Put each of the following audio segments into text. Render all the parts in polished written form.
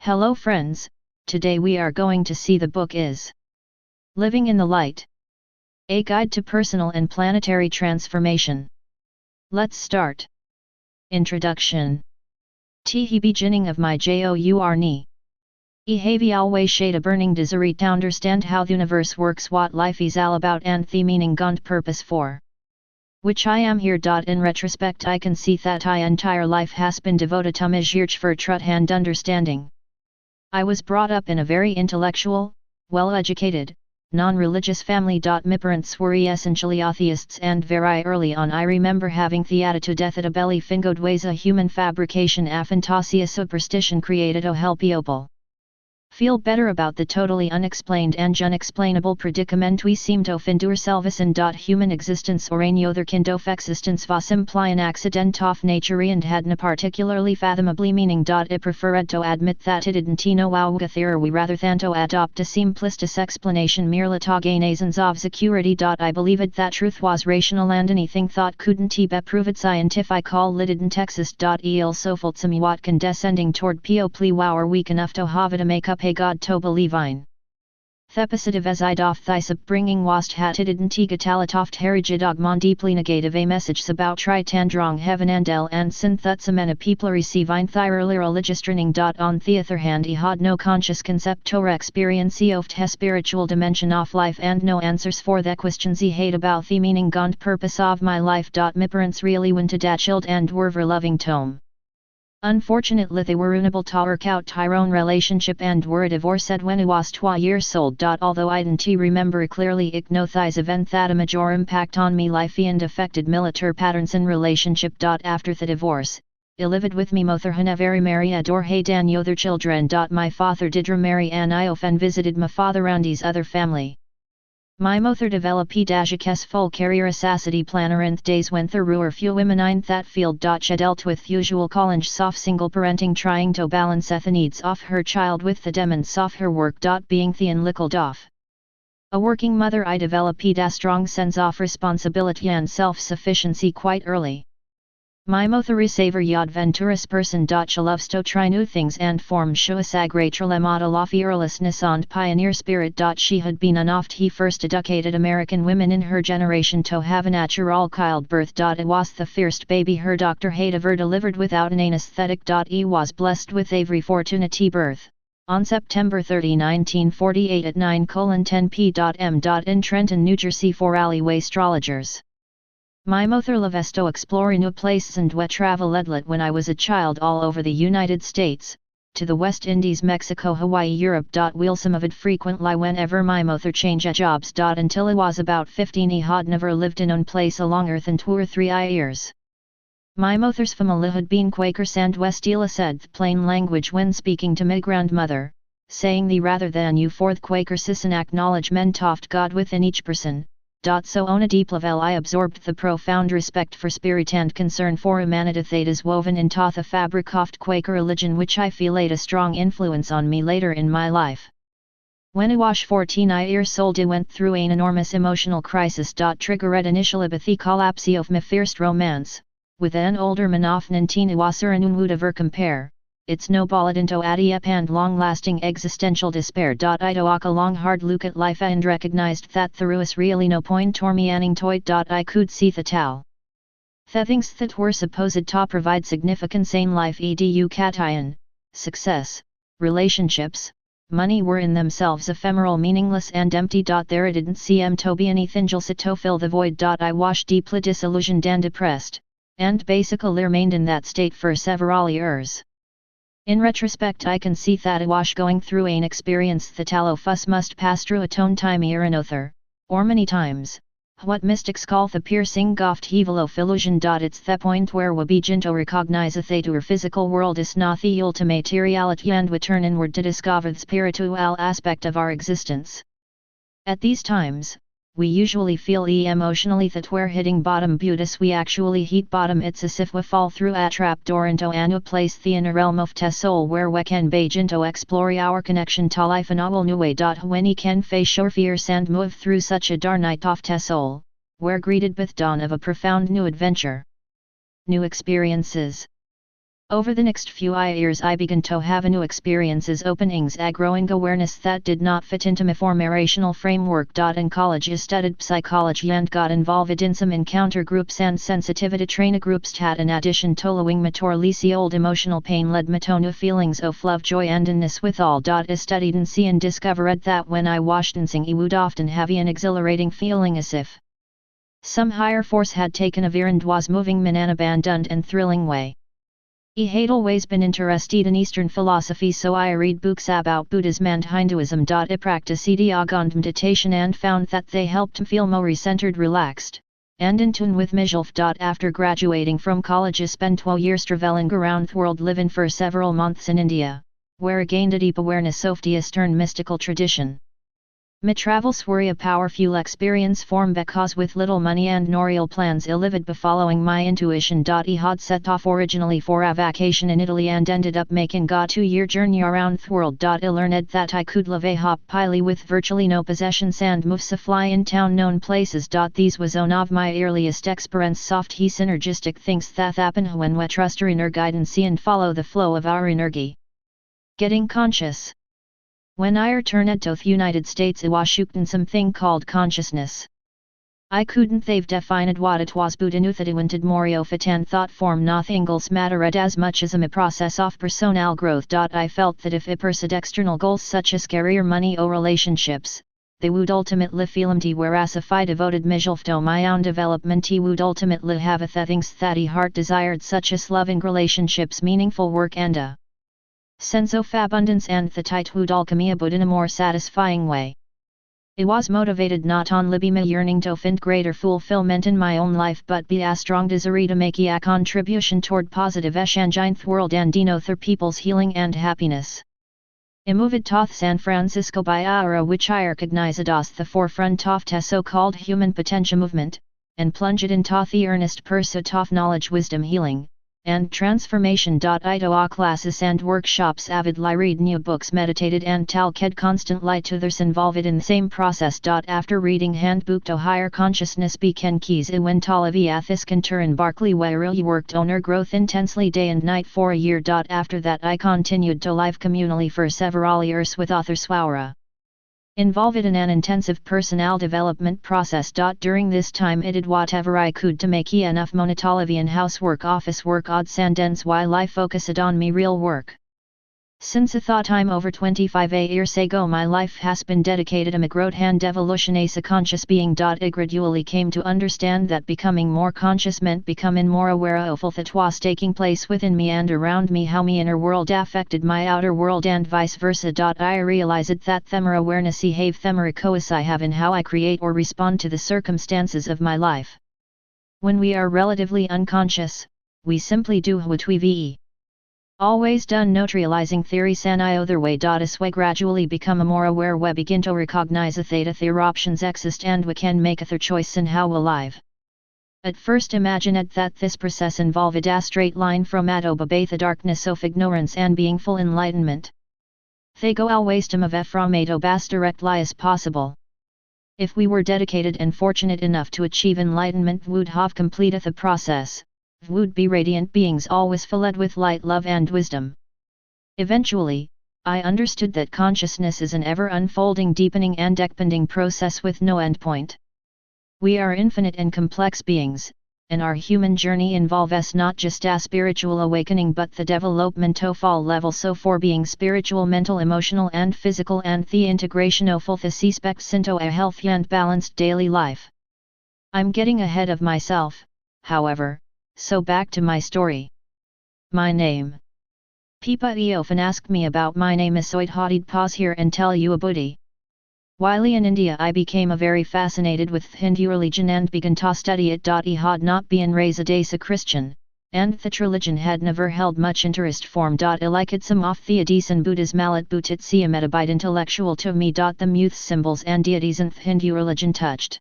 Hello friends, today we are going to see the book is Living in the Light. A Guide to Personal and Planetary Transformation. Let's start. Introduction. The beginning of my journey. I have always had a burning desire to understand how the universe works, what life is all about, and the meaning and purpose for which I am here. In retrospect, I can see that my entire life has been devoted to my search for truth and understanding. I was brought up in a very intellectual, well-educated, non-religious family. My parents were essentially atheists, and very early on I remember having the attitude that a belly fingoed ways a human fabrication, a fantasia superstition created to help people feel better about the totally unexplained and unexplainable predicament we seem to find ourselves in. Human existence or any other kind of existence was simply an accident of nature and had no particularly fathomably meaning. I preferred to admit that it didn't know our theory rather than to adopt a simplistic explanation merely to gain a sense of security. I believed that truth was rational and anything thought couldn't be proved scientific. All it didn't exist. It also felt somewhat condescending toward people who were weak enough to have to make up a god to believe in. The positive as I doth thy upbringing was hat it didn't getalatoft herigidogmon deeply negative a message about tritandrong heaven and hell and sin that some people receive in thy early religious training. On the other hand, he had no conscious concept or experience of the spiritual dimension of life and no answers for the questions he had about the meaning and purpose of my life. My parents really went to that child and were very loving tome. Unfortunately, they were unable to work out their own relationship and were divorced when I was 2 years old. Although I didn't remember clearly, it no thise event that a major impact on me life and affected military patterns in relationship. After the divorce, I lived with me mother and very married or had any other children. My father did remarry and I often visited my father and his other family. My mother developed a full career assassinity planner and days when there were few women in that field. She dealt with usual challenges of single parenting, trying to balance the needs of her child with the demands of her work. Being the unlickled off a working mother, I developed a strong sense of responsibility and self-sufficiency quite early. My mother is a very adventurous person. She loves to try new things and form shows a great model of fearlessness and pioneer spirit. She had been one of the first educated American women in her generation to have a natural childbirth. It was the first baby her doctor had ever delivered without an anesthetic. He was blessed with a very fortunate birth on September 30, 1948 at 9:10 p.m. in Trenton, New Jersey for alleyway astrologers. My mother loves to explore new places and travel let when I was a child all over the United States, to the West Indies, Mexico, Hawaii, Europe. We'll some of it frequently whenever my mother changed jobs. Until I was about 15 I had never lived in one place longer than 2 or 3 years. My mother's family had been Quakers and Westila said the plain language when speaking to my grandmother, saying the rather than you for the Quakers is an acknowledgement of God within each person. So on a deep level I absorbed the profound respect for spirit and concern for humanity that is woven into the fabric of Quaker religion, which I feel had a strong influence on me later in my life. When I was 14 years old I went through an enormous emotional crisis. Triggered initial apathy collapse of my first romance, with an older man of 19 wasser and would ever compare. It snowballed into a deep and long-lasting existential despair. I took a long hard look at life and recognized that there was really no point or meaning to it. I could see the things that were supposed to provide significance in life, education, success, relationships, money, were in themselves ephemeral, meaningless and empty. There didn't seem to be anything else to fill the void. I was deeply disillusioned and depressed, and basically remained in that state for several years. In retrospect, I can see that I was going through an experience that all of us must pass through at one time or another, or many times. What mystics call the piercing of evil of illusion. It's the point where we begin to recognize that our physical world is not the ultimate reality and we turn inward to discover the spiritual aspect of our existence. At these times, we usually feel emotionally that we're hitting bottom, but as we actually hit bottom, it's as if we fall through a trapdoor into a new place, the inner realm of the soul, where we can begin to explore our connection to life in a whole new way. When we can face our fears and move through such a dark night of the soul, we're greeted with dawn of a profound new adventure. New experiences. Over the next few years I began to have new experiences, openings, a growing awareness that did not fit into my formational framework. In college I studied psychology and got involved in some encounter groups and sensitivity training groups that in addition to allowing me to release old emotional pain led me to new feelings of love, joy and inness withal. I studied and see and discovered that when I washed and sing I would often have an exhilarating feeling as if some higher force had taken over and was moving me in an abandoned and thrilling way. I had always been interested in Eastern philosophy, so I read books about Buddhism and Hinduism. I practice Yoga meditation and found that they helped me feel more centered, relaxed, and in tune with myself. After graduating from college I spent 2 years traveling around the world, living for several months in India, where I gained a deep awareness of the Eastern mystical tradition. My travels were a powerful experience for me because with little money and no real plans I lived by following my intuition. I had set off originally for a vacation in Italy and ended up making a 2-year journey around the world. I learned that I could live a happily with virtually no possessions and move safely in town known places. These was one of my earliest experience of the synergistic things that happen when we trust our inner guidance and follow the flow of our energy. Getting conscious. When I returned to the United States I was shocked in something called consciousness. I couldn't have defined what it was, but I knew that I wanted more of it and thought form nothing else mattered as much as a process of personal growth. I felt that if I pursued external goals such as career, money or relationships, they would ultimately feel empty, whereas if I devoted myself to my own development I would ultimately have the things that I heart desired, such as loving relationships, meaningful work and a sense of abundance, and the tight would alchemy but in a more satisfying way. I was motivated not only by my yearning to find greater fulfillment in my own life but by a strong desire to make a contribution toward positive change in the world and in other people's healing and happiness. I moved to San Francisco by era which I recognized as the forefront of the so-called human potential movement, and plunged into the earnest pursuit of knowledge, wisdom, healing, and transformation. I do classes and workshops, avidly read new books, meditated and talked constantly to others involved in the same process. After reading Handbook to Higher Consciousness by Ken Keyes I went to live at this cantor in Berkeley where I worked on her growth intensely day and night for a year. After that I continued to live communally for several years with author Swara. Involved in an intensive personal development process. During this time I did whatever I could to make enough money to live in housework, office work, odds and ends while I focused on me real work. Since the time over 25 years ago my life has been dedicated to my growth and evolution as a conscious being. I gradually came to understand that becoming more conscious meant becoming more aware of all that was taking place within me and around me, how my inner world affected my outer world and vice versa. I realized that the more awareness I have, the more choice I have in how I create or respond to the circumstances of my life. When we are relatively unconscious, we simply do what we've always done, not realizing theories any other way. As we gradually become more aware we begin to recognize that their options exist and we can make their choice in how we live. At first imagine that this process involved a straight line from Adobe the darkness of ignorance and being full enlightenment. They go always to move from Adobe as directly as possible. If we were dedicated and fortunate enough to achieve enlightenment, would have completed the process, would be radiant beings always filled with light, love and wisdom. Eventually, I understood that consciousness is an ever-unfolding, deepening and expanding process with no endpoint. We are infinite and complex beings, and our human journey involves not just a spiritual awakening but the development of all levels so for being spiritual, mental, emotional and physical, and the integration of all these aspects into a healthy and balanced daily life. I'm getting ahead of myself, however. So back to my story. My name. People often ask me about my name, so I'd pause here and tell you a buddy. While in India I became very fascinated with Hindu religion and began to study it. I had not been raised as a Christian, and that religion had never held much interest for me. I liked some of the ideas in Buddhism but it seemed a bit intellectual to me. The myths, symbols and deities in the Hindu religion touched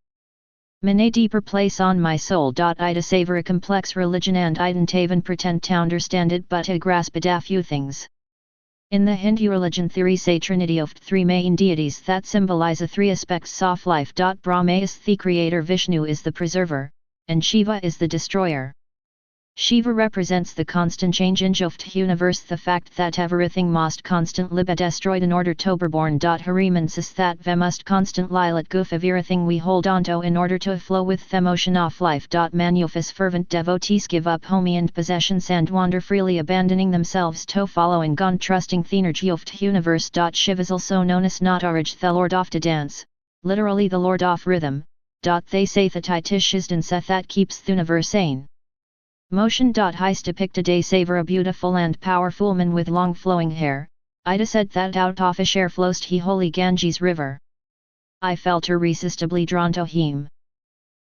a deeper place on my soul. I savor a complex religion and I didn't even pretend to understand it, but I grasped a few things. In the Hindu religion there is a trinity of 3 main deities that symbolize 3 aspects of life. Brahma is the creator, Vishnu is the preserver, and Shiva is the destroyer. Shiva represents the constant change in the universe, the fact that everything must constantly be destroyed in order to be born. Harimansis that we must constantly let go of everything we hold on to in order to flow with the motion of life. Manufis fervent devotees give up home and possessions and wander freely, abandoning themselves to following God, trusting the energy of the universe. Shiva is also known as Nataraj, the Lord of the dance, literally the Lord of rhythm. They say that it is dance that keeps the universe sane. Motion. Heis depicted a saver, a beautiful and powerful man with long flowing hair. Ida said that out of his hair flows the holy Ganges river. I felt irresistibly drawn to him.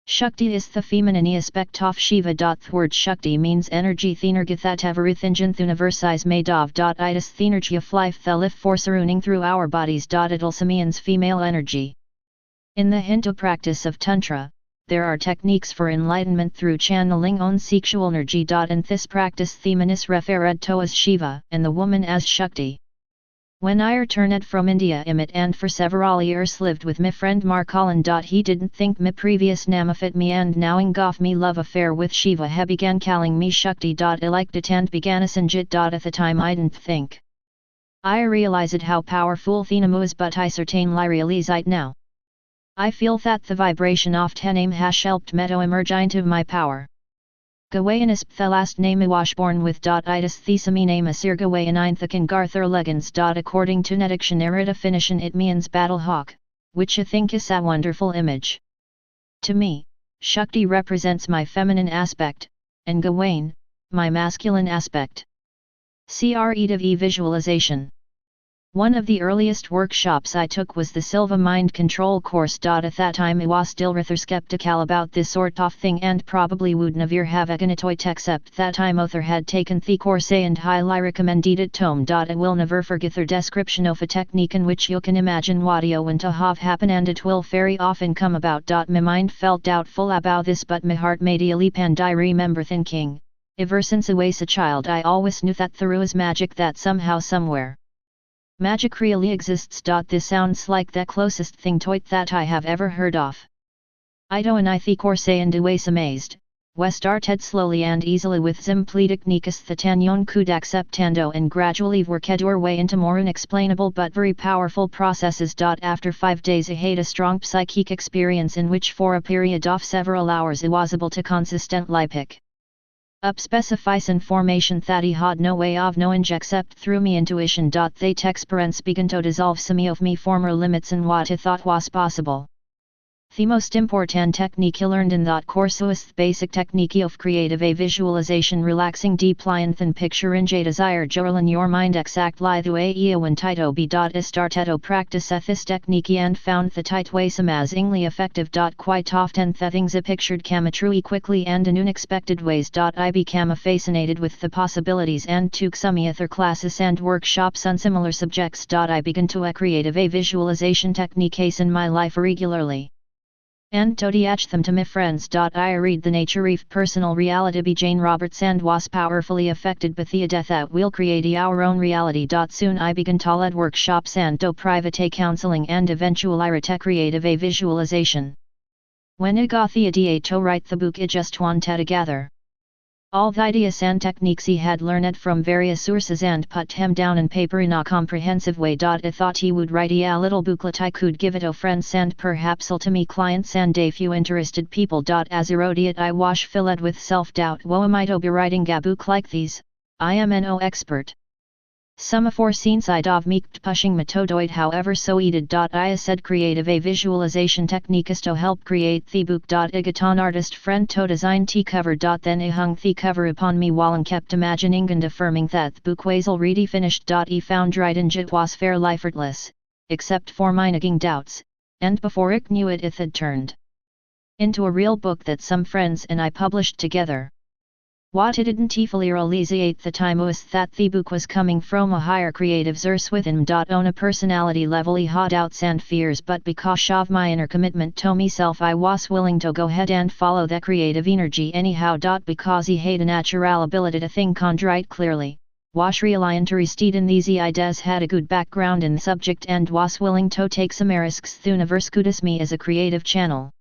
Shakti is the feminine aspect of Shiva. The word Shakti means energy, thenergy that everything in the universe is made of. It is the energy of life, the life force running through our bodies. It also means female energy. In the Hindu practice of Tantra, there are techniques for enlightenment through channeling on sexual energy. In this practice the man is referred to as Shiva and the woman as Shakti. When I returned from India and for several years lived with my friend Markalan. He didn't think my previous name fit me, and now of me love affair with Shiva he began calling me Shakti. I liked it and began a Sanjit. At the time I didn't think I realized how powerful the name was, but I certainly realize it now. I feel that the vibration of the name has helped me to emerge into my power. Gawain is the last name I was born with. Itis the same name as Gawain the King Arthur Legends. According to the dictionary definition it means battle hawk, which I think is a wonderful image. To me, Shakti represents my feminine aspect, and Gawain, my masculine aspect. CRE visualization. One of the earliest workshops I took was the Silva Mind Control course. At that time I was still rather skeptical about this sort of thing and probably would never have gotten it except that time author had taken the course and highly recommended it tome. I will never forget their description of a technique in which you can imagine what you want to have happen, and it will very often come about. My mind felt doubtful about this, but my heart made a leap, and I remember thinking, ever since I was a child I always knew that there was magic, that somehow somewhere magic really exists. This sounds like the closest thing to it that I have ever heard of. I do and I the course and I was amazed. We started slowly and easily with simple techniques that you could acceptando and gradually worked your way into more unexplainable but very powerful processes. After 5 days I had a strong psychic experience in which for a period of several hours I was able to consistently pick up specifies information that I had no way of knowing except through me intuition. That experience began to dissolve some of me former limits and what I thought was possible. The most important technique I learned in that course was the basic technique of creative visualization, relaxing deeply and then picturing a desire journal in your mind exactly the way you want it to be. I started to practice this technique and found that it was amazingly effective. Quite often the things I pictured came true quickly and in unexpected ways. I became fascinated with the possibilities and took some other classes and workshops on similar subjects. I began to create a visualization techniques in my life regularly, and to teach them to my friends. I read the nature of personal reality by Jane Roberts and was powerfully affected by the idea that we'll create our own reality. Soon I began to lead workshops and do private counseling and eventually to creative visualization. When I got the idea to write the book I just wanted to gather all the ideas and techniques he had learned from various sources and put them down on paper in a comprehensive way. I thought he would write a little booklet I could give it to friends and perhaps to me clients and a few interested people. As I wrote it I was filled with self-doubt. Woe am I to be writing a book like these? I am no expert. Some foreseen side of me pushing me to do it however so needed. I said creative visualization technique is to help create the book. I got an artist friend to design the cover. Then I hung the cover upon me wall and kept imagining and affirming that the book was already finished. He found right and it was fairly effortless, except for my nagging doubts, and before I knew it had turned into a real book that some friends and I published together. What I didn't fully realize at the time was that the book was coming from a higher creative source within me. On a personality level I had doubts and fears, but because of my inner commitment to myself I was willing to go ahead and follow that creative energy anyhow. Because I had a natural ability to think and write clearly, was really interested in these ideas, had a good background in the subject and was willing to take some risks. The universe could use me as a creative channel.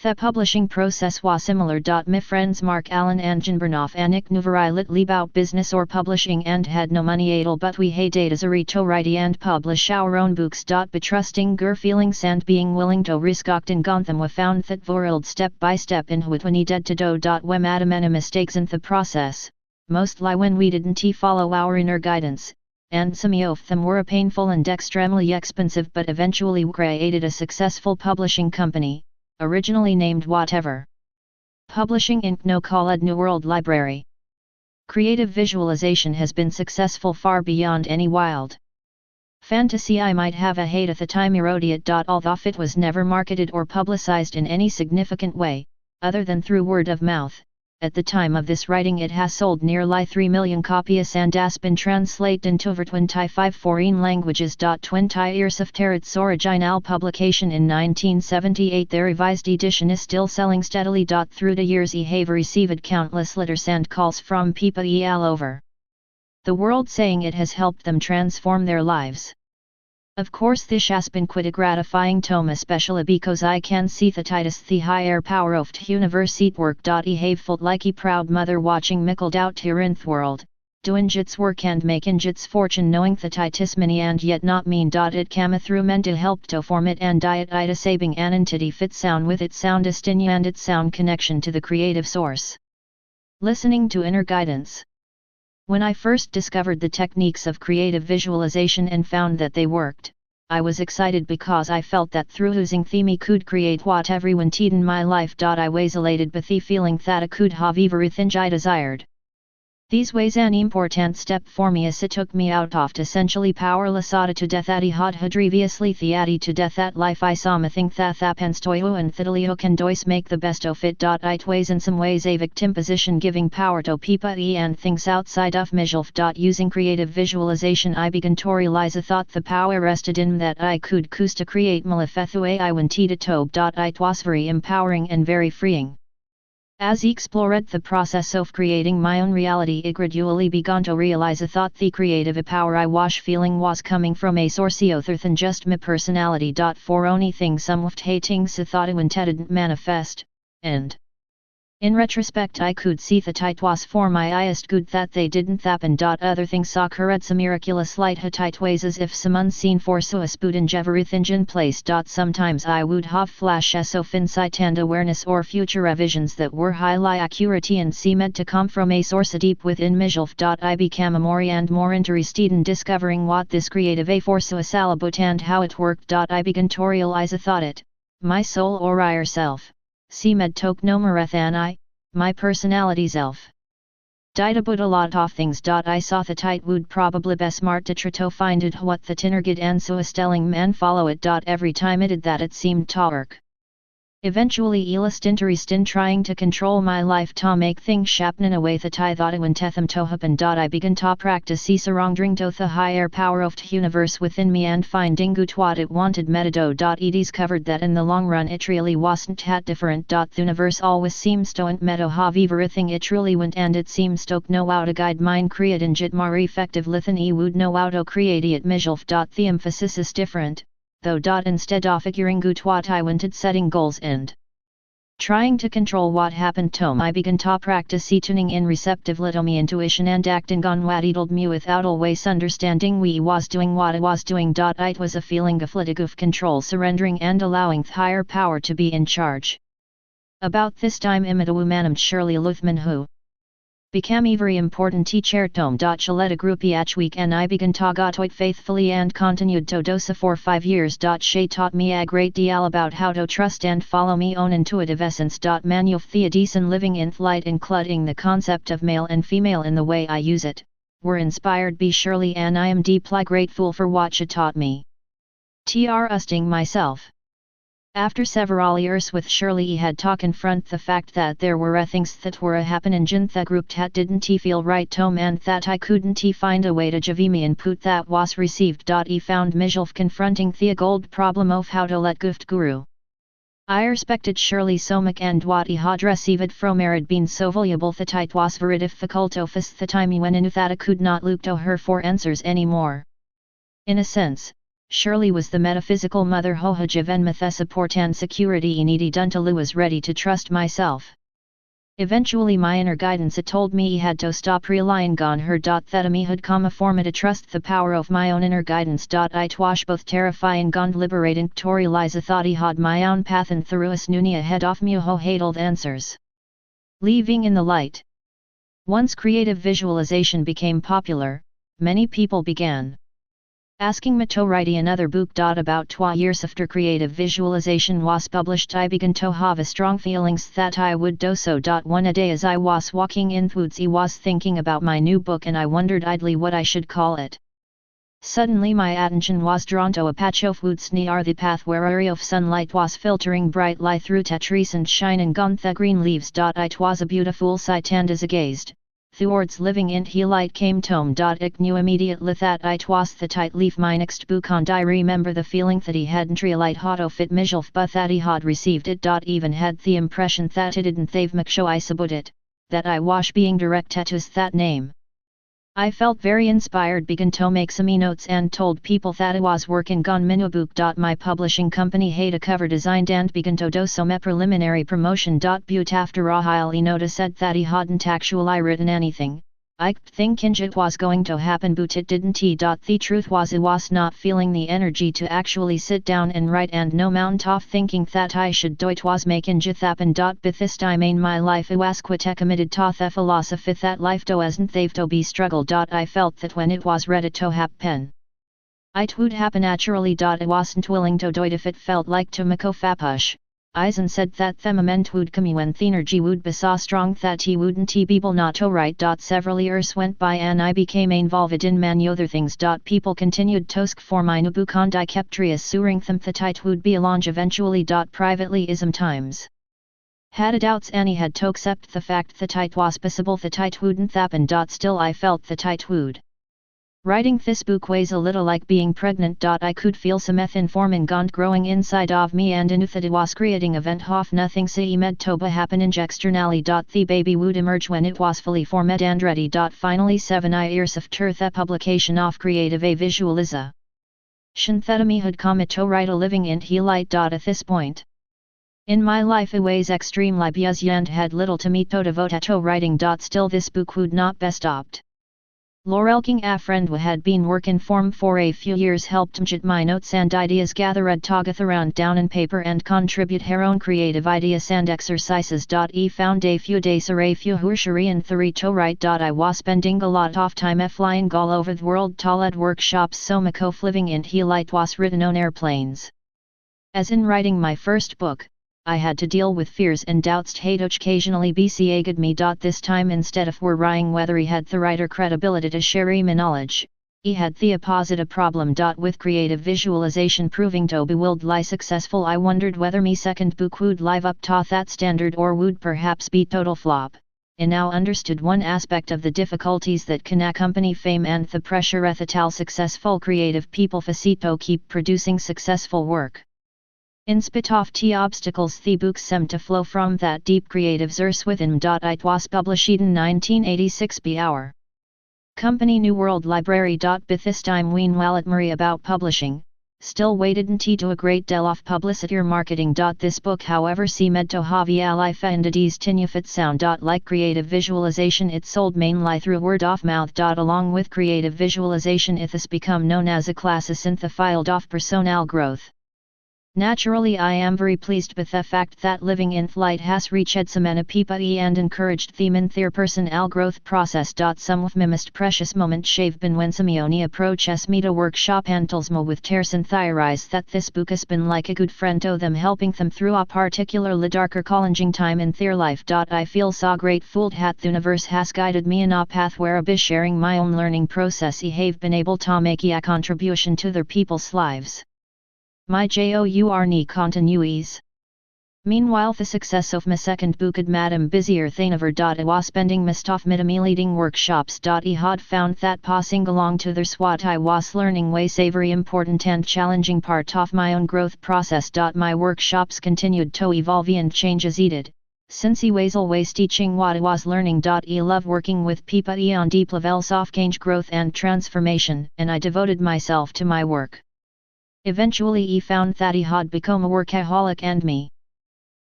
The publishing process was similar. My friends Mark Allen and Janbernoff Anik Nuvarai lit about business or publishing and had no money at all, but we hated as a to write and publish our own books. Betrusting gur feelings and being willing to risk octen gontham we found that world step by step in when we did to do. We made many mistakes in the process, mostly when we didn't follow our inner guidance, and some of them were painful and extremely expensive, but eventually we created a successful publishing company, originally named Whatever Publishing Inc. No called New World Library. Creative visualization has been successful far beyond any wild fantasy I might have had at the time erodiate. Although it was never marketed or publicized in any significant way, other than through word of mouth, at the time of this writing it has sold nearly 3 million copies and has been translated into over 25 foreign languages. 20 years after its original publication in 1978, the revised edition is still selling steadily. Through the years I have received countless letters and calls from people all over the world saying it has helped them transform their lives. Of course this has been quite a gratifying tome, especially because I can see that it is the higher power of the universe at work. I have felt like a proud mother watching Mickled out here in the world, doing its work and making its fortune, knowing that it is many and yet not mean. It came through men to help to form it and it is sabing an entity fit sound with its sound destiny and its sound connection to the creative source. Listening to inner guidance. When I first discovered the techniques of creative visualization and found that they worked, I was excited because I felt that through using them I could create what everyone wanted in my life. I was elated by the feeling that I could have everything I desired. These ways an important step for me as it took me out of essentially powerless to death at I had previously theati to death at life. I saw me think that thapenstoyo and thidalio can dois make the best of it. It was in some ways a victim position, giving power to people and things outside of myself. Using creative visualization I began to realize I thought the power rested in that I could choose to create malefethu I wanted to. It was very empowering and very freeing. As I explored the process of creating my own reality, I gradually began to realize I thought the creative power I was feeling was coming from a source other than just my personality. For anything some of the things I thought I wanted manifest, and in retrospect I could see that it was for my highest good that they didn't happen. Other things occurred some miraculous light it ways as if some unseen force was put in everything in place. Sometimes I would have flashes of insight and awareness or future visions that were highly accurate and seemed to come from a source deep within myself. I became more and more interested in discovering what this creative force was all about and how it worked. I began to realize I thought it, my soul or higher self, seemed to no more than I, my personality self. Did about a lot of things. I saw that it would probably be smart to try to find out what the tinner get and so is telling men follow it. Every time I did that it seemed to work. Eventually I lost interest in trying to control my life to make things happen in a way that I thought it would them to happen. I began to practice surrendering to the higher power of the universe within me and finding out what it wanted me to do. I discovered that in the long run it really wasn't that different. The universe always seems to want me to have everything it truly want, and it seems to know how to guide mine creating it more effectively than I would know how to create it myself. The emphasis is different, though. Instead of figuring out what I wanted, setting goals and trying to control what happened to me, I began to practice tuning in receptively to me intuition and acting on what it told me without always understanding we was doing what I was doing. It was a feeling of letting of control, surrendering and allowing the higher power to be in charge. About this time I met a woman named Shirley Luthman who became a very important teacher to me. She led a group each week and I began to go to it faithfully and continued to do so for 5 years. She taught me a great deal about how to trust and follow me own intuitive essence. Many of the ideas living in light, including the concept of male and female in the way I use it, were inspired by Shirley, and I am deeply grateful for what she taught me. Trusting myself. After several years with Shirley, I had to confront the fact that there were things that were happening in the group that didn't feel right to me and that I couldn't find a way to give me input that was received. I found myself confronting the gold problem of how to let gift guru. I respected Shirley so much and what I had received from her had been so valuable that it was very difficult to face the time when I knew that I could not look to her for answers anymore. In a sense, Surely was the metaphysical mother Hohajiven Mathesaportan security inidi Duntalu was ready to trust myself. Eventually my inner guidance it told me I had to stop relying on her. Theta me had come forma to trust the power of my own inner guidance. I twash both terrifying and liberating tori liza thought I had my own path and thruas nunia head off muho hadald answers. Leaving in the light. Once creative visualization became popular, many people began asking me to write another book. About 2 years after creative visualization was published I began to have strong feelings that I would do so. One a day as I was walking in woods I was thinking about my new book and I wondered idly what I should call it. Suddenly my attention was drawn to a patch of woods near the path where a ray of sunlight was filtering bright light through the trees and shining on the green leaves. It was a beautiful sight and as I gazed towards living in he light came tome. I knew immediately that it was the tight leaf my next book and I remember the feeling that he hadn't realized how to fit myself but that he had received it. Even had the impression that it didn't they've make show I about it, that I was being direct at us that name. I felt very inspired began to make some notes and told people that I was working on Minubook. My publishing company had a cover designed and began to do some preliminary promotion. But after a while I noticed that he hadn't actually written anything. I thinking it was going to happen but it didn't. The truth was I was not feeling the energy to actually sit down and write and no amount of thinking that I should do it was making it happen. But this time in my life I was quite committed to the philosophy that life doesn't have to be struggle. I felt that when it was ready to happen, it would happen naturally. I wasn't willing to do it if it felt like to make fapush. Eisen said that the moment would come when the energy would be so strong that he wouldn't be able not to write. Several years went by and I became involved in many other things. People continued to ask for my new book and I kept reassuring them that it would be launched eventually. Privately sometimes had doubts and he had to accept the fact that it was possible that it wouldn't happen. Still I felt that it would. Writing this book was a little like being pregnant. I could feel some forming and growing inside of me and I knew that it was creating event of nothing se med toba happening externally. The baby would emerge when it was fully formed and ready. Finally 7 years after the publication of creative a visualiza. Shanthetami had come to write a living in he light. At this point in my life I was extremely busy and had little to me to devote to writing. Still this book would not be stopped. Laurel King, a friend who had been working for a few years, helped me get my notes and ideas gathered together around down in paper and contribute her own creative ideas and exercises. E found a few days or a few hurshari and three to write. I was spending a lot of time flying all over the world to lead workshops so my living in he light was written on airplanes. As in writing my first book, I had to deal with fears and doubts that occasionally besieged me. This time instead of worrying whether he had the right or credibility to share my knowledge, he had the opposite problem. With creative visualization proving to be wildly successful I wondered whether me second book would live up to that standard or would perhaps be total flop. I now understood one aspect of the difficulties that can accompany fame and the pressure ethical successful creative people face to keep producing successful work. In spite of the obstacles the book seemed to flow from that deep creative source within. It was published in 1986 by our company New World Library. By this time when while at Murray about publishing, still waited into a great deal of publicity or marketing. This book however seemed to have a life and a distinct sound. Like creative visualization it sold mainly through word of mouth. Along with creative visualization it has become known as a class in the field of personal growth. Naturally I am very pleased with the fact that living in flight has reached so many people and encouraged them in their personal growth process. Some of my most precious moments have been when Simeone approaches me to workshop and tells me with tears and theories that this book has been like a good friend to them, helping them through a particularly darker challenging time in their life. I feel so grateful that the universe has guided me in a path where by sharing my own learning process I have been able to make a contribution to their people's lives. My jour ni continues. Meanwhile the success of my second book had made him busier than ever. I was spending most of my time leading workshops. He had found that passing along to their what I was learning was a very important and challenging part of my own growth process. My workshops continued to evolve and change as needed, since he was always teaching what I was learning. I love working with people on deep levels of change, growth and transformation, and I devoted myself to my work. Eventually he found that he had become a workaholic and me.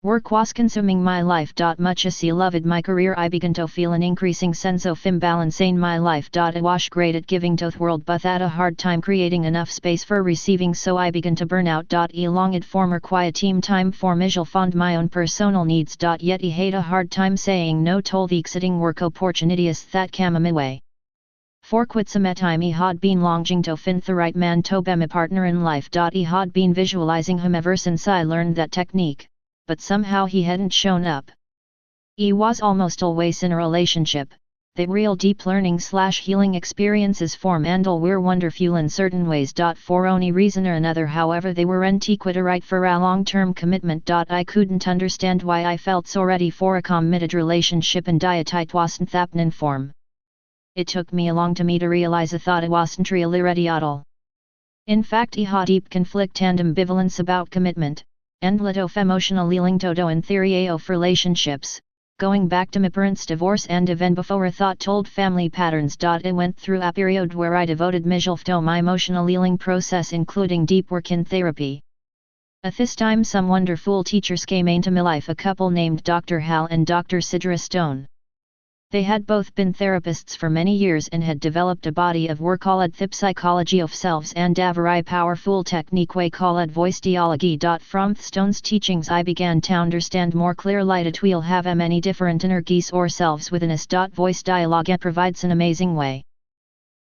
Work was consuming my life. Much as he loved my career, I began to feel an increasing sense of imbalance in my life. I was great at giving to the world but had a hard time creating enough space for receiving, so I began to burn out. I longed for more quiet team time for myself fond my own personal needs. Yet I had a hard time saying no to the exciting work opportunities that came my way. For quite some time I had been longing to find the right man to be my partner in life. I had been visualizing him ever since I learned that technique, but somehow he hadn't shown up. He was almost always in a relationship. The real deep learning/healing experiences form and were wonderful in certain ways. For any reason or another, however, they weren't quite right for a long-term commitment. I couldn't understand why I felt so ready for a committed relationship and it wasn't happening form. It took me a long time to realize I thought I wasn't really ready at all. In fact, I had deep conflict and ambivalence about commitment, and lot of emotionally linked to in theory of relationships, going back to my parents' divorce and even before I thought told family patterns. I went through a period where I devoted myself to my emotional healing process, including deep work in therapy. At this time some wonderful teachers came into my life, a couple named Dr. Hal and Dr. Sidra Stone. They had both been therapists for many years and had developed a body of work called the psychology of selves and a very powerful technique we called voice dialogue. From Stone's teachings I began to understand more clearly that we'll have many different energies or selves within us. Voice dialogue provides an amazing way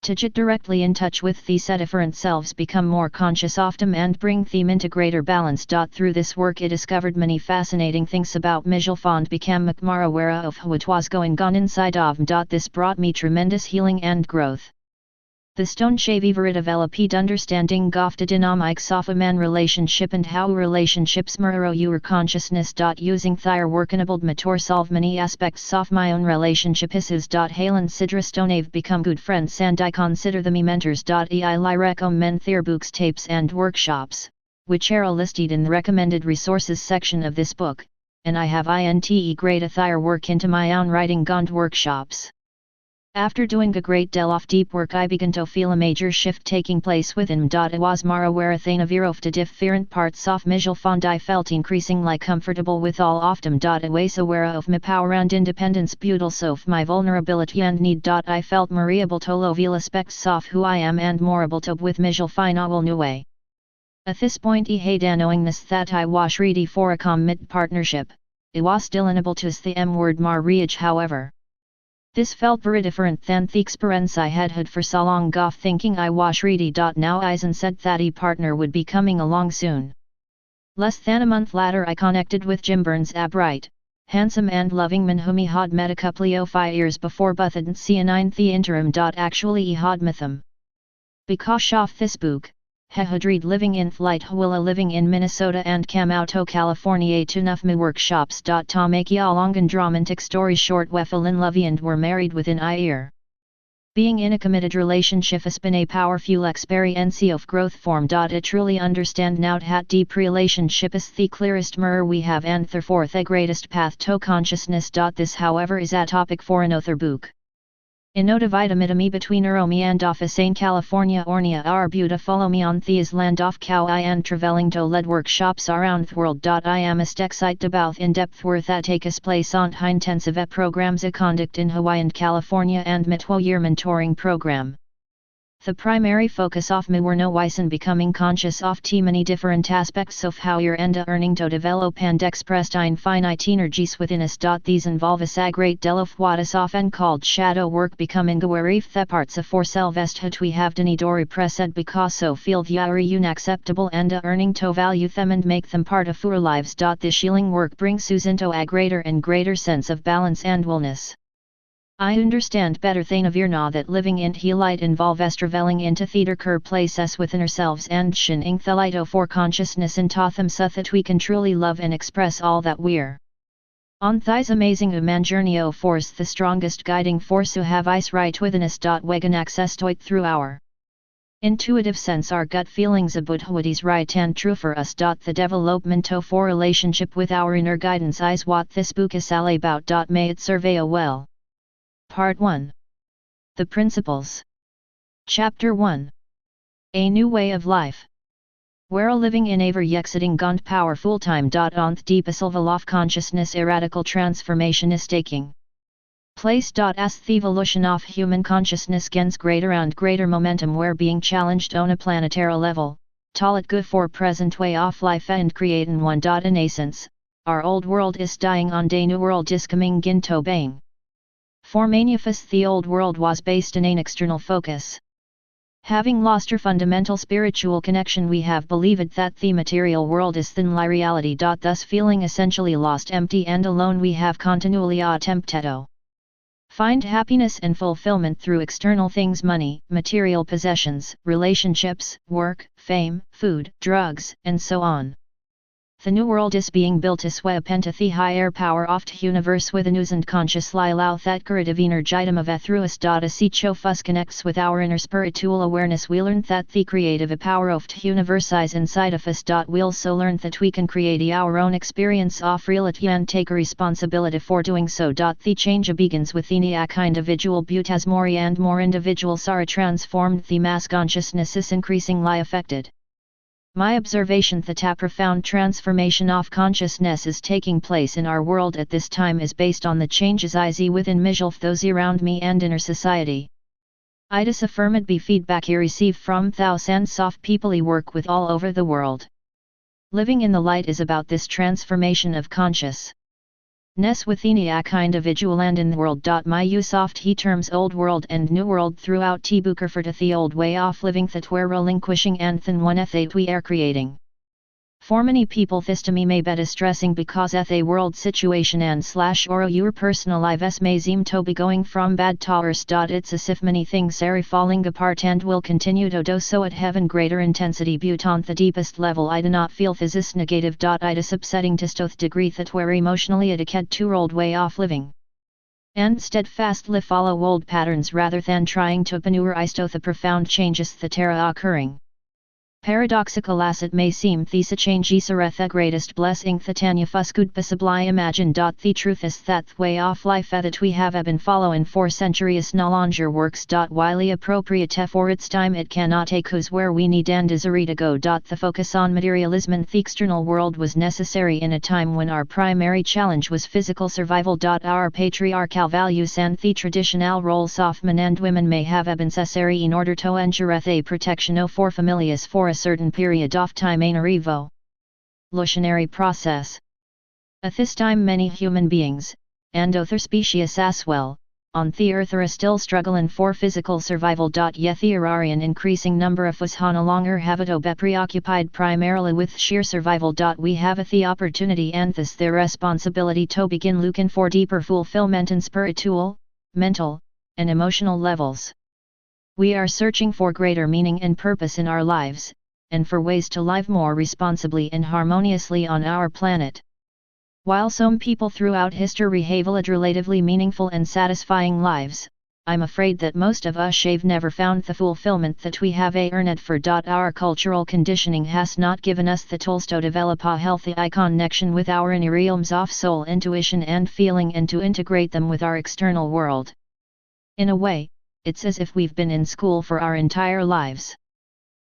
to get directly in touch with these different selves, become more conscious of them and bring them into greater balance. Through this work I discovered many fascinating things about myself and became more aware of what was going on inside of me. This brought me tremendous healing and growth. The Stone Shaviver developed understanding of the dynamics of a man relationship and how relationships mirror your consciousness. Using their work enabled me to solve many aspects of my own relationship issues. Hale and Sidra Stone have become good friends and I consider them mentors. I recommend their books, tapes and workshops, which are listed in the recommended resources section of this book, and I have integrated their work into my own writing and workshops. After doing a great deal of deep work I began to feel a major shift taking place within me. I was more aware of the different parts of myself and I felt increasingly comfortable with all of them. I was aware of my power and independence, but also my vulnerability and need. I felt more able to love aspects of who I am and more able to with myself in a whole new way. At this point I had a knowingness that I was ready for a committed partnership. I was still unable to use the word marriage, however. This felt very different than the experience I had for so long of thinking I was ready. Now Eisen said that a partner would be coming along soon. Less than a month later I connected with Jim Burns, a bright, handsome and loving man whom he had met a couple of years before but hadn't seen in the interim. Actually he had met them. Because of this book, he had read living in Lightwilla living in Minnesota and came out to California to nuff me workshops. To make a long and dramatic story short, we fell in love and were married within a year. Being in a committed relationship has been a powerful experience of growth form. I truly understand now that deep relationship is the clearest mirror we have and therefore the greatest path to consciousness. This however is a topic for another book. Inota vitamitami between Uromi and office in California Ornia are beautiful me on these land of cow I and traveling to lead workshops around the world. I am excited about in-depth work that takes place on high intensive programs I conduct in Hawaii and California and my 12-year mentoring program. The primary focus of me were no in becoming conscious of many different aspects of how you're earning to develop and express infinite energies within us. These involve a great deal of what is often called shadow work, becoming aware of the parts of ourselves that we have denied or repressed because so feel they are unacceptable and earning to value them and make them part of our lives. This healing work brings us into a greater and greater sense of balance and wellness. I understand better than of your now that living in the light involves traveling into theater places within ourselves and shining the light for consciousness into them so that we can truly love and express all that we're. On this amazing human journey force the strongest guiding force who have ice right within us. We can access to it through our intuitive sense, our gut feelings about what is right and true for us. The development of our relationship with our inner guidance is what this book is all about. May it serve you well. Part 1. The Principles. Chapter 1. A New Way of Life. Where living in aver yexiting gond power full time. Onth deep asilva consciousness radical transformation is taking place. As the evolution of human consciousness gains greater and greater momentum, where being challenged on a planetary level, talit good for present way of life and creatin one. In essence, our old world is dying on day new world is coming ginto bang. For manifest the old world was based in an external focus. Having lost our fundamental spiritual connection, we have believed that the material world is thin lie reality. Thus feeling essentially lost, empty and alone, we have continually attempted to find happiness and fulfillment through external things, money, material possessions, relationships, work, fame, food, drugs, and so on. The new world is being built to sway the higher power of the universe with a news and conscious lao that curative energitum of ethruus. A si chofus connects with our inner spiritual awareness. We learn that the creative power of the universe is inside of us. We also learn that we can create our own experience of reality and take responsibility for doing so. The change begins within the individual, but as more and more individuals are transformed, the mass consciousness is increasingly affected. My observation that a profound transformation of consciousness is taking place in our world at this time is based on the changes I see within myself, those around me, and inner society. It is affirmed be feedback I receive from thousands of people I work with all over the world. Living in the light is about this transformation of consciousness within a individual and in the world. My use of the terms old world and new world throughout the book refer to the old way of living that we're relinquishing and the one that we are creating. For many people this to me may be distressing because a world situation and or your personal lives may seem to be going from bad to worse. It's as if many things are falling apart and will continue to do so at heaven greater intensity, but on the deepest level I do not feel this negative. It is upsetting to stoth degree that we're emotionally addicted to old way of living and steadfastly follow old patterns rather than trying to manure to the profound changes that are occurring. Paradoxical as it may seem, these changes are the greatest blessing that any of us could possibly imagine. The truth is that the way of life that we have been following for centuries no longer works. While appropriate for its time, it cannot take us where we need and desire to go. The focus on materialism and the external world was necessary in a time when our primary challenge was physical survival. Our patriarchal values and the traditional roles of men and women may have been necessary in order to ensure the protection for families for a certain period of time in a revolutionary process. At this time many human beings, and other species as well, on the earth are still struggling for physical survival. Yet there are an increasing number of us who no longer have to be preoccupied primarily with sheer survival. We have the opportunity and thus the responsibility to begin looking for deeper fulfillment in spiritual, mental, and emotional levels. We are searching for greater meaning and purpose in our lives, and for ways to live more responsibly and harmoniously on our planet. While some people throughout history have led relatively meaningful and satisfying lives, I'm afraid that most of us have never found the fulfillment that we have earned for. Our cultural conditioning has not given us the tools to develop a healthy connection with our inner realms of soul, intuition and feeling, and to integrate them with our external world. In a way, it's as if we've been in school for our entire lives,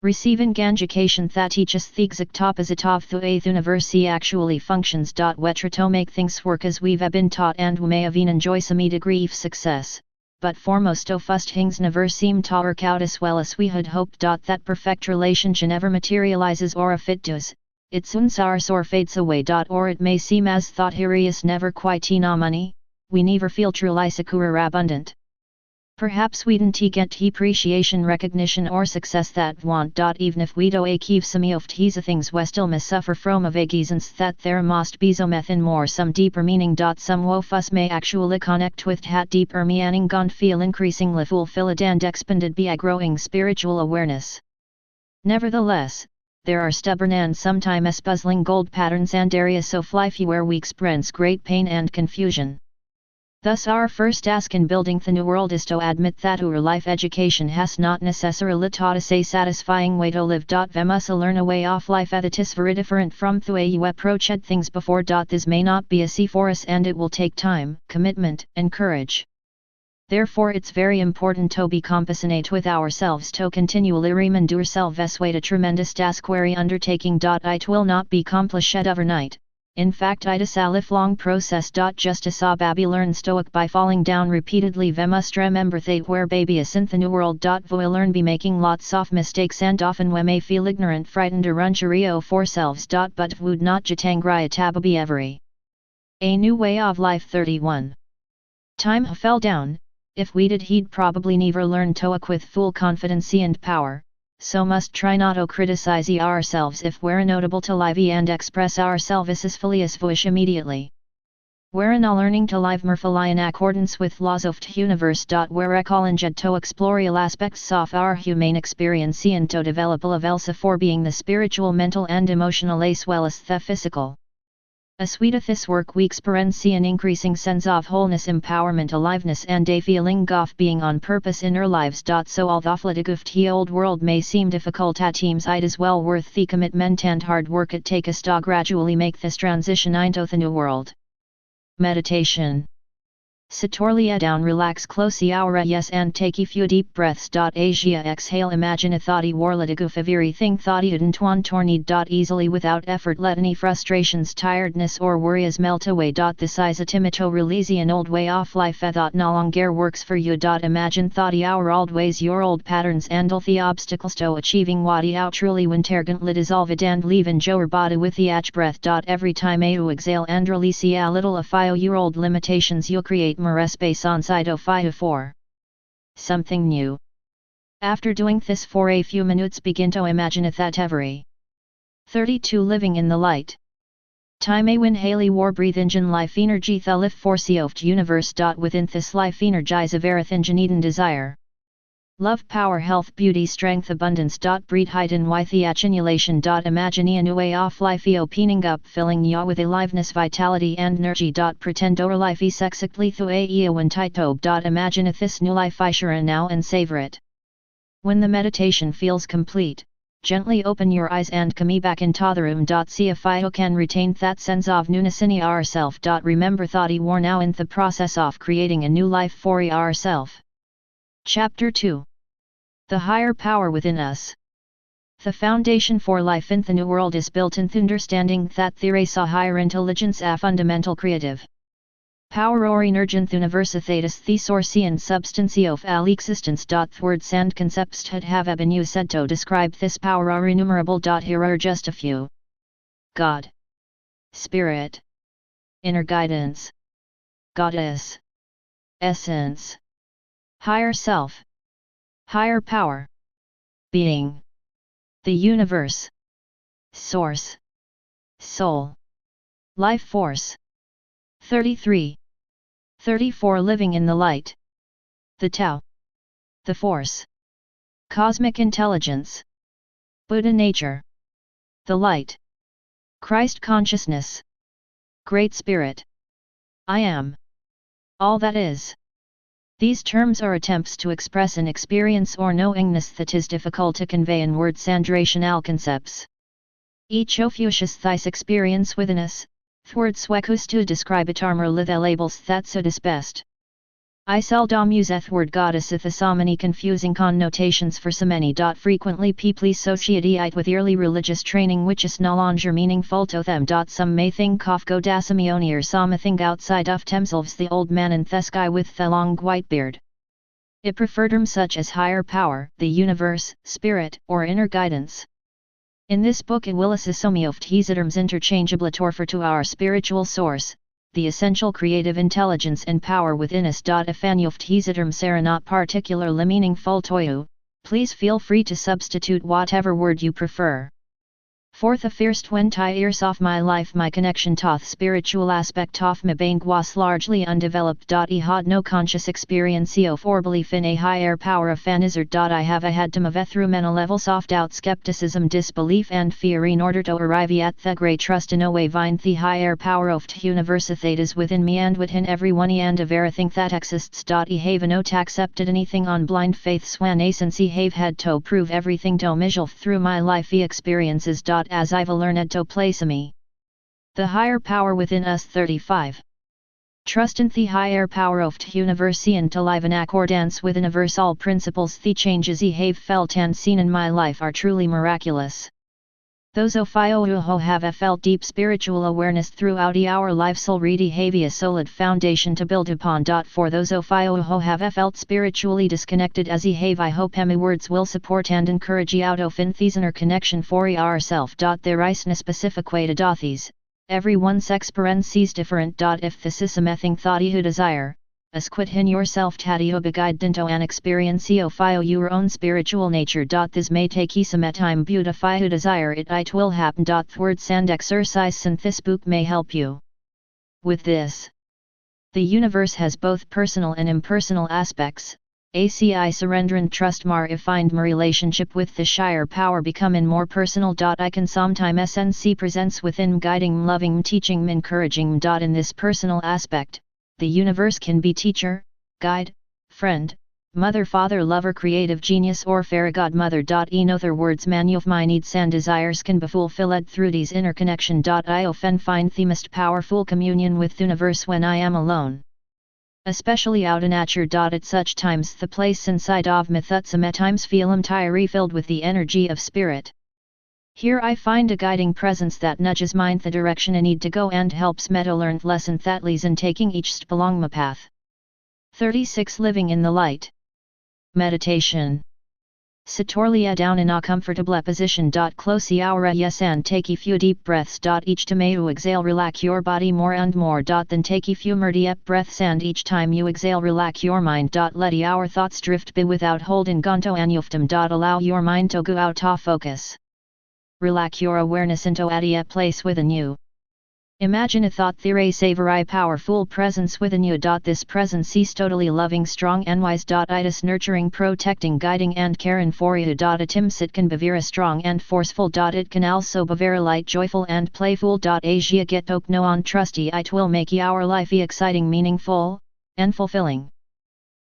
receiving education that teaches the exact opposite of the way the universe actually functions. We try to make things work as we've been taught, and we may even enjoy some degree of success, but for most of us things never seem to work out as well as we had hoped. That perfect relationship never materializes, or if it does, it soon sours or fades away. Or it may seem as thought here is never quite enough money, we never feel truly secure or abundant. Perhaps we didn't get appreciation, recognition or success that want. Even if we do achieve some of these things, we still may suffer from a vague that there must be some deeper meaning. Some of us may actually connect with that deeper meaning and feel increasingly fulfilled and expanded by a growing spiritual awareness. Nevertheless, there are stubborn and sometimes puzzling gold patterns and areas of life where we experience great pain and confusion. Thus our first task in building the new world is to admit that our life education has not necessarily taught us a satisfying way to live. We must learn a way of life that is very different from the way you approached things before. This may not be easy for us, and it will take time, commitment, and courage. Therefore it's very important to be compassionate with ourselves to continually remind ourselves with a tremendous task-weary undertaking. It will not be accomplished overnight. In fact it is a lifelong process. Just as a baby learns to walk by falling down repeatedly, we must remember that where baby is in the new world. We learn by making lots of mistakes, and often we may feel ignorant, frightened or unsure of ourselves. But would not jatangriya tababi every. A new way of life. 31. Time fell down. If we did, he'd probably never learn to walk with full confidence and power, so must try not to criticize ourselves if we're notable to live and express ourselves as fully as wish immediately. We're in a learning to live more fully in accordance with laws of the universe. We're calling to explore all aspects of our humane experience and to develop a level for being the spiritual, mental and emotional as well as the physical. As we do this work, we experience an increasing sense of wholeness, empowerment, aliveness and a feeling of being on purpose in our lives. So although the old world may seem difficult at times, it is well worth the commitment and hard work it takes to gradually make this transition into the new world. Meditation. Sit lia down, relax close your yes and take a few deep breaths. Asia exhale, imagine a thoughty warladigu faviri thing thoughty udantwan tornid. Easily without effort let any frustrations, tiredness or worries melt away. This is a timito release an old way of life that no longer works for you. Imagine thoughty our old ways, your old patterns and all the obstacles to achieving what you truly wintergently dissolve it and leave in your body with the edge breath. Every time you exhale and release a little of your old limitations, you create more space on side of 5 to 4. Something new. After doing this for a few minutes, begin to imagine that every 32 living in the light. Time a win Haley war breathe engine life energy the life force of the universe. Within this life energize a verith engine eden desire. Love, power, health, beauty, strength, abundance. Breed hide with the accumulation. Imagine a new way of life opening up, filling ya with aliveness, vitality and energy. Pretend or life is exactly through a when titob. Imagine this new life share now and savor it. When the meditation feels complete, gently open your eyes and come back into the room. See if you can retain that sense of newness in yourself. Remember that you are now in the process of creating a new life for yourself. Chapter 2. The higher power within us. The foundation for life in the new world is built in the understanding that there is a higher intelligence, a fundamental creative power or energy universe that is the source and substance of all existence. Words and concepts that have been used to describe this power are innumerable. Here are just a few. God, Spirit, inner guidance, Goddess, essence, higher self, higher power, being, the universe, source, soul, life force. 33. 34 Living in the light. The Tao, the force, cosmic intelligence, Buddha nature, the light, Christ consciousness, Great Spirit, I am, all that is. These terms are attempts to express an experience or knowingness that is difficult to convey in words and rational concepts. Each of us this experience within us, words wekus to describe it are more the labels that suit us best. I seldom use the word goddess with so many confusing connotations for so many. Frequently people associate it with early religious training which is no longer meaningful to them. Some may think of Godasamioni or something outside of themselves, the old man in the sky with the long white beard. It preferred terms such as higher power, the universe, spirit, or inner guidance. In this book it will assume of these terms interchangeably to refer to our spiritual source, the essential creative intelligence and power within us. If any of these terms are not particularly meaningful to you, please feel free to substitute whatever word you prefer. For the first 20 years of my life my connection to the spiritual aspect of my being was largely undeveloped. I had no conscious experience of or belief in a higher power of an izzard. I have had to move through many levels of doubt, skepticism, disbelief and fear in order to arrive at the great trust in a way find the higher power of the universe that is within me and within everyone and of everything that exists. I have not accepted anything on blind faith swan since I have had to prove everything to myself through my life experiences. As I've learned to place me. The higher power within us. 35. Trust in the higher power of the universe and to live in accordance with universal principles. The changes I have felt and seen in my life are truly miraculous. Those of you who have felt deep spiritual awareness throughout our lives already have a solid foundation to build upon. For those of you who have felt spiritually disconnected as I have, I hope my words will support and encourage you out of this inner connection for yourself. There is no specific way to do these. Everyone's experience is different. If this is something thought you desire, as quit in yourself tadio beguide into an experience of your own spiritual nature. This may take some time, beautify you desire it will happen. Words and exercise in this book may help you with this. The universe has both personal and impersonal aspects. ACI surrender and trust I find my relationship with the higher power becoming more personal. I can sometimes SNC presents within guiding, loving, teaching, encouraging. In this personal aspect, the universe can be teacher, guide, friend, mother, father, lover, creative genius, or fairy godmother. In other words, many of my needs and desires can be fulfilled through these interconnection. I often find the most powerful communion with the universe when I am alone, especially out in nature. At such times the place inside of me thoughts at times feel entirely filled with the energy of spirit. Here I find a guiding presence that nudges mind the direction I need to go and helps me to learn lesson that leads in taking each step along my path. 36. Living in the light. Meditation. Sitorlia down in a comfortable position. Close your eyes and take a few deep breaths. Each time you exhale, relax your body more and more. Then take a few more deep breaths, and each time you exhale, relax your mind. Let your thoughts drift by without holding onto any of them. Allow your mind to go out of focus. Relax your awareness into a place within you. Imagine a thought there is a very powerful presence within you. This presence is totally loving, strong and wise. It is nurturing, protecting, guiding and caring for you. At times it can be very strong and forceful. It can also be very light, joyful and playful. As you get to know and trust it will make your life exciting, meaningful, and fulfilling.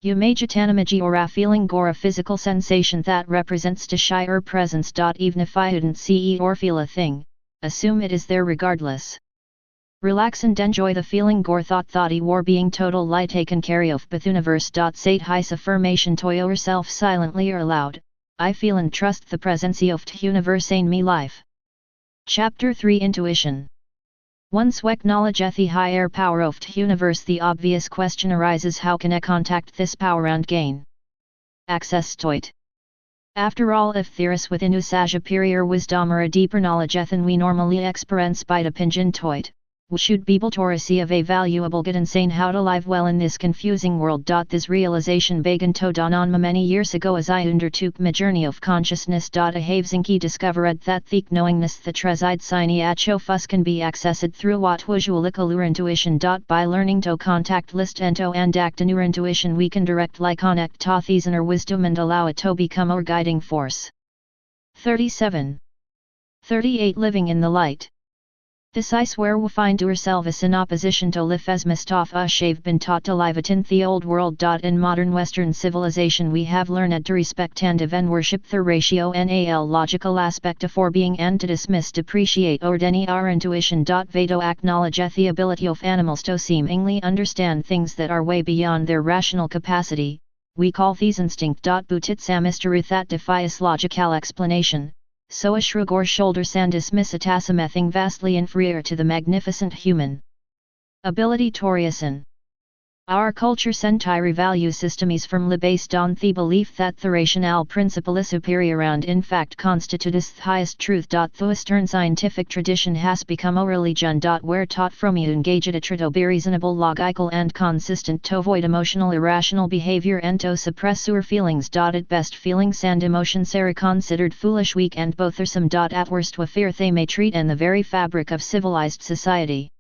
You may get an image or a feeling or a physical sensation that represents the higher presence. Even if I didn't see or feel a thing, assume it is there regardless. Relax and enjoy the feeling or thought you are being total light taken care of by the universe. Say his affirmation to yourself silently or aloud. I feel and trust the presence of the universe in me life. Chapter 3 Intuition. Once we acknowledge the higher power of the universe, the obvious question arises: how can I contact this power and gain access to it? After all, if there is within us a superior wisdom or a deeper knowledge than we normally experience by depending to it, we should be able to receive a valuable guidance in how to live well in this confusing world. This realization began to dawn on me many years ago as I undertook my journey of consciousness. I have zinky discovered that the knowingness that resides in each of us can be accessed through what usually call our intuition. By learning to contact, listen to and act in our intuition, we can directly connect to this inner wisdom and allow it to become our guiding force. 37. 38. Living in the light. This is where we find ourselves in opposition to life as most of us have been taught to live it in the old world. In modern Western civilization we have learned to respect and even worship the ratio NAL logical aspect of our being and to dismiss, depreciate or deny our intuition. They to acknowledge the ability of animals to seemingly understand things that are way beyond their rational capacity. We call these instinct. But it's a mystery that defies logical explanation. So a shrug or shoulders and dismiss it as something vastly inferior to the magnificent human ability to reason. Our culture's entire value system is firmly based on the belief that the rational principle is superior and in fact constitutes the highest truth. The Western scientific tradition has become a religion. We're taught from you engage it to be reasonable, logical and consistent, to avoid emotional irrational behavior and to suppress our feelings. At best feelings and emotions are considered foolish, weak and bothersome. At worst we fear they may treat in the very fabric of civilized society.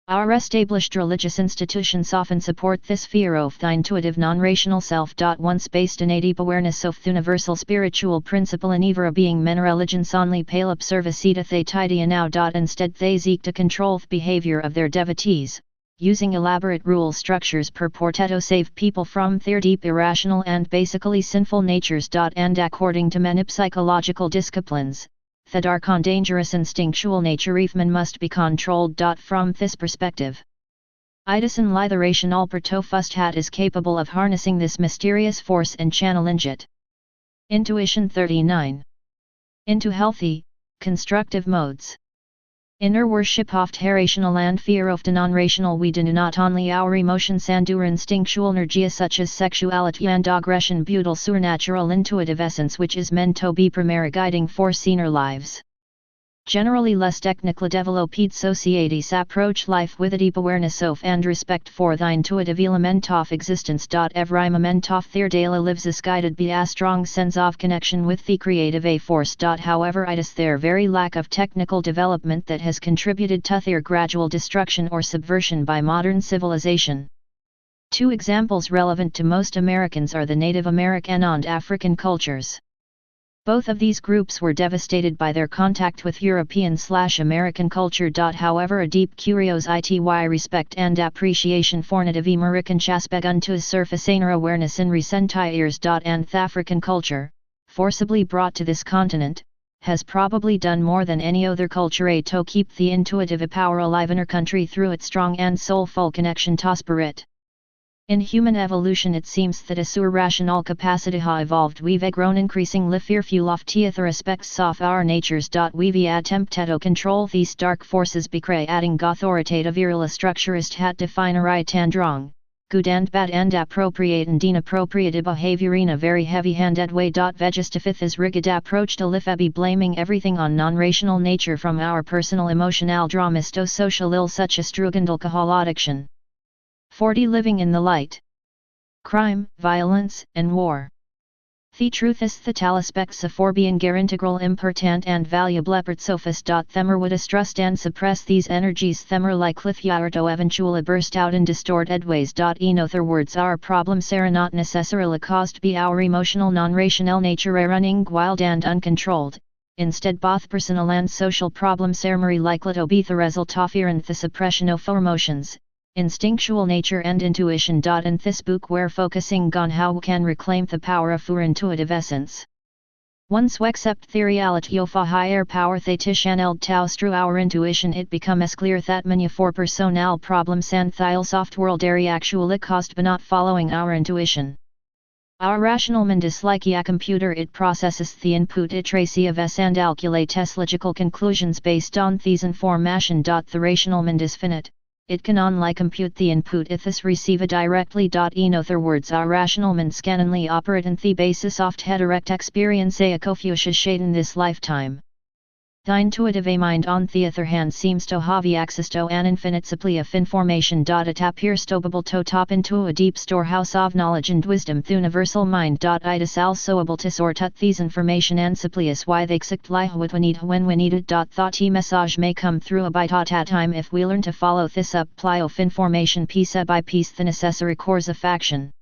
Our established religious institutions often support this fear of the intuitive non-rational self. Once based in a deep awareness of the universal spiritual principle in either being, many religions only pay lip service to the tidy now. Instead they seek to control the behavior of their devotees, using elaborate rule structures purported to save people from their deep irrational and basically sinful natures. And according to many psychological disciplines, the dark and dangerous instinctual nature even must be controlled. From this perspective, Idison litheration alperto fustat is capable of harnessing this mysterious force and channeling it. Intuition 39. Into healthy, constructive modes. Inner worship oft rational and fear often non-rational. We do not only our emotions and our instinctual energy such as sexuality and aggression but also supernatural intuitive essence which is meant to be primary guiding force in our lives. Generally less technically developed societies approach life with a deep awareness of and respect for the intuitive element of existence. Every moment of their daily lives is guided by a strong sense of connection with the creative a force. However, it is their very lack of technical development that has contributed to their gradual destruction or subversion by modern civilization. Two examples relevant to most Americans are the Native American and African cultures. Both of these groups were devastated by their contact with European/American culture. However, a deep curiosity, respect and appreciation for Native Americans has begun to surface in our awareness in recent years. And the African culture, forcibly brought to this continent, has probably done more than any other culture to keep the intuitive power alive in our country through its strong and soulful connection to spirit. In human evolution it seems that a rational capacity ha evolved. We've grown increasingly fearful of the aspects of our natures. We've attempted to control these dark forces by creating authoritative structures that define right and wrong, good and bad and appropriate and inappropriate behavior in a very heavy-handed way. Vegestifith is rigid approach to life by blaming everything on non-rational nature from our personal emotional dramas to social ill such as drug and alcohol addiction. 40. Living in the light. Crime, violence, and war. The truth is that all aspects of being are integral, important and valuable epart sophis. Themer would distrust and suppress these energies. Themer like lithiar to eventually burst out in distorted ways. In other words, our problems are not necessarily caused by our emotional non-rational nature running wild and uncontrolled. Instead, both personal and social problems are more likely to be the result of fear and the suppression of emotions, instinctual nature and intuition. In this book we're focusing on how we can reclaim the power of our intuitive essence. Once we accept the reality of a higher power that is channeled through our intuition, it becomes clear that many of our personal problems and the soft world are actually caused by not following our intuition. Our rational mind is like a computer. It processes the input, it receives and calculates logical conclusions based on these information. The rational mind is finite. It can only compute the input it is received directly. In other words, our rational minds can only operate on the basis of the direct experience a Confucius shade in this lifetime. The intuitive mind on the other hand seems to have access to an infinite supply of information. It appears to be able to tap into a deep storehouse of knowledge and wisdom. The universal mind. It is also able to sort out these information and supplies why they exactly what we need when we need it. Thought message may come through a bite at a time if we learn to follow this supply of information piece by piece, the necessary course of action.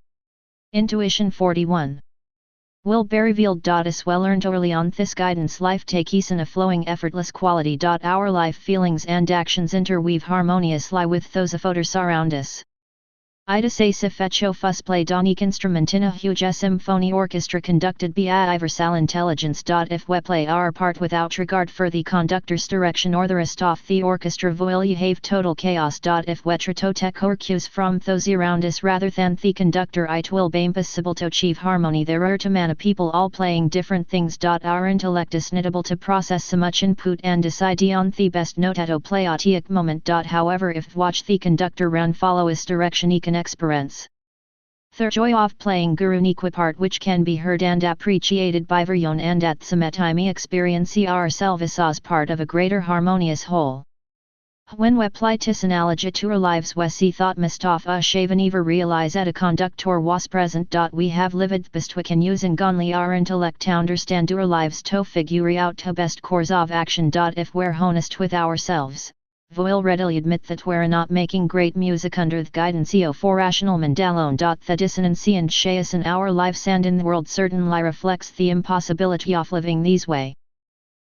Intuition 41. Will be revealed. As well learned early on, this guidance life takes in a flowing effortless quality. Our life feelings and actions interweave harmoniously with those of others around us. Idas asif echo fus played on each instrument in a huge symphony orchestra conducted by a universal intelligence. If we play our part without regard for the conductor's direction or the rest of the orchestra will have total chaos. If we try to take our cues from those around us rather than the conductor, it will be impossible to achieve harmony. There are too many people all playing different things. Our intellect is not able to process so much input and decide on the best note to play at each moment. However, if watch the conductor run follow his direction, he can experience the joy of playing guru unique part which can be heard and appreciated by everyone, and at the same time experience ourselves as part of a greater harmonious whole. When we apply this analogy to our lives, we see thought must of a shaven ever realize that a conductor was present. We have lived the best we can using only our intellect to understand our lives to figure out the best course of action. If we're honest with ourselves, we'll readily admit that we're not making great music under the guidance of rational mind alone. The dissonance and chaos in our lives and in the world certainly reflects the impossibility of living this way.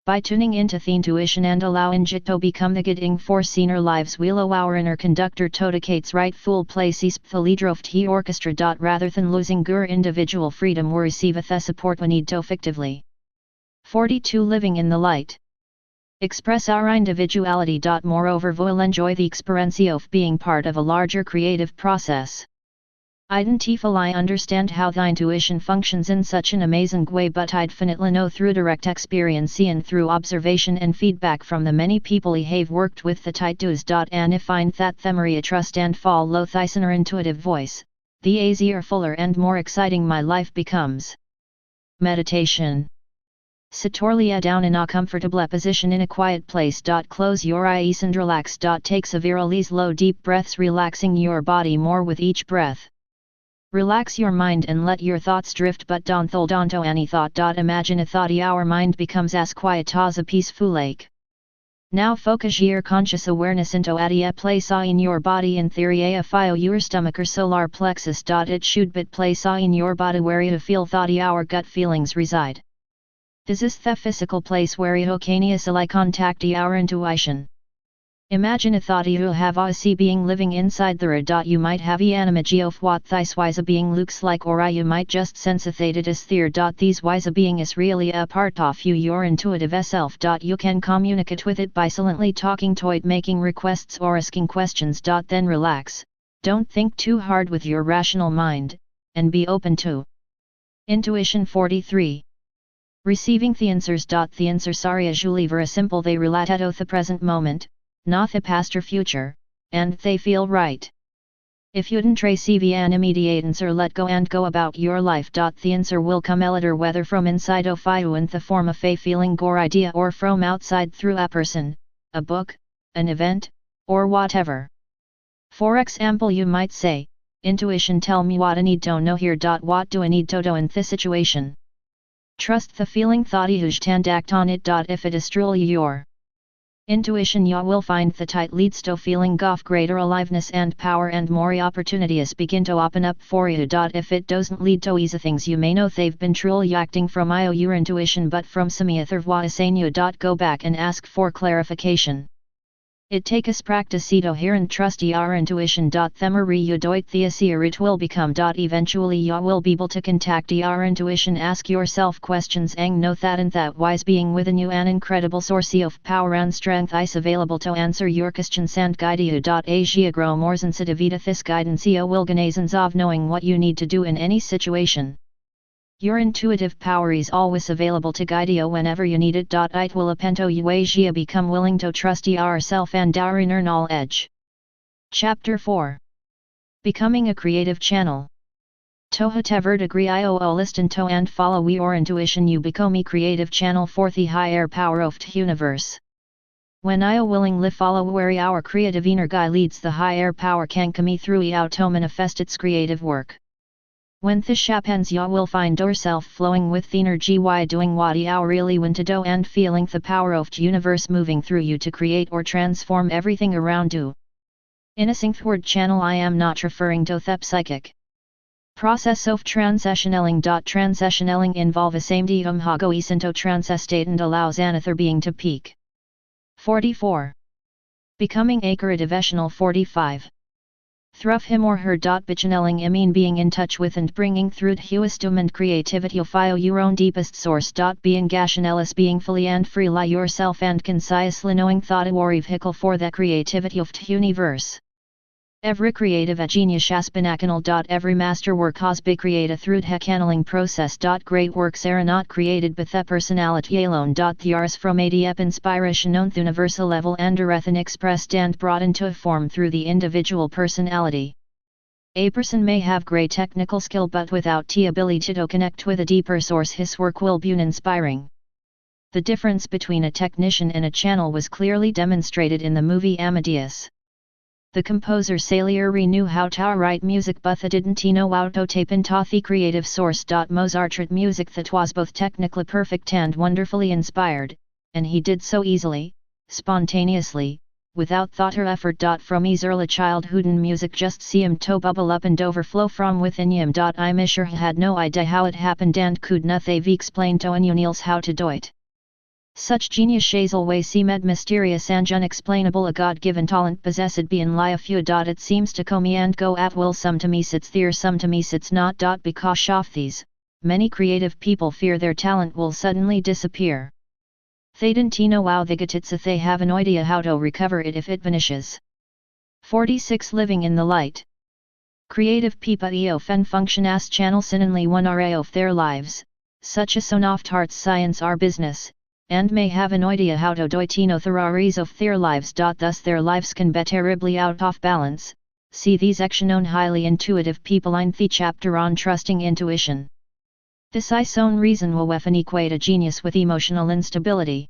By tuning into the intuition and allowing it to become the guiding force in our lives, we'll allow our inner conductor to take its rightful place as the leader of the orchestra. Rather than losing our individual freedom, we receive the support we need to effectively. 42. Living in the light. Express our individuality. Moreover, we'll enjoy the experience of being part of a larger creative process. I understand how the intuition functions in such an amazing way, but I'd finitely know through direct experience and through observation and feedback from the many people I have worked with the tight do's. And if find that themeria trust and follow thyson intuitive voice, the easier, fuller and more exciting my life becomes. Meditation. Sit down in a comfortable position in a quiet place. Close your eyes and relax. Take several slow deep breaths, relaxing your body more with each breath. Relax your mind and let your thoughts drift, but don't hold on to any thought. Imagine a thought our mind becomes as quiet as a peaceful lake. Now focus your conscious awareness into a place in your body, in theory a file your stomach or solar plexus. It should be place in your body where you feel thought our gut feelings reside. This is the physical place where you can easily contact our intuition. Imagine a thought you have a see being living inside the road. You might have an image of what this wise a being looks like, or you might just sense that it is there. These wise a being is really a part of you, your intuitive self. You can communicate with it by silently talking to it, making requests or asking questions. Then relax, don't think too hard with your rational mind, and be open to intuition. 43. Receiving the answers. The answers are usually very simple. They relate to the present moment, not the past or future, and they feel right. If you don't receive an immediate answer, let go and go about your life. The answer will come later, whether from inside of you in the form of a feeling or idea, or from outside through a person, a book, an event, or whatever. For example, you might say, intuition, tell me what I need to know here. What do I need to do in this situation? Trust the feeling thought and act on it. If it is truly your intuition, you will find that it leads to feeling of greater aliveness and power, and more opportunities begin to open up for you. If it doesn't lead to easy things, you may know they've been truly acting from your intuition, but from some other what is saying you. Go back and ask for clarification. It takes practice to hear and trust your intuition. Themery you doit theasir it will become. Eventually you will be able to contact your intuition, ask yourself questions, and know that and that wise being within you, an incredible source of power and strength is available to answer your questions and guide you. As you grow more sensitive to this guidance, you will gain a sense of knowing what you need to do in any situation. Your intuitive power is always available to guide you whenever you need it. It will appento you as you become willing to trust yourself and our inner knowledge. Chapter 4. Becoming a creative channel. To whatever degree you listen to and follow your intuition, you become a creative channel for the higher power of the universe. When you willingly follow where our creative inner guide leads, the higher power can come through you to manifest its creative work. When this happens, you will find yourself flowing with energy while doing what you really want to do, and feeling the power of the universe moving through you to create or transform everything around you. In a synth-word channel, I am not referring to the psychic process of transitioning. Transitioning involve a same hago into trance state and allows another being to peak. 44. Becoming a creative. 45. Through him or her. Bechanneling mean being in touch with and bringing through the wisdom and creativity of your own deepest source. Being gashanellis, being fully and freely yourself and concisely knowing thought or vehicle for the creativity of the universe. Every creative a genius has been acanal. Every masterwork has been created through the channeling process. Great works are not created by the personality alone. They are from a deep inspiration on the universal level and are expressed and brought into a form through the individual personality. A person may have great technical skill, but without the ability to connect with a deeper source, his work will be uninspiring. The difference between a technician and a channel was clearly demonstrated in the movie Amadeus. The composer Salieri knew how to write music, but they didn't know how to tape into the creative source. Mozart wrote music that was both technically perfect and wonderfully inspired, and he did so easily, spontaneously, without thought or effort. From his early childhood, music just seemed to bubble up and overflow from within him. I'm sure he had no idea how it happened and could not have explained to anyone else how to do it. Such genius always seemed mysterious and unexplainable. A God-given talent possessed being life. It seems to come and go at will. Some to me sits there, some to me sits not. Because of these, many creative people fear their talent will suddenly disappear. Thadantino wow thigatitsa they have an idea how to recover it if it vanishes. 46 Living in the light. Creative people fen function as channel sinanly one rao of their lives, such as sonoft hearts science our business, and may have an idea how to doitino theraries of their lives. Thus their lives can be terribly out of balance. See these action on highly intuitive people in the chapter on trusting intuition. This is own reason will often equate a genius with emotional instability.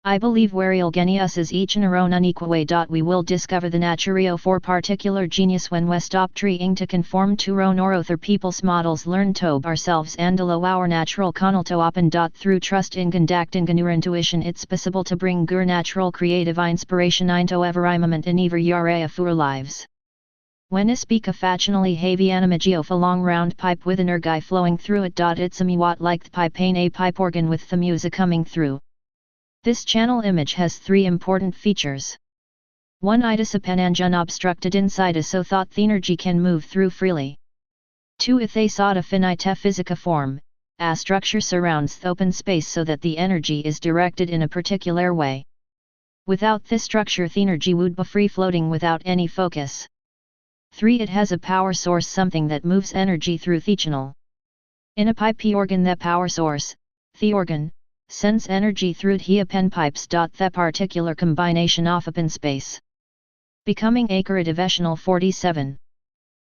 I believe where genius is each in our own unequal way. We will discover the naturio for particular genius when we stop trying to conform to own or other people's models, learn to ourselves and allow our natural canal to open. Through trust in conduct and gur intuition it's possible to bring gur natural creative inspiration into every moment in every area of our lives. When I speak a factionally heavy animagio of a long round pipe with an guy flowing through it. It's a mewat like the pipe in a pipe organ with the music coming through. This channel image has 3 important features. 1. Itis a penanjan obstructed inside us so thought the energy can move through freely. 2. If they sought a finite physica form, a structure surrounds the open space so that the energy is directed in a particular way. Without this structure the energy would be free floating without any focus. 3. It has a power source, something that moves energy through the channel. In a pipe organ the power source, the organ, sends energy through the pen pipes. The particular combination of open space. Becoming acre 47.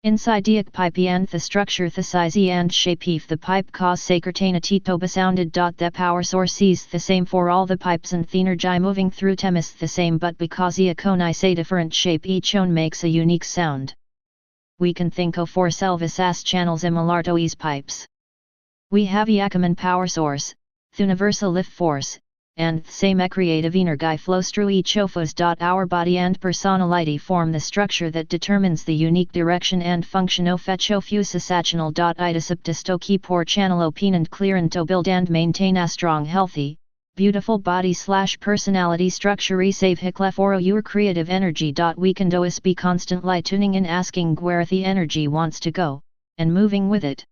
Inside the pipe and the structure the size and shape if the pipe cause sacertana titoba sounded. The power source is the same for all the pipes and the energy moving through them is the same, but because the cone is a different shape each one makes a unique sound. We can think of 4 selvis as channels imilartoes pipes. We have a common power source, the universal lift force, and the same creative energy flows through each of us. Our body and personality form the structure that determines the unique direction and function of each of us sactional. Itis aptis to keep our channel open and clear and to build and maintain a strong healthy, beautiful body / personality structure save hikle for your creative energy. We can do is be constantly tuning in, asking where the energy wants to go, and moving with it.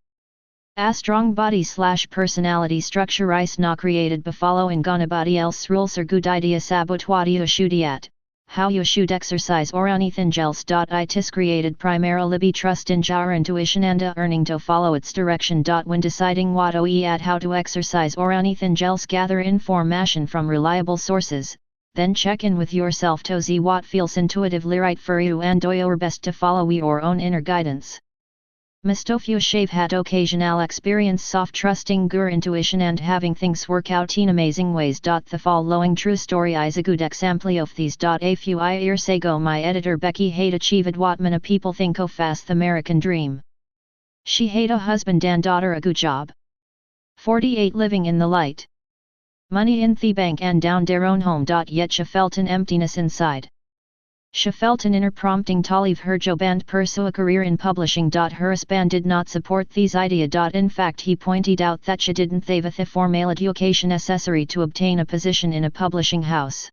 A strong body / personality structure is not created by following body else rules or good ideas about what you should eat, how you should exercise or anything else. It is created primarily by trust in your intuition and earning to follow its direction. When deciding what to eat, how to exercise or anything else, gather information from reliable sources, then check in with yourself to see what feels intuitively right for you and do your best to follow your own inner guidance. Mistofio shave had occasional experience soft trusting gur intuition and having things work out in amazing ways. The following true story is a good example of these. A few years ago my editor Becky had achieved what many people think of as the American dream. She had a husband and daughter, a good job. 48 Living in the light. Money in the bank and down their own home. Yet she felt an emptiness inside. She felt an inner prompting to leave her job and pursue a career in publishing. Her husband did not support these idea. In fact he pointed out that she didn't have the formal education necessary to obtain a position in a publishing house.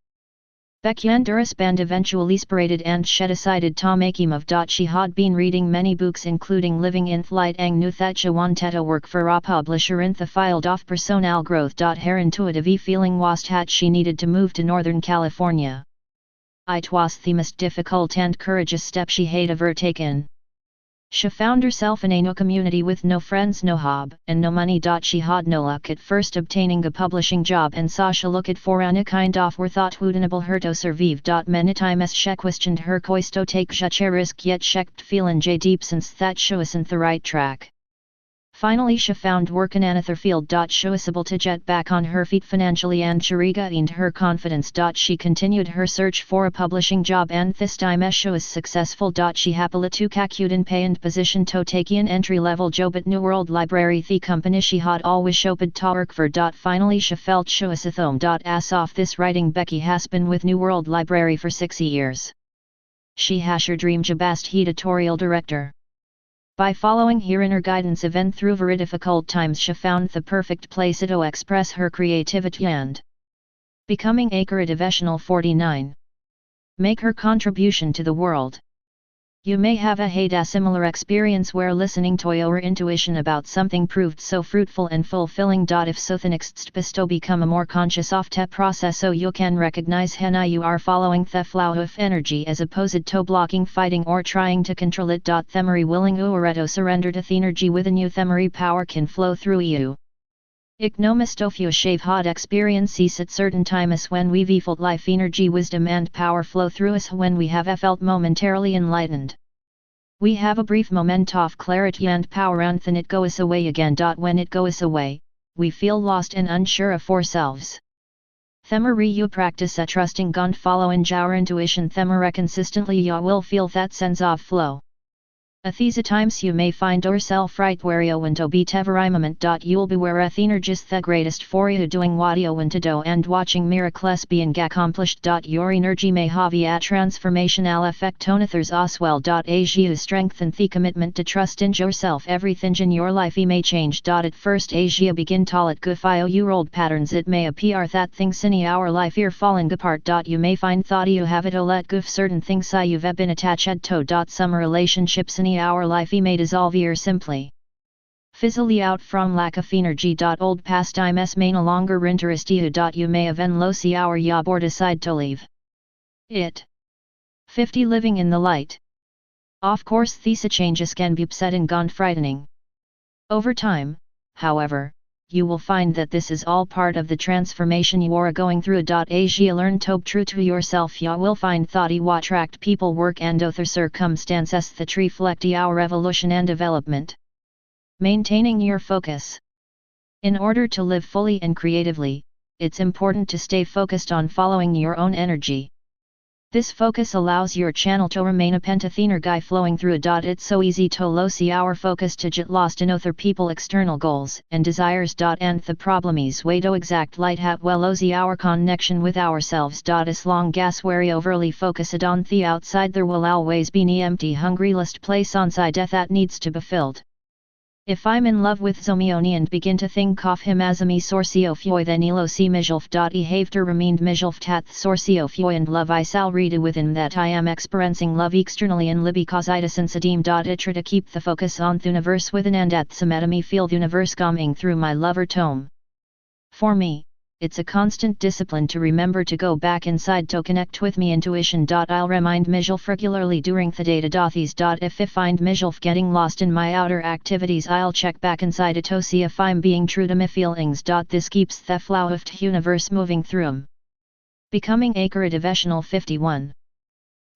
Becky and her husband eventually separated and she decided to make a move. She had been reading many books including Living in the Light and knew that she wanted to work for a publisher in the field of personal growth. Her intuitive feeling was that she needed to move to Northern California. It was the most difficult and courageous step she had ever taken. She found herself in a new community with no friends, no hob, and no money. She had no luck at first obtaining a publishing job and saw she looked for any kind of work that would enable her to survive. Many times she questioned her choice to take such a risk, yet she kept feeling deep sense that she wasn't the right track. Finally she found work in another field. She was able to get back on her feet financially and she regained her confidence. She continued her search for a publishing job and this time as she was successful. She happily took a good paying position to take an entry-level job at New World Library, the company she had always hoped to work for. Finally she felt she was at home. As of this writing Becky has been with New World Library for 6 years. She has her dream job as editorial director. By following her inner guidance even through very difficult times she found the perfect place to express her creativity and becoming acre 49. Make her contribution to the world. You may have had a similar experience where listening to your intuition about something proved so fruitful and fulfilling. If so, the next step to become a more conscious of the process so you can recognize how you are following the flow of energy as opposed to blocking, fighting or trying to control it. Themery willing to surrender to the energy within you. Themery power can flow through you. Iknomistofio shave had experiences at certain times when we felt life energy, wisdom and power flow through us when we have felt momentarily enlightened. We have a brief moment of clarity and power and then it goes away again. When it goes away, we feel lost and unsure of ourselves. Themery you practice a trusting and following our intuition. Themery consistently you will feel that sense of flow. At these times you may find yourself right where you want to be every moment. You'll be where energies the greatest for you, doing what you want to do and watching miracles being accomplished. Your energy may have a transformational effect on others as well. As you strengthen the commitment to trust in yourself, everything in your life may change. At first as you begin to let go of your old patterns, it may appear that things in our life are falling apart. You may find that you have to let go of certain things you've been attached to. Some relationships in our life may dissolve or simply fizzle out from lack of energy. Old pastimes may no longer interest you. You may even lose your job or decide to leave it. 50 Living in the light. Of course these changes can be upsetting and frightening. Over time, however, you will find that this is all part of the transformation you are going through. As you learn to be true to yourself, you will find that you attract people, work and other circumstances that reflect your evolution and development. Maintaining your focus. In order to live fully and creatively, it's important to stay focused on following your own energy. This focus allows your channel to remain a pentathenor guy flowing through. It's so easy to lose our focus to get lost in other people external goals and desires. And the problem is way to exact light hat well lose our connection with ourselves. As long as we're overly focused on the outside, there will always be an empty hungry list place inside that needs to be filled. If I'm in love with Zomioni and begin to think of him as a me sorcio foy, then ilo si mijolf. I have to remain mijolf tat sorcio foy and love I sal read within that I am experiencing love externally and li because I desensidim. I try to keep the focus on the universe within and at the me feel the universe coming through my lover tome. For me, it's a constant discipline to remember to go back inside to connect with me intuition. I'll remind myself regularly during the day to these. If I find myself getting lost in my outer activities, I'll check back inside to see if I'm being true to my feelings. This keeps the flow of the universe moving through 'em. Becoming a devotional 51.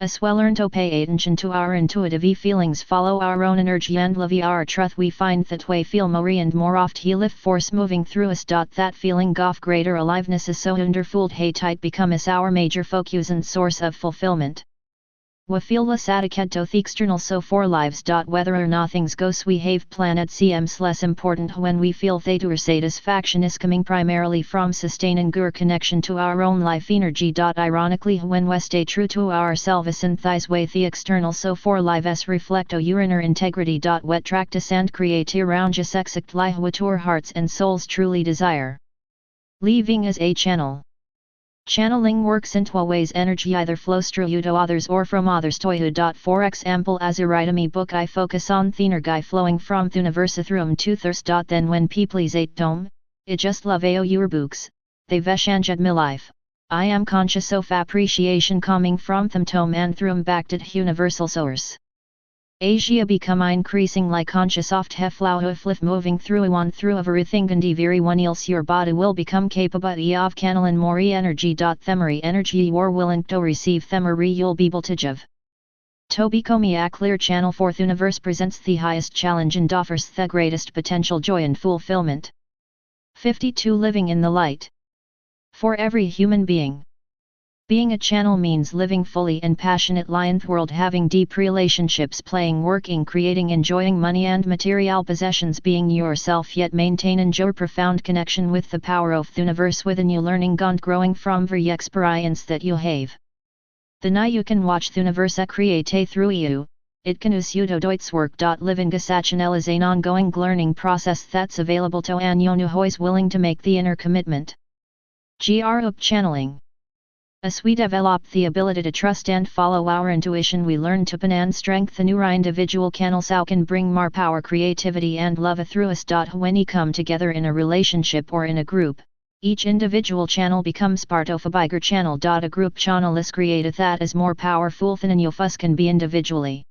As we learn to pay attention to our intuitive feelings, follow our own energy and live our truth, we find that we feel more and more oft he lift force moving through us. That feeling of greater aliveness is so wonderful tight becomes our major focus and source of fulfillment. We feel less addicted to the external so for lives. Whether or not things goes we have planned seems less important when we feel that our satisfaction is coming primarily from sustaining our connection to our own life energy. Ironically, when we stay true to ourselves in this way, the external so for lives reflect our inner integrity. We practice and create around us exactly what our hearts and souls truly desire. Leaving as a channel. Channeling works in two ways. Energy either flows through you to others or from others to you. For example, as I write me book, I focus on the energy flowing from the universe through 'em to others. Then when people is at home, I just love your books, they changed my life. I am conscious of appreciation coming from them tome and through 'em back to the universal source. Asia become increasingly conscious of the flow of life moving through one through everything and everyone else. Your body will become capable of channeling more energy. Themery energy you are willing to receive, themery you'll be able to give. To become a clear channel for the universe presents the highest challenge and offers the greatest potential joy and fulfillment. 52 Living in the light. For every human being, being a channel means living fully and passionately in the world, having deep relationships, playing, working, creating, enjoying money and material possessions, being yourself yet maintaining your profound connection with the power of the universe within you, learning and growing from the experience that you have. The now you can watch the universe create through you, it can us you to Deutschwerk. Living as a channel is an ongoing learning process that's available to anyone who is willing to make the inner commitment. Group channeling. As we develop the ability to trust and follow our intuition, we learn to and strengthen our individual channels how can bring more power, creativity and love through us. When we come together in a relationship or in a group, each individual channel becomes part of a bigger channel. A group channel is created that is more powerful than any of us can be individually.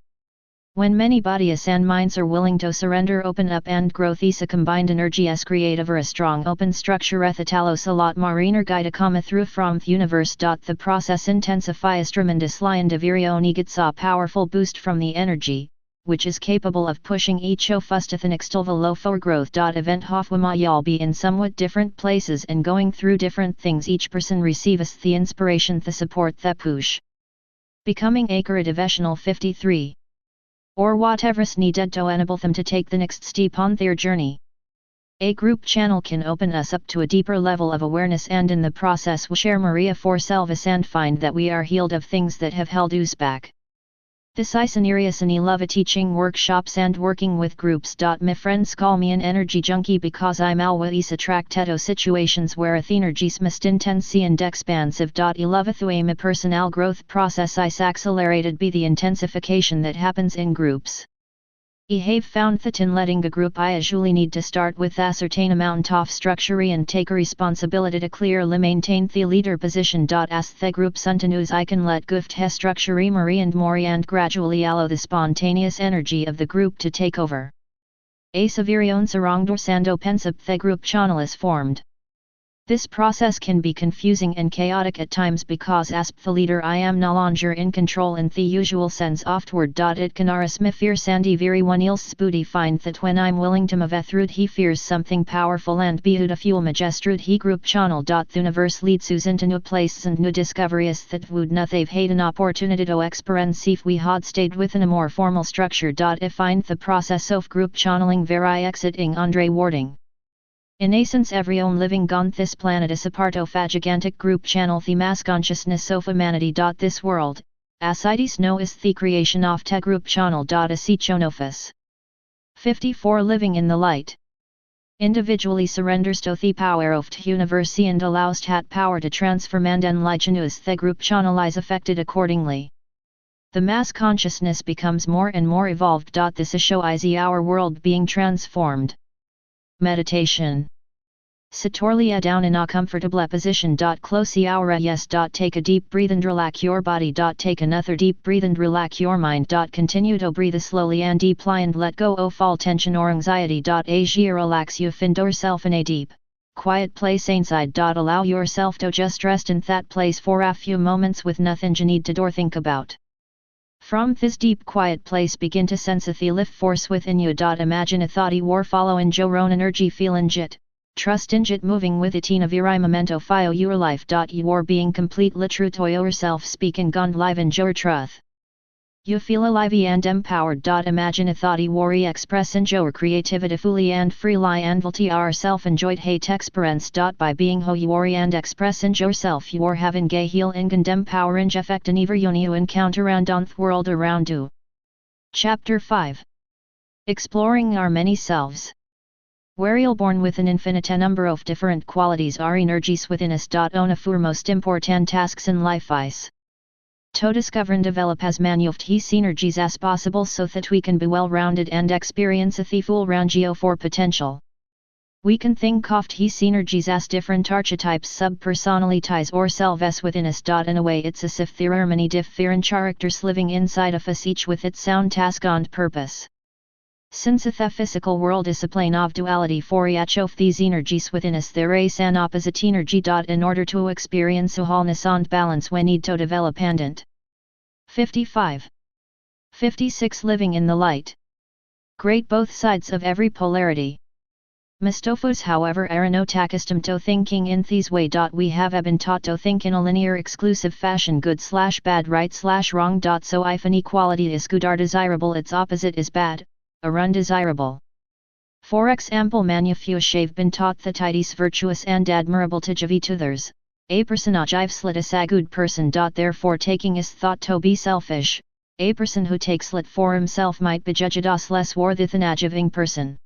When many bodies and minds are willing to surrender, open up and grow, these a combined energy is creative or a strong open structure ethitalos a lot more energy to come through from the universe. The process intensifies tremendously and Virio gets a powerful boost from the energy, which is capable of pushing each of us to the next level for growth. Event hofwama y'all be in somewhat different places and going through different things. Each person receives the inspiration, the support, the push. Becoming a devotional 53. Or whatever's needed to enable them to take the next step on their journey. A group channel can open us up to a deeper level of awareness, and in the process we share Maria for selves and find that we are healed of things that have held us back. This is an area I love teaching workshops and working with groups. My friends call me an energy junkie because I'm always attracted to situations where energies must intense and expansive. I love the way my personal growth process is accelerated by the intensification that happens in groups. I have found that in letting a group I usually need to start with a certain amount of structure and take a responsibility to clearly maintain the leader position. As the group continues, I can let go of the structure more and gradually allow the spontaneous energy of the group to take over. A severion sarongdorsando pensip the group channel is formed. This process can be confusing and chaotic at times because as the leader I am no longer in control in the usual sense afterward. It can aras me fear sandy very one else spooty find that when I'm willing to move through he fears something powerful and be to fuel majestrud he group channel. The universe leads us into new places and new discoveries that would not have had an opportunity to experience if we had stayed within a more formal structure. I find the process of group channeling very exciting. Andre Warding. In essence, every living on this planet is a part of a gigantic group channel, the mass consciousness of humanity. This world, as it is known, is the creation of the group channel. As each one of us. 54 Living in the light. Individually surrenders to the power of the universe and allows that power to transform and enlighten us. The group channel is affected accordingly. The mass consciousness becomes more and more evolved. This shows our world being transformed. Meditation. Sitorlia down in a comfortable position. Close your eyes. Take a deep breath and relax your body. Take another deep breath and relax your mind. Continue to breathe slowly and deeply and let go of all tension or anxiety. As you relax, you find yourself in a deep, quiet place inside. Allow yourself to just rest in that place for a few moments with nothing you need to or think about. From this deep quiet place begin to sense the life force within you. Imagine a thought you are following your own energy, feeling it, trust in it, moving with it in a very momento fio your life. You are being completely true to yourself, speaking on live in your truth. You feel alive and empowered. Imagine a thought you are express in your creativity fully and freely and will yourself enjoyed hate experience. By being who you are and express in yourself, you are having a heal and empowering effect in every you encounter and on the world around you. Chapter 5. Exploring our many selves. We're born with an infinite number of different qualities or energies within us. One of our most important tasks in life is to discover and develop as many of these energies as possible so that we can be well-rounded and experience the full range of our potential. We can think of these energies as different archetypes, sub-personalities or selves within us. In a way it's as if there are many different characters living inside of us, each with its own task and purpose. Since the physical world is a plane of duality for each of these energies within us, there is an opposite energy. In order to experience a wholeness and balance we need to develop and 55. 56 Living in the light. Great both sides of every polarity. Mistofos however are not accustomed to thinking in this way. We have been taught to think in a linear exclusive fashion, good/bad, right/wrong. So if an equality is good or desirable, its opposite is bad or undesirable. For example, have been taught that it is virtuous and admirable to give to others. A personage is a good person. Therefore taking is thought to be selfish. A person who takes it for himself might be judged as less worthy than a giving person.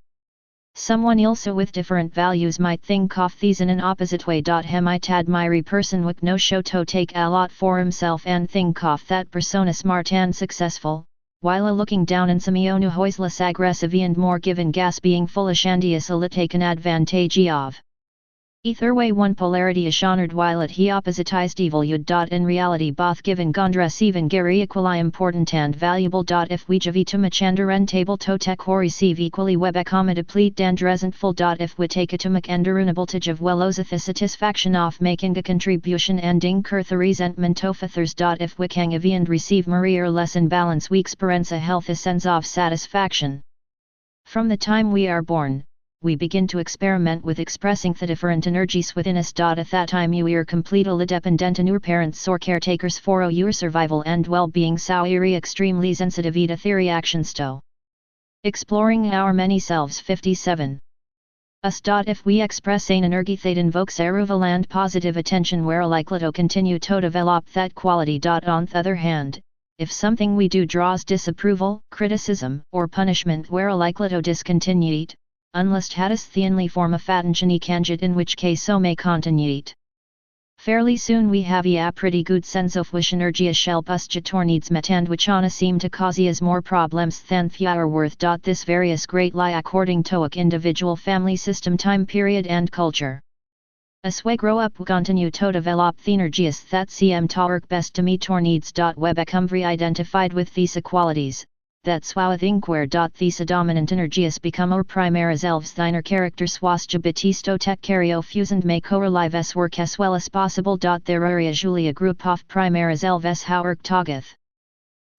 Someone else with different values might think of these in an opposite way. Hemitad myri person with no show to take a lot for himself and think of that persona smart and successful, while looking down in samionu hoisless aggressive and more given gas being foolish and a taken advantage of. Either way one polarity is honored while he oppositized evil yud. In reality both given gondres even gary equally important and valuable. If we javitu machandar and table to tek or receive equally web accommodate and resentful. If we take it to macandarunable to jav wellosath satisfaction of making a contribution and incur the resentment of others. If we can give and receive marie or less in balance we experience a healthy sense of satisfaction. From the time we are born, we begin to experiment with expressing the different energies within us. At that time you are completely dependent on your parents or caretakers for your survival and well-being, so you are extremely sensitive to the reactions to exploring our many selves. 57. Us. If we express an energy that invokes aruval and positive attention we're likely to continue to develop that quality. On the other hand, if something we do draws disapproval, criticism, or punishment we're likely to discontinue it, unless hadis theonly form of attention kanjit, in which case so may continue it. Fairly soon we have a pretty good sense of which energy shelp us jator needs met and which ona seem to cause as more problems than they are worth. This various great lie according to a individual family system time period and culture. As we grow up we continue to develop the energies that seem to work best to meet our needs. We become identified with these qualities. That's why inquire. These dominant energies become our primary selves. Thiner characters swasja batisto tek cario fusand make our lives work as well as possible. There are usually a group of primary selves how work toggeth.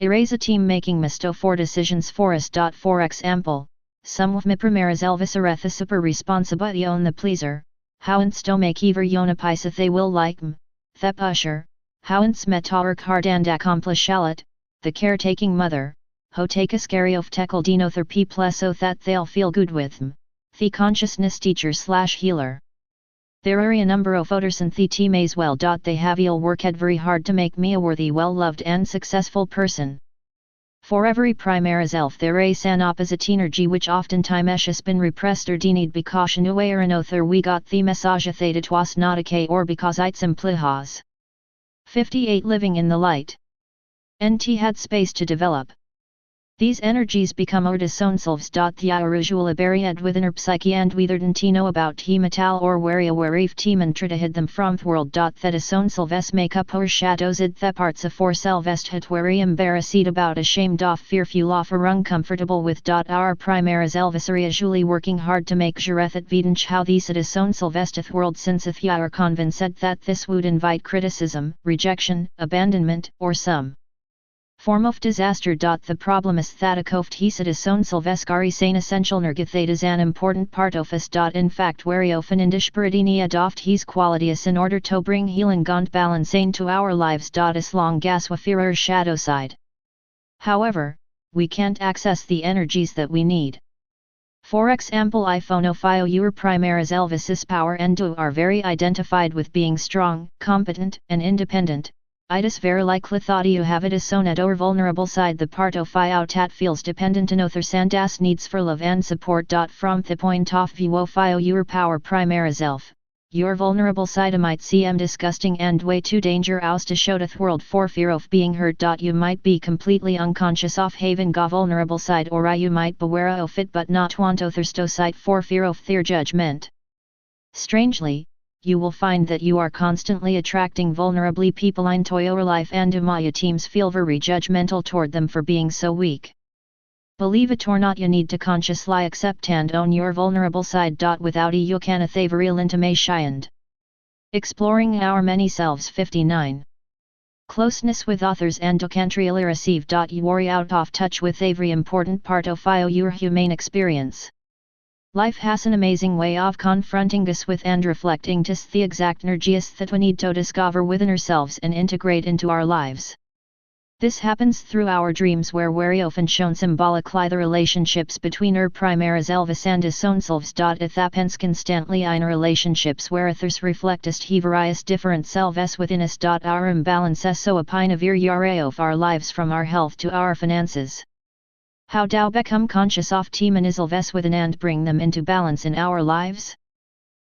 Erase a team making misto for decisions for us. For example, some of my primary selves are the super responsibility on the pleaser, how insto make ever yonapisa they will like thep usher, how ins meta work hard and accomplish it, the caretaking mother. Ho take a scary of tekel dinotherapy plus o that they'll feel good with the consciousness teacher / healer. There are a number of others and the team as well. They have all worked very hard to make me a worthy, well loved and successful person. For every primary self there is an opposite energy which oftentimes has been repressed or denied because in a way or another we got the message that it was not okay or because it simply has. 58. Living in the light. NT had space to develop. These energies become our own selves. The usual buried within our psyche and we don't know about hematal or where if team try to hide them from the world. That is own selves make up our shadows id the parts of our selvest hit wary embarrassed about ashamed of fearful of or uncomfortable with. Our primary selves are usually working hard to make sure that vidence how these it is own selvesteth world since if you are convinced that this would invite criticism, rejection, abandonment, or some form of disaster. The problem is that a koft hesidis own silveskari sane essential nergathat is an important part of us. In fact very often indishparadini adopt his qualities in order to bring healing and balance to our lives. As long as we fear our shadow side. However, we can't access the energies that we need. For example iPhoneophio your primaris Elvisis power and do are very identified with being strong, competent, and independent. Itis very likely thought you have it as at or vulnerable side the part of tat feels dependent on others and as needs for love and support. From the point of view of your power primary self, your vulnerable side might seem disgusting and way too danger aus to show the world for fear of being hurt. You might be completely unconscious of having a vulnerable side or you might beware of it but not want others to sight for fear of their judgment. Strangely, you will find that you are constantly attracting vulnerably people into your life and your teams feel very judgmental toward them for being so weak. Believe it or not you need to consciously accept and own your vulnerable side. Without you can't have real intimation. Exploring our many selves. 59. Closeness with others and can't really receive. You worry out of touch with every important part of your humane experience. Life has an amazing way of confronting us with and reflecting to the exact energies that we need to discover within ourselves and integrate into our lives. This happens through our dreams where very often shown symbolically the relationships between our primaris Elvis and his own selves. It happens constantly in relationships where others reflect us various different selves within us. Our imbalance so a pine of of our lives from our health to our finances. How do become conscious of teamanizelves within and bring them into balance in our lives?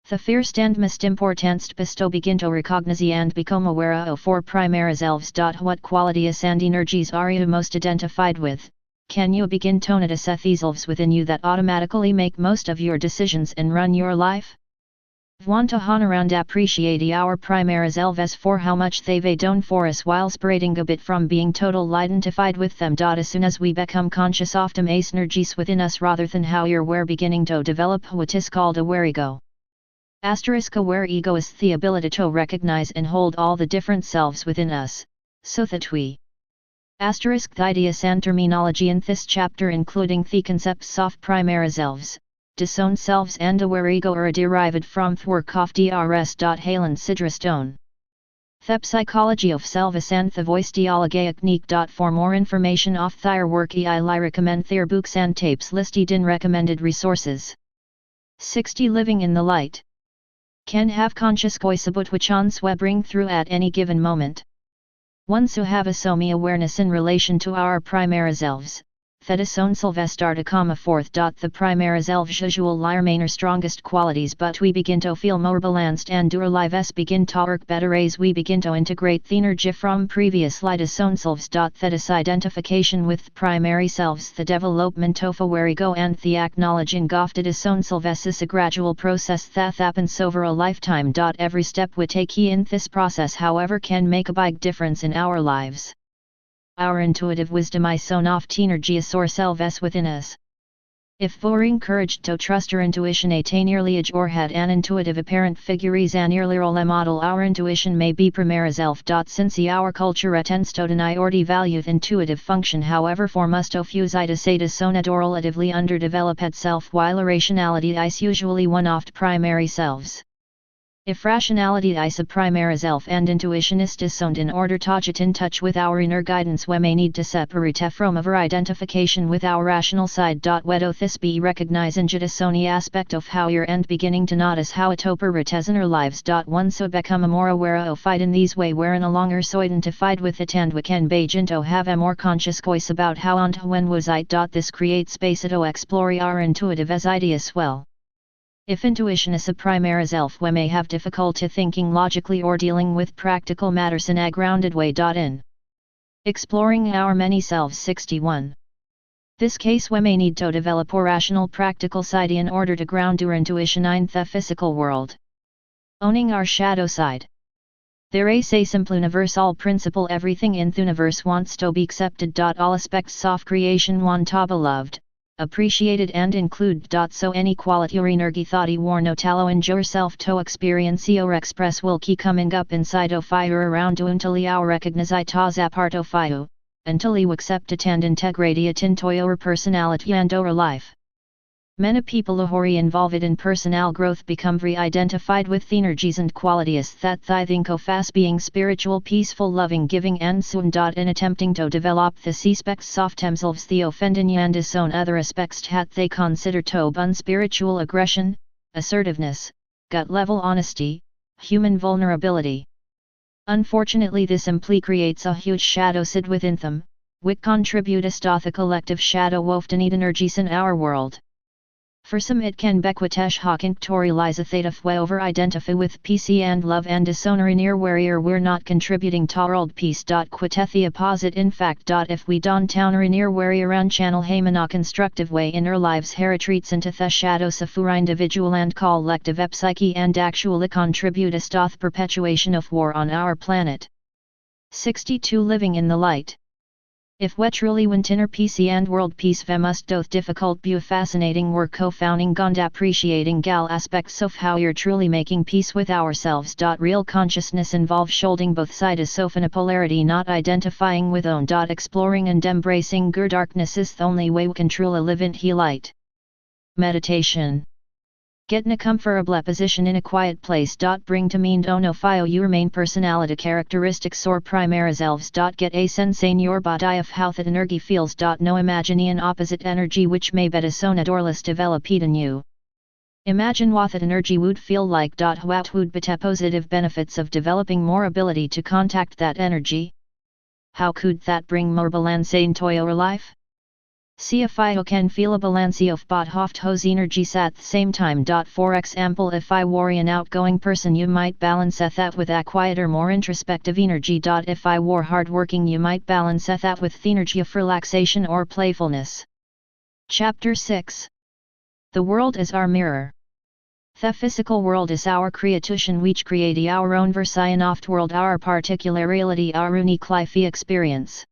The first and most importantst besto begin to recognize and become aware of four primary selves. What qualities and energies are you most identified with? Can you begin to notice these selves within you that automatically make most of your decisions and run your life? Want to honor and appreciate our primary selves for how much they've done for us while separating a bit from being total identified with them. As soon as we become conscious of them ace energies within us rather than how we're beginning to develop what is called aware ego. Aware ego is the ability to recognize and hold all the different selves within us, so that we. The ideas and terminology in this chapter including the concepts of primary selves, disowned selves and aware ego are derived from the work of Drs. Halen Sidrestone. The psychology of selves and the voice dialogaic. For more information of their work I recommend their books and tapes listed in recommended resources. 60 Living in the Light. Can have conscious choice about which ons we bring through at any given moment. Ones who have a somi awareness in relation to our primary selves, that is own Sylvester to comma forth. The primary selves usual remain our strongest qualities, but we begin to feel more balanced and our lives begin to work better as we begin to integrate the energy from previous lightus own selves. That is identification with primary selves, the development of aware ego and the acknowledging of the own selves is a gradual process that happens over a lifetime. Every step we take in this process however can make a big difference in our lives. Our intuitive wisdom is sown oft energy or selves within us. If we're encouraged to trust our intuition at an early age or had an intuitive apparent figure is an early role model, our intuition may be primary self. Since our culture tends to deny or devalue the intuitive function, however for most of us it is a soned or relatively underdeveloped self, while rationality is usually one of the primary selves. If rationality is a primary self and intuition is disowned, in order to get in touch with our inner guidance we may need to separate from our identification with our rational side. Wedo this be recognize in jidisoni aspect of how you're and beginning to notice how it operates in our lives. One so become a more aware of it in these way we're no longer so identified with it and we can begin to have a more conscious choice about how and when was it. This creates space to explore our intuitive as ideas well. If intuition is a primary self we may have difficulty thinking logically or dealing with practical matters in a grounded way. In exploring our many selves 61. This case we may need to develop a rational practical side in order to ground our intuition in the physical world. Owning our shadow side. There is a simple universal principle: everything in the universe wants to be accepted. All aspects of creation want to be loved, appreciated and included. So any quality or energy thought war no talo in yourself to experience or express will keep coming up inside of fire around you until you recognize it as a part of you, until you accept it and integrate it into your personality and your life. Many people who are involved in personal growth become re-identified with the energies and qualities that they think of as being spiritual, peaceful, loving, giving and soon. In attempting to develop the aspects of themselves the offending and disown other aspects that they consider to be unspiritual: aggression, assertiveness, gut-level honesty, human vulnerability. Unfortunately this simply creates a huge shadow side within them, which contributes to the collective shadow of the need energies in our world. For some it can bequitesh hawking tori liza theta fwe over identify with PC and love and dishonor in ear where we're not contributing to world peace. Quite the opposite in fact. If we don't town in ear where around channel heyman a constructive way in our lives hair retreats into the shadow safura individual and collective psyche and actually contribute to the perpetuation of war on our planet. 62 Living in the Light. If we truly want inner peace and world peace we must do difficult but fascinating work co-founding and appreciating gal aspects of how you're truly making peace with ourselves. Real consciousness involves holding both sides of a polarity, not identifying with own. Exploring and embracing your darkness is the only way we can truly live in he light. Meditation. Get in a comfortable position in a quiet place. Bring to mind no fio your main personality characteristics or primary selves. Get a sense in your body of how that energy feels. No imagine an opposite energy which may be disoned or less developed in you. Imagine what that energy would feel like. What would be the positive benefits of developing more ability to contact that energy? How could that bring more balance into your life? if I can feel a balance of bot hoft hos energies at the same time. For example, if I worry an outgoing person, you might balance that with a quieter, more introspective energy. If I were hardworking, you might balance that with the energy of relaxation or playfulness. Chapter 6. The world is our mirror. The physical world is our creation which create our own version of the world, our particular reality, our unique life experience.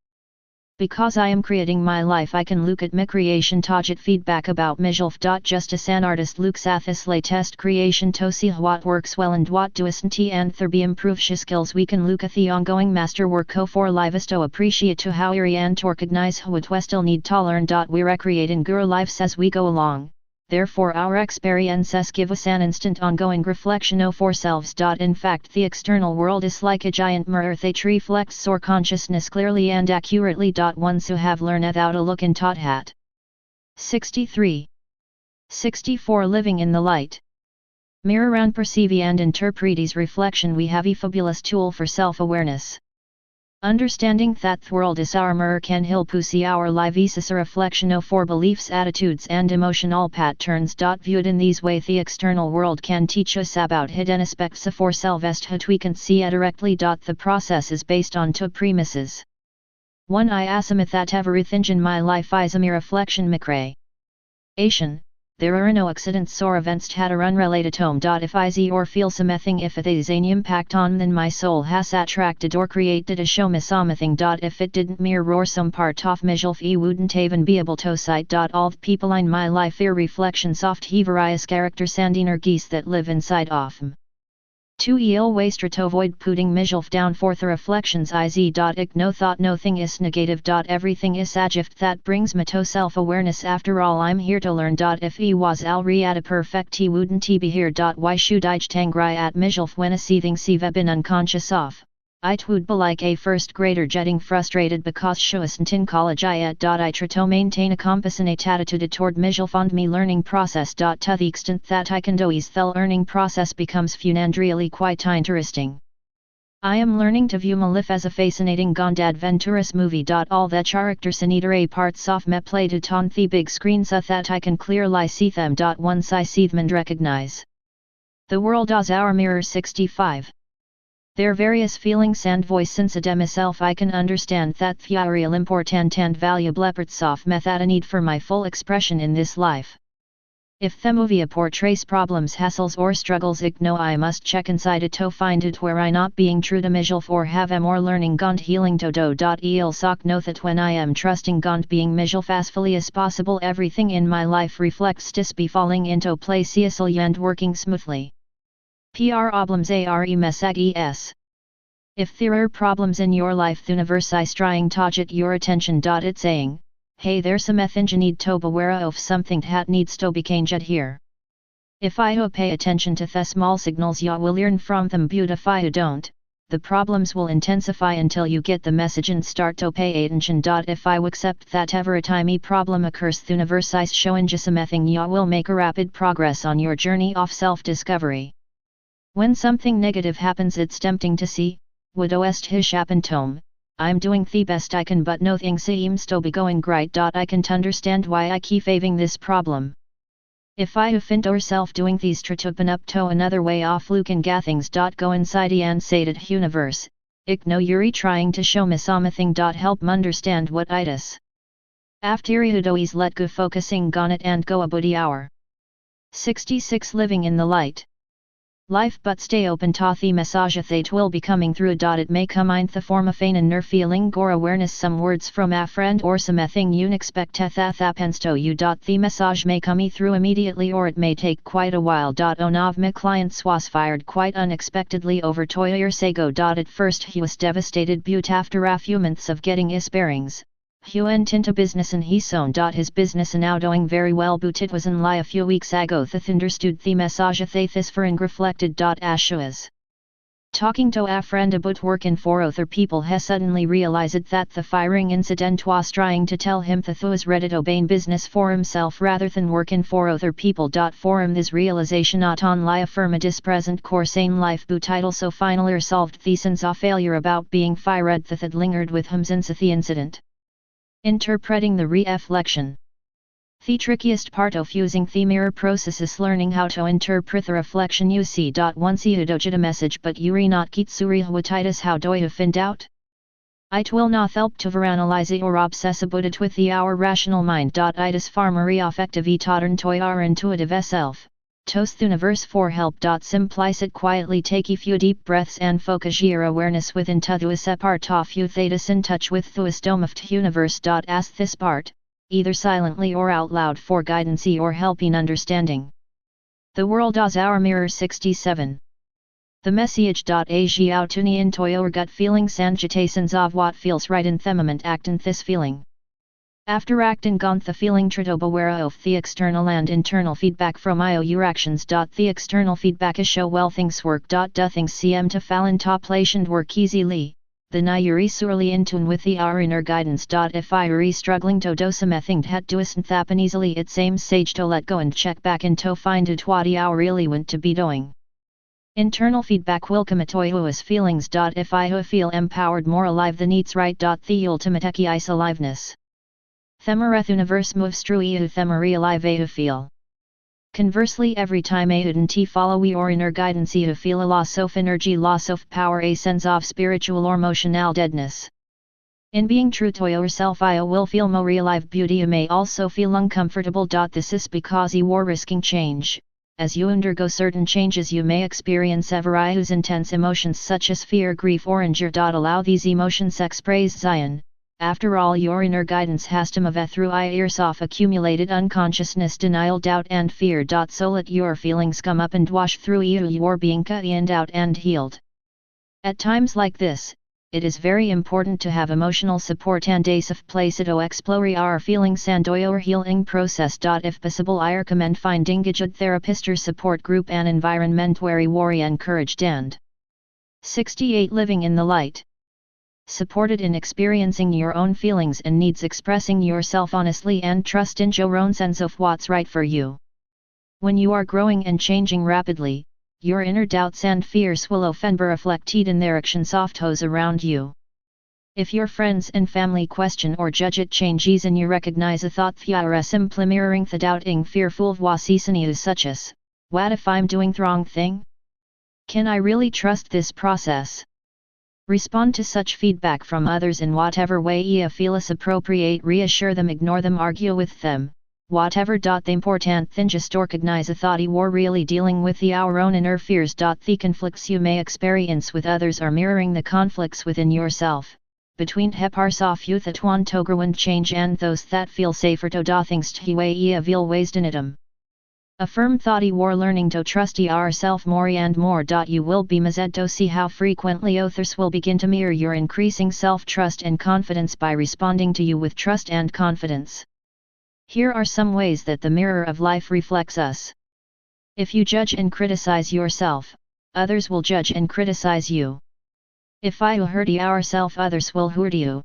Because I am creating my life, I can look at my creation to get feedback about myself. Just as an artist looks at his latest creation to see what works well and what doesn't, and there be improve his skills, we can look at the ongoing masterwork for lives to appreciate to how and to recognize what we still need to learn. We're creating our lives as we go along. Therefore our experiences give us an instant ongoing reflection of ourselves. In fact, the external world is like a giant mirror that reflects our consciousness clearly and accurately. Ones who have learned without a look into hat. 63. 64. Living in the light. Mirror and perceive and interpret his reflection. We have a fabulous tool for self-awareness. Understanding that the world is our mirror can help us see our lives as a reflection of our beliefs, attitudes and emotional patterns. Viewed in these ways, the external world can teach us about hidden aspects of ourselves that we can't see directly. The process is based on two premises. 1. I assume that everything in my life is a mere reflection. Creation. There are no accidents or events that are unrelated to if I see or feel something, if it is an impact on then my soul has attracted or created a show me something. If it didn't mirror some part of myself, I wouldn't even be able to sight. All the people in my life are reflections of the various characters and energies that live inside of them. 2. Always try to avoid putting myself down for the reflections is. No thought, nothing is negative. Everything is a gift that brings me to self-awareness. After all, I'm here to learn. If I was already perfect, I wouldn't be here. Why should I tangry at myself when I see things I've been unconscious of? It would be like a first grader getting frustrated because she wasn't in college yet. I try to maintain a compassionate attitude toward myself and me learning process. To the extent that I can do is the learning process becomes fun and really quite interesting. I am learning to view my life as a fascinating and adventurous movie. All the characters in either a parts of me played on the big screen so that I can clearly see them. Once I see them and recognize the world as our mirror. 65. Their various feelings and voice inside myself, I can understand that the real important and valuable parts of me that I need for my full expression in this life. If the movie portrays problems, hassles or struggles, I must check inside it to find it where I not being true to myself or have a more learning and healing to do. I'll know that when I am trusting and being myself as fully as possible, everything in my life reflects this be falling into place easily and working smoothly. Problems are messages. If there are problems in your life, the universe is trying to get your attention. It's saying, hey, there's something you need to be aware of, something that needs to be changed here. If I pay attention to the small signals, you will learn from them. But if you don't, the problems will intensify until you get the message and start to pay attention. If I accept that every time a problem occurs, the universe is showing you something, you will make a rapid progress on your journey of self-discovery. When something negative happens, it's tempting to see, what oest has happened to me? I'm doing the best I can, but nothing seems to be going right. I can't understand why I keep having this problem. If I find ourself doing these to open up to another way of looking at things. Go inside and say to the universe, you're trying to show me something. Help me understand what it is. After you always let go focusing on it and go about the hour. 66. Living in the light. Life but stay open to the message that will be coming through. It may come in the form of an inner feeling or awareness, some words from a friend or something you expect that happens to you. The message may come through immediately or it may take quite a while. One of my clients was fired quite unexpectedly over 2 years ago. At first he was devastated, but after a few months of getting his bearings, he went into business and he sown. His business now doing very well, but it was only a few weeks ago that understood the message that this for and reflected. As she was talking to a friend about working for other people, he suddenly realized that the firing incident was trying to tell him that he was ready to obey business for himself rather than working for other people. For him, this realization not only affirmed his present course in life, but it also finally resolved the sense of failure about being fired that had lingered with him since the incident. Interpreting the reflection. The trickiest part of using the mirror process is learning how to interpret the reflection you see. Once you dojit a message but you not kitsuri hwatitis how do you find out? It will not help to veranalyze or obsess about it with the our rational mind. It is far more effective tottern to our intuitive self. Toast the universe for help. Simply sit quietly, take a few deep breaths and focus your awareness within to the part of you that in touch with the wisdom of the universe. Ask this part, either silently or out loud, for guidance or helping understanding. The world is our mirror. 67. The message. Ajiao tuni into your gut feeling sanjitations of what feels right in the moment act in this feeling. After acting on the feeling tritobaware of the external and internal feedback from your actions. The external feedback is show well things work. Do things seem to fall into place and work easily, then you're surely in tune with the our inner guidance. If you're struggling to do something that doesn't happen easily, it seems sage to let go and check back and to find out what you really want to be doing. Internal feedback will come to you as feelings. If you feel empowered, more alive than it's right. The ultimate is aliveness. Themareth universe moves through you themari alive you feel. Conversely, every time you didn't follow your inner guidance you feel a loss of energy, loss of power, a sense of spiritual or emotional deadness. In being true to yourself you will feel more alive. Beauty you may also feel uncomfortable. This is because you are risking change. As you undergo certain changes you may experience a variety of intense emotions such as fear, grief or anger. Allow these emotions express Zion. After all, your inner guidance has to move through years of accumulated unconsciousness, denial, doubt and fear. So let your feelings come up and wash through you, your being cleaned out and healed. At times like this, it is very important to have emotional support and a safe place to explore our feelings and your healing process. If possible, I recommend finding a good therapist or support group and environment where you are encouraged and 68. Living in the light. Supported in experiencing your own feelings and needs, expressing yourself honestly and trust in your own sense of what's right for you. When you are growing and changing rapidly, your inner doubts and fears will often be reflected in their actions of those around you. If your friends and family question or judge it changes and you recognize a thought you are simply mirroring the doubting fearful voices such as, what if I'm doing the wrong thing? Can I really trust this process? Respond to such feedback from others in whatever way you feel is appropriate. Reassure them, ignore them, argue with them, whatever. The important thing just recognize a thought you are really dealing with our own inner fears. The conflicts you may experience with others are mirroring the conflicts within yourself, between parts of you that want to grow and change and those that feel safer to do things the way you feel wasted in them. Affirm thought you are learning to trust yourself more and more. You will be mazed to see how frequently others will begin to mirror your increasing self-trust and confidence by responding to you with trust and confidence. Here are some ways that the mirror of life reflects us. If you judge and criticize yourself, others will judge and criticize you. If you hurt yourself, others will hurt you.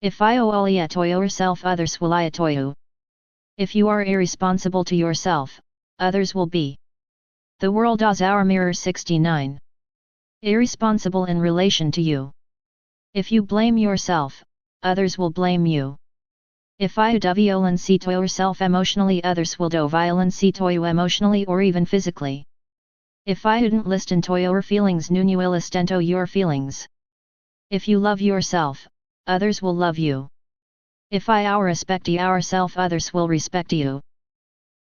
If you lie to yourself, others will lie to you. If you are irresponsible to yourself, others will be. The world is our mirror. 69. Irresponsible in relation to you. If you blame yourself, others will blame you. If you do violence to yourself emotionally, others will do violence to you emotionally or even physically. If you don't listen to your feelings, none will listen to your feelings. If you love yourself, others will love you. If you respect yourself, others will respect you.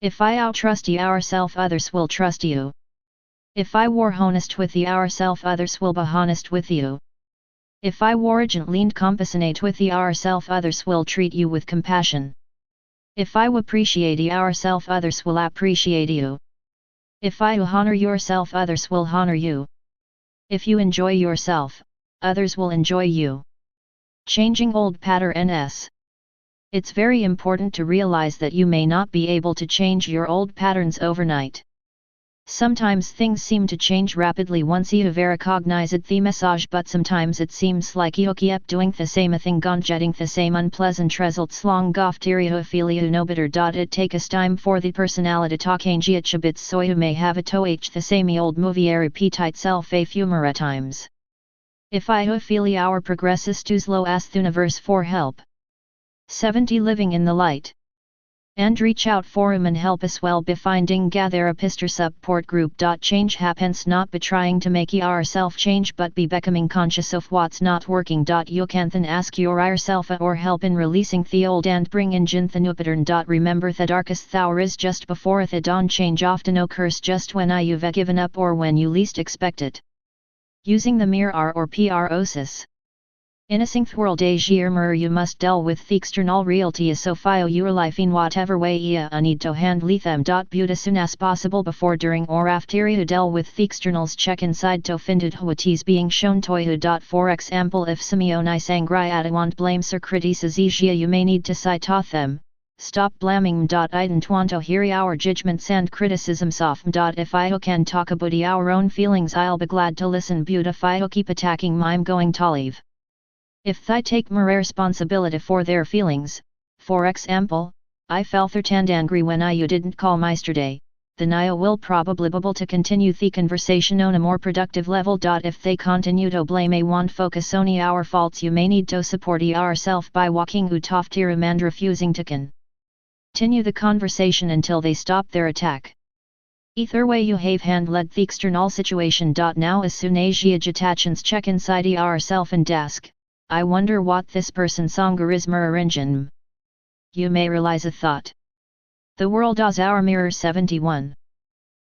If you trust yourself, others will trust you. If you were honest with yourself, others will be honest with you. If you were gently and compassionate with yourself, others will treat you with compassion. If you appreciate yourself, others will appreciate you. If you honor yourself, others will honor you. If you enjoy yourself, others will enjoy you. Changing old patterns. It's very important to realize that you may not be able to change your old patterns overnight. Sometimes things seem to change rapidly once you have recognized the message, but sometimes it seems like you keep doing the same thing and getting the same unpleasant results long after you feel you know better. It takes time for the personality to change a bit, so you may have to watch the same old movie repeat itself a few more times. If you feel your progress is too slow, ask the universe for help. 70 Living in the light. And reach out forum and help us well befinding gather a pister support group. Change happens not be trying to make yourself change but be becoming conscious of what's not working. You can then ask yourself or help in releasing the old and bring in the new pattern. Remember the darkest hour is just before the dawn. Change often occurs just when you've given up or when you least expect it. Using the mirror or process. In a synth world mirror you must deal with the external reality so your life in whatever way you need to handle them. But as soon as possible before, during or after you deal with the externals, check inside to find out what is being shown to you. For example, if someone is angry at want blames or criticizes you may need to cite them. Stop blaming. I don't want to hear our judgments and criticisms of. If I can talk about our own feelings I'll be glad to listen. But if I keep attacking I'm going to leave. If I take more responsibility for their feelings, for example, I felt hurt and angry when you didn't call yesterday, then I will probably be able to continue the conversation on a more productive level. If they continue to blame a want focus on our faults you may need to support yourself by walking out of the room and refusing to continue the conversation until they stop their attack. Either way you have handled the external situation. Now as soon as you get a chance check inside yourself and ask, I wonder what this person's anger is mirroring. You may realize a thought. The world is our mirror. 71.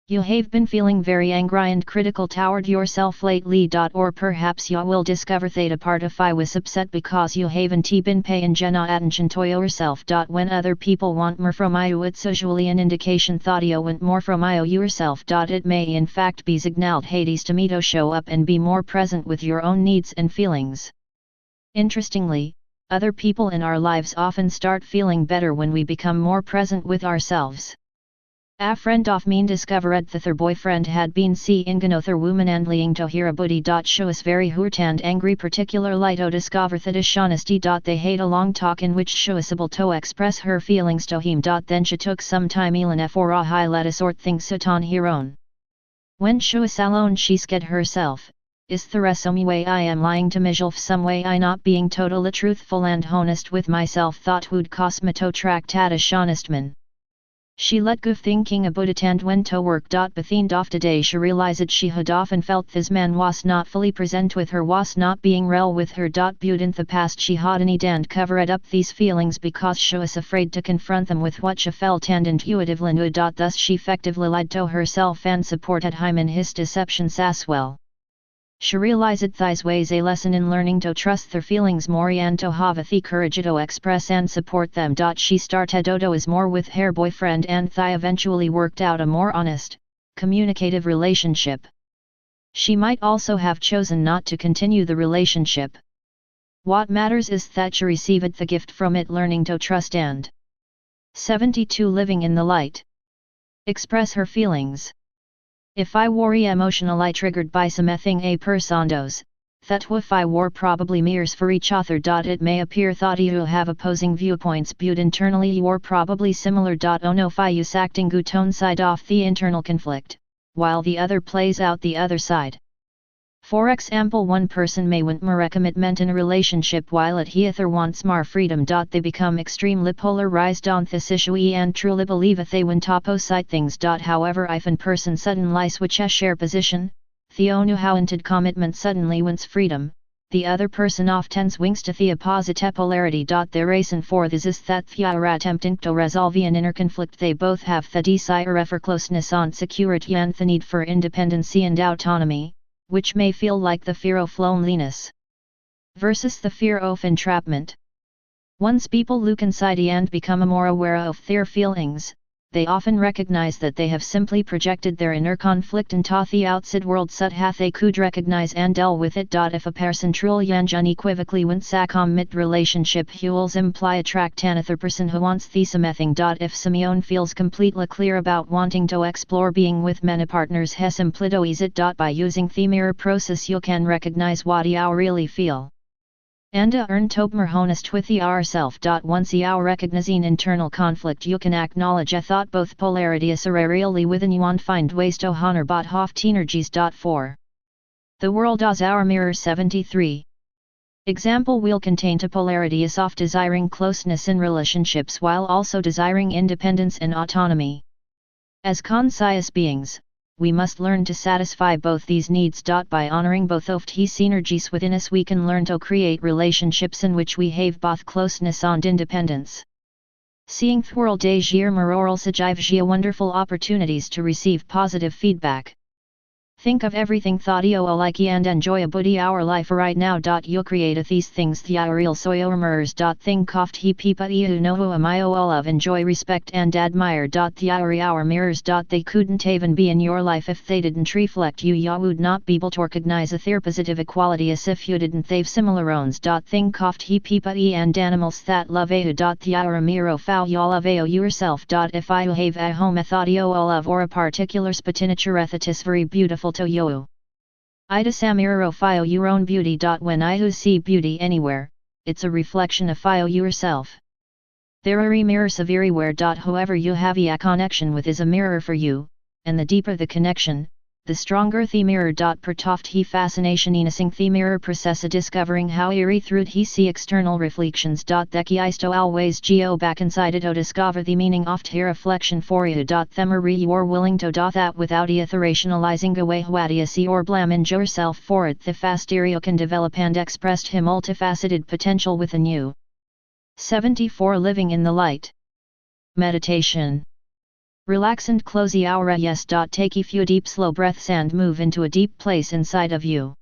You have been feeling very angry and critical toward yourself lately. Or perhaps you will discover that a part of I was upset because you haven't been paying attention to yourself. When other people want more from you it's usually an indication that you want more from you yourself. It may in fact be signaled Hades to me to show up and be more present with your own needs and feelings. Interestingly, other people in our lives often start feeling better when we become more present with ourselves. A friend of mine discovered that their boyfriend had been seeing another woman and lying to her about. She was very hurt and angry, particularly to discover that is honesty. They had a long talk in which she was able to express her feelings to him. Then she took some time Elena for a let sort things out on her own. When she was alone she said herself, is there some way I am lying to myself, some way I not being totally truthful and honest with myself that would cause me to tract at a honest man. She let go thinking about it and went to work. But the end of the day she realized she had often felt this man was not fully present with her, was not being real with her. But in the past she had and covered up these feelings because she was afraid to confront them with what she felt and intuitively knew. Thus she effectively lied to herself and supported him in his deceptions as well. She realized these ways a lesson in learning to trust their feelings more and to have the courage to express and support them. She started to is more with her boyfriend and they eventually worked out a more honest, communicative relationship. She might also have chosen not to continue the relationship. What matters is that she received the gift from it, learning to trust and 72 Living in the light. Express her feelings. If I worry emotionally triggered by something a person does, that if I were probably mirrors for each other. It may appear that you have opposing viewpoints but internally you are probably similar. Ono if you acting good on side of the internal conflict, while the other plays out the other side. For example, one person may want more commitment in a relationship while the other wants more freedom. They become extremely polarized on this issue and truly believe they want opposite things. However, if a person suddenly switches share position, the one who wanted commitment suddenly wants freedom, the other person often swings to the opposite polarity. The reason for this is that they are attempting to resolve an inner conflict. They both have the desire for closeness and security and the need for independence and autonomy, which may feel like the fear of loneliness versus the fear of entrapment. Once people look inside and become more aware of their feelings, they often recognize that they have simply projected their inner conflict into the outside world so that they could recognize and deal with it. If a person truly and unequivocally wants a commit relationship, he will imply attract another person who wants the same thing. If someone feels completely clear about wanting to explore being with many partners, he simply does it. By using the mirror process you can recognize what you really feel and earn to be more honest with yourself. Once you recognize an internal conflict you can acknowledge a thought both polarities are really within you and find ways to honor both of energies. 4. The world is our mirror. 73. Example will contain to polarity is of desiring closeness in relationships while also desiring independence and autonomy. As conscious beings, we must learn to satisfy both these needs. By honoring both of these energies within us, we can learn to create relationships in which we have both closeness and independence. Seeing the world des moral sajive wonderful opportunities to receive positive feedback. Think of everything thought you like and enjoy a buddy our life right now. You create these things the real soyo mirrors. Think of he people you know who am I love enjoy respect and admire. The our mirrors. They couldn't even be in your life if they didn't reflect you. You would not be able to recognize their positive equality as if you didn't have similar owns. Think of he people and animals that love you. The our miro foul you love you yourself. If I have a home thought you love or a particular spatinature ethitis very beautiful to you. Ida samiro fio your own beauty. When I see beauty anywhere, it's a reflection of fio yourself. There are mirrors everywhere. Whoever you have a connection with is a mirror for you, and the deeper the connection, the stronger the mirror. Pertoft he fascination enacing the mirror process discovering how eerie through he see external reflections. Theki isto always go back inside it discover the meaning of the reflection for you. Themary you are willing to that without rationalizing away what you see or blaming yourself for it. The fasterio can develop and express him multifaceted potential within you. 74 Living in the Light. Meditation. Relax and close the aura. Yes. Take a few deep slow breaths and move into a deep place inside of you.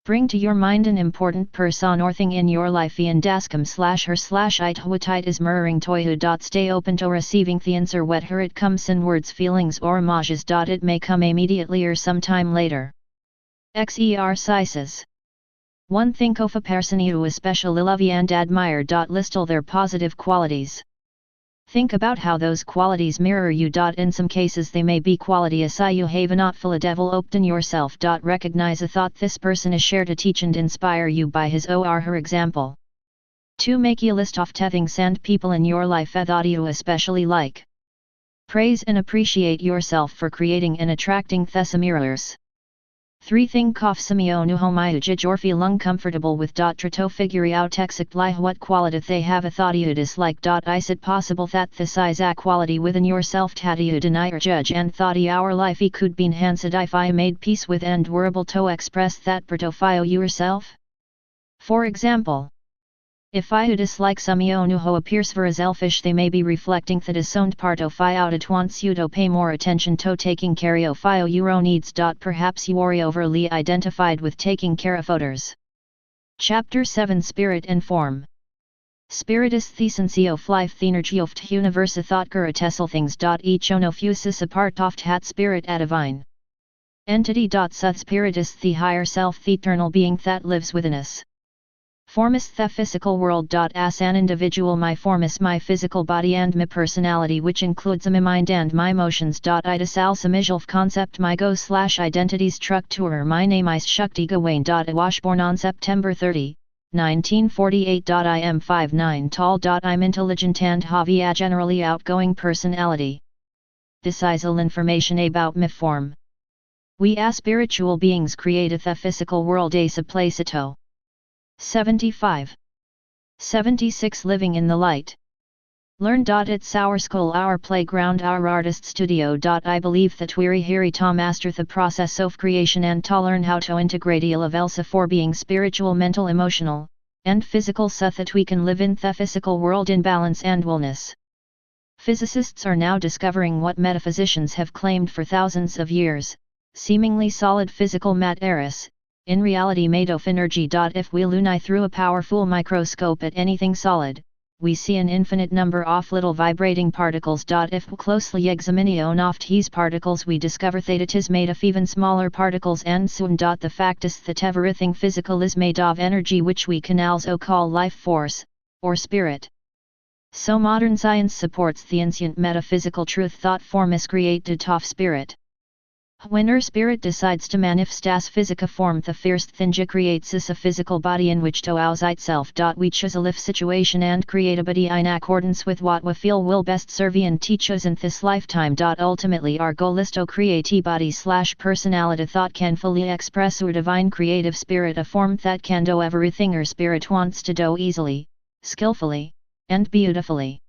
Bring to your mind an important person or thing in your life and daskum /her/it huatite is mirroring toyhu. Stay open to receiving the answer whether it comes in words, feelings or images. It may come immediately or sometime later. Exercises. 1. Think of a person you especially love and admire. List all their positive qualities. Think about how those qualities mirror you. In some cases they may be qualities you have not full a devil open yourself. Recognize a thought this person is shared to teach and inspire you by his or her example. 2. Make a list of things and people in your life that you especially like. Praise and appreciate yourself for creating and attracting these mirrors. 3. Think of samio nu homayujij or feel uncomfortable with. Trato figure out exactly what quality they have a thought you dislike. Is it possible that this is a quality within yourself that you deny or judge and thought our life could be enhanced if I made peace with and were able to express that profile yourself? For example, if I dislike samio nu ho appears very selfish, they may be reflecting that disowned part of out it wants you to pay more attention to taking care of your own needs. Perhaps you are overly identified with taking care of others. Chapter 7 Spirit and Form. Spirit is the essentio flife the energy of the universe thought gura tessel things. Each ono fusis a part of hat spirit a divine entity. Such spirit is the higher self, the eternal being that lives within us. Form is the physical world. As an individual, my form is my physical body and my personality, which includes my mind and my emotions. Itis al samijlf concept my go/identity structure. My name is Shakti Gawain. I was born on September 30, 1948. I am 5'9" tall. I'm intelligent and have a generally outgoing personality. This is all information about my form. We as spiritual beings created the physical world as a place to 75. 76 Living in the Light. Learn. It's our school, our playground, our artist studio. I believe that we're here to master the process of creation and to learn how to integrate all of Elsa for being spiritual, mental, emotional, and physical so that we can live in the physical world in balance and wellness. Physicists are now discovering what metaphysicians have claimed for thousands of years, seemingly solid physical materis, in reality made of energy. If we look through a powerful microscope at anything solid, we see an infinite number of little vibrating particles. If we closely examine one of these particles, we discover that it is made of even smaller particles, and soon. The fact is that everything physical is made of energy, which we can also call life force, or spirit. So modern science supports the ancient metaphysical truth that form is created of spirit. When our spirit decides to manifest as physica form, the first thinja creates us a physical body in which to house itself. We choose a life situation and create a body in accordance with what we feel will best serve and teach us in this lifetime. Ultimately our goal is to create a body / personality that can fully express our divine creative spirit, a form that can do everything our spirit wants to do easily, skillfully, and beautifully.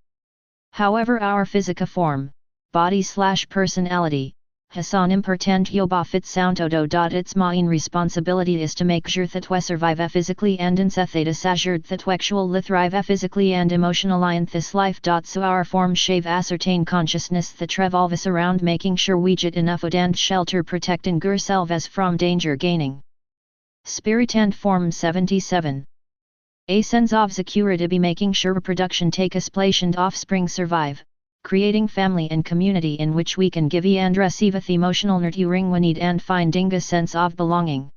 However, our physica form, body / personality, has an important fit sound todo. Its main responsibility is to make sure that we survive physically and in theta assured that we actually thrive physically and emotionally in this life. So our form shave ascertain consciousness that revolves around making sure we get enough food and shelter, protecting ourselves from danger, gaining spirit and form 77. A sense of security be making sure reproduction takes place and offspring survive, creating family and community in which we can give and receive the emotional nurturing we need and finding a sense of belonging.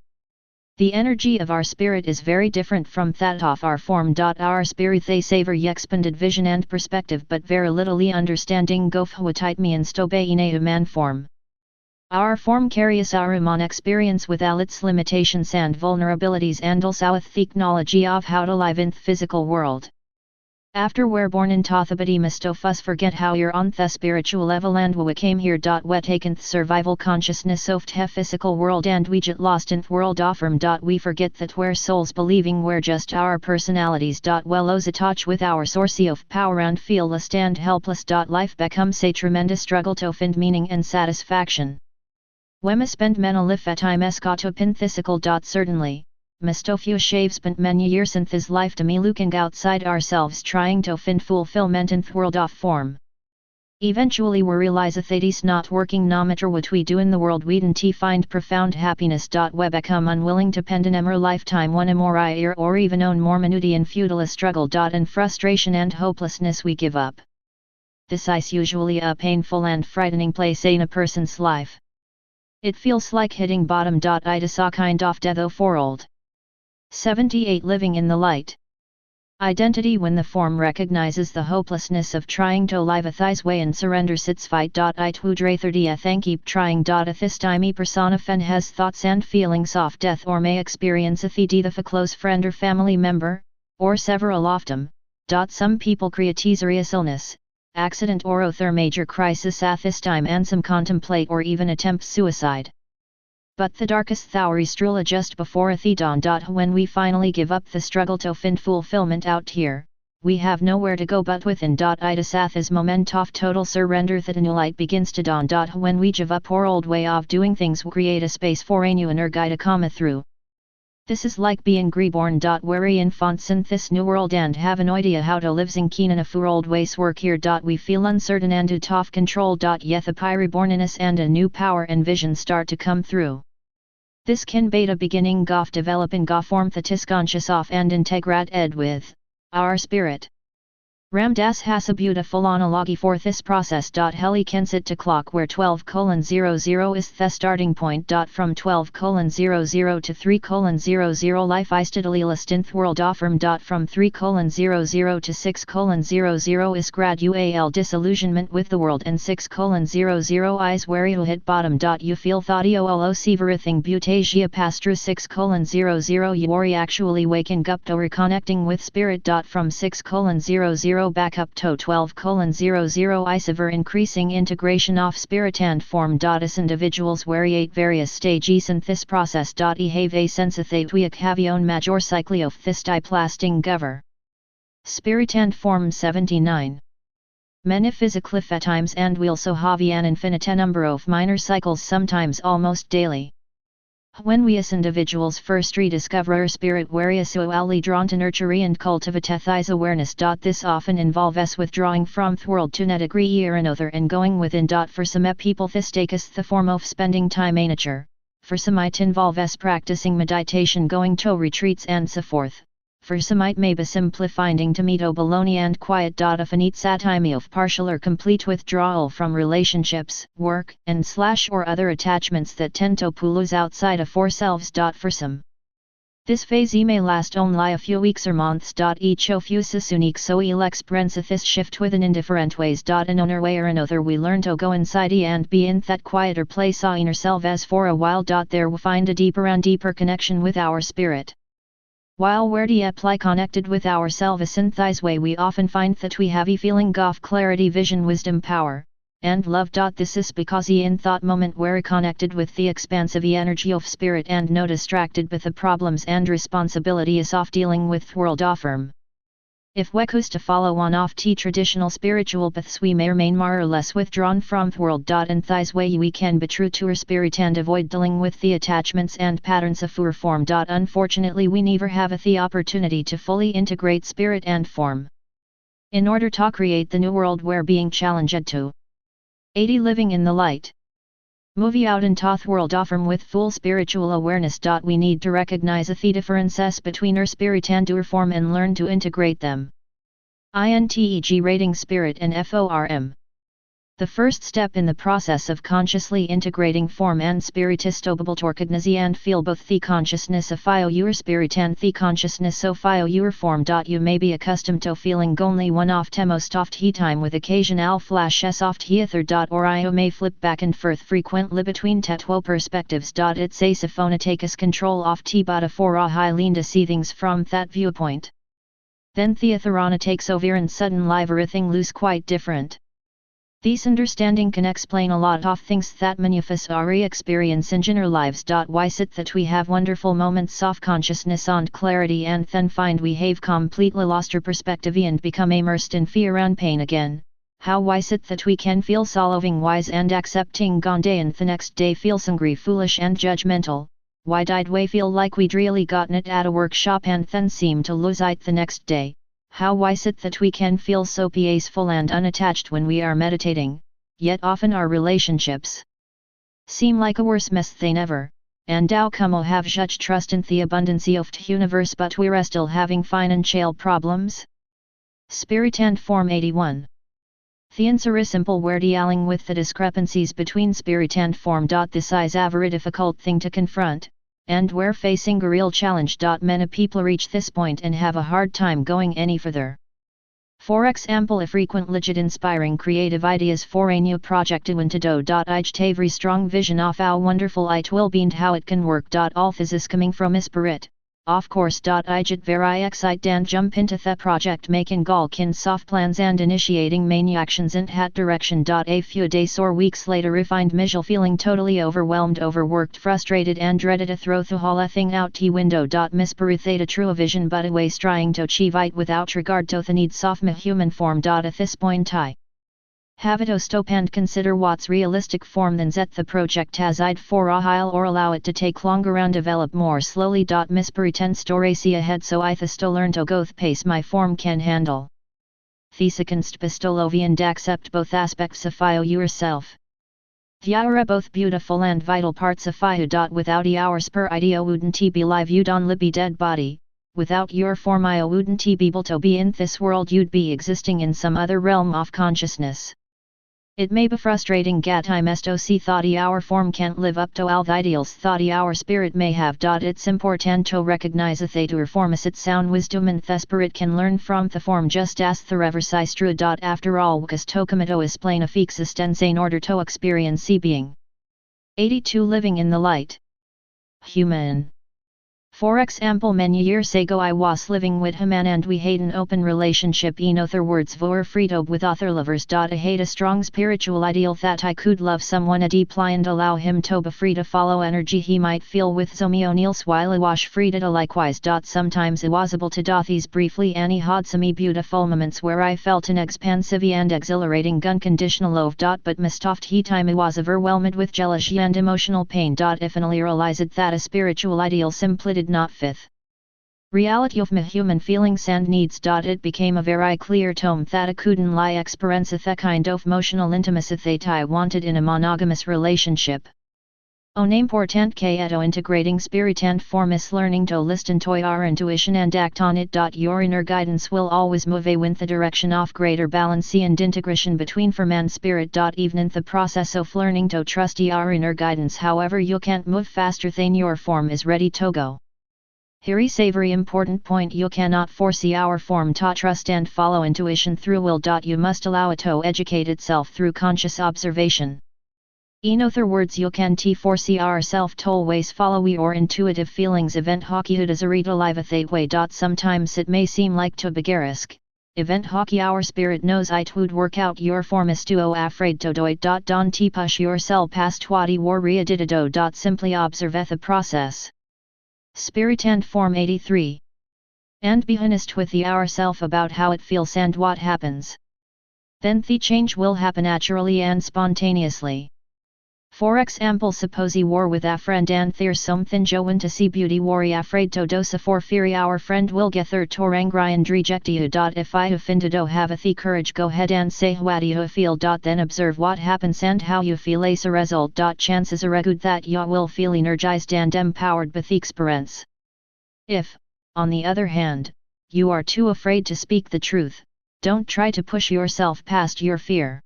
The energy of our spirit is very different from that of our form. Our spirit they savor expanded vision and perspective but very little understanding of what it means to be in a man form. Our form carries our human experience with all its limitations and vulnerabilities and also a thick knowledge of how to live in the physical world. After we're born into the body, most of us forget how you're on the spiritual level and we came here. We taken the survival consciousness of the physical world and we get lost in the world of form. We forget that we're souls believing we're just our personalities. We lose touch with our source of power and feel lost and helpless. Life becomes a tremendous struggle to find meaning and satisfaction. We must spend many time to pin physical. Certainly. Mistofew shaves spent many years in his life to me looking outside ourselves trying to find fulfillment in the world of form. Eventually we realize that it's not working no matter what we do in the world we don't find profound happiness. We become unwilling to spend an more lifetime one more year or even own more minute in futile struggle. In frustration and hopelessness we give up. This is usually a painful and frightening place in a person's life. It feels like hitting bottom. It is a kind of death for old. 78 Living in the light. Identity. When the form recognizes the hopelessness of trying to live a thighs way and surrenders its fight. It would rather keep trying. At this time person often has thoughts and feelings of death or may experience a death of a close friend or family member, or several of them. Some people create serious illness, accident or other major crisis at this time and some contemplate or even attempt suicide. But the darkest hour is truly just before the dawn. When we finally give up the struggle to find fulfillment out here, we have nowhere to go but within. It is at this moment of total surrender that a new light begins to dawn. When we give up our old way of doing things we create a space for a new inner guide to come through. This is like being reborn. We're infants in this new world and have an idea how to live keen enough our old ways work here. We feel uncertain and out of control. Yet the reborn in us and a new power and vision start to come through. This can be the beginning of developing a form that is conscious of and integrated with our spirit. Ram Dass has a beautiful analogy for this process. Heli can sit to clock where 12:00 is the starting point. From 12:00 to 3:00 life is steadily list in the world of form. From 3:00 to 6:00 is gradual disillusionment with the world and 6:00 is where you hit bottom. You feel thought you see everything beautasia past through 6:00 you are actually waking up to reconnecting with spirit. From 6:00 back up to 12:00 is ever increasing integration of spirit and form. As individuals variate various stages in this process. E have a sense that we have own major cycle of this type lasting gover. Spirit and form 79. Many physically at times and we also have an infinite number of minor cycles sometimes almost daily. When we as individuals first rediscover our spirit we're usually drawn to nurture and cultivate this awareness. This often involves us withdrawing from the world to a degree or another and going within. For some people this takes the form of spending time in nature, for some it involves us practicing meditation, going to retreats and so forth. For some it may be simply finding to meet baloney and quiet. Often it's a time of partial or complete withdrawal from relationships, work, and / or other attachments that tend to pull us outside of ourselves. For some, This phase may last only a few weeks or months. Each of us is unique, so we'll experience this shift within in different ways. In one way or another we learn to go inside and be in that quieter place in ourselves as for a while. There we find a deeper and deeper connection with our spirit. While we're deeply connected with ourselves in this way, we often find that we have a feeling of clarity, vision, wisdom, power, and love. This is because in that moment we're connected with the expansive energy of spirit and no distracted with the problems and responsibilities of dealing with world affirm. If we choose to follow one of the traditional spiritual paths, we may remain more or less withdrawn from the world. In this way we can be true to our spirit and avoid dealing with the attachments and patterns of our form. Unfortunately we never have the opportunity to fully integrate spirit and form. In order to create the new world we're being challenged to 80 living in the light. Moving out in Toth world affirm with full spiritual awareness. We need to recognize the differences between our spirit and our form and learn to integrate them. INTEG rating spirit and FORM. The first step in the process of consciously integrating form and spirit is to recognize and feel both the consciousness of your spirit and the consciousness of your form. You may be accustomed to feeling only one of the most of the time with occasional flashes of the other. Or you may flip back and forth frequently between two perspectives. It's a saphona takes control of the body for a high lean to see things from that viewpoint. Then the therana takes over and suddenly everything looks quite different. This understanding can explain a lot of things that many of us are experiencing in our lives. Why is it that we have wonderful moments of consciousness and clarity and then find we have completely lost our perspective and become immersed in fear and pain again? How why is it that we can feel so loving, wise and accepting one day and the next day feel hungry, foolish and judgmental? Why did we feel like we'd really gotten it at a workshop and then seem to lose it the next day? How why is it that we can feel so peaceful and unattached when we are meditating, yet often our relationships seem like a worse mess than ever, and how come we have such trust in the abundance of the universe but we're still having financial problems? Spirit and Form 81. The answer is simple, we're dealing with the discrepancies between spirit and form. This is a very difficult thing to confront, and we're facing a real challenge. Many people reach this point and have a hard time going any further. For example, if frequently get inspiring creative ideas for a new project to want to do, I get a very strong vision of how wonderful it will be and how it can work. All this is coming from a spirit, of course. I get very excited and jump into the project, making all kinds of plans and initiating main actions in that direction. A few days or weeks later I find myself feeling totally overwhelmed, overworked, frustrated and ready to throw the whole thing out the window. Misperith a true vision but always trying to achieve it without regard to the needs of my human form. At this point I have to stop and consider what's realistic form than set the project has I'd for a while or allow it to take longer and develop more slowly. Miss pretend story see ahead so I to learn to go the pace my form can handle. The second pistolovi and accept both aspects of yourself. The are both beautiful and vital parts of you. Without your spur idea wouldn't be live, you'd only be dead body. Without your form I wouldn't be able to be in this world, you'd be existing in some other realm of consciousness. It may be frustrating at times to see that our form can't live up to all the ideals that our spirit may have. It's important to recognize that our form is its own wisdom and the spirit can learn from the form just as the reverse is true. After all, because tokamito is plain of existence in order to experience being. 82 living in the light. Human. For example, many years ago I was living with a man and we had an open relationship. In other words, we were free to with other lovers. I had a strong spiritual ideal that I could love someone deeply and allow him to be free to follow energy he might feel with me O'Neill's while I was free to likewise. Sometimes I was able to do these briefly and had some beautiful moments where I felt an expansive and exhilarating unconditional love. But most of the time I was overwhelmed with jealousy and emotional pain. If I realized that a spiritual ideal simply did not fit reality of my human feelings and needs. It became a very clear tome that I couldn't experience the kind of emotional intimacy that I wanted in a monogamous relationship. On important kaeto integrating spirit and form is learning to listen to our intuition and act on it. Your inner guidance will always move in the direction of greater balance and integration between form and spirit. Even in the process of learning to trust your inner guidance, however, you can't move faster than your form is ready to go. Here is a very important point: you cannot foresee our form to trust and follow intuition through will. You must allow it to educate itself through conscious observation. In other words, you can foresee ourself to always follow your intuitive feelings. Event hockey as a read alive a way. Sometimes it may seem like to begarisk. Event hockey our spirit knows it would work out your form is too afraid to do it. Don't push yourself past what you worry do. Simply observe the process. Spirit and Form 83. And be honest with yourself about how it feels and what happens. Then the change will happen naturally and spontaneously. For example, suppose you war with a friend and there's something Joan to see beauty worry afraid to do so for fear our friend will get her to angry and reject you. If I offended to have the courage, go ahead and say what you feel. Then observe what happens and how you feel as a result. Chances are good that you will feel energized and empowered with the experience. If, on the other hand, you are too afraid to speak the truth, don't try to push yourself past your fear.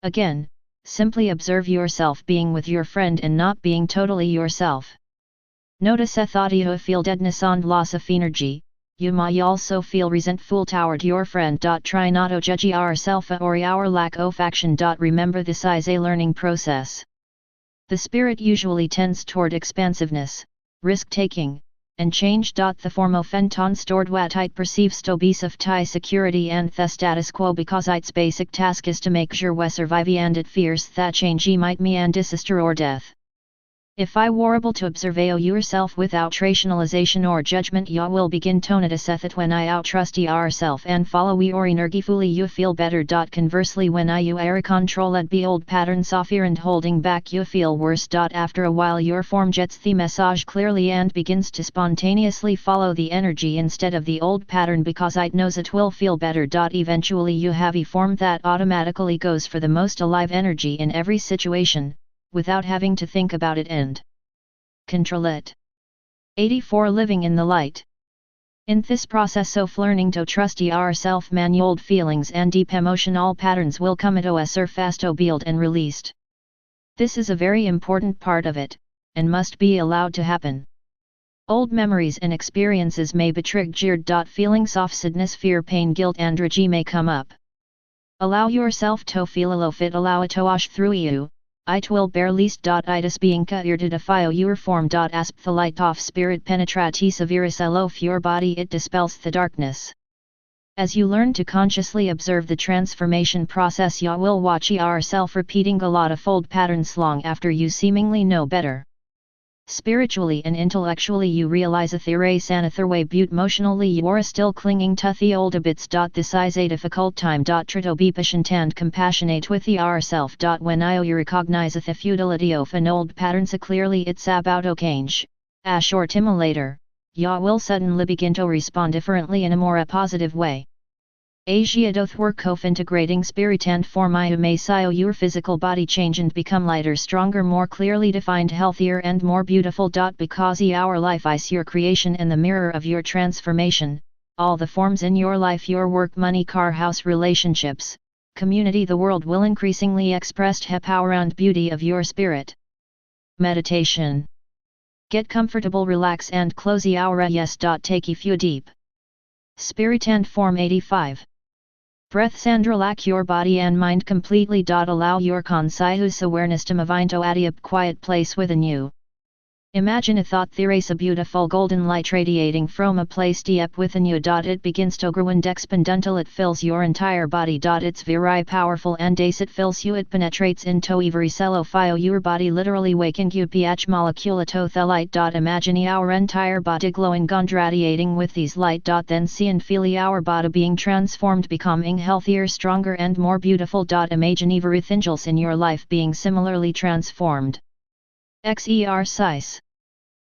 Again, simply observe yourself being with your friend and not being totally yourself. Notice a thought you feel deadness and loss of energy. You may also feel resentful toward your friend. Try not to judge yourself or your lack of action. Remember, this is a learning process. The spirit usually tends toward expansiveness, risk-taking, and change. The form of Fenton stored what it perceives to be safety, security and the status quo, because its basic task is to make sure we survive and it fears that change might mean disaster or death. If I were able to observe yourself without rationalization or judgment, you will begin to notice that when I trust yourself and follow your energy fully, you feel better. Conversely, when you are controlled by old patterns of fear and holding back, you feel worse. After a while, your form gets the message clearly and begins to spontaneously follow the energy instead of the old pattern, because it knows it will feel better. Eventually, you have a form that automatically goes for the most alive energy in every situation, without having to think about it and control it. 84. Living in the light. In this process of learning to trust yourself, old feelings and deep emotional patterns will come to a surface to be and released. This is a very important part of it, and must be allowed to happen. Old memories and experiences may be triggered. Feelings of sadness, fear, pain, guilt and rage may come up. Allow yourself to feel it, allow it to wash through you. It will bear least. It is being identify your form. Asp the light of spirit penetrates virus of your body, it dispels the darkness. As you learn to consciously observe the transformation process, you will watch yourself repeating a lot of old patterns long after you seemingly know better. Spiritually and intellectually, you realize that there is another way, but emotionally you are still clinging to the old habits. This is a difficult time. Try to be patient and compassionate with yourself. When you recognize the futility of an old pattern so clearly, it's about to change. A short time later, you will suddenly begin to respond differently in a more positive way. Asia doth work of integrating spirit and form. You may see your physical body change and become lighter, stronger, more clearly defined, healthier and more beautiful. Because your life is your creation and the mirror of your transformation. All the forms in your life, your work, money, car, house, relationships, community, the world will increasingly express the power and beauty of your spirit. Meditation. Get comfortable, relax and close your eyes. Take a few deep Spirit and Form 85 breaths and relax your body and mind completely. Allow your conscious awareness to move into a deep, quiet place within you. Imagine a thought there is a beautiful golden light radiating from a place deep within you. It begins to grow and expand until it fills your entire body. It's very powerful, and as it fills you, it penetrates into every cell of your body, literally waking you each molecule to the light. Imagine your entire body glowing and radiating with these light. Then see and feel your body being transformed, becoming healthier, stronger and more beautiful. Imagine everything else in your life being similarly transformed. Exercise.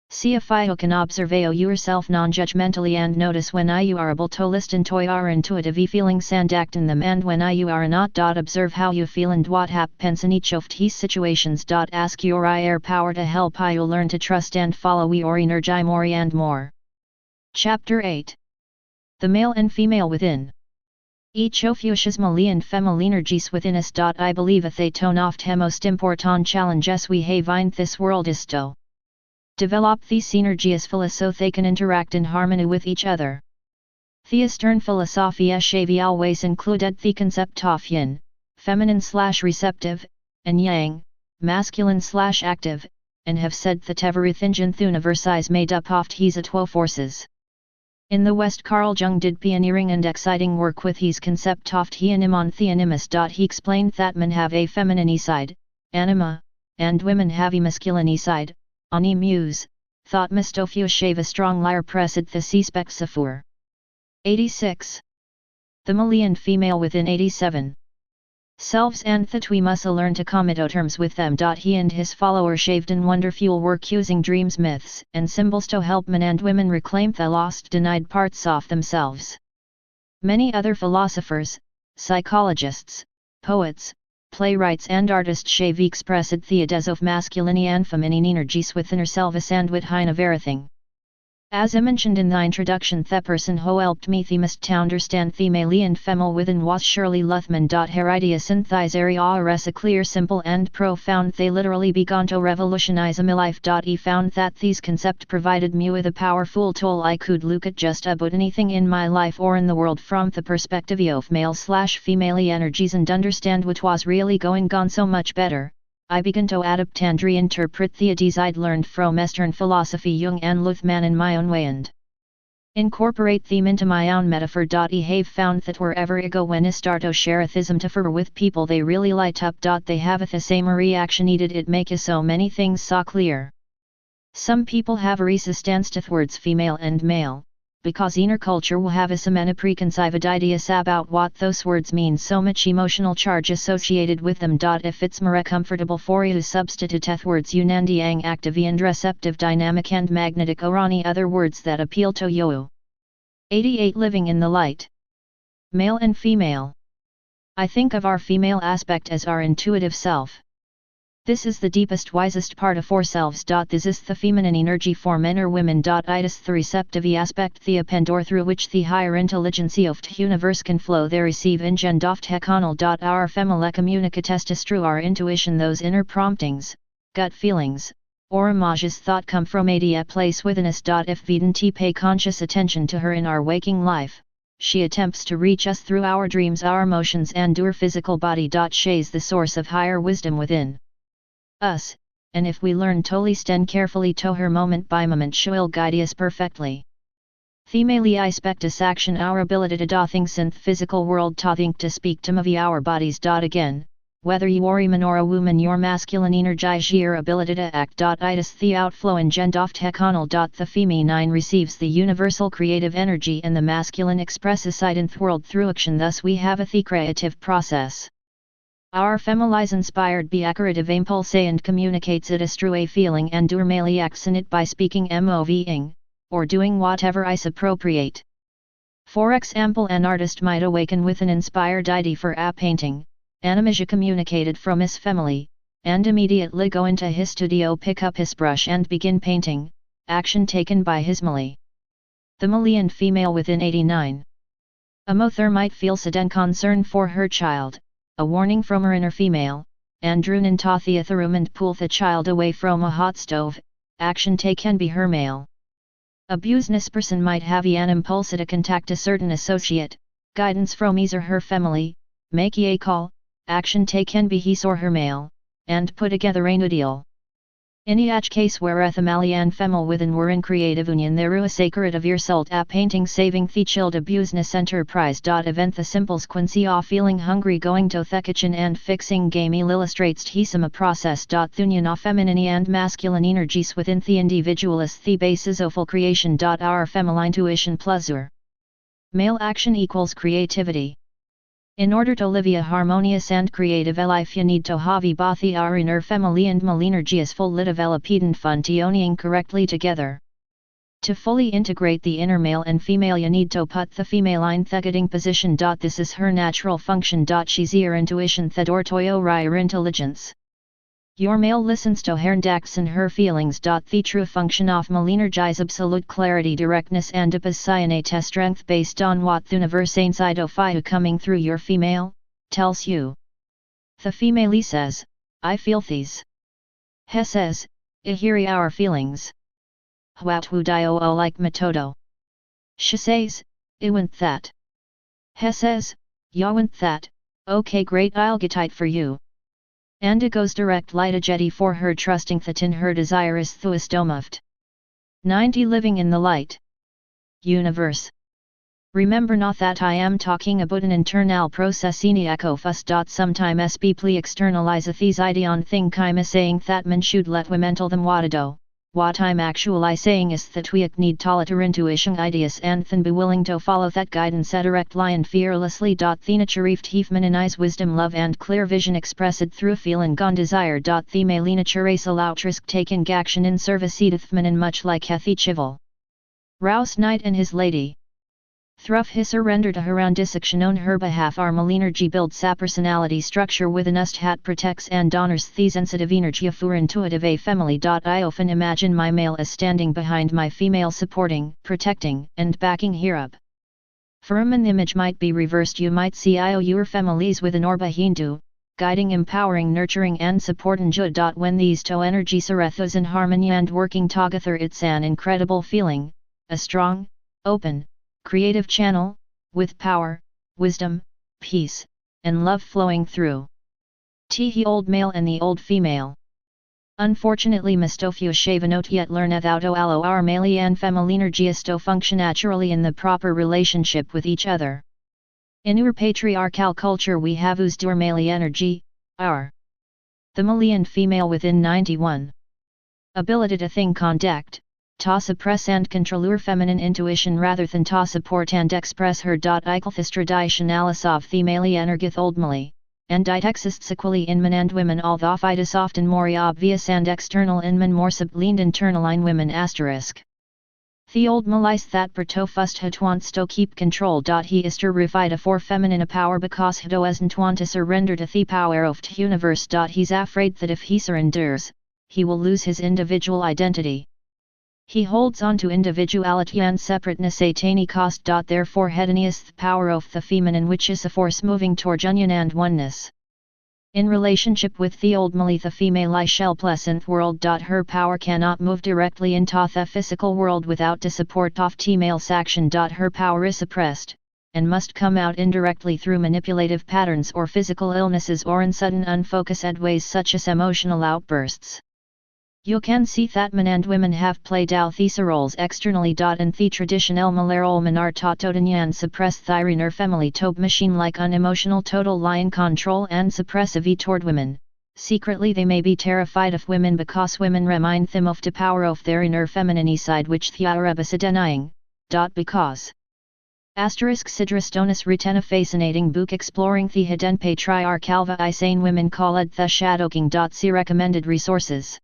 See if you can observe yourself non-judgmentally and notice when you are able to listen to your intuitive feelings and act in them, and when you are not. Observe how you feel and what happens in each of these situations. Ask your higher power to help you learn to trust and follow your energy more and more. Chapter 8. The Male and Female Within. Each of you has male and female energies within us. I believe that they tone off the most important challenges we have in this world is to Develop these synergies so they can interact in harmony with each other. The Eastern philosophy have always included the concept of yin, feminine/receptive, and yang, masculine/active, and have said that everything in the universe is made up of these two forces. In the West, Carl Jung did pioneering and exciting work with his concept of the animus. He explained that men have a feminine side, anima, and women have a masculine side, animus, thought Mistofeu shave a strong liar presid the spexafur. 86. The male and female within 87. Selves and that we must learn to come to terms with them. He and his followers shaved in wonderful work using dreams, myths, and symbols to help men and women reclaim the lost, denied parts of themselves. Many other philosophers, psychologists, poets, playwrights and artists shave expressed the ideas of masculine and feminine energies within ourselves and within everything. As I mentioned in the introduction, the person who helped me the most to understand the male and female within was Shirley Luthman. Her ideas in these areas are clear, simple and profound. They literally began to revolutionize my life. He found that these concepts provided me with a powerful tool. I could look at just about anything in my life or in the world from the perspective of male/female energies and understand what was really going on so much better. I began to adapt and reinterpret the ideas I'd learned from Eastern philosophy, Jung and Luthman in my own way and incorporate them into my own metaphor. I have found that wherever I go, when I start to share atheism with people, they really light up. They have the same reaction needed. It makes so many things so clear. Some people have a resistance to words female and male, because inner culture will have so many preconceived ideas about what those words mean, so much emotional charge associated with them. If it's more comfortable for you to substitute words yin and yang, active and receptive, dynamic and magnetic, or any other words that appeal to you. 88. Living in the light. Male and female. I think of our female aspect as our intuitive self. This is the deepest, wisest part of ourselves. This is the feminine energy for men or women. It is the receptive aspect, the appendor through which the higher intelligence of the universe can flow. They receive ingend of hekanal. Our female communicates through our intuition, those inner promptings, gut feelings, or images thought come from a place within us. If we don't pay conscious attention to her in our waking life, she attempts to reach us through our dreams, our emotions and our physical body. She's the source of higher wisdom within us, and if we learn to listen carefully to her moment by moment, she'll guide us perfectly. Female aspect is action, our ability to do things in the physical world, to think, to speak, to move our bodies. Again, whether you are a man or a woman, your masculine energize your ability to act. It is the outflow ingend of hekanal. The feminine receives the universal creative energy and the masculine expresses it in the world through action. Thus we have the creative process. Our female inspired by a creative impulse and communicates it as through a feeling, and our male acts in it by speaking, moving, or doing whatever is appropriate. For example, an artist might awaken with an inspired idea for a painting, an image communicated from his family, and immediately go into his studio, pick up his brush and begin painting, action taken by his male. The male and female within 89. A mother might feel sudden concern for her child, a warning from her inner female, and droon into the room and pull the child away from a hot stove, action taken by her male. A business person might have an impulse to contact a certain associate, guidance from his or her family, make a call, action taken by his or her male, and put together a new deal. In each case where the male and female within were in creative union, there was a sacred of result a painting saving the child a business enterprise. Event the simple quincy of feeling hungry going to the kitchen and fixing game illustrates the process. The union of feminine and masculine energies within the individual is the basis of all creation. Our feminine intuition plus our male action equals creativity. In order to live a harmonious and creative life, you need to have both our inner family and male energies fully developed and functioning correctly together. To fully integrate the inner male and female, you need to put the female in the guiding position. This is her natural function. She's your intuition, or your intelligence. Your male listens to her acts and her feelings. The true function of male energize absolute clarity, directness and apassionate strength based on what the universe inside of you coming through your female, tells you. The female says, I feel these. He says, I hear our feelings. huatu dio o like metodo. She says, iwant that. He says, yawant that, okay great I'll get it for you. Anda goes direct light a jetty for her trusting that in her desire is thuistomoved. 90 Living in the light. Universe. Remember not that I am talking about an internal process eniacofus. Sometime sb pli externalize these ideon thing kima saying that man should let we mental them watado. What I'm actually saying is that we need toleter intuition ideas and then be willing to follow that guidance directly and fearlessly. Thena charifed hiefman in eyes wisdom love and clear vision expressed through feeling gone desire. Thema lena charasa lautrisk taking action in service edithman and much like Hethi chival. Rouse knight and his lady. Thruff his surrender to her own dissection on her behalf Armalinergy builds a personality structure with an ust hat protects and honors the sensitive energy for intuitive a family. I often imagine my male as standing behind my female supporting, protecting, and backing her up. For an image might be reversed you might see your families with an orba hindu, guiding empowering nurturing and supporting jud. When these two energy sarethas in harmony and working together it's an incredible feeling, a strong, open, creative channel, with power, wisdom, peace, and love flowing through. The old male and the old female. Unfortunately mistofio shavanot yet learn auto allo our male and femalinergiasto function naturally in the proper relationship with each other. In our patriarchal culture we have used our male energy, our. The male and female within 91. Ability to think conduct. Ta suppress and control her feminine intuition rather than ta support and express her. Eichelthistradishonalis of the male energith oldmally, and it exists equally in men and women although it is often more obvious and external in men more subleaned internal in women asterisk. The old malise that berto fust hat wants to keep control. He is to revita for feminine power because he doesn't want to surrender to the power of the universe. He's afraid that if he surrenders, he will lose his individual identity. He holds on to individuality and separateness at any cost. Therefore hedonious the power of the feminine which is a force moving toward union and oneness. In relationship with the old mali the female I shall pleasant world. Her power cannot move directly into the physical world without the support of the male's action. Her power is suppressed, and must come out indirectly through manipulative patterns or physical illnesses or in sudden unfocused ways such as emotional outbursts. You can see that men and women have played out these roles externally. In the tradition el malero manar tatodanyan suppress thyrener family tobe machine like unemotional total lion control and suppressive toward women. Secretly they may be terrified of women because women remind them of the power of their inner feminine side which they are denying. Because. Sidrostonus written a fascinating book exploring the hidden patriarchal isane women called the Shadowking. See recommended resources.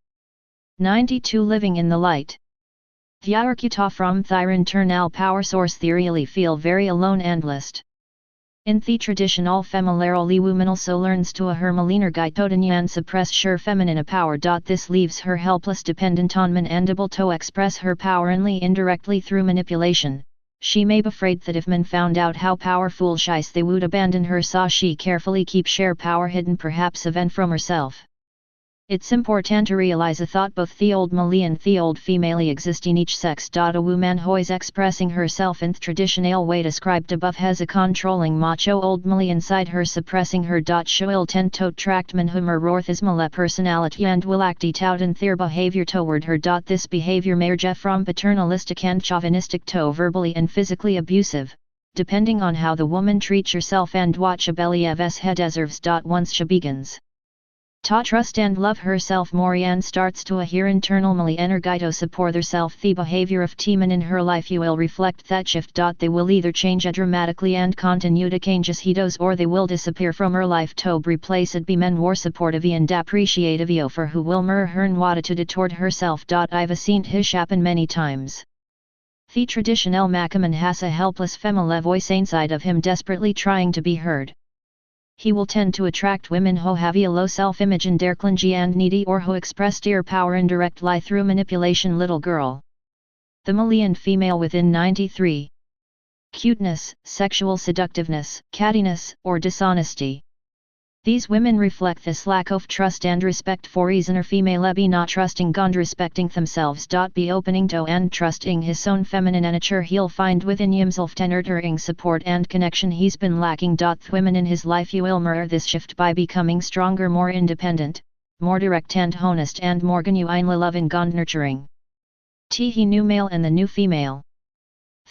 92 Living in the light. Thyarkuta from thyr internal power source theoreally feel very alone and list. In the tradition all familiarly woman also learns to a her maliner gaitodanyan suppress sure feminine power. This leaves her helpless dependent on men and able to express her power only indirectly through manipulation. She may be afraid that if men found out how powerful she is they would abandon her, so she carefully keep share power hidden perhaps even from herself. It's important to realize a thought both the old male and the old female exist in each sex. A woman who is expressing herself in the traditional way described above has a controlling macho old male inside her suppressing her. She will tend to attract men whom her rorthismale personality and will act out in their behavior toward her. This behavior may range from paternalistic and chauvinistic to verbally and physically abusive, depending on how the woman treats herself and what she believes he deserves. Once she begins to trust and love herself more and starts to adhere internally energito support herself the behavior of teamen in her life you will reflect that shift. They will either change dramatically and continue to change as he does or they will disappear from her life to replace it be men more supportive and appreciative for who will mer hern attitude toward herself. I've seen his happen many times. The traditional Macaman has a helpless female voice inside of him desperately trying to be heard. He will tend to attract women who have a low self-image and are clingy and needy or who express their power indirectly through manipulation. Little girl. The male and female within 93. Cuteness, sexual seductiveness, cattiness, or dishonesty. These women reflect this lack of trust and respect for inner female be not trusting and respecting themselves. Be opening to and trusting his own feminine nature he'll find within himself the nurturing support and connection he's been lacking. Women in his life you will mirror this shift by becoming stronger, more independent, more direct and honest, and more genuinely loving and nurturing. He new male and the new female.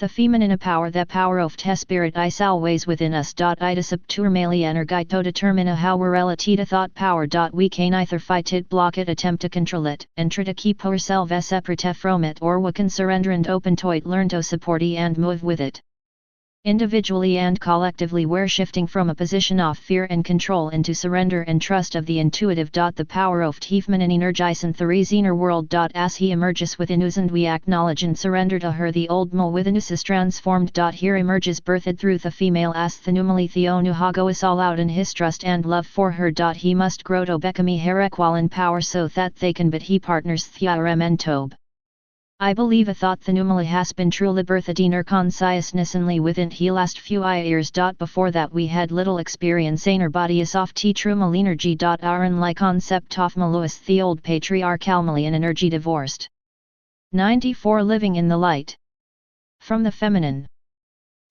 The feminine power, the power of the spirit is always within us. It is up to our male energy to determine how we're related thought power. We can either fight it, block it, attempt to control it, and try to keep ourselves separate from it, or we can surrender and open to it, learn to support it and move with it. Individually and collectively we're shifting from a position of fear and control into surrender and trust of the intuitive. The power of the feminine energizes the inner world. As he emerges within us and we acknowledge and surrender to her, the old mo within us is transformed. Here emerges birthed through the female as the numali theonu hago is all out in his trust and love for her. He must grow to become her equal in power so that they can but he partners thiarem and tobe. I believe a thought the numali has been truly birthed in our consciousness only within he last few years. Before that we had little experience in our body is off t true mal energy. Our unlike concept of maluis the old patriarchal malian energy divorced. 94 Living in the light. From the feminine.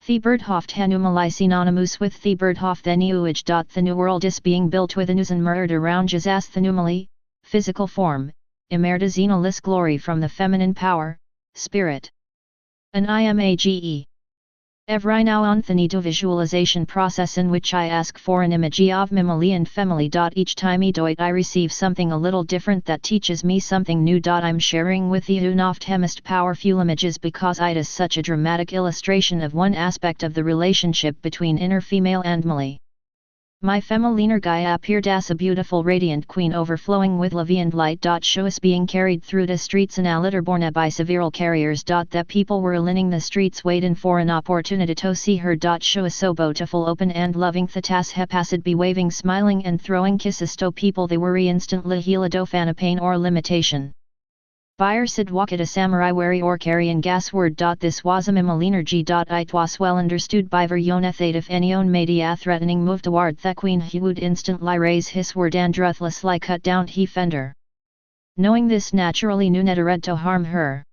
The Birdhoft Hanumali synonymous with the Birdhoft the new age. The new world is being built within us and mirrored around us as the numali, physical form. Emerda Xenolis glory from the feminine power, spirit. An image. Every now and then to visualization process in which I ask for an image of mimali and femily. Each time I receive something a little different that teaches me something new. I'm sharing with you unoft hemist powerful images because it is such a dramatic illustration of one aspect of the relationship between inner female and mali. My feminine energy appeared as a beautiful radiant queen overflowing with love and light. She was being carried through the streets in a litter borne by several carriers. The people were lining the streets waiting for an opportunity to see her. She was so beautiful, open and loving that as he passed be waving, smiling and throwing kisses to people they were instantly healed of any pain or limitation. Buyer said walk at a samurai wary or carrying gas word. This was a mimal energy. It was well understood by Verioneth if any own made a threatening move toward the queen he would instantly raise his word and ruthlessly cut down he fender. Knowing this naturally knew never to harm her.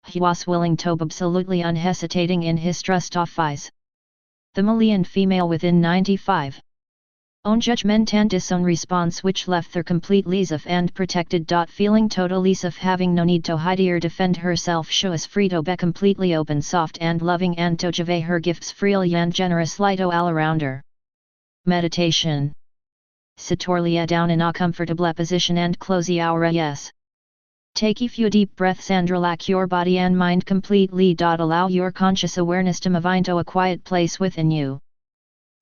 He was willing to be absolutely unhesitating in his trust of eyes. The Malian female within 95. Own judgment and disown response which left her completely safe and protected. Feeling totally safe, having no need to hide or defend herself, she was free to be completely open, soft and loving, and to give her gifts freely and generously to all around her. Meditation. Sit down in a comfortable position and close your eyes. Take a few deep breaths and relax your body and mind completely. Allow your conscious awareness to move into a quiet place within you.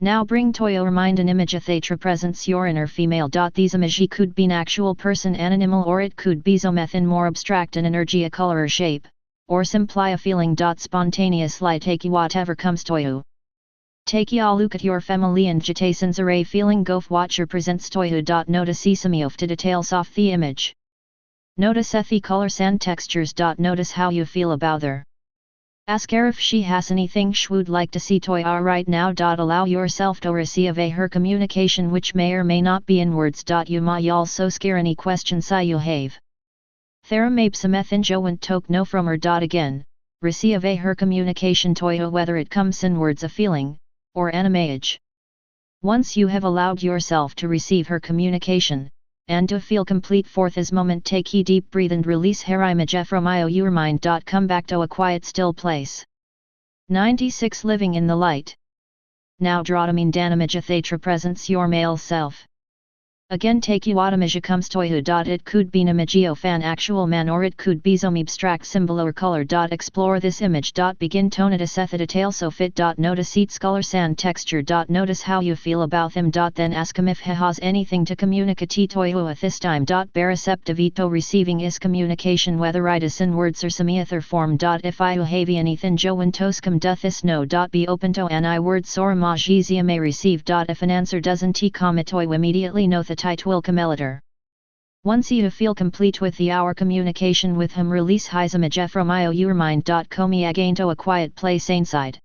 Now bring to your mind an image that represents your inner female. These image could be an actual person, an animal, or it could be something more abstract, an energy, a color or shape, or simply a feeling. Spontaneously take whatever comes to you. Take a look at your family and jitations array feeling go what your presents to you. Notice some of the details of the image. Notice the colors and textures. Notice how you feel about her. Ask her if she has anything she would like to see to you right now. Allow yourself to receive her communication which may or may not be in words. You may also scare any questions you have. Thera may something jo want to know from her. Again, receive her communication to you whether it comes in words, a feeling, or an image. Once you have allowed yourself to receive her communication, and to feel complete for this moment, take a deep breath and release her image from your mind. Come back to a quiet still place. 96 Living in the light. Now draw to mean dan image that represents your male self. Again take what image comes to you. It could be an image of an actual man or it could be some abstract symbol or color. Explore this image. Begin to notice the detail so fit. Notice its colors and texture. Notice how you feel about him. Then ask him if he has anything to communicate to you at this time. Be receptive to receiving his communication whether it is in words or some other form. If you have anything jo want to come this no. Be open to any words or images you may receive. If an answer doesn't come to you immediately, know that it will come later. Once you feel complete with our communication with him, release his image from your mind. Come again to a quiet place inside.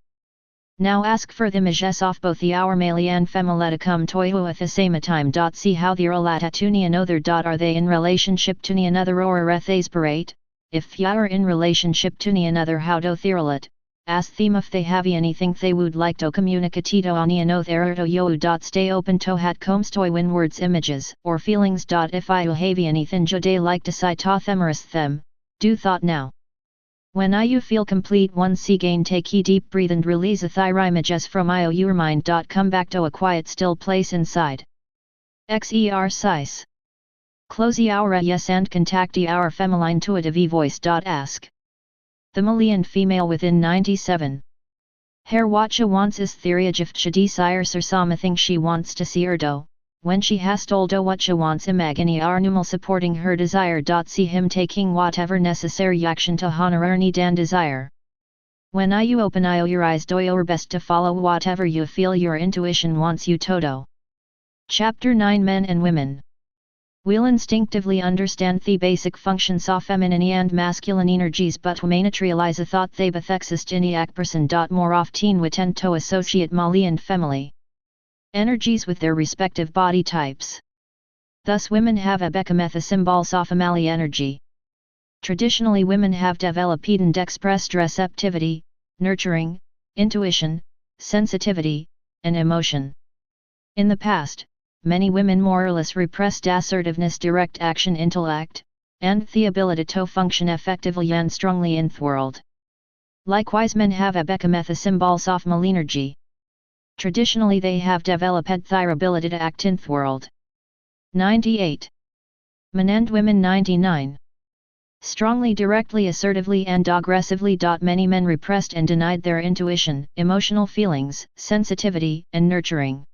Now ask for the images of both the our male and female come toyu at the same time. See how the relata to ni another. Are they in relationship to ni another or aspirate? If ya are in relationship to ni another, how do theralat? Ask them if they have anything they would like to communicatito ani another to you. Stay open to hat comes to win words images or feelings. If I have anything they like to say to them, do thought now. When you feel complete once again, take a deep breath and release a thyroimages from your mind. Come back to a quiet still place inside. Exercise. Close your eyes and contact your feminine intuitive voice. Ask. The male and female within 97. Her what she wants is theory if she desires or something she wants to see or do. When she has told what she wants, imagine our numal supporting her desire. See him taking whatever necessary action to honor her need and desire. When you open your eyes, do your best to follow whatever you feel your intuition wants you to do. Chapter 9 Men and Women. We'll instinctively understand the basic functions of feminine and masculine energies, but we may not realize a thought they both exist in a person. More often we tend to associate male and female energies with their respective body types. Thus women have a becometh symbols of a male energy. Traditionally women have developed and expressed receptivity, nurturing, intuition, sensitivity, and emotion. In the past, many women more or less repressed assertiveness, direct action, intellect, and the ability to function effectively and strongly in the world. Likewise men have a becometh symbols of male energy. Traditionally they have developed their ability to act in the world. 98. Men and women. 99. Strongly, directly, assertively and aggressively. Many men repressed and denied their intuition, emotional feelings, sensitivity, and nurturing.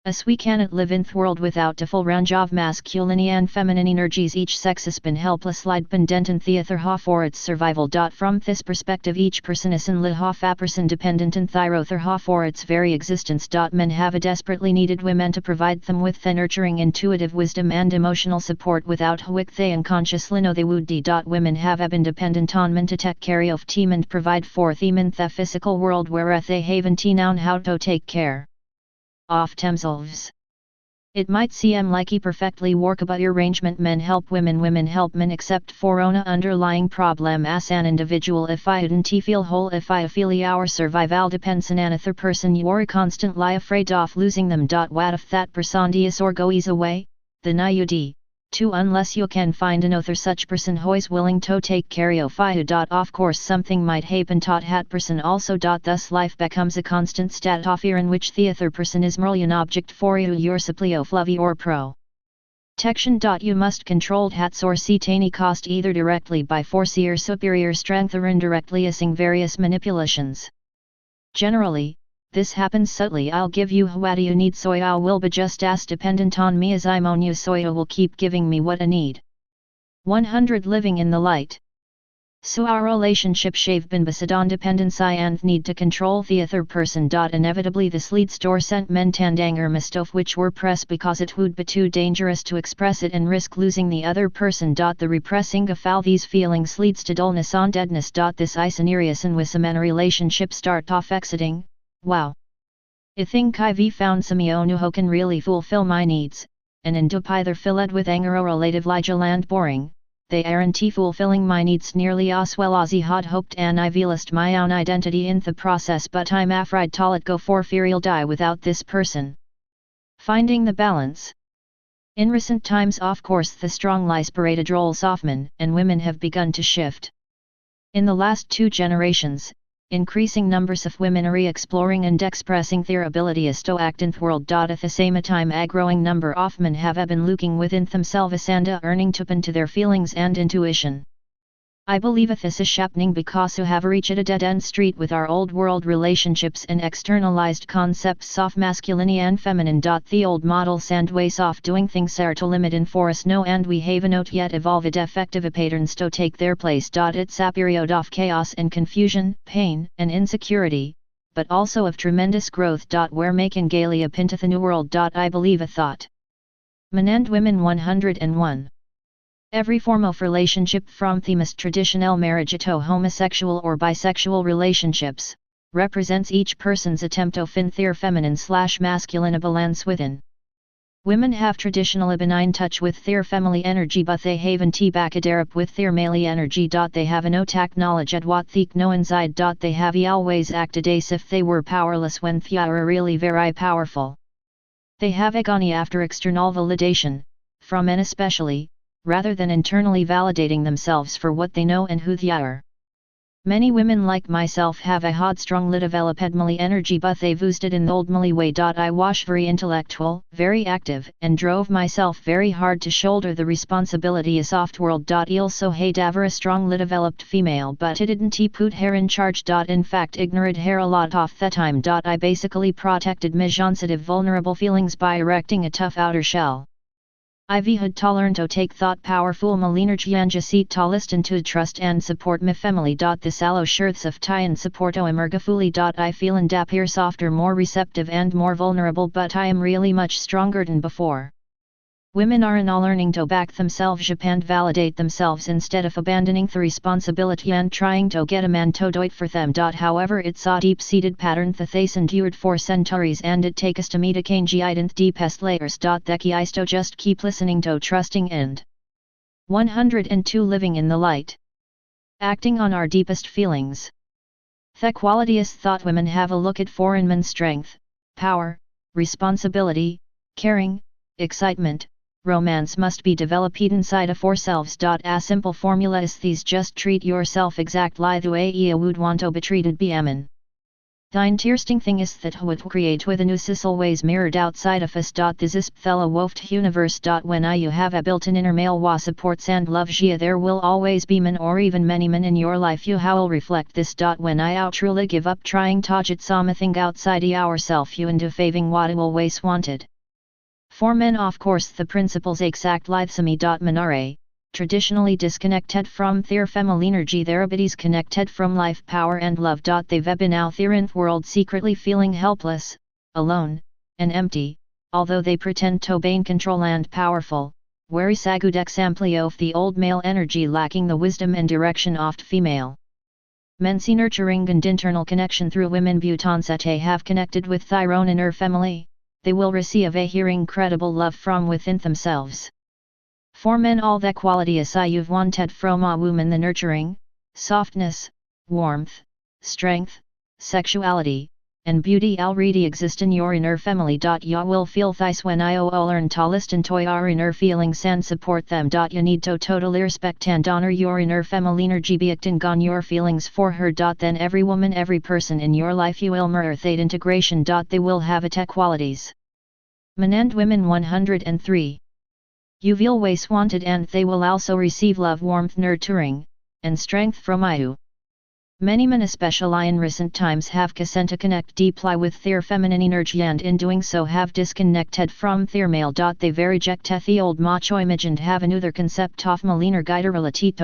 As we cannot live in the world without the full range of masculine and feminine energies, each sex has been helplessly dependent on the other for its survival. From this perspective, each person is in a person dependent on the other for its very existence. Men have a desperately needed women to provide them with the nurturing intuitive wisdom and emotional support without which they unconsciously know they would die. Women have been dependent on men to take care of them and provide for them in the physical world, whereas they haven't known how to take care of themselves. It might seem like a perfectly workable arrangement. Men help women, women help men, except for an underlying problem as an individual. If I didn't feel whole, if I feel our survival depends on another person, you're constantly afraid of losing them. What if that person dies or goes away? Then you die too, unless you can find another such person who is willing to take care of you. Of course something might happen to that person also. Thus life becomes a constant state of fear in which the other person is merely an object for you simply of love or protection. You must control that source at any cost, either directly by force or superior strength or indirectly using various manipulations. Generally, this happens subtly. I'll give you what you need, so you will be just as dependent on me as I'm on you, so you will keep giving me what I need. 100 Living in the light. So our relationship shave been based on dependency and need to control the other person. Inevitably this leads to resentment and anger, most of which were pressed because it would be too dangerous to express it and risk losing the other person. The repressing of all these feelings leads to dullness and deadness. This isonerious and wisdom relationship start off exiting. Wow. I think I've found someone who can really fulfill my needs, and end up either filled with anger or relatively dull and boring. They aren't fulfilling my needs nearly as well as I had hoped, and I've lost my own identity in the process, but I'm afraid to let go for fear I'll die without this person. Finding the balance. In recent times, of course, the strongly spirited roles of men and women have begun to shift. In the last 2 generations, increasing numbers of women are exploring and expressing their abilities to act in the world. At the same time, a growing number of men have been looking within themselves and earning to open to their feelings and intuition. I believe this is happening because we have reached a dead-end street with our old world relationships and externalized concepts of masculine and feminine. The old models and ways of doing things are to limit in for us now, and we have not yet evolved effective patterns to take their place. It's a period of chaos and confusion, pain and insecurity, but also of tremendous growth. We're making gaily up into the new world. I believe a thought. Men and Women. 101. Every form of relationship, from the most traditional marriage to homosexual or bisexual relationships, represents each person's attempt to find their feminine/masculine balance within. Women have traditionally benign touch with their family energy, but they haven't back with their male energy. They have no tact knowledge at what they know inside. They have always acted as if they were powerless when they are really very powerful. They have gone after external validation, from men especially, rather than internally validating themselves for what they know and who they are. Many women like myself have had strongly developed male energy, but they've used it in the old male way. I was very intellectual, very active, and drove myself very hard to shoulder the responsibility of soft world. Also had a strongly developed female, but it didn't put her in charge. In fact, ignored her a lot of the time. I basically protected my sensitive vulnerable feelings by erecting a tough outer shell. I've had to learn to take thought powerful malenergy and just to listen to trust and support my family. This allo shirts of tie and support emerga fully. I feel and appear softer, more receptive and more vulnerable, but I am really much stronger than before. Women are now learning to back themselves up and validate themselves instead of abandoning the responsibility and trying to get a man to do it for them. However, it's a deep-seated pattern that they's endured for centuries, and it takes to meet a change in the deepest layers. The key is to just keep listening to trusting and 102 living in the light. Acting on our deepest feelings. The qualities thought women have a look at foreign men's strength, power, responsibility, caring, excitement. Romance must be developed inside of ourselves. A simple formula is these: just treat yourself exactly the way you would want to be treated. Biaman. The interesting thing is that what we create within us is always mirrored outside of us. This is the woft universe. When you have a built-in inner male who supports and loves you, there will always be men or even many men in your life you will reflect this. When I truly give up trying to get something outside ourself you into faving what I always wanted. For men, of course, the principles exactly the same. Men are traditionally disconnected from their feminine energy. Their bodies connected from life, power and love. They've been out there in the world secretly feeling helpless, alone, and empty, although they pretend to gain control and powerful. Where is a good example of the old male energy lacking the wisdom and direction of the female. Men see nurturing and internal connection through women butons that have connected with their own inner family. They will receive a hearing credible love from within themselves. For men, all the qualities you've wanted from a woman, the nurturing, softness, warmth, strength, sexuality, and beauty already exist in your inner family. You will feel this when you learn to listen to your inner feelings and support them. You need to totally respect and honor your inner feminine energy, be acting on your feelings for her. Then every woman, every person in your life you will mirror that integration. They will have it qualities. Men and women 103. You've always wanted, and they will also receive love, warmth, nurturing, and strength from you. Many men, especially in recent times, have chosen to connect deeply with their feminine energy, and in doing so have disconnected from their male. They reject the old macho image and have another concept of male guiderability.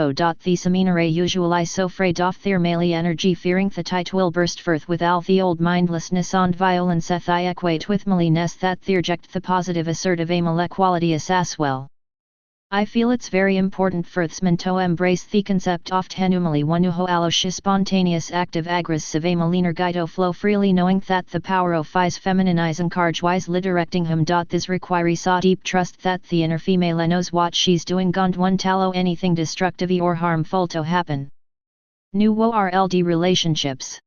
These men are usually so afraid of their male energy, fearing that it will burst forth without the old mindlessness and violence that they equate with maleness, that they reject the positive assertive male qualities as well. I feel it's very important for men to embrace the concept of tenumali wanuho alosh spontaneous active aggressive maliner guido flow freely, knowing that the power of his femininize encourage-wisely directing him. This requires a deep trust that the inner female knows what she's doing and won't allow anything destructive or harmful to happen. New WORLD relationships.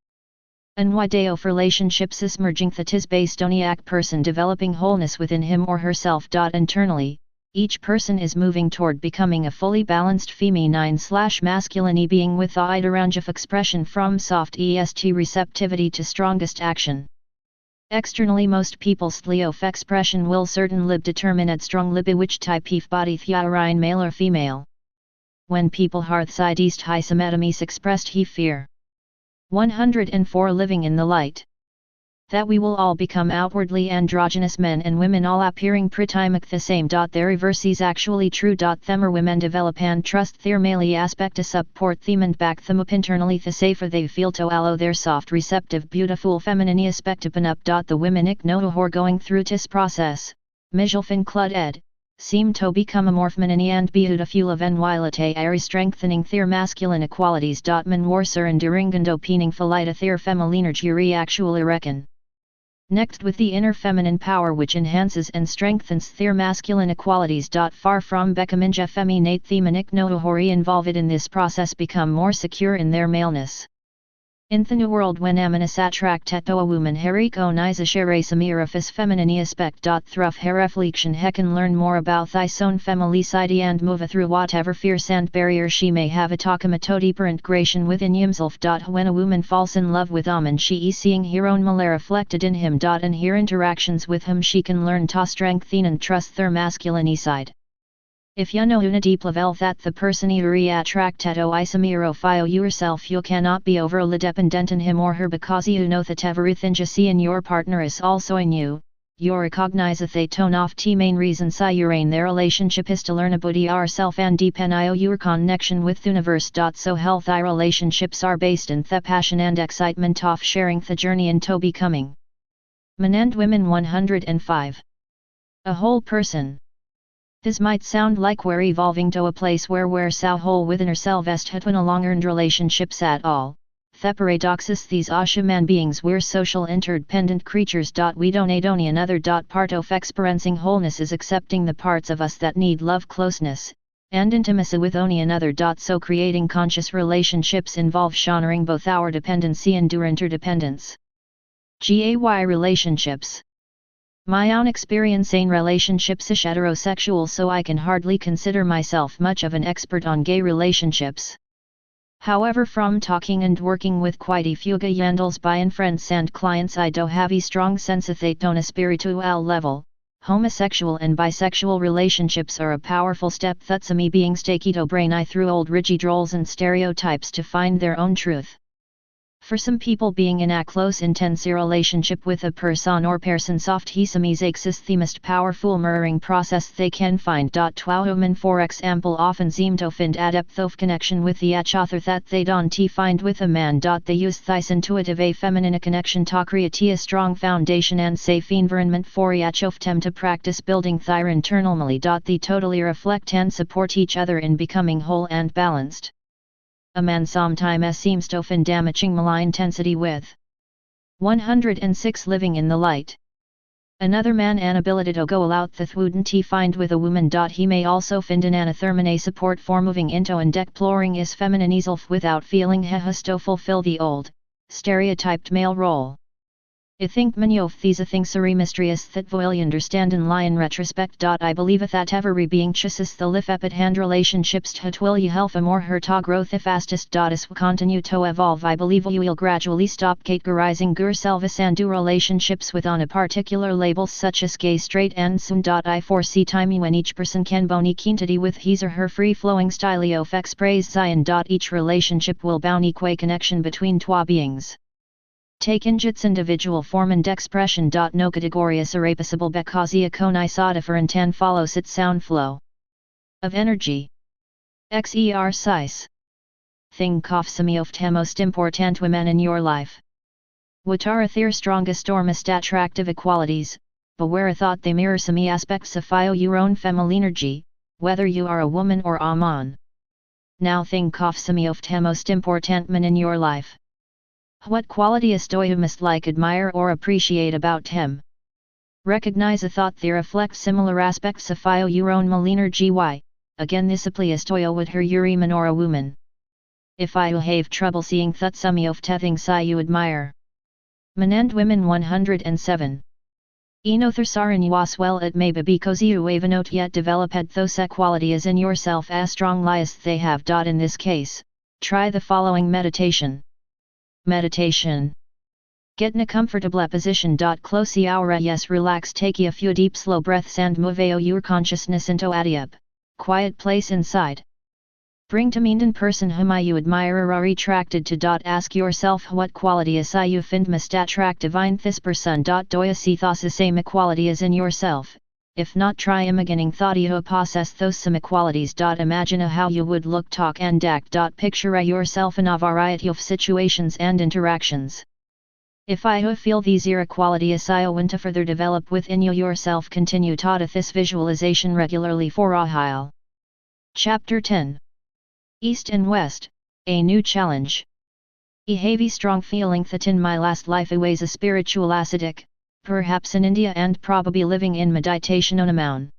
And what day of relationships is merging that is based on a person developing wholeness within him or herself. Internally, each person is moving toward becoming a fully balanced feminine/masculine being with a wide range of expression from soft est receptivity to strongest action. Externally, most people's of expression will certainly determine at strongly by which type of body they are in, male or female. When people hearthside east high semetamis expressed he fear. 104 living in the light. That we will all become outwardly androgynous men and women, all appearing pretty much the same. The reverse is actually true. Them or women develop and trust their male aspect to support them and back them up internally, the safer they feel to allow their soft receptive beautiful feminine aspect open up. The women know who are going through this process. Mijlfin Clud ed. seem to become a morphmanini and beautiful of enwilate airy strengthening their masculine equalities. Man warser and duringando pening felita their femalinergy actually reckon. Next with the inner feminine power which enhances and strengthens their masculine equalities. Far from bekaminja feminate themanik nohori involved in this process become more secure in their maleness. In the new world when aminas attractet to a woman heriko nisa shere samirafis feminini aspect. Through hereflection hecken learn more about thy own femilicide and move through whatever fierce and barrier she may have atakamatodi parent within himself. When a woman falls in love with and she is seeing her own malare reflected in him. And her interactions with him she can learn to strengthen and trust their masculinity. If you know una deep level that the person uri attracteto isamiro fio yourself you cannot be overly dependent on him or her because you know that everything you see in your partner is also in you, you recognize that they tone off t main reason si urain their relationship is to learn about yourself and deepen your connection with the universe. So healthy relationships are based in the passion and excitement of sharing the journey into becoming. Men and women 105. A whole person. This might sound like we're evolving to a place where we're so whole within ourselves to no longer in relationships at all. The paradoxus these ashaman beings we're social interdependent creatures. We don't need only another. Part of experiencing wholeness is accepting the parts of us that need love, closeness, and intimacy with only another. So creating conscious relationships involves honoring both our dependency and our interdependence. Gay relationships. My own experience in relationships is heterosexual, so I can hardly consider myself much of an expert on gay relationships. However, from talking and working with quite a few gay yandles friends and clients, I do have a strong sense that on a spiritual level, homosexual and bisexual relationships are a powerful step that some beings take to brain through old rigid roles and stereotypes to find their own truth. For some people, being in a close intense relationship with a person or persons soft hisamis exists the most powerful mirroring process they can find. Women for example often seem to find a depth of connection with the other that they don't find with a man. They use this intuitive a feminine connection to create a strong foundation and safe environment for each of them to practice building their internally. They totally reflect and support each other in becoming whole and balanced. A man sometimes seems to find damaging malign intensity with 106 living in the light. Another man an ability to go out that wouldn't he find with a woman. He may also find an anathermine support for moving into and exploring his feminine self without feeling he has to fulfill the old, stereotyped male role. I think many of these things are mysterious that will understand and lie in retrospect. I believe that every being chooses the life at hand relationships that will help him or her to grow the fastest. As we continue to evolve, I believe you will gradually stop categorizing yourselves and do relationships with on a particular labels such as gay, straight and soon. I foresee time when each person can boni quintity with his or her free-flowing style of expression. Each relationship will bound qua connection between two beings. Take injits individual form and expression. No categoria serapisible because con isa different and follows its sound flow of energy. Exercise. Think of some of the most important women in your life. What are their strongest or most attractive qualities? Beware thought they mirror some aspects of your own feminergy, whether you are a woman or a man. Now think of some of the most important men in your life. What qualities do you must like, admire or appreciate about him? Recognize a thought they reflect similar aspects of your own malinergy. Again this applies to you with her yuri man or a woman. If you have trouble seeing that some of the things you admire. Men and women 107. Enothersaran was well it may be because you have not yet developed those qualities in yourself as strongly as they have. In this case, try the following meditation. Meditation. Get in a comfortable position. Close your eyes, relax, take a few deep slow breaths and move your consciousness into a deep, quiet place inside. Bring to mind in person whom you admire or are attracted to. Ask yourself what qualities you find most attractive in this person. Do you see those same qualities in yourself? If not, try imagining thought you possess those same qualities. Imagine how you would look, talk and act. Picture yourself in a variety of situations and interactions. If I feel these inequalities I want to further develop within you yourself, continue taught this visualization regularly for a while. Chapter 10. East and West, a new challenge. A heavy strong feeling that in my last life I was a spiritual ascetic, perhaps in India and probably living in meditation on a mountain.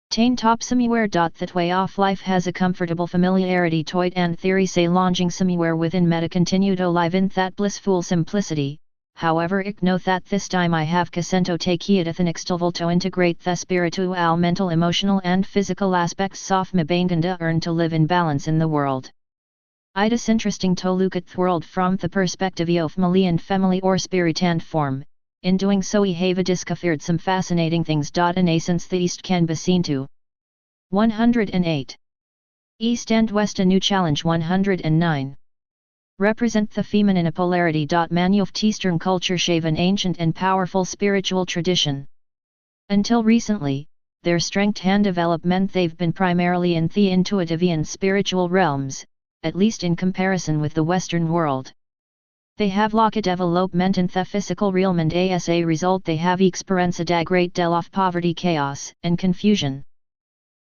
Tain top somewhere. That way off life has a comfortable familiarity toit and theory say longing somewhere within meta continued o live in that blissful simplicity. However, I know that this time I have casento take it an extolval to integrate the spiritual, mental, emotional and physical aspects of my banganda earn to live in balance in the world. It is interesting to look at the world from the perspective of Mali and family or spirit and form. In doing so we have discovered some fascinating things. In essence the East can be seen to. 108. East and West, a new challenge. 109. Represent the feminine polarity. Many of Eastern culture shave an ancient and powerful spiritual tradition. Until recently, their strength and development they've been primarily in the intuitive and spiritual realms, at least in comparison with the Western world. They have locked development in the physical realm, and as a result they have experienced a great deal of poverty, chaos, and confusion.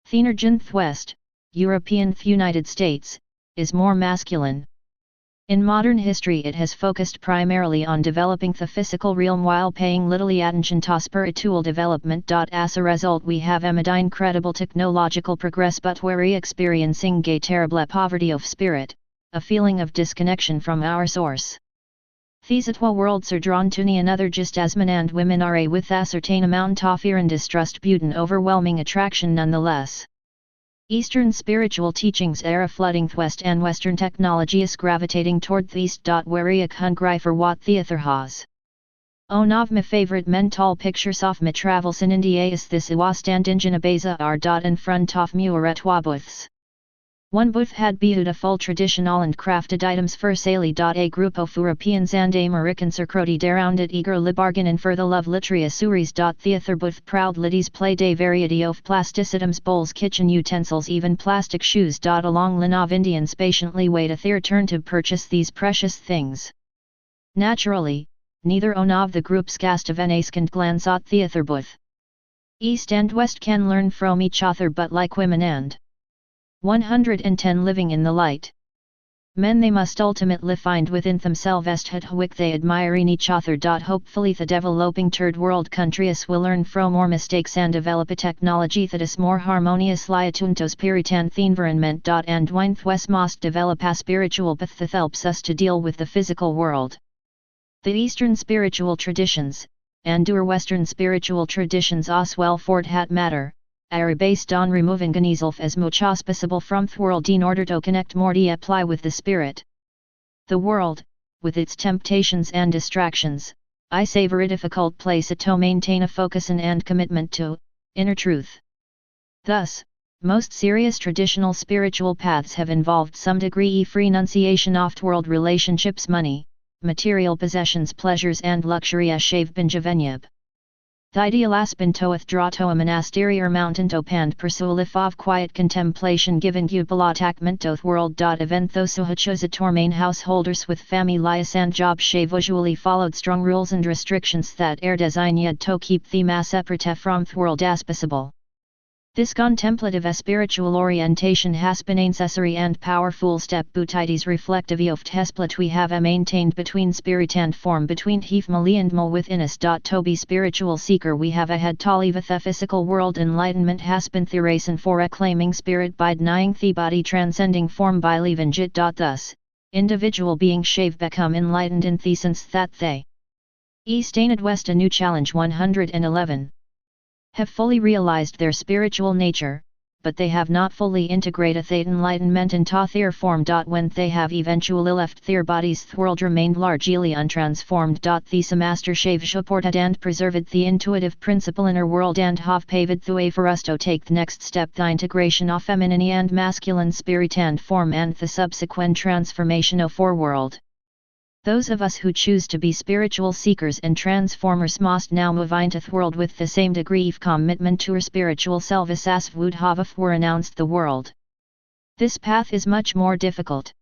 The energy West, European the United States, is more masculine. In modern history it has focused primarily on developing the physical realm while paying little attention to spiritual development. As a result we have amid incredible technological progress, but we're experiencing a terrible poverty of spirit, a feeling of disconnection from our source. These atwa worlds are drawn to one another just as men and women are with a certain amount of fear and distrust, but an overwhelming attraction nonetheless. Eastern spiritual teachings are flooding the West, and Western technology is gravitating toward the East. Where I hungry for what the other has. One of my favorite mental pictures of my travels in India is this Iwastand Injana Bazaar. In front of me were at booths. One booth had beautiful traditional and crafted items for sale. A group of Europeans and Americans are crowded around it eagerly bargaining for the love literature series. The other booth proud ladies played a variety of plastic items, bowls, kitchen utensils, even plastic shoes. A long line of Indians patiently waited their turn to purchase these precious things. Naturally, neither one of the groups cast an askant glance at the other booth. East and West can learn from each other, but like women and 110 living in the light. Men they must ultimately find within themselves at which they admire in each other. Hopefully the developing third world countries will learn from more mistakes and develop a technology that is more harmoniously attuned to spirit and the environment. And one West must develop a spiritual path that helps us to deal with the physical world. The Eastern spiritual traditions, and our Western spiritual traditions as well for that matter, are based on removing oneself as much as possible from the world in order to connect more deeply with the spirit. The world, with its temptations and distractions, is a very difficult place to maintain a focus and commitment to inner truth. Thus, most serious traditional spiritual paths have involved some degree of renunciation of world relationships, money, material possessions, pleasures and luxury as shave binjavenyab. The ideal aspin to withdraw to a monastery or mountain to and pursue a life of quiet contemplation given gubalatacment to the world. Event those who chose to remain householders with families and job shave usually followed strong rules and restrictions that are designed to keep them as separate from the world as possible. This contemplative spiritual orientation has been a necessary and powerful step, but it is reflective of the split we have maintained between spirit and form, between Mali and Mo within us. To be spiritual seeker we have had to leave the physical world. Enlightenment has been the reason for acclaiming spirit by denying the body, transcending form by leaving it. Thus, individual beings shave become enlightened in the sense that they East and West, a new challenge. 111. Have fully realized their spiritual nature, but they have not fully integrated that enlightenment into their form. When they have eventually left their bodies, the world remained largely untransformed. These master shave supported and preserved the intuitive principle inner world and have paved the way for us to take the next step, the integration of feminine and masculine spirit and form and the subsequent transformation of our world. Those of us who choose to be spiritual seekers and transformers must now move into the world with the same degree of commitment to our spiritual selves as would have if were announced the world. This path is much more difficult.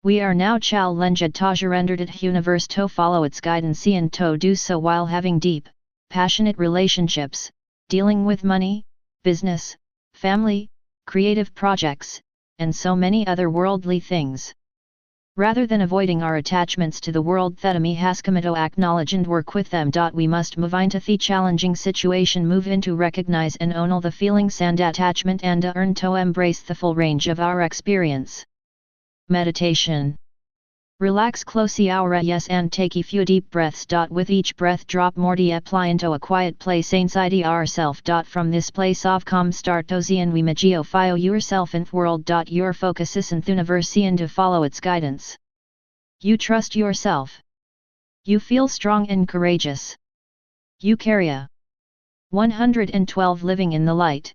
We are now chal lenjad ta rendered it universe to follow its guidance and to do so while having deep, passionate relationships, dealing with money, business, family, creative projects, and so many other worldly things. Rather than avoiding our attachments to the world thedami haskamito acknowledge and work with them. We must move into the challenging situation, move into recognize and own all the feelings and attachment and earn to embrace the full range of our experience. Meditation. Relax closely our yes and take a few deep breaths. With each breath drop more apply into a quiet place inside ourself. From this place of calm start and we magio fio yourself and world. Your focus is in the universe and to follow its guidance. You trust yourself. You feel strong and courageous. You carry a 112 living in the light.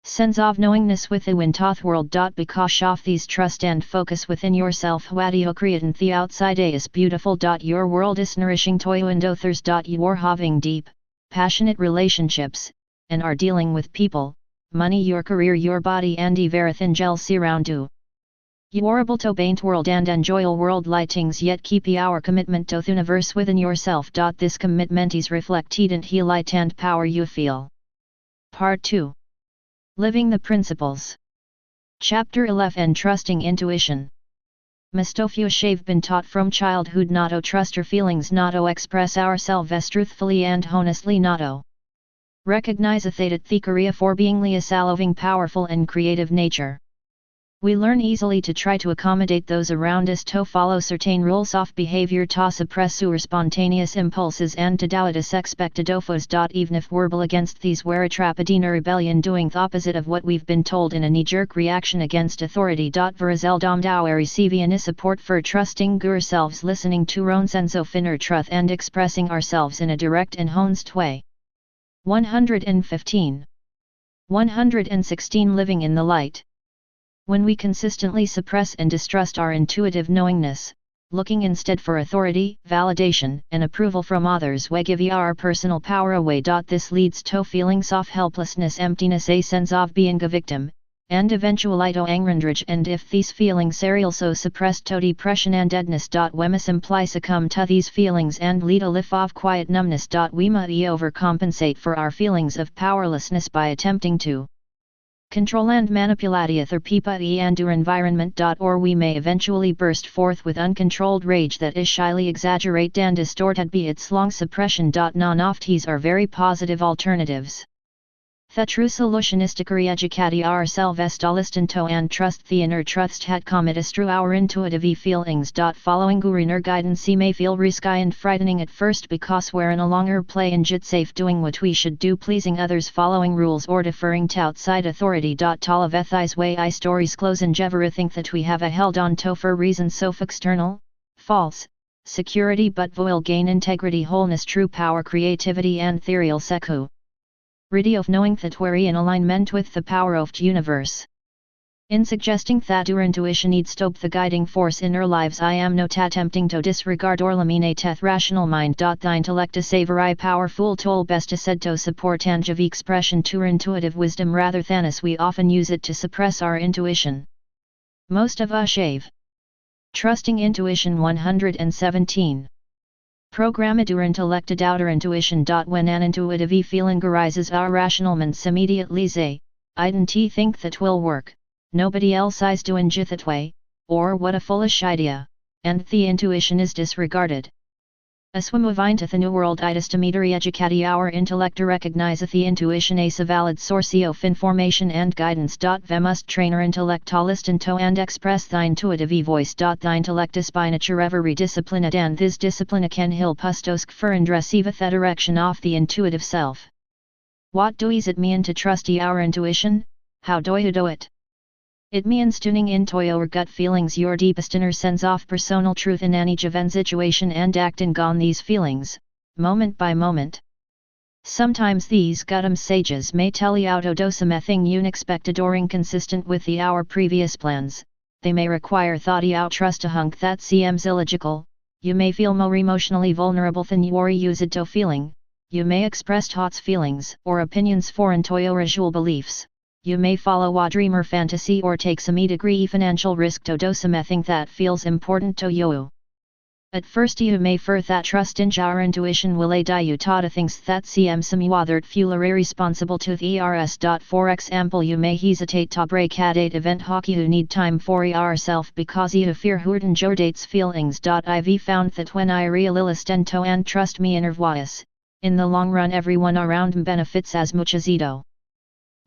Sense of knowingness within toth world. Because of these trust and focus within yourself what you create in the outside is beautiful. Your world is nourishing to you and others. You are having deep, passionate relationships, and are dealing with people, money, your career, your body and everything else around you. You are able to paint world and enjoy all world lightings yet keep our commitment to the universe within yourself. This commitment is reflected in the light and power you feel. Part 2. Living the Principles. Chapter 11 Trusting Intuition. Mustofio shave been taught from childhood not to trust our feelings, not to express ourselves truthfully and honestly, not to recognize a theta thikaria for beingly a saloving powerful and creative nature. We learn easily to try to accommodate those around us, to follow certain rules of behavior, to suppress our spontaneous impulses and to doubt us expected offos. Even if we're against these, we're trapped in a rebellion doing the opposite of what we've been told in a knee-jerk reaction against authority. Verazel dom doweri cvn support for trusting ourselves, listening to own sense of inner truth and expressing ourselves in a direct and honest way. 115. 116 Living in the light. When we consistently suppress and distrust our intuitive knowingness, looking instead for authority, validation, and approval from others, we give our personal power away. This leads to feelings of helplessness, emptiness, a sense of being a victim, and eventually to angrandrige. And if these feelings are also suppressed, to depression and deadness. We must simply succumb to these feelings and lead a life of quiet numbness. We must overcompensate for our feelings of powerlessness by attempting to control and manipulate other people and our environment. Or we may eventually burst forth with uncontrolled rage that is shyly exaggerated and distorted by its long suppression. None of these are very positive alternatives. The true solution is to re-educate ourselves to listen to and trust the inner truths that come at us through our intuitive feelings. Following our inner guidance may feel risky and frightening at first because we're no longer playing it safe doing what we should do, pleasing others, following rules or deferring to outside authority. Talavethis way I stories close and ever think that we have a held on to for reasons so external, false, security but voil gain integrity, wholeness, true power, creativity and ethereal seku. Ready of knowing that we're in alignment with the power of the universe. In suggesting that our intuition needs to be the guiding force in our lives, I am not attempting to disregard or lamine teth rational mind. The intellect is a very powerful tool, best said to support and give expression to our intuitive wisdom rather than as we often use it to suppress our intuition. Most of us shave. Trusting intuition. 117. Programmed our intellect doubt our intuition. When an intuitive feeling arises, our rational minds immediately say, I don't think that will work, nobody else is doing it that way, or what a foolish idea, and the intuition is disregarded. As we move into the new world, it is to meet educate our intellect to recognize the intuition as a valid source of information and guidance. We must train our intellect to listen to and express the intuitive voice. The intellect is by nature every disciplined, and this discipline can help us to for and receive the direction of the intuitive self. What does it mean to trust our intuition? How do you do it? It means tuning into your gut feelings, your deepest inner sense of personal truth in any given situation, and acting on these feelings, moment by moment. Sometimes these gut messages may tell you to do something unexpected or inconsistent with our previous plans. They may require thought out trust a hunk that seems illogical. You may feel more emotionally vulnerable than you are used to feeling. You may express thoughts, feelings, or opinions foreign to your usual beliefs. you may follow a dream or fantasy or take some degree financial risk to do something that feels important to you. At first you may fear that trust in your intuition will aid you to things that seem somewhat feel irresponsible to the ers. For example, you may hesitate to break a date event hockey you need time for yourself because you fear hurting your date's feelings. I've found that when I really listen to and trust me inner voice, in the long run everyone around me benefits as much as I do.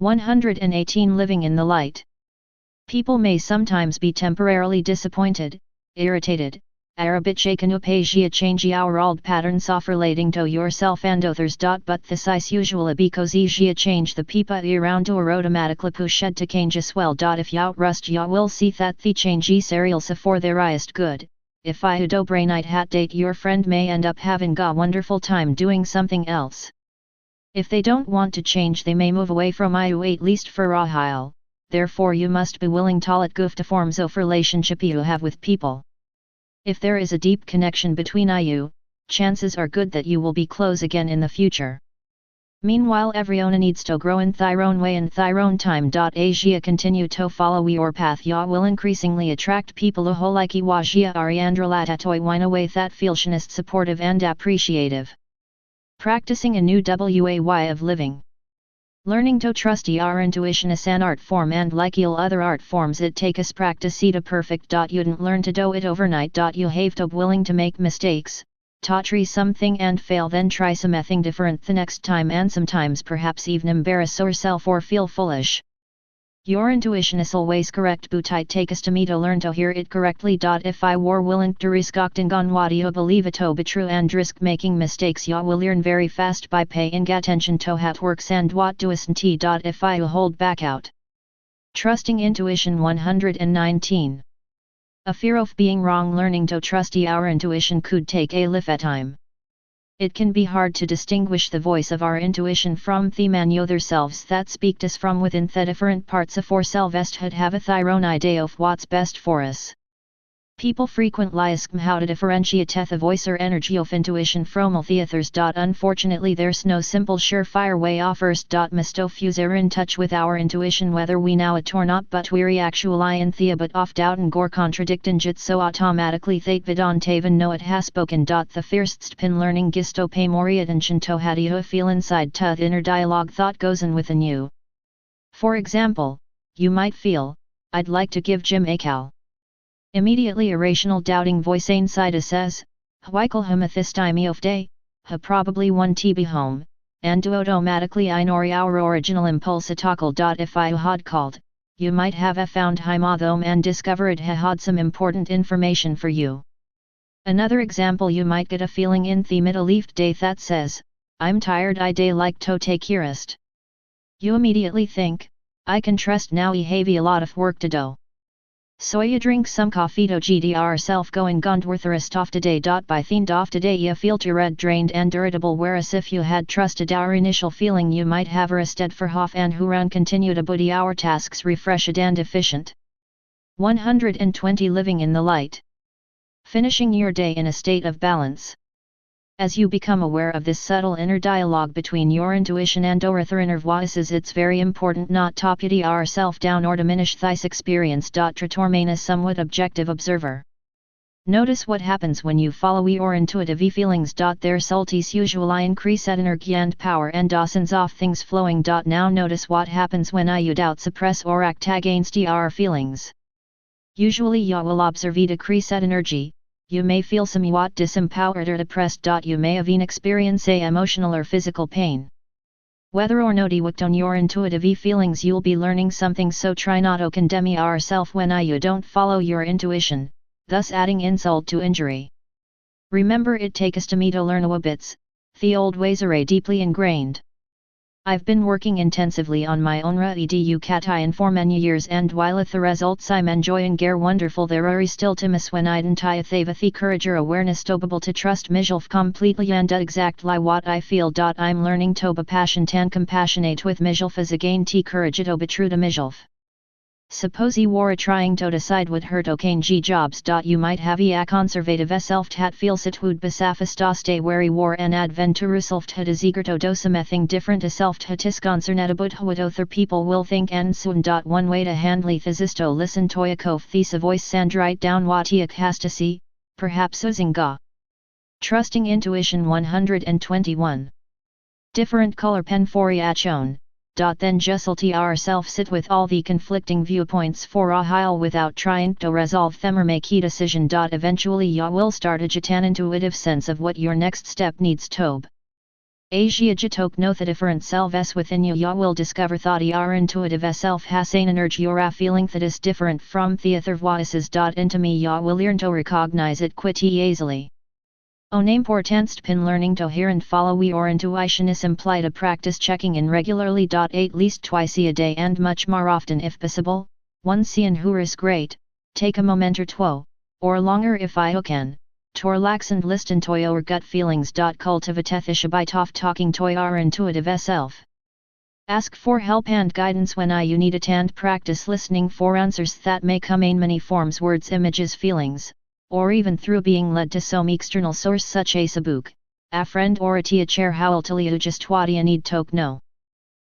118 Living in the light. People may sometimes be temporarily disappointed, irritated, or a bit shaken up as you change your old patterns of relating to yourself and others. But this is usually because you change the people around you are automatically pushed to change as well. If you rust you will see that the change is real for their highest good. If you do brain it hat date your friend may end up having a wonderful time doing something else. If they don't want to change they may move away from you at least for a while, therefore you must be willing to let go of the forms of relationship you have with people. If there is a deep connection between you, chances are good that you will be close again in the future. Meanwhile everyone needs to grow in their own way and their own time. As you continue to follow your path you will increasingly attract people who like you are and relate to you in a way that feels honest, supportive and appreciative. Practicing a new way of living. Learning to trust your intuition is an art form and like all other art forms it takes practice to perfect. You didn't learn to do it overnight. You have to be willing to make mistakes, to try something and fail, then try something different the next time and sometimes perhaps even embarrass yourself or feel foolish. Your intuition is always correct but it takes to me to learn to hear it correctly. If I were willing to risk acting on what you believe it to be true and risk making mistakes you will learn very fast by paying attention to how it works and what doesn't. If I hold back out. Trusting intuition. 119. A fear of being wrong. Learning to trust our intuition could take a lifetime. It can be hard to distinguish the voice of our intuition from the other selves that speak to us from within the different parts of ourselves that have their own idea of what's best for us. People frequently ask me how to differentiate the voice or energy of intuition from the others. Unfortunately there's no simple surefire way of first. Most of us are in touch with our intuition whether we know it or not, but we're actually in the but of doubt and gore contradicting it so automatically that we don't even know it has spoken. The first pin learning is to pay more attention to how you feel inside to the inner dialogue that goes on within you. For example, you might feel, I'd like to give Jim a call. Immediately a rational doubting voice inside us says, why call him at this time of day, he probably won't be home, and do automatically ignore our original impulse to call. If you had called, you might have found him at home and discovered he had some important information for you. Another example, you might get a feeling in the middle of day that says, I'm tired I day like to take a rest. You immediately think, I can trust now I have a lot of work to do. So you drink some coffee to get yourself going and worth the rest of today. By the end of today you feel too red, drained and irritable, whereas if you had trusted our initial feeling you might have rested for half and run continue to body our tasks refreshed and efficient. 120 Living in the light. Finishing your day in a state of balance. As you become aware of this subtle inner dialogue between your intuition and your inner voices, it's very important not to put yourself down or diminish this experience. To remain a somewhat objective observer. Notice what happens when you follow your intuitive feelings. Their salties usually increase at energy and power and dozens of things flowing. Now notice what happens when you doubt, suppress or act against your feelings. Usually you will observe a decrease at energy. You may feel somewhat disempowered or depressed. You may even experience emotional or physical pain. Whether or not you act on your intuitive feelings, you'll be learning something, so try not to condemn yourself when you don't follow your intuition, thus adding insult to injury. Remember, it takes to me to learn new bits, the old ways are deeply ingrained. I've been working intensively on my own education for many years, and while the results I'm enjoying are wonderful, there are still times when I don't have the courage or awareness to be able to trust myself completely and exactly what I feel. I'm learning to be patient and compassionate with myself as again the courage to be true to myself. Suppose you were trying to decide what hurt okang jobs. You might have a conservative self hat feel sit would besafist wary war an adventure self hat is eager to do something different a self hat is concerned about what other people will think and soon. One way to handle this is to listen to a these voice and write down what you has to see, perhaps uzinga. Trusting intuition 121. Different color pen for each own. Then just let ourself sit with all the conflicting viewpoints for a while without trying to resolve them or make a decision. Eventually ya will start to get an intuitive sense of what your next step needs to be. Asia jitok no the different selves within you ya will discover that your intuitive self has an energy or a feeling that is different from the other voices. Into me ya will learn to recognize it quite easily. On importance pin learning to hear and follow your intuition is implied to practice checking in regularly. At least twice a day and much more often if possible. One seeing who is great, take a moment or two, or longer if I can, to relax and listen to your gut feelings. Cultivate a habit of talking to your intuitive self. Ask for help and guidance when you need it and practice listening for answers that may come in many forms words images feelings. Or even through being led to some external source such as a book, a friend or a teacher how will tell you just what you need to know.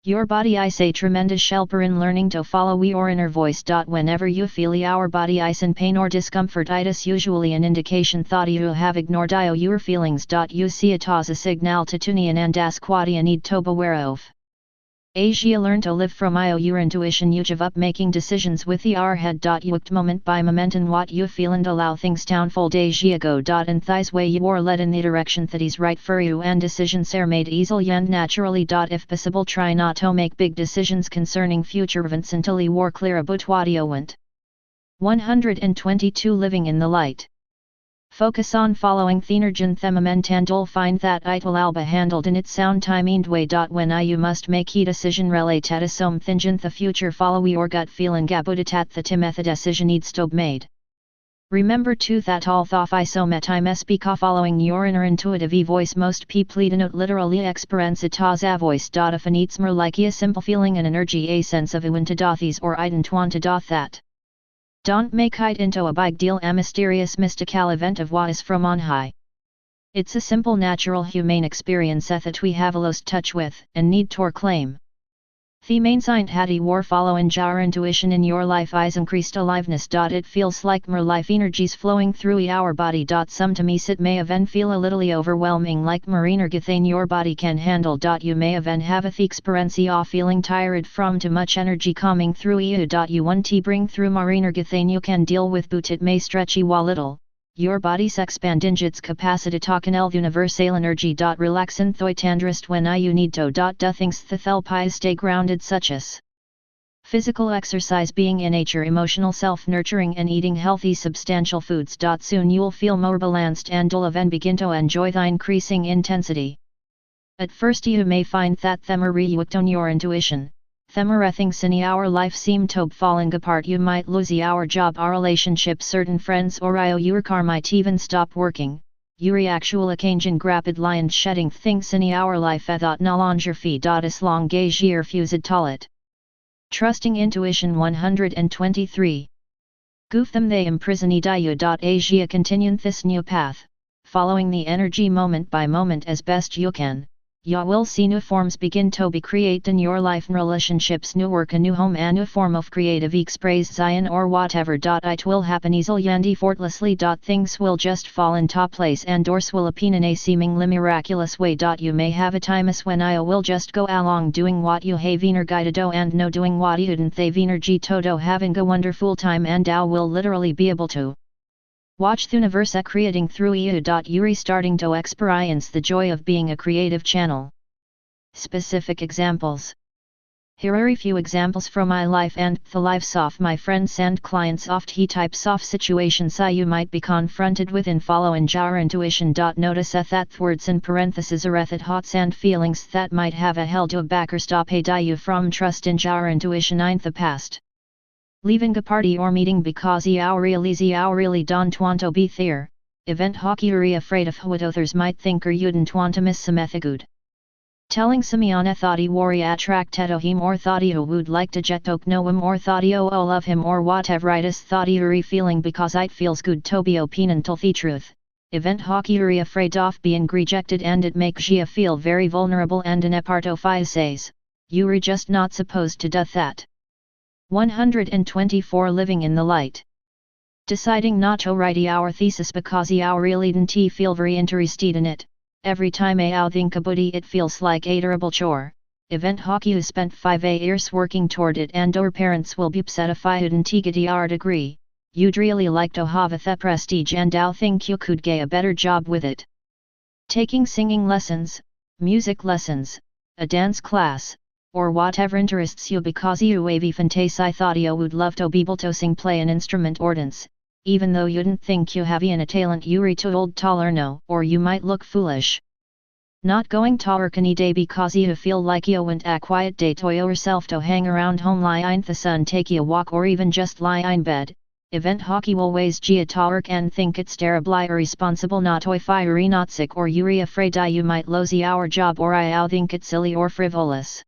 Your body is a tremendous helper in learning to follow your inner voice. Whenever you feel your body is in pain or discomfort it is usually an indication that you have ignored your feelings. You see it as a signal to tune in and ask what you need to be aware of. Asia learn to live from your intuition you give up making decisions with your head. You act moment by moment in what you feel and allow things to unfold. Asia go. And this way you are led in the direction that is right for you and decisions are made easily and naturally. If possible try not to make big decisions concerning future events until you are clear about what you want. 122 Living in the light. Focus on following Theenergen Themament and you'll find that it will all be handled in its sound timed way. When you must make a decision related to something in the future follow your gut feeling about it at the time the decision needs to be made. Remember too that all thought time speak following your inner intuitive voice most people do not literally experience it as a voice. If it needs more like a simple feeling and energy a sense of when to do these or I don't want to do that. Don't make it into a big deal a mysterious mystical event of what is from on high. It's a simple natural humane experience that we have lost touch with and need to claim. The main sign had war following your intuition in your life is increased aliveness. It feels like more life energies flowing through our body. Sometimes it may even feel a little overwhelming like more energy than your body can handle. You may even have the experience of feeling tired from too much energy coming through you. You want to bring through more energy than you can deal with but it may stretch you a little. Your body's expanding its capacity to canal universal energy. Relax and tandrest when you need to. Do things that help you stay grounded such as physical exercise being in nature emotional self-nurturing and eating healthy substantial foods. Soon you'll feel more balanced and you'll even begin to enjoy the increasing intensity. At first you may find that them are react on your intuition. Things in our life seem to be falling apart. You might lose your job or relationship certain friends or your car might even stop working. Your actual occasion rapidly and shedding things in our life that no longer feed as long as you refuse to it. Trusting intuition 123. Goof them they imprison you. Asia continue this new path, following the energy moment by moment as best you can. You will see new forms begin to be created in your life and relationships, new work, a new home, a new form of creative expression or whatever. It will happen easily and effortlessly. Things will just fall into place and doors will open in a seemingly miraculous way. You may have a times when you will just go along doing what you have energy to do and no doing what you didn't have energy to do, having a wonderful time and you will literally be able to watch the universe creating through you. You're starting to experience the joy of being a creative channel. Specific examples. Here are a few examples from my life and the lives of my friends and clients of the types of situations you might be confronted with in following your intuition. Notice that words in parentheses are thoughts and feelings that might have held you back or stop you from trust in your intuition in the past. Leaving a party or meeting because you really don't want to be there. Event hockey you're afraid of what others might think or you didn't want to miss something good. Telling Simeona thoughty worry attracted him or thoughty would like to jetok know him or thoughty love him or whateveritis thoughty uri feeling because it feels good to be opinan till the truth. Event hockey uri afraid of being rejected and it makes Gia feel very vulnerable and in aparto fi says, Yuri just not supposed to do that. 124 Living in the light. Deciding not to write our thesis because our really didn't feel very interested in it. Every time I think about it feels like a terrible chore. Event hockey who spent 5 years working toward it and our parents will be upset if I didn't get our degree. You'd really like to have the prestige and I think you could get a better job with it. Taking singing lessons, music lessons, a dance class, or whatever interests you because you wavy fantasy thought you would love to be able to sing play an instrument or dance. Even though you didn't think you have a talent you're too old to learn or you might look foolish. Not going to work any day because you feel like you want a quiet day to yourself to hang around home lie in the sun take a walk or even just lie in bed. Event hockey will ways Gia to work and think it's terribly irresponsible not to fire not sick or you're afraid you might lose our job or I think it's silly or frivolous.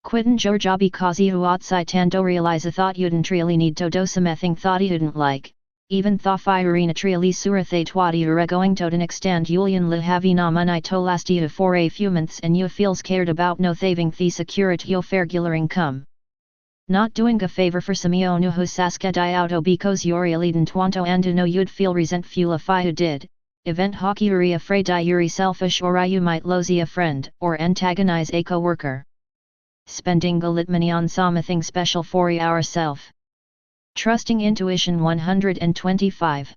Quitting your job because you outside tando realize a thought you didn't really need to do something thought you didn't like. Even tho fireina triali surathe twadi ura going to den extend Julian li havi na money to last you for a few months and you feels cared about no thaving the security yo fairgular income. Not doing a favor for Simeonu who saska di auto because yuri didn't want to and no you'd feel resentful if I did. Event hockey uri afraid yuri selfish or you might lose a friend or antagonize a co-worker. Spending a litmany on something special for ourself. Trusting intuition 125.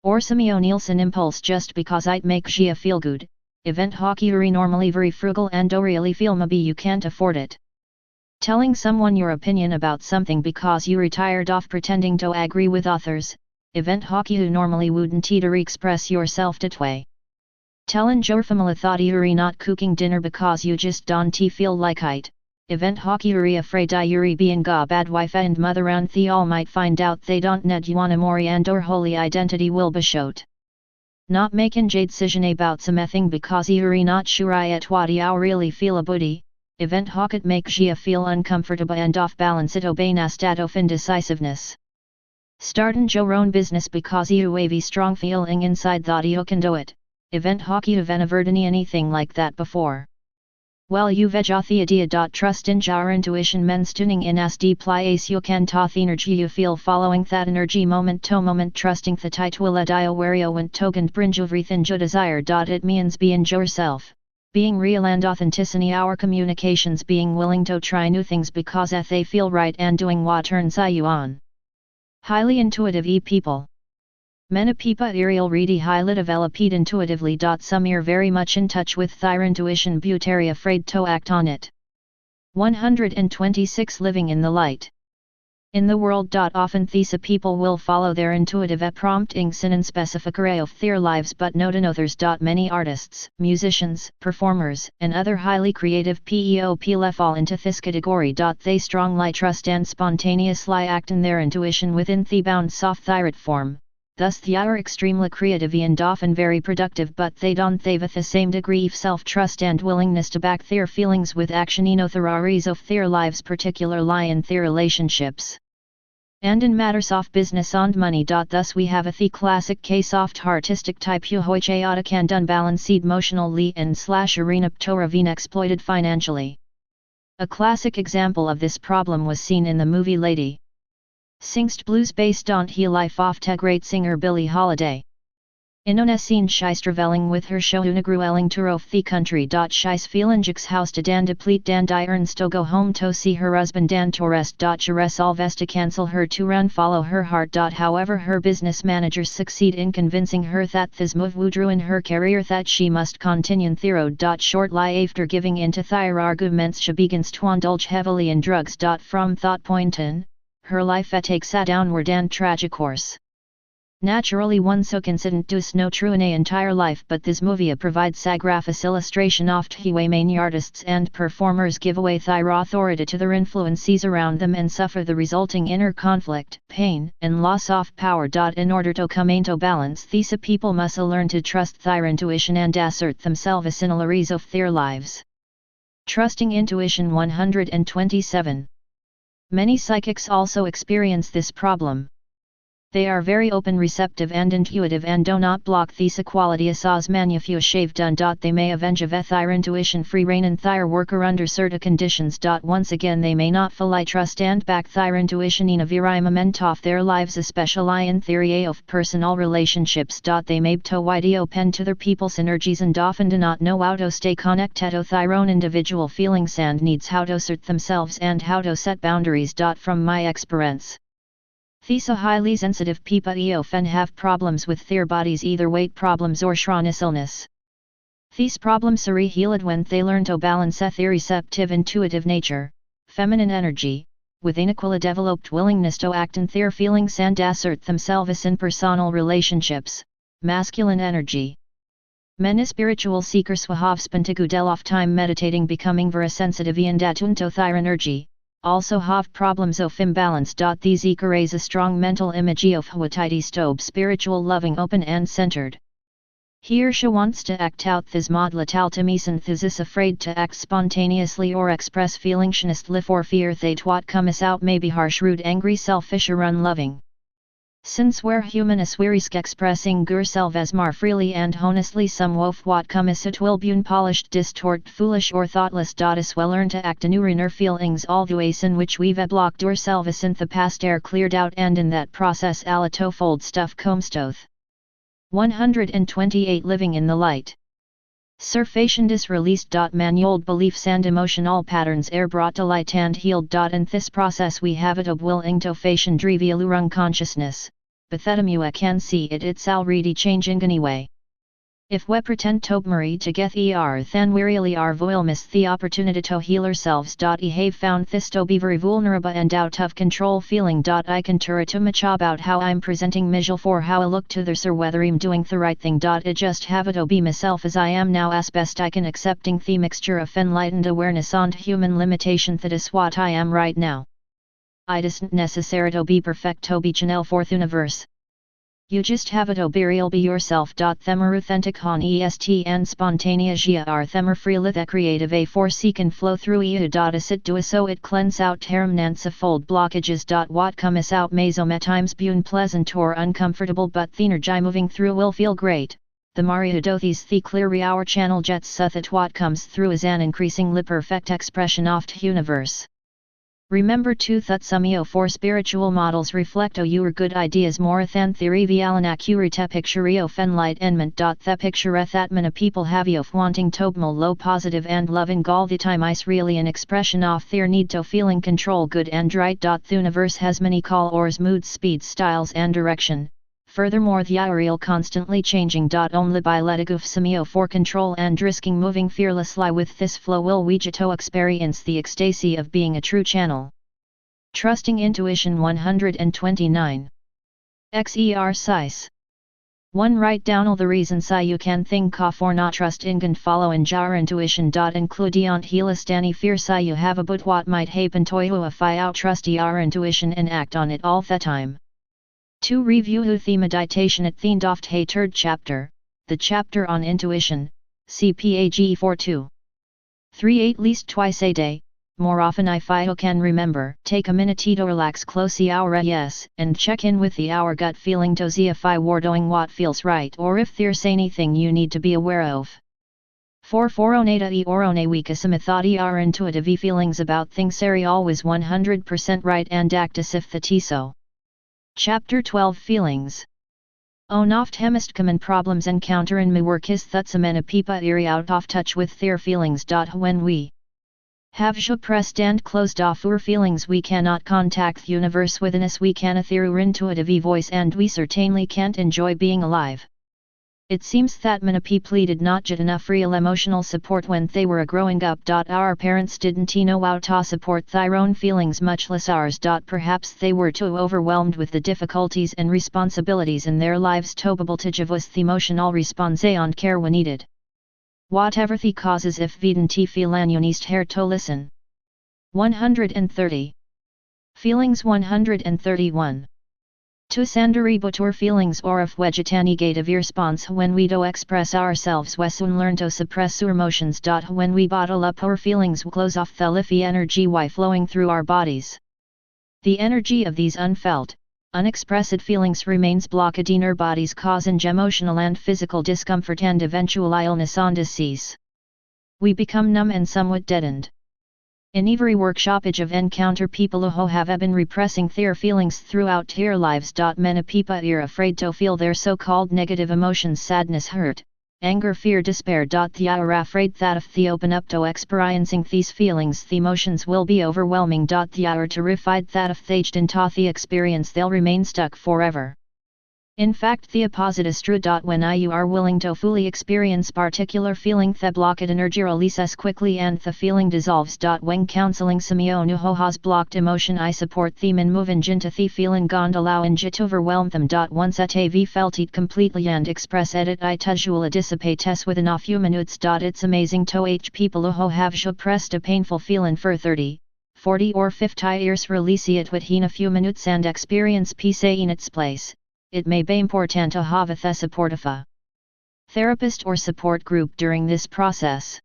Or Simeo Nielsen impulse just because it make Gia feel good. Event hockey uri normally very frugal and do really feel maybe you can't afford it. Telling someone your opinion about something because you retired off pretending to agree with others. Event hockey who normally wouldn't either express yourself that way. Telling your family thought uri not cooking dinner because you just don't feel like it. Event hockey uri afraid yuri being a bad wife and mother and the all might find out they don't need yuana mori and or holy identity will be showed. Not making jade decision about something because yuri not sure at what you really feel about it. Event hockey make Gia feel uncomfortable and off balance it obey nastat of indecisiveness. Starting your own business because you wavy strong feeling inside that you can do it. Event hockey have never done anything like that before. Well you vejothea trust in jar intuition mens tuning in sd plies you can toth energy you feel following that energy moment to moment trusting the titwilla dio where you went togand brinjuvrithin jo desire. It means being yourself, being real and authenticity our communications being willing to try new things because they feel right and doing what turns you on. Highly intuitive people. Many people aerial ready highly developed intuitively. Some are very much in touch with their intuition but are afraid to act on it. 126 Living in the light. In the world. Often these people will follow their intuitive promptings in specific area of their lives but not in others. Many artists, musicians, performers, and other highly creative people fall into this category. They strongly trust and spontaneously act in their intuition within the bounds of their form. Thus they are extremely creative and often very productive but they don't have the same degree of self-trust and willingness to back their feelings with action in other areas of their lives particularly in their relationships. And in matters of business and money. Thus we have the classic case of artistic type who chaotic and unbalanced emotionally and arena ptoravine exploited financially. A classic example of this problem was seen in the movie Lady Singst Blues based on the life of the great singer Billie Holiday. Inona scene scheistravelling with her show unagruelling tour of the country. Scheis feelingix house to dan deplete dan irons to go home to see her husband dan torrest. Jures alves to cancel her to run follow her heart. However her business managers succeed in convincing her that this move would ruin her career that she must continue thero. Shortly after giving in to their arguments she begins to indulge heavily in drugs. From that point on, her life takes a downward and tragic course. Naturally one so consident does no true in a entire life but this movie provides a graphic illustration of the way many artists and performers give away their authority to their influences around them and suffer the resulting inner conflict, pain, and loss of power. In order to come into balance these people must learn to trust their intuition and assert themselves in all areas of their lives. Trusting intuition 127. Many psychics also experience this problem. They are very open, receptive and intuitive and do not block these qualities as manufu shave done. They may avenge of their intuition free reign and their worker under certain conditions. Once again they may not fully trust and back their intuition in a very moment of their lives, especially in theory of personal relationships. They may to wide open to their people's energies and often do not know how to stay connected to their own individual feelings and needs, how to assert themselves and how to set boundaries. From my experience, these highly sensitive people often have problems with their bodies, either weight problems or chronic illness. These problems are healed when they learn to balance their receptive intuitive nature, feminine energy, with an equally developed willingness to act in their feelings and assert themselves in personal relationships, masculine energy. Many spiritual seekers who have spent a good deal of time meditating, becoming very sensitive and attuned to their energy, also have problems of imbalance. These raise a strong mental image of Huatiti Stobe, spiritual, loving, open and centered. Here she wants to act out this modlatal to me synthesis, afraid to act spontaneously or express feelings for fear that what comes out may be harsh, rude, angry, selfish or unloving. Since we're human as we risk expressing yourself as more freely and honestly, some of what comes it will be unpolished, distort, foolish or thoughtless. As well learn to act anew in our feelings, all the ways in which we've blocked ourselves in the past are cleared out, and in that process alla to fold stuff comstoth. 128 Living in the light. Surfation is released. Many old beliefs and emotional patterns are brought to light and healed. In this process we have it willing to fashion drivialurung consciousness, but that can see it's already changing anyway. If we pretend to marry to get then we really are voil miss the opportunity to heal ourselves. I have found this to be very vulnerable and out of control feeling. I can turn too much about how I'm presenting mijal for how I look to this or whether I'm doing the right thing. I just have it to be myself as I am now as best I can, accepting the mixture of enlightened awareness and human limitation. That is what I am right now. It isn't necessary to be perfect to be channel fourth universe. You just have it be real, be yourself. Them are authentic on est and spontaneous are them are free lithe creative a force can flow through you. As it do so it cleanse out terminance of fold blockages. What comes out may at times be unpleasant or uncomfortable, but the energy moving through will feel great. The Maria dothis the clear our channel jets so that what comes through is an increasingly perfect expression of the universe. Remember too that some for spiritual models reflect your good ideas more than theory vialan accurate picture of enlightenment. The picture that many people have of wanting to be low positive and loving all the time is really an expression of their need to feeling control good and right. The universe has many colors, moods, speeds, styles and direction. Furthermore the real constantly changing. Only by letting go of some for control and risking moving fearlessly with this flow will we to experience the ecstasy of being a true channel. Trusting intuition 129. Exercise 1. Write down all the reasons you can think of or not trust in and follow in your intuition. Include on healist any fears you have about what might happen to you if you trust your intuition and act on it all the time. 2. Review the meditation at the end of the third chapter, the chapter on intuition, CPAG 42. 3. At least twice a day, more often if you can remember, take a minute to relax close your eyes, and check in with your gut feeling to see if you are doing what feels right or if there's anything you need to be aware of. 4. Foronata orone weekasamathati are intuitive feelings about things are always 100% right and act as if that is so. Chapter 12 Feelings. Oft hemist common problems encounter in my work is that some people are out of touch with their feelings. When we have suppressed and closed off our feelings we cannot contact the universe within us, we can hear our intuitive voice and we certainly can't enjoy being alive. It seems that many people did not get enough real emotional support when they were growing up. Our parents didn't know how to support their own feelings, much less ours. Perhaps they were too overwhelmed with the difficulties and responsibilities in their lives to be able to give us the emotional response and care we needed. Whatever the causes, if we didn't feel unist here to listen. 130. Feelings 131. Tu sandari butur feelings or if negative response when we do express ourselves we soon learn to suppress our emotions. When we bottle up our feelings we close off the liffey energy flowing through our bodies. The energy of these unfelt, unexpressed feelings remains blocked in our bodies causing emotional and physical discomfort and eventual illness and disease. We become numb and somewhat deadened. In every workshop of encounter people who have been repressing their feelings throughout their lives. Many people are afraid to feel their so-called negative emotions sadness hurt, anger fear despair. They are afraid that if they open up to experiencing these feelings the emotions will be overwhelming. They are terrified that if they get into the experience they'll remain stuck forever. In fact the opposite is true. When you are willing to fully experience particular feeling the blocked energy releases quickly and the feeling dissolves. When counseling Samio who has blocked emotion I support them in moving into the feeling and allowing it to overwhelm them. Once at have felt it completely and express it I usually dissipates within a few minutes. It's amazing to people who have suppressed a painful feeling for 30, 40 or 50 years release it within a few minutes and experience peace in its place. It may be important to have a support of a therapist or support group during this process.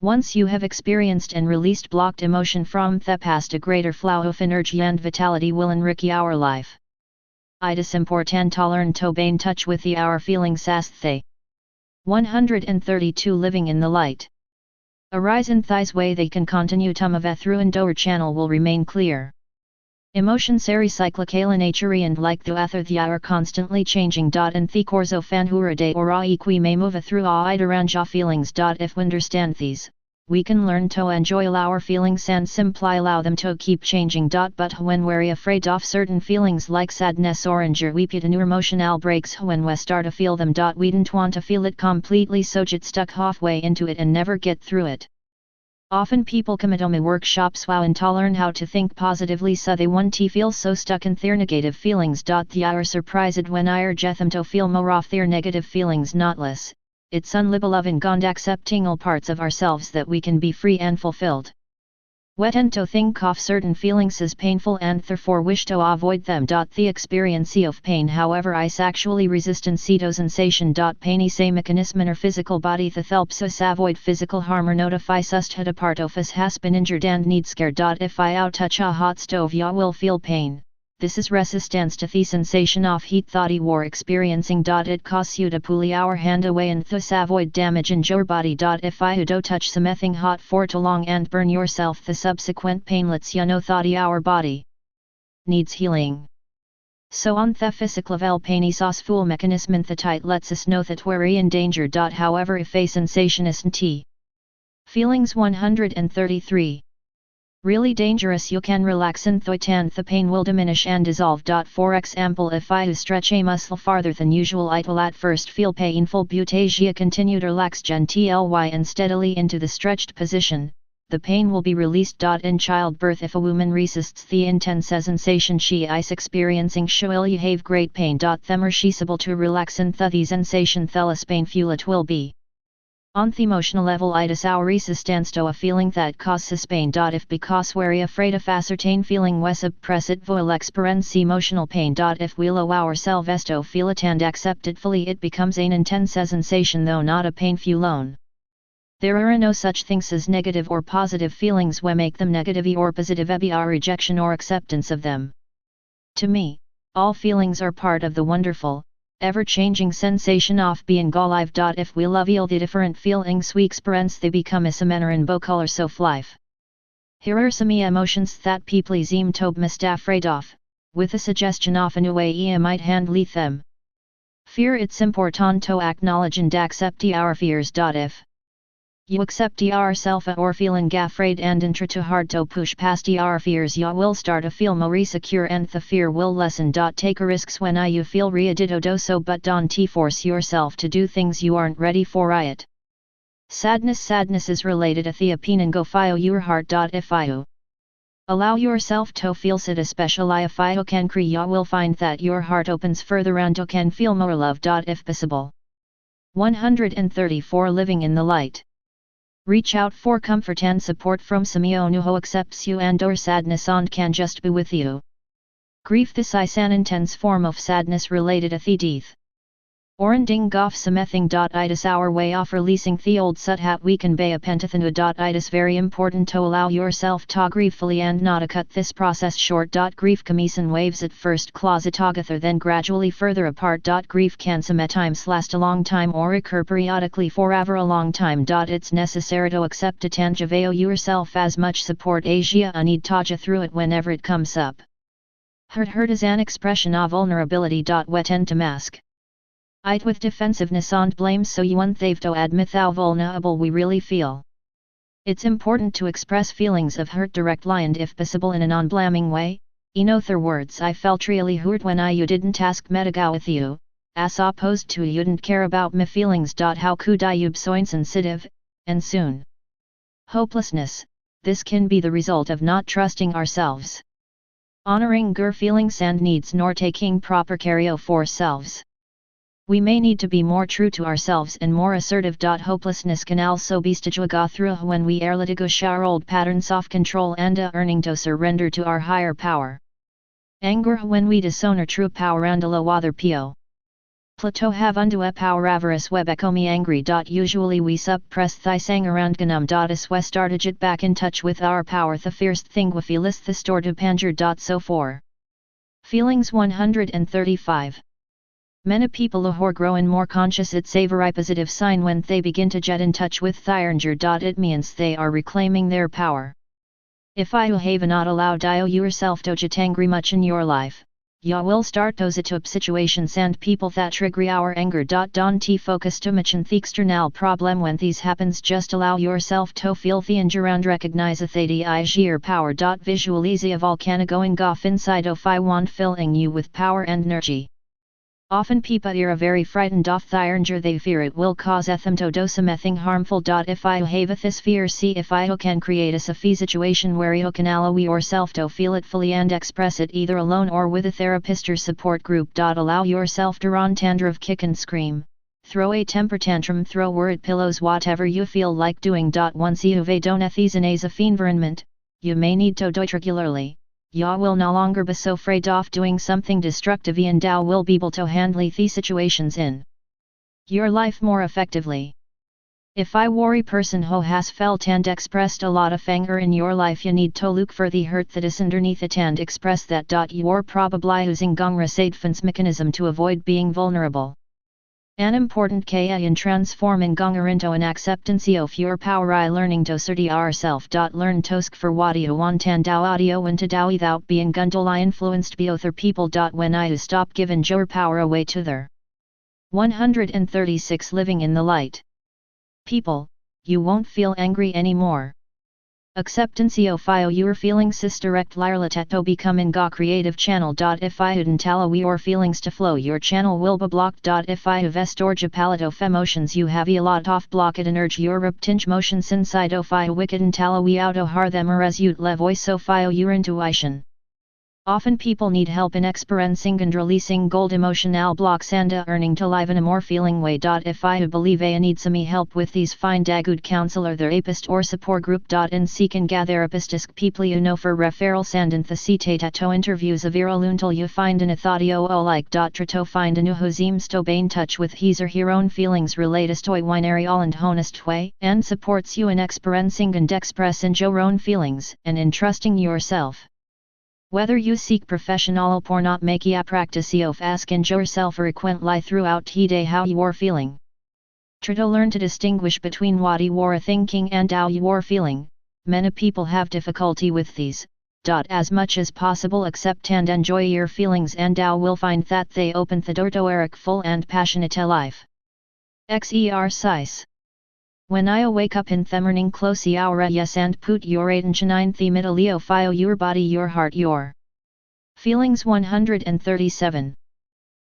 Once you have experienced and released blocked emotion from the past a greater flow of energy and vitality will enrich our life. It is important to learn to be in touch with our feelings as they. 132 Living in the light. Arise in this way they can continue to move through and our channel will remain clear. Emotions are cyclical in nature and like the ether they are constantly changing. And the corso fanhura de ora equi may move through a feelings. If we understand these, we can learn to enjoy our feelings and simply allow them to keep changing. But when we're afraid of certain feelings like sadness or anger we put in emotional breaks when we start to feel them. We don't want to feel it completely so get stuck halfway into it and never get through it. Often people come to my workshops and to learn how to think positively so they won't feel so stuck in their negative feelings. They are surprised when I urge them to feel more of their negative feelings not less. It's unbeloving and accepting all parts of ourselves that we can be free and fulfilled. We tend to think of certain feelings as painful and therefore wish to avoid them. The experience of pain however is actually resistance to sensation. Pain is a mechanism in our physical body that helps us avoid physical harm or notifies us that a part of us has been injured and needs care. If I touch a hot stove you will feel pain. This is resistance to the sensation of heat that you are experiencing. It causes you to pull your hand away and thus avoid damage in your body. If you do touch something hot for too long and burn yourself the subsequent pain lets you know that our body needs healing. So on the physical level pain is a full mechanism that it lets us know that we're in danger. However if a sensation isn't feelings 133. Really dangerous you can relax and the pain will diminish and dissolve. For example if you stretch a muscle farther than usual it will at first feel painful but as you continue to relax gently and steadily into the stretched position, the pain will be released. In childbirth if a woman resists the intense sensation she is experiencing she will have great pain. Them are she's able to relax and the sensation less painful it will be. On the emotional level it is our resistance to a feeling that causes pain. If because we're afraid of a certain feeling we suppress it we'll experience emotional pain. If we allow ourselves to feel it and accept it fully it becomes an intense sensation though not a painful one. There are no such things as negative or positive feelings we make them negative or positive be our rejection or acceptance of them. To me, all feelings are part of the wonderful, ever-changing sensation of being alive. If we love all the different feelings we experience they become a manner in both colors of life. Here are some emotions that people seem to be afraid of, with a suggestion of a new way you might handle them. Fear. It's important to acknowledge and accept our fears. If you accept yourself or feeling afraid and try too hard to push past your fears you will start to feel more secure and the fear will lessen. Take risks when you feel do so but don't force yourself to do things you aren't ready for it. Sadness is related to the opinion go file your heart. If you allow yourself to feel it especially if you can cry you will find that your heart opens further and you can feel more love. If possible. 134 Living in the light. Reach out for comfort and support from someone who accepts you and or sadness and can just be with you. Grief this is an intense form of sadness related to death. Orending gof samething. Itis our way of releasing the old suthat we can be a pentathan. Itis very important to allow yourself to grieve fully and not to cut this process short. Grief commission waves at first closet together then gradually further apart. Grief can sometimes last a long time or occur periodically forever a long time. It's necessary to accept it and give yourself as much support as you need to get through it whenever it comes up. Hurt is an expression of vulnerability. We tend to mask it with defensiveness and blame so you they've to admit how vulnerable we really feel. It's important to express feelings of hurt directly and if possible in a non-blaming way. In other words, I felt really hurt when you didn't ask me to go with you, as opposed to you didn't care about me feelings. How could I be so insensitive, and soon. Hopelessness, this can be the result of not trusting ourselves. Honoring our feelings and needs nor taking proper care of ourselves. We may need to be more true to ourselves and more assertive. Hopelessness can also be to go through when we litigish our old patterns of control and earning to surrender to our higher power. Anger when we disown our true power and allow other po. Plato have unto a power avarice webecomi angry. Usually we suppress this anger and ganum. As we start to get back in touch with our power the first thing we feel is the store to panjer. So for feelings 135. Many people who grow in more conscious it's a very positive sign when they begin to get in touch with thiranger. It means they are reclaiming their power. If you have not allowed yourself to get angry much in your life, you will start to sit up situations and people that trigger our anger. Don't focus too much on the external problem when these happens, just allow yourself to feel the anger and recognize that it is your power. Visualize a volcano going off inside of one filling you with power and energy. Often people are very frightened of the anger, they fear it will cause them to do something harmful. If you have this fear, see if you can create a safe situation where you can allow yourself to feel it fully and express it either alone or with a therapist or support group. Allow yourself to run tantrum, kick and scream, throw a temper tantrum, throw word pillows, whatever you feel like doing. Once you have done these in a safe environment, you may need to do it regularly. You will no longer be so afraid of doing something destructive and you will be able to handle these situations in your life more effectively. If I worry person who has felt and expressed a lot of anger in your life, you need to look for the hurt that is underneath it and express that. You're probably using gongra defense mechanism to avoid being vulnerable. An important key in transforming gonga into an acceptance of your power I learning to certi ourself. Learn tosk for what you want and audio into dao without being gundula influenced by other people. When you stop giving your power away to their 136 living in the light people, you won't feel angry anymore. Acceptance of your feelings is direct to becoming a creative channel. If you didn't allow your feelings to flow, your channel will be blocked. If you have storage a palette of emotions, you have a lot of blocked energy your reptinge motions inside of you wicked and allow out of har them or as you le voice of your intuition. Often people need help in experiencing and releasing gold emotional blocks and earning to live in a more feeling way. If you believe you need some help with these, find a good counselor, therapist or support group. And seek and gather therapistic people you know for referrals and in the citate to interviews of until you find an authority like. To find a new who seems to be in touch with his or her own feelings related to a winery all and honest way and supports you in experiencing and expressing your own feelings and in trusting yourself. Whether you seek professional or not, make a practice of asking yourself frequently throughout the day how you are feeling. Try to learn to distinguish between what you are thinking and how you are feeling. Many people have difficulty with these. As much as possible accept and enjoy your feelings and you will find that they open the door to a full and passionate life. Exercise. When I wake up in the morning, close your eyes and put your attention in the middle of your body, your heart, your feelings. 137.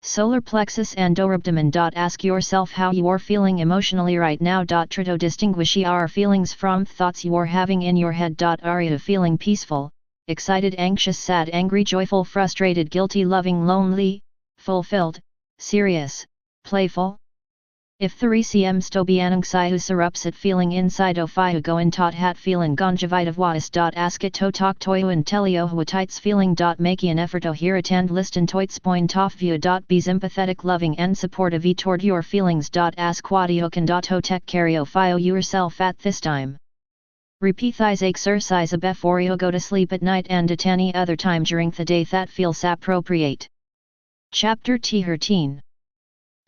Solar plexus and abdomen. Ask yourself how you are feeling emotionally right now. Try to distinguish your feelings from thoughts you are having in your head. Are you feeling peaceful, excited, anxious, sad, angry, joyful, frustrated, guilty, loving, lonely, fulfilled, serious, playful? If 3cm sto bianang siu serupsit feeling inside o fiu go in tot hat feeling gonjavita was. Asket to tok toyu and telio huatites feeling. Make an effort to hear attend listen toits point tof view. Be sympathetic loving and supportive toward your feelings. Ask quadio can. Ho tek cario fiu yourself at this time. Repeat thise exercise before you go to sleep at night and at any other time during the day that feels appropriate. Chapter 13.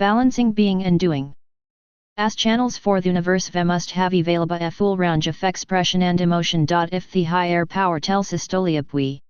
Balancing being and doing. As channels for the universe we must have available a full range of expression and emotion. If the higher power tells us to leap, we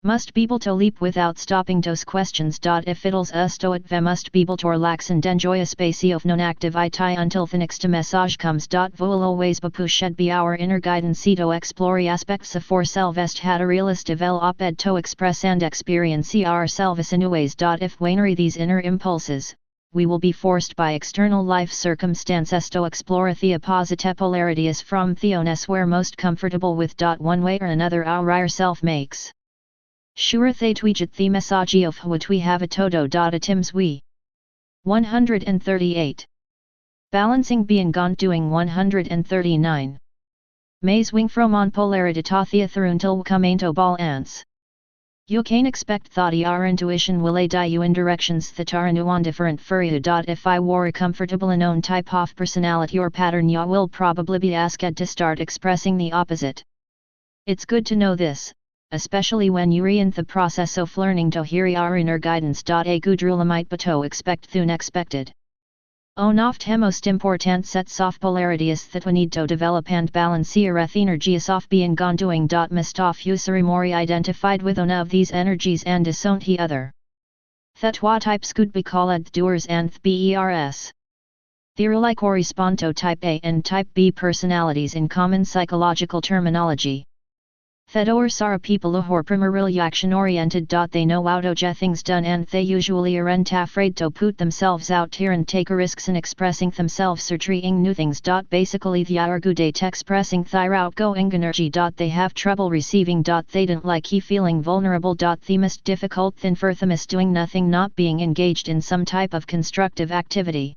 must be able to leap without stopping those questions. If it'ls us to it, we must be able to relax and enjoy a space of non-active itai until the next message comes. Vo'll always bapu should be our inner guidance to explore aspects of for selvest had a realist developed to express and experience ourselves in ways. If wanery these inner impulses, we will be forced by external life circumstances to explore the opposite polarities from theones where most comfortable with. One way or another our self makes sure they tweet the message of what we have a todo. Atims we 138. Balancing being gone doing 139. Maze wing from on polarity ta theathrun til commento ball ants. You can expect that your intuition will aid you in directions that are on different for you. If I were a comfortable and own type of personality or pattern, you will probably be asked to start expressing the opposite. It's good to know this, especially when you're in the process of learning to hear your inner guidance. A gudrulamite bato expect the unexpected. Oft the most important sets of polarities that we need to develop and balance your energies of being gone doing. Must of usuri mori identified with one of these energies and disont the other. That what types could be called doers and bers. There are like correspondo type A and type B personalities in common psychological terminology. Thedors are people who are primarily action oriented. They know how to get things done and they usually aren't afraid to put themselves out here and take risks in expressing themselves or trying new things. Basically they are good at expressing their outgoing energy. They have trouble receiving. They don't like feeling vulnerable. The most difficult thing for them is doing nothing, not being engaged in some type of constructive activity.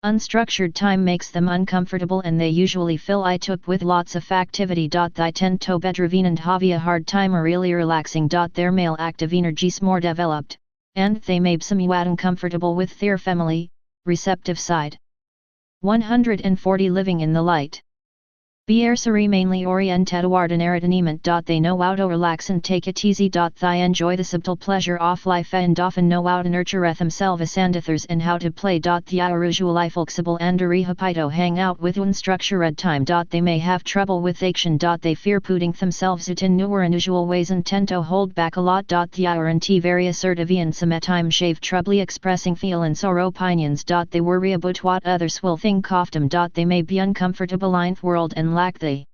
Unstructured time makes them uncomfortable and they usually fill it up with lots of activity. They tend to bedravine and have a hard time or really relaxing. Their male active energies more developed, and they may be somewhat uncomfortable with their family, receptive side. 140 Living in the light. Biersari mainly oriented toward an entertainment. They know how to relax and take it easy. They enjoy the subtle pleasure of life and often know how to nurture themselves and others and how to play. The usually flexible and rehapito hang out with unstructured time. They may have trouble with action. They fear putting themselves out in new or unusual ways and tend to hold back a lot. They aren't very assertive and some at time shave troubly expressing feelings or opinions. They worry about what others will think of them. They may be uncomfortable in the world and lack the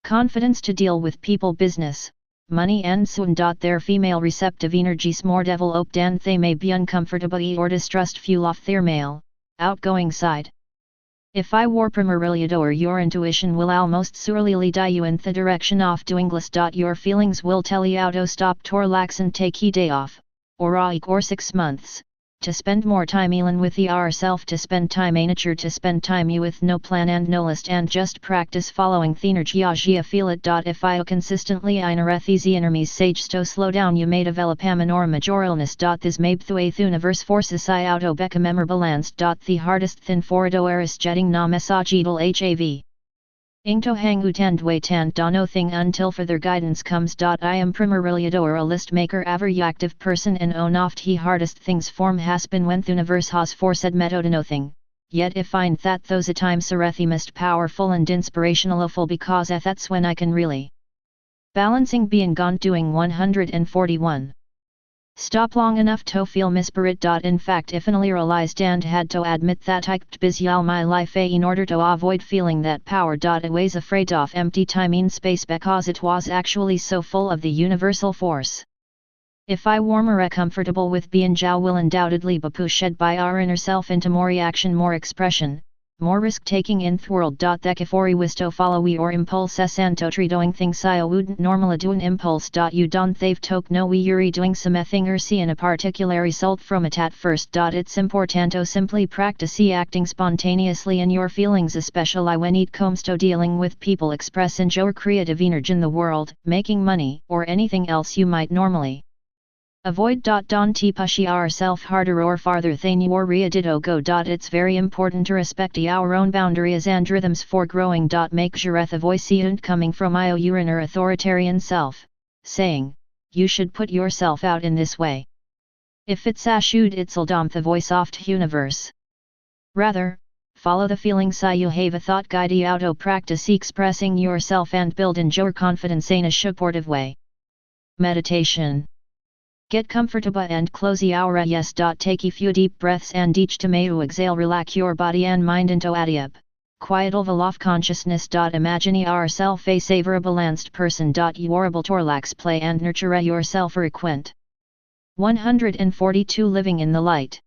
confidence to deal with people, business, money and soon. Their female receptive energies more developed and they may be uncomfortable or distrust few of their male, outgoing side. If I were primarily adore your intuition will almost surely lead you in the direction of doing less. Your feelings will tell you how to stop to relax and take a day off, or a week or 6 months. To spend more time alone with yourself, to spend time in nature, to spend time you with no plan and no list and just practice following the energy feel it. If you consistently inner these enemies sage to slow down you may develop amen or majoralness. This may be the universe forces I auto become memorable balance. The hardest thin for do eris jetting na messagedal hav. Ingto hang utendwe tant da no thing until further guidance comes. I am primarily a list maker, a very active person and own oft he hardest things form has been when the universe has foresaid meto to nothing. Yet I find that those at times are the most powerful and inspirational full because that's when I can really balancing being gone doing 141. Stop long enough to feel misspirit. In fact, if I realized and had to admit that I kept busy all my life in order to avoid feeling that power. I was afraid of empty time in space because it was actually so full of the universal force. If I were more comfortable with being Jiao will undoubtedly be pushed by our inner self into more action, more expression, more risk-taking in the world. Thekafori wisto followi or impulse santo tri doing things sio wouldn't normally do an impulse. You don't thave tok no we yuri doing something or see in a particular result from it at first. It's importanto simply practice acting spontaneously in your feelings, especially when it comes to dealing with people, express in your creative energy in the world, making money, or anything else you might normally avoid. Don't push yourself harder or farther than your readido go. It's very important to respect our own boundaries and rhythms for growing. Make sure the voice isn't coming from your inner authoritarian self, saying, you should put yourself out in this way. If it's a should itseldom the voice of the universe. Rather, follow the feelings you have a thought guide auto practice expressing yourself and build in your confidence in a supportive way. Meditation. Get comfortable and close your eyes. Take a few deep breaths and each time you exhale relax your body and mind into adiup. Quiet level of consciousness. Imagine yourself a savor balanced person. You are able to relax, play and nurture yourself frequent. 142 Living in the light.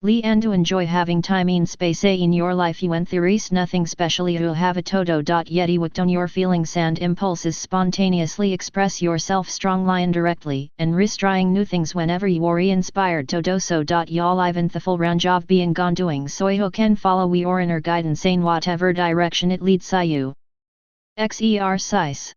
Li and to enjoy having time in space in your life when there is nothing special you have a todo. Yet you act on your feelings and impulses spontaneously, express yourself strongly and directly, and risk trying new things whenever you are inspired to do so. You live in the full range of being gone doing so you can follow your inner guidance in whatever direction it leads you. Exercise.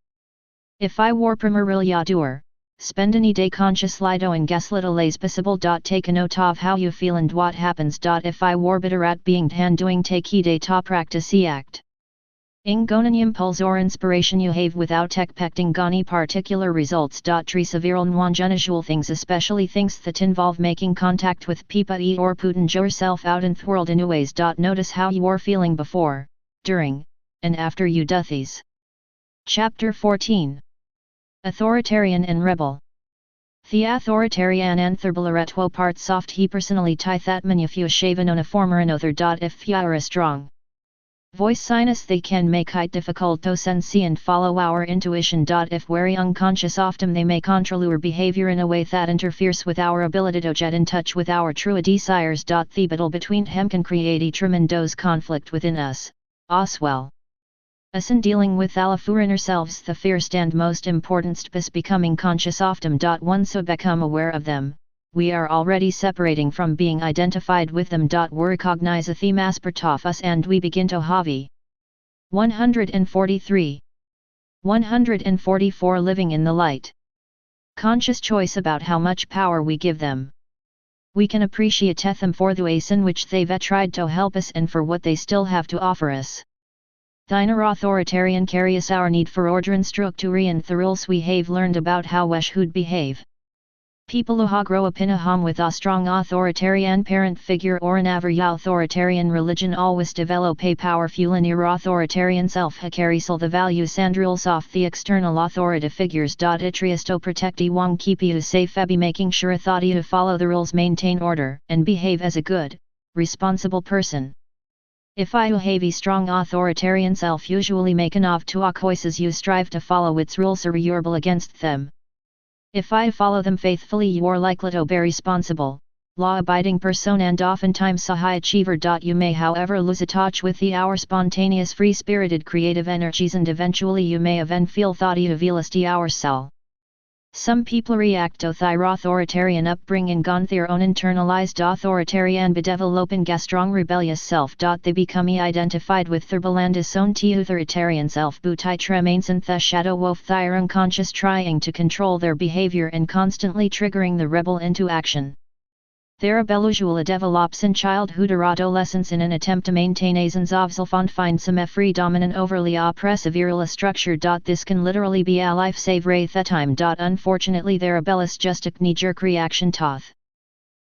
If I were primarily doer, spend any day consciously doing guess little lays possible. Take a note of how you feel and what happens. If I were better at being hand doing take a day to practice act. Gonan impulse or inspiration you have without expecting gani particular results. Tri several non-unusual things, especially things that involve making contact with people or putting yourself out in the world in ways. Notice how you are feeling before, during, and after you do these. Chapter 14. Authoritarian and Rebel. The authoritarian and thurbaleret part soft he personally that manufacture shaven on a former another. If you are a strong voice sinus they can make it difficult to sense and follow our intuition. If very unconscious often they may control our behavior in a way that interferes with our ability to get in touch with our true desires. The battle between them can create a tremendous conflict within us, Oswell. Us in dealing with our inner selves the first and most important step is becoming conscious of them. Once we become aware of them, we are already separating from being identified with them. We recognize a theme as part of us and we begin to hobby. 143. 144 Living in the light. Conscious choice about how much power we give them. We can appreciate them for the ways in which they've tried to help us and for what they still have to offer us. Thiner authoritarian carries our need for order and structure and the rules we have learned about how we should behave. People who grow up in a home with a strong authoritarian parent figure or an average authoritarian religion always develop a powerful inner authoritarian self who carries all the values and rules of the external authoritative figures. It tries to protect wong keep you safe by making sure that you follow the rules, maintain order, and behave as a good, responsible person. If you have a strong authoritarian self usually make enough to choices you strive to follow its rules or you rebel against them. If you follow them faithfully you are likely to be responsible, law-abiding person and oftentimes a high achiever. You may however lose a touch with our spontaneous free-spirited creative energies and eventually you may even feel that you have lost yourself. Some people react to their authoritarian upbringing on their own internalized authoritarian bedeveloping a strong rebellious self. They become identified with their belandis own authoritarian self but it remains in the shadow of their unconscious trying to control their behavior and constantly triggering the rebel into action. Their rebel usually develops in childhood or adolescence in an attempt to maintain a sense of self and find some free dominant overly oppressive irrela structure. This can literally be a lifesaver at the time. Unfortunately their rebel is just a knee-jerk reaction to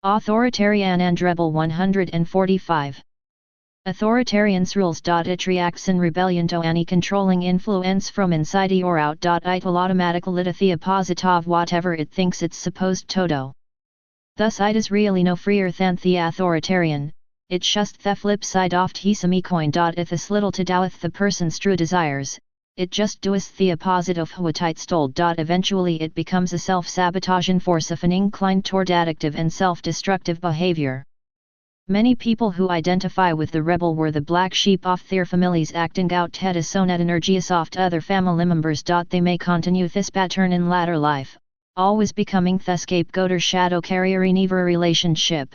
authoritarian and rebel. 145. Authoritarian's rules. It reacts in rebellion to any controlling influence from inside or out. It will automatically lead to the opposite of whatever it thinks it's supposed to do. Thus it is really no freer than the authoritarian, it's just the flip side of the same coin. It is little to do with the person's true desires, it just does the opposite of what it's told. Eventually it becomes a self-sabotaging force of an inclined toward addictive and self-destructive behavior. Many people who identify with the rebel were the black sheep of their families acting out head energies oft other family members. They may continue this pattern in latter life, always becoming the scapegoat or shadow carrier in either relationship.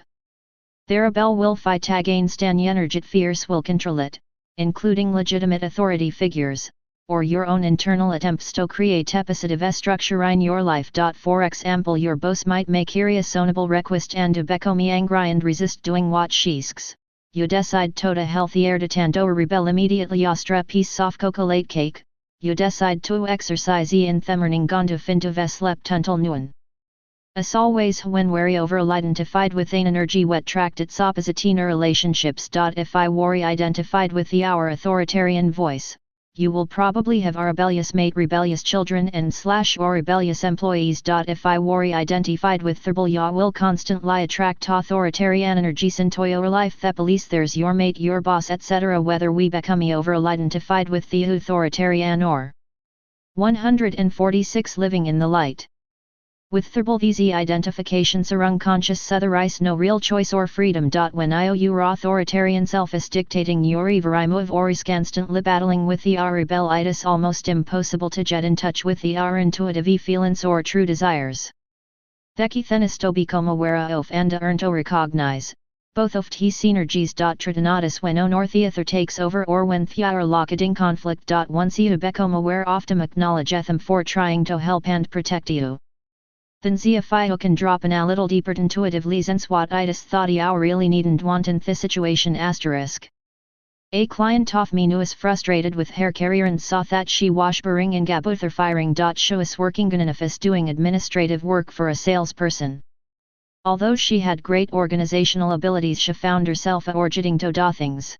The rebel will fight against an energy fierce will control it, including legitimate authority figures, or your own internal attempts to create a positive structure in your life. For example, your boss might make irreasonable request and to become angry and resist doing what she asks. You decide to healthier to tando or rebel immediately ostra piece of chocolate cake. You decide to exercise in the morning gonda finto veslept until noon. As always, when we're overly identified with an energy wet tract its opposite in relationships. If I worry identified with our authoritarian voice, you will probably have a rebellious mate, rebellious children and or rebellious employees. If I worry identified with therbal, ya will constantly attract authoritarian energies into your life. The police, there's your mate, your boss, etc. Whether we become overly identified with the authoritarian or 146 living in the light. With therbal, these identifications are unconscious, otherwise no real choice or freedom. When your authoritarian self is dictating your every move or is constantly battling with the rebel, it is almost impossible to get in touch with the intuitive feelings or true desires. Theki thenisto become aware of and earn to recognize, both of these energies. Tritanatus when northeather takes over or when they are locked in conflict. Once you become aware, often acknowledge them for trying to help and protect you. Then Zeophyto can drop in a little deeper intuitively since what itis thought you really need and want in this situation. A client of me is frustrated with hair carrier and saw that she wash bering and gabuther firing. She was working in an office doing administrative work for a salesperson. Although she had great organizational abilities, she found herself orgetting to do things.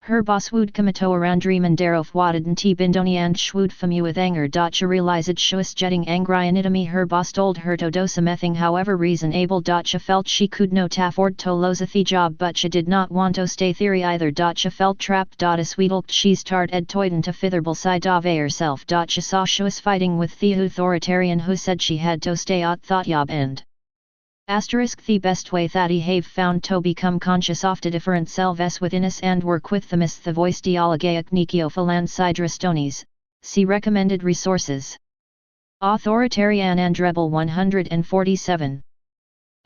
Her boss would come to around dreamandero wadded and bindoni and shwood famu with anger. She realized she was getting angry and itami. Her boss told her to do something however reasonable. She felt she could not afford to lose the job, but she did not want to stay theory either. She felt trapped. As weedled she started toiden to fitherbal side of herself. She saw she was fighting with the authoritarian who said she had to stay at thought job and the best way that I have found to become conscious of the different selves within us and work with them is the voice dialogaic nikio phalansidrostones. See recommended resources. Authoritarian and Rebel 147.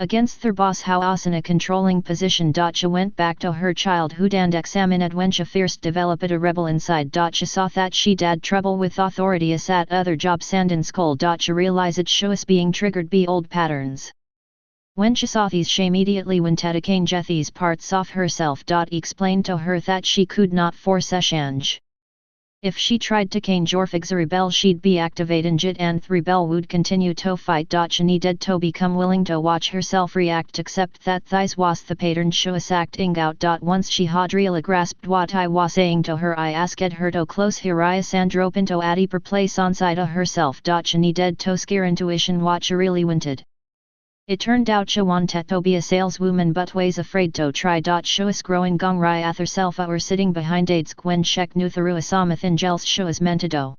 Against their boss how in a controlling position. She went back to her childhood and examined when she first developed a rebel inside. She saw that she had trouble with authority as at other jobs and in school. She realized she was being triggered by old patterns. When she saw these, she immediately went to change these parts of herself. Explained to her that she could not force a change. If she tried to change or fix a rebel, she'd be activating it and the rebel would continue to fight. She needed to become willing to watch herself react, accept that this was the pattern she was acting out. Once she had really grasped what I was saying to her, I asked her to close her eyes and open to a deeper place inside of herself. She needed to scare intuition what she really wanted. It turned out she wanted to be a saleswoman but was afraid to try. She was growing gongrai at herself or sitting behind aids when shek nu through a samathin gels she was meant to do.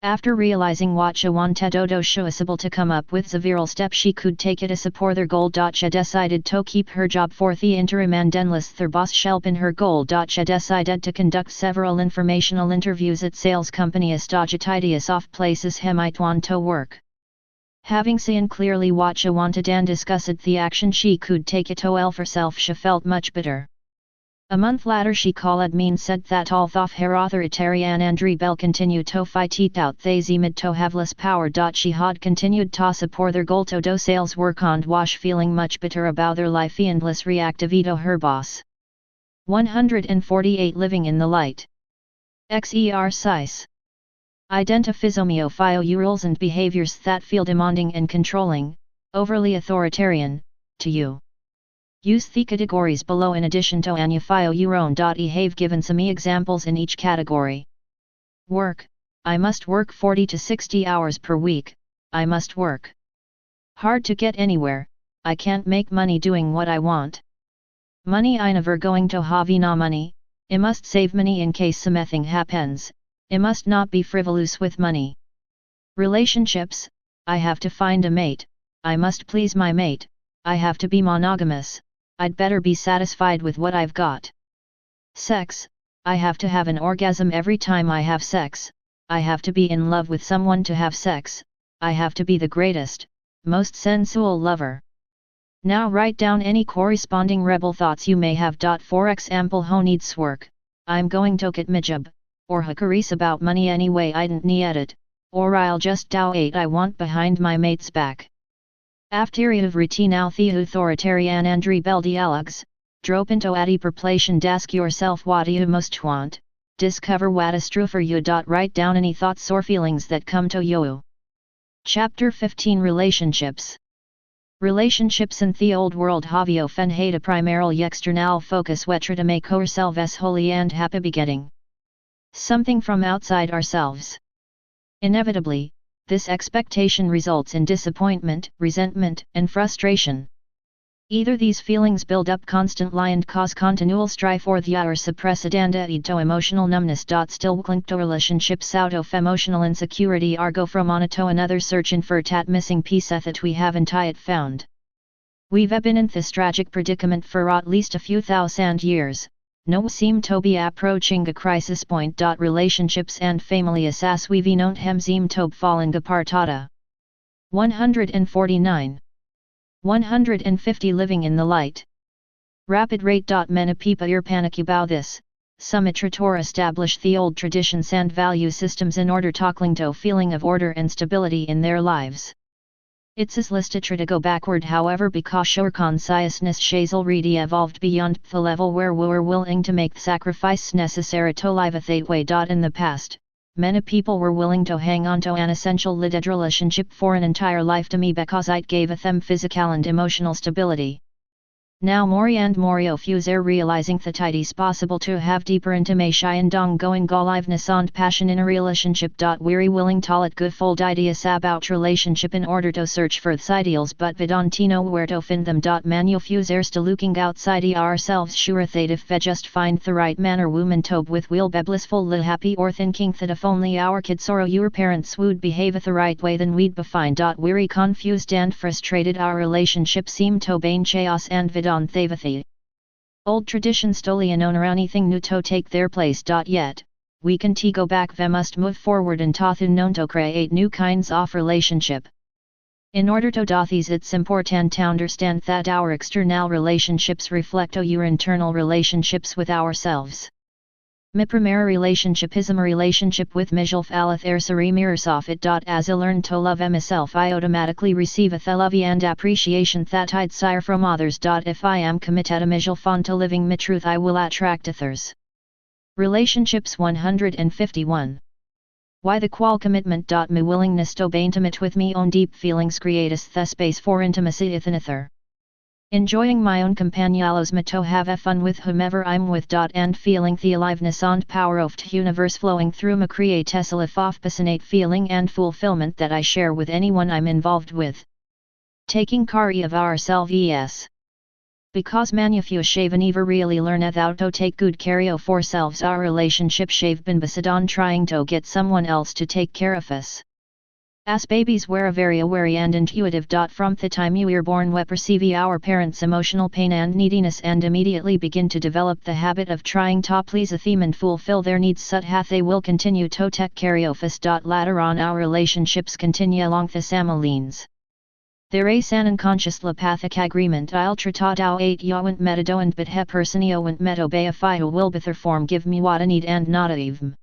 After realizing what she wanted to do, she was able to come up with the viral step she could take it to support their goal. She decided to keep her job for the interim and enlist their boss help in her goal. She decided to conduct several informational interviews at sales companies. Tidious off places he might want to work. Having seen clearly what she wanted and discussed the action she could take it to herself, she felt much better. A month later she called me and said that although her authoritarian and rebel continued to fight it out, they seemed to have less power. She had continued to support their goal to do sales work and was feeling much better about their life and less reactive to her boss. 148 Living in the light. Exercise. Identifisomiophile rules and behaviors that feel demanding and controlling, overly authoritarian, to you. Use the categories below in addition to anufile your own. I have given some examples in each category. Work. I must work 40 to 60 hours per week, I must work hard to get anywhere, I can't make money doing what I want. Money, I never going to have enough money, I must save money in case something happens. I must not be frivolous with money. Relationships, I have to find a mate, I must please my mate, I have to be monogamous, I'd better be satisfied with what I've got. Sex, I have to have an orgasm every time I have sex, I have to be in love with someone to have sex, I have to be the greatest, most sensual lover. Now write down any corresponding rebel thoughts you may have. For example, ho needs work, I'm going to get my job, or hookeries about money anyway I didn't need it, or I'll just do it I want behind my mate's back. After of routine now the authoritarian Andri bel dialogues, drop into adi perplation ask yourself what you most want, discover what is true for you. Write down any thoughts or feelings that come to you. Chapter 15 Relationships. Relationships in the old world have often had a primarily external focus wetra to make ourselves holy and happy begetting something from outside ourselves. Inevitably, this expectation results in disappointment, resentment, and frustration. Either these feelings build up constantly and cause continual strife, or the or suppress it and lead to emotional numbness. Still cling to relationships out of emotional insecurity or go from on to another searching for that missing piece that we haven't yet found. We've been in this tragic predicament for at least a few thousand years, no seem to be approaching a crisis point. Relationships and families as we've known hem seem to falling apart. 149. 150 Living in the light. Rapid rate. Many people are panicky about this, some try to establish the old traditions and value systems in order to cling to feeling of order and stability in their lives. It's as listed to go backward, however, because our consciousness has already evolved beyond the level where we're willing to make the sacrifice necessary to live that way. In the past, many people were willing to hang on to an essential lidded relationship for an entire life to me because it gave them physical and emotional stability. Now more and more of us are realizing that it is possible to have deeper intimacy and ongoing aliveness and passion in a relationship. We're willing to let go fold ideas about relationship in order to search for its ideals, but we don't know where to find them. Many of us are still looking outside ourselves, sure that if we just find the right man or woman to with we'll be blissfully happy, or thinking that if only our kids or your parents would behave the right way then we'd be fine. We're confused and frustrated, our relationships seem to be in chaos and we don't thavathi. Old traditions stoli and or anything new to take their place. Yet, we can go back, we must move forward and known to create new kinds of relationship. In order to do these, it's important to understand that our external relationships reflect our internal relationships with ourselves. My primary relationship is a relationship with myself alath ersari mirrorsof it. As I learn to love myself, I automatically receive a love and appreciation that I desire from others. If I am committed to myself and to living my truth, I will attract others. Relationships. 151. Why the qual commitment. My willingness to be intimate with me own deep feelings creates the space for intimacy with another. Enjoying my own company allows me to have fun with whomever I'm with. And feeling the aliveness and power of the universe flowing through me creates a life of passionate feeling and fulfillment that I share with anyone I'm involved with. Taking care of ourselves. Yes. Because many of us have never really learned how to take good care of ourselves, our relationship have been based on trying to get someone else to take care of us. As babies we're very aware and intuitive. From the time you are born we perceive our parents' emotional pain and neediness and immediately begin to develop the habit of trying to please them and fulfill their needs so that they will continue to take care of us. Later on our relationships continue along the same lines. There is an unconscious telepathic agreement. I'll tratado 8 yawant metado and but he personio met obey if I will form give me what I need and not even.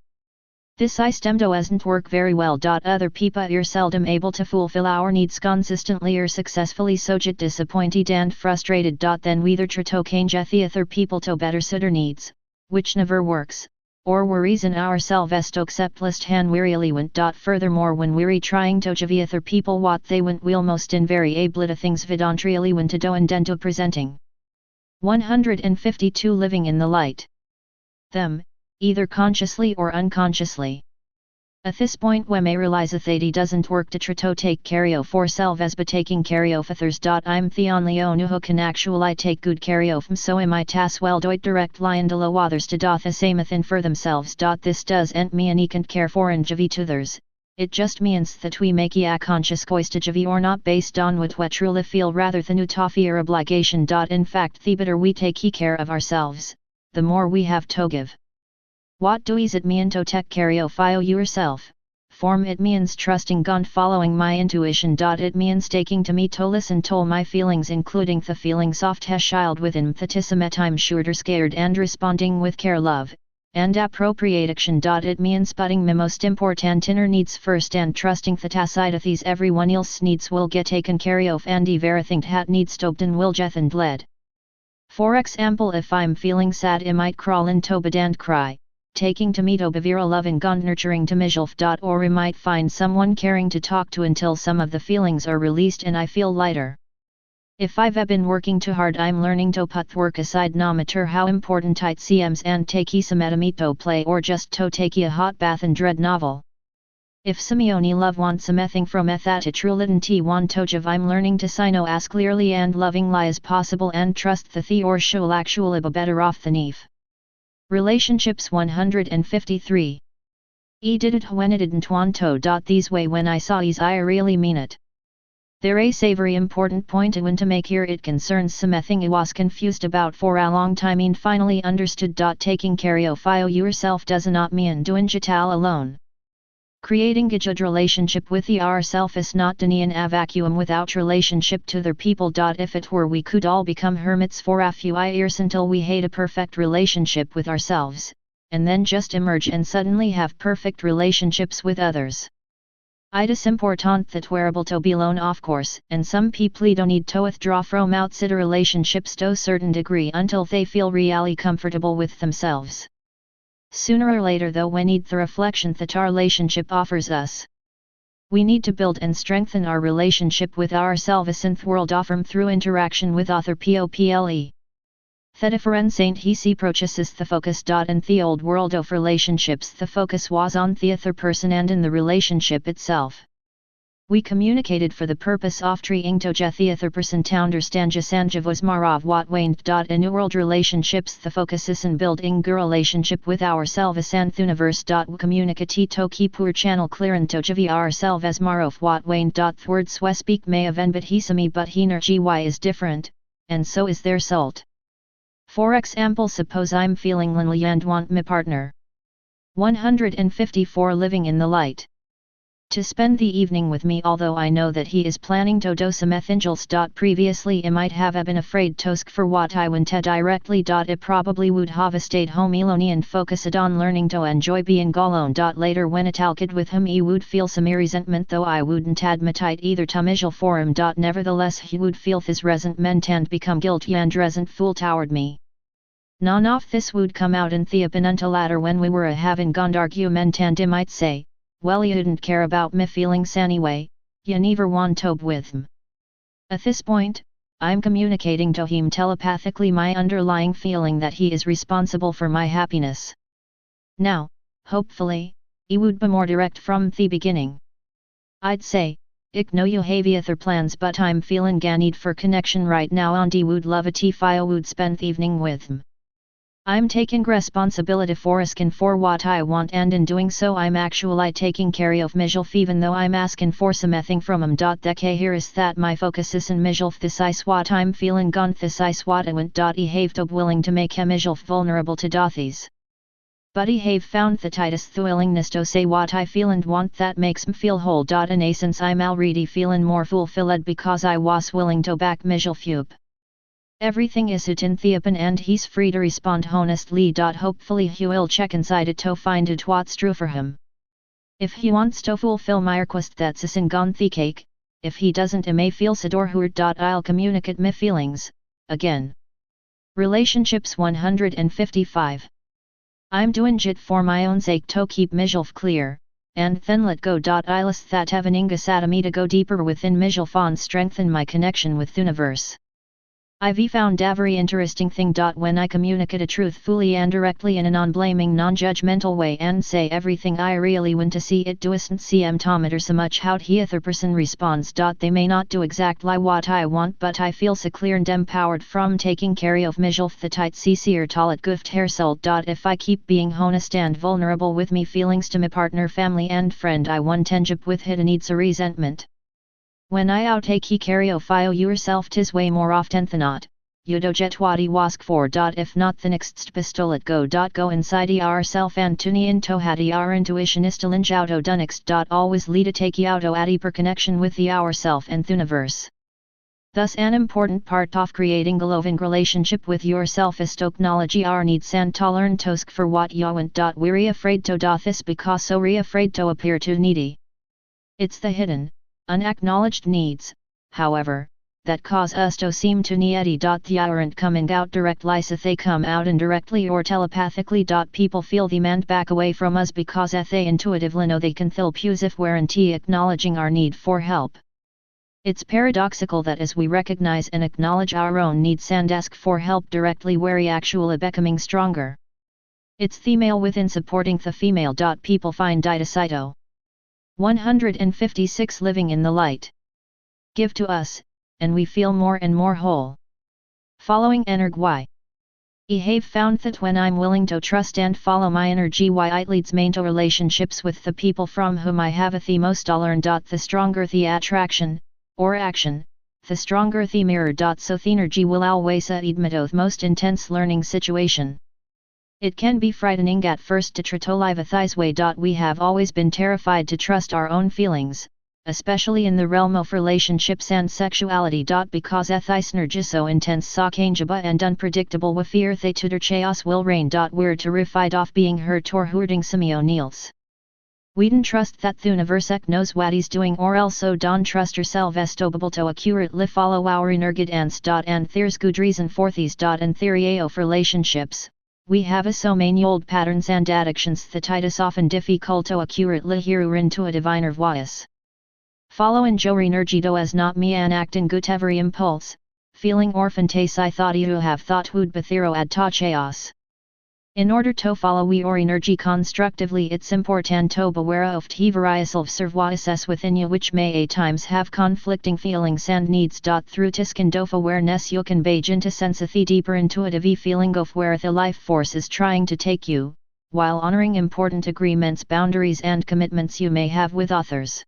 This system doesn't work very well. Other people are seldom able to fulfill our needs consistently or successfully, so get disappointed and frustrated. Then we either try to change the other people to better suit our needs, which never works, or we reason ourselves to accept less than we really want. Furthermore, when we're trying to give other people what they want, we'll most invariably do things we don't really want to do and end up presenting. 152 Living in the light. Them, either consciously or unconsciously. At this point we may realize that it doesn't work to try to take care of ourselves but taking care of others. I'm the only one who can actually take good care of so am I as well do it directly and allow others to do the same thing for themselves. This doesn't mean I can't care for and give to others, it just means that we make a conscious koistajavi or not based on what we truly feel rather than utafi or obligation. In fact, the better we take care of ourselves, the more we have to give. What does it mean to take care of yourself? Form it means trusting and following my intuition. It means taking to me to listen to my feelings, including the feelings of the child within the I'm sure scared, and responding with care, love, and appropriate action. It means putting my most important inner needs first and trusting that aside of these everyone else's needs will get taken care of, and everything that needs to be will get and led. For example, if I'm feeling sad I might crawl into bed and cry, taking to me to be very loving and nurturing to myself. Or I might find someone caring to talk to until some of the feelings are released and I feel lighter. If I've been working too hard, I'm learning to put work aside, no matter how important it seems, and take some to play or just to take a hot bath and read novel. If Simeone love wants something from that it truly want to give, I'm learning to say no as clearly and lovingly as possible and trust the or she'll actually be better off than if. Relationships 153. E did it when it didn't want to. These way when I saw is I really mean it. There is a very important point I want to make here. It concerns something I was confused about for a long time and finally understood. Taking care of yourself does not mean doing it all alone. Creating a good relationship with yourself is not in a vacuum without relationship to other people. If it were, we could all become hermits for a few years until we had a perfect relationship with ourselves, and then just emerge and suddenly have perfect relationships with others. It is important that we're able to be alone, of course, and some people don't need to withdraw from outside relationships to a certain degree until they feel really comfortable with themselves. Sooner or later though, we need the reflection that our relationship offers us. We need to build and strengthen our relationship with ourselves in the world through interaction with other people. The difference ain't he approaches the focus. In the old world of relationships, the focus was on the other person and in the relationship itself. We communicated for the purpose of trying to get the other person to understand just and was more of what waned. In new world relationships, the focus is in building a relationship with ourselves and the universe. We communicate to keep our channel clear and to give ourselves more of what waned. The words we speak may have but he me but he energy is different, and so is their salt. For example, suppose I'm feeling lonely and want my partner. 154 living in the light. To spend the evening with me, although I know that he is planning to do some angels. Previously I might have been afraid to ask for what I went to directly. I probably would have stayed home alone and focused on learning to enjoy being alone. Later when I talked with him he would feel some resentment, though I wouldn't admit it either to myself for him. Nevertheless he would feel this resentment and become guilty and resentful toward me. None of this would come out in the open until later when we were having an argument and I might say, well, you didn't care about me feelings anyway, you never want to be with him. At this point, I'm communicating to him telepathically my underlying feeling that he is responsible for my happiness. Now, hopefully, he would be more direct from the beginning. I'd say, I know you have other plans, but I'm feeling a need for connection right now and I would love it if I would spend the evening with him. I'm taking responsibility for asking for what I want, and in doing so I'm actually taking care of myself even though I'm asking for something from him. The key here is that my focus is in myself. This is what I'm feeling and this is what I want. I have to be willing to make myself vulnerable to these. But I have found that it is the willingness to say what I feel and want that makes me feel whole. In essence I'm already feeling more fulfilled because I was willing to back myself up. Everything is out in the open and he's free to respond honestly. Hopefully he will check inside it to find out what's true for him. If he wants to fulfill my request, that's a sing on the cake. If he doesn't, I may feel sad or hurt. I'll communicate my feelings, again. Relationships 155. I'm doing it for my own sake to keep myself clear, and then let go. I list that having inga me to go deeper within myself and strengthen my connection with the universe. I've found a very interesting thing. When I communicate a truth fully and directly in a non-blaming, non-judgmental way and say everything I really want to see, it doesn't seem to matter so much how the other person responds. They may not do exactly what I want, but I feel so clear and empowered from taking care of myself that I'd see talet gift herself. If I keep being honest and vulnerable with me feelings to my partner, family and friend, I won't end up with hidden needs or resentment. When I outtake care of yourself, 'tis way more often than not, you do get what you ask for. If not, the next pistolet go inside yourself and tuni into had your intuition istalinge auto do next. Always lead a take auto at deeper connection with the ourself and the universe. Thus an important part of creating a loving relationship with yourself is to acknowledge your needs and to learn to ask for what you want. We're afraid to do this because so we're afraid to appear too needy. It's the hidden, unacknowledged needs, however, that cause us to seem too needy. They aren't coming out directly, so they come out indirectly or telepathically. People feel them and back away from us because they intuitively know they can help us if we're acknowledging our need for help. It's paradoxical that as we recognize and acknowledge our own needs and ask for help directly, we're actually becoming stronger. It's the male within supporting the female. People find Saito 156 living in the light. Give to us, and we feel more and more whole. Following energy. I have found that when I'm willing to trust and follow my energy, it leads me to relationships with the people from whom I have the most to learn. The stronger the attraction, or action, the stronger the mirror. So the energy will always lead me to the most intense learning situation. It can be frightening at first to try to live this way. We have always been terrified to trust our own feelings, especially in the realm of relationships and sexuality. Because this energy so intense, so changeable and unpredictable, we fear that tutor chaos will reign. We're terrified of being hurt or hurting Simeonials. We don't trust that the universe knows what he's doing, or else don't trust ourselves to be able to accurately follow our inner guidance. And there's good reason for these. In theory of relationships, we have so many old patterns and addictions that it is often difficult to accurately hear our intuitive inner voice. Following your energy as not me and acting good every impulse, feeling or fantasy I thought you have thought would be thero ad ta chaos. In order to follow your energy constructively, it's important to be aware of the various self-services within you, which may at times have conflicting feelings and needs. Through this kind of awareness, you can beige into sense of the deeper intuitive feeling of where the life force is trying to take you, while honoring important agreements, boundaries and commitments you may have with others.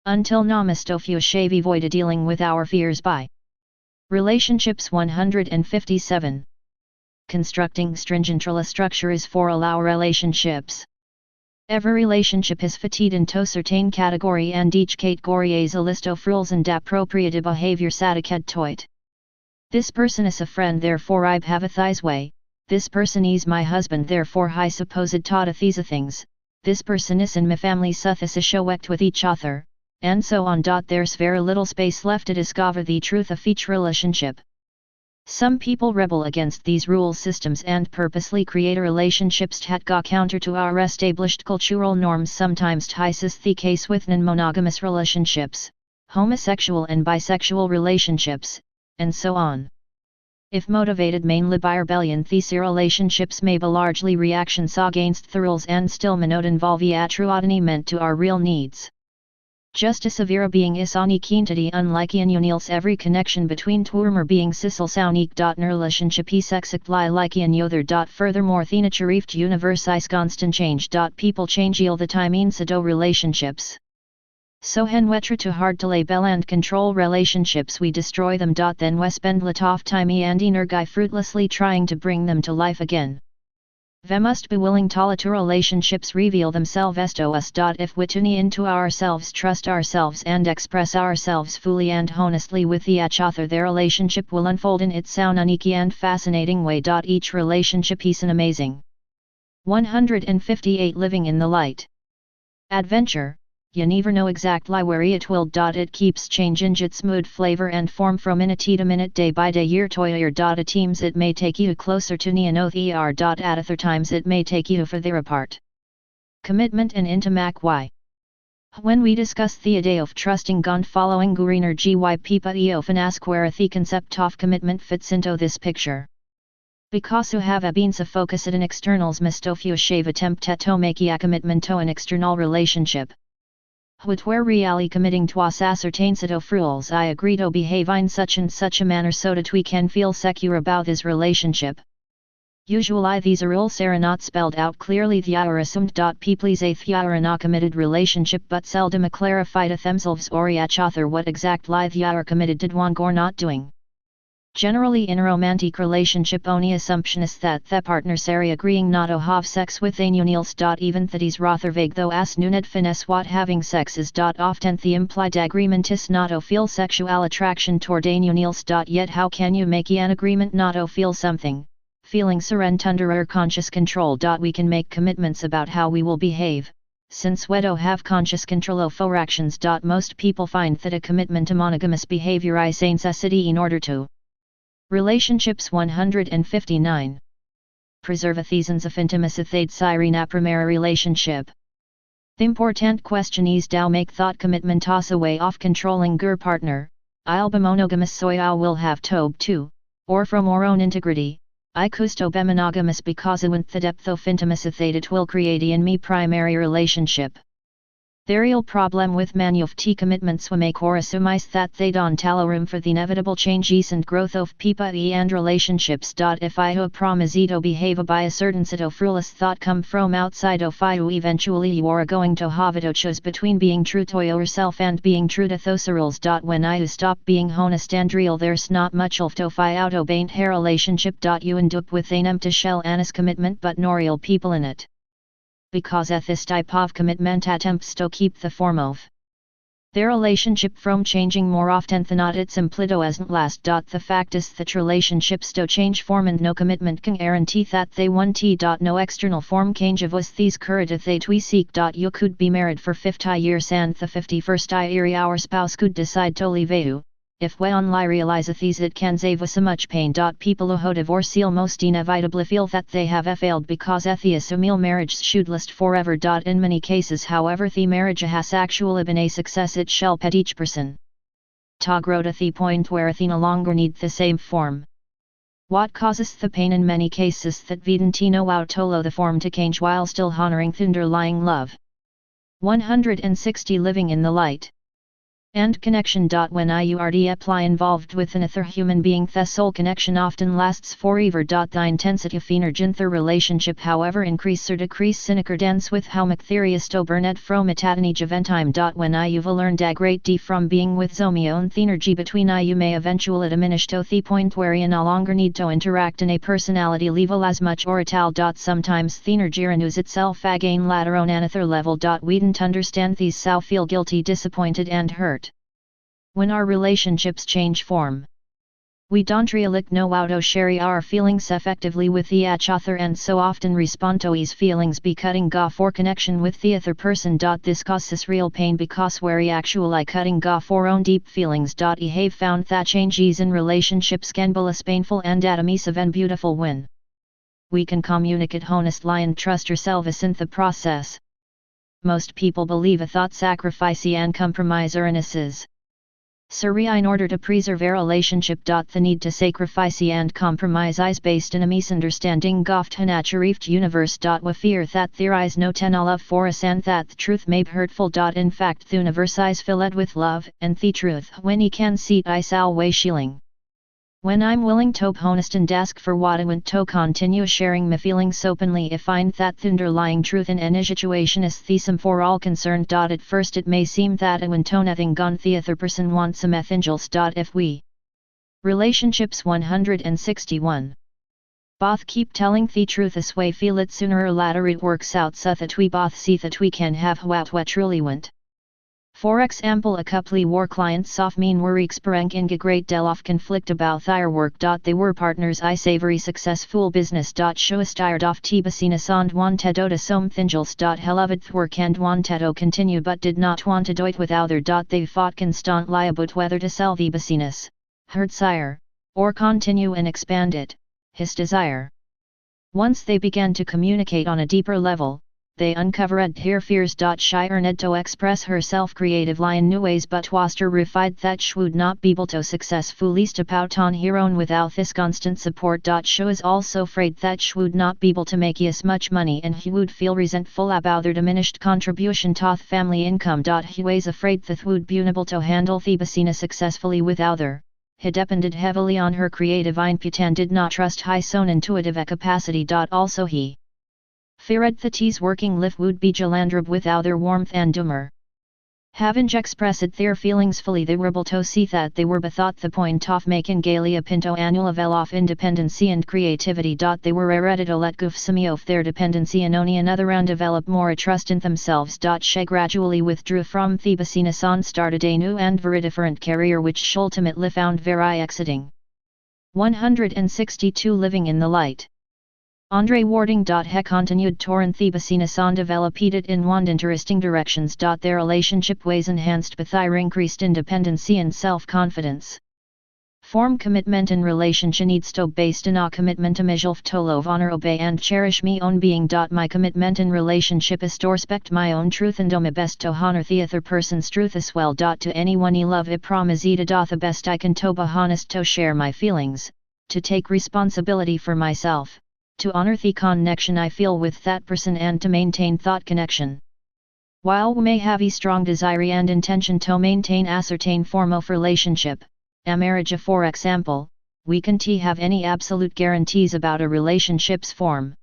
Until namaste few shave avoid dealing with our fears by Relationships 157. Constructing stringent structures for all our relationships. Every relationship is fitted into a certain category, and each category is a list of rules and appropriate behavior etiquette to it. This person is a friend, therefore I have a this way. This person is my husband, therefore I suppose it taught these things. This person is in my family, so this is show with each other, and so on. There's very little space left to discover the truth of each relationship. Some people rebel against these rule systems and purposely create relationships that go counter to our established cultural norms. Sometimes this is the case with non-monogamous relationships, homosexual and bisexual relationships, and so on. If motivated mainly by rebellion, these relationships may be largely reactions against the rules and still may not involve a true meant to our real needs. Just a severe being is unique entity, unlike in unils every connection between twurmer beings is unique. Relationship is exactly like in other. Furthermore, the nature of the universe is constant change. People change all the time in so relationships. So when we try too hard to label and control relationships, we destroy them. Then we spend lot of time and energy fruitlessly trying to bring them to life again. We must be willing to let relationships reveal themselves to us. If we tune into ourselves, trust ourselves and express ourselves fully and honestly with each other, their relationship will unfold in its own unique and fascinating way. Each relationship is an amazing 158 living in the light adventure. You never know exactly where it will. It keeps changing its mood, flavor and form from minute to minute, day by day, year to year. At times it may take you closer to neonoth At other times it may take you further apart. Commitment and intimacy. When we discuss the idea of trusting God following Guriner gy pipa often ask where the concept of commitment fits into this picture. Because who have been so focused in externals mistofio shave attempt to make a commitment to an external relationship. With where really committing to us ascertains it of rules I agree to behave in such and such a manner so that we can feel secure about this relationship. Usually these rules are not spelled out clearly the are assumed. People is a are in a committed relationship but seldom clarified to themselves or each other what exactly they are committed to doing or not doing. Generally in a romantic relationship only assumption is that the partners are agreeing not to have sex with anyone else. Even that is rather vague though as nuned finesse what having sex is. Often the implied agreement is not to feel sexual attraction toward anyone else. Yet how can you make an agreement not to feel something? Feeling surrender under conscious control. We can make commitments about how we will behave, since we do have conscious control of our actions. Most people find that a commitment to monogamous behavior is a necessity in order to relationships. 159. Preserve a seasons of intimacy in a primary relationship. The important question is to make thought commitment toss away off controlling your partner. I'll be monogamous so I will have tobe too, or from our own integrity. I custo be monogamous because I want the depth of intimacy that it will create in me primary relationship. The real problem with many of the commitments we make or assume is that they don't allow room for the inevitable changes and growth of people and relationships. If I promise to behave by a certain set of rules that come from outside of you, eventually you are going to have to choose between being true to yourself and being true to those rules. When I stop being honest and real there's not much left of out of a relationship. You end up with an empty shell and commitment but no real people in it. Because this type of commitment attempts to keep the form of their relationship from changing more often than not it simply doesn't last. The fact is that relationships do change form and no commitment can guarantee that they won't. No external form change of us these current that we seek. You could be married for 50 years and the 51st year our spouse could decide to leave you. If we only realize these it can save us so much pain. People who divorce most inevitably feel that they have failed because they assume marriage should last forever. In many cases however the marriage has actually been a success it shall pet each person to grow to the point where they no longer need the same form. What causes the pain in many cases that we don't know how to allow the form to change while still honoring the underlying love. 160 Living in the light and connection. When you are deeply involved with another human being the soul connection often lasts forever. The intensity of energy in the relationship however increase or decrease in accordance with how mysterious to burn from it at an age of time. When you've learned a great deal from being with Zomi own the energy between you may eventually diminish to the point where you no longer need to interact in a personality level as much or at all. Sometimes the energy renews itself again later on another level. We don't understand these so feel guilty disappointed and hurt when our relationships change form. We don't really know how to share our feelings effectively with each other and so often respond to these feelings by cutting off our connection with the other person. This causes real pain because we're actually cutting off our own deep feelings. I have found that changes in relationships can be less painful and admissive and beautiful when we can communicate honestly and trust ourselves in the process. Most people believe a thought sacrifice and compromise are necessities. In order to preserve a relationship. The need to sacrifice and compromise is based in a misunderstanding of the natureft universe. We fear that there is no love for us and that the truth may be hurtful. In fact the universe is filled with love and the truth when he can see it is always healing. When I'm willing to be honest and ask for what I want to continue sharing my feelings openly I find that the underlying truth in any situation is the same for all concerned. At first it may seem that I want to nothing gone the other person wants some angels. If we relationships 161 both keep telling the truth this way feel it sooner or later it works out so that we both see that we can have what we truly want. For example, a couple war clients of mine were experiencing a great deal of conflict about their work. They were partners I say very successful business. Shows tired of business and wanted to something else. Loved work and wanted to continue but did not want to do it with other. They fought constantly about whether to sell the business, her desire, or continue and expand it, his desire. Once they began to communicate on a deeper level, they uncovered her fears. She earned to express herself creative in new ways, but was terrified that she would not be able to successfully step out on her own without this constant support. She was also afraid that she would not be able to make as much money and he would feel resentful about their diminished contribution to the family income. He was afraid that would be unable to handle the business successfully without her. He depended heavily on her creative input and did not trust his own intuitive capacity. Also he feared that his working life would be jalandrab without their warmth and humor. Having expressed their feelings fully, they were able to see that they were bethought the point of making gaily a pinto annual level of independency and creativity. They were ready to let go some of their dependency and only another and develop more trust in themselves. She gradually withdrew from the business and started a new and very different career which she ultimately found very exciting. 162 Living in the Light. Andre Warding. He continued touring the business and developed it in one interesting directions. Their relationship was enhanced by their increased independency and self-confidence. Form commitment in relationship needs to based in a commitment to myself to love, honor, obey and cherish me own being. My commitment in relationship is to respect my own truth and do my best to honor the other person's truth as well. To anyone I love I promise to do the best I can to be honest, to share my feelings, to take responsibility for myself, to honor the connection I feel with that person and to maintain thought connection. While we may have a strong desire and intention to maintain a certain form of relationship, a marriage for example, we can't have any absolute guarantees about a relationship's form.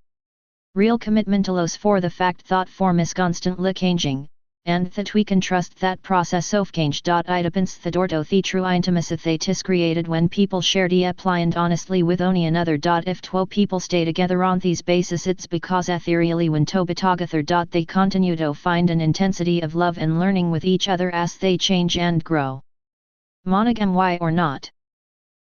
Real commitment allows for the fact that form is constantly changing, and that we can trust that process of change. It opens the door to the true intimacy that is created when people share deeply and honestly with one another. If two people stay together on these bases, it's because ethereally when to be together, they continue to find an intensity of love and learning with each other as they change and grow. Monogam why or not?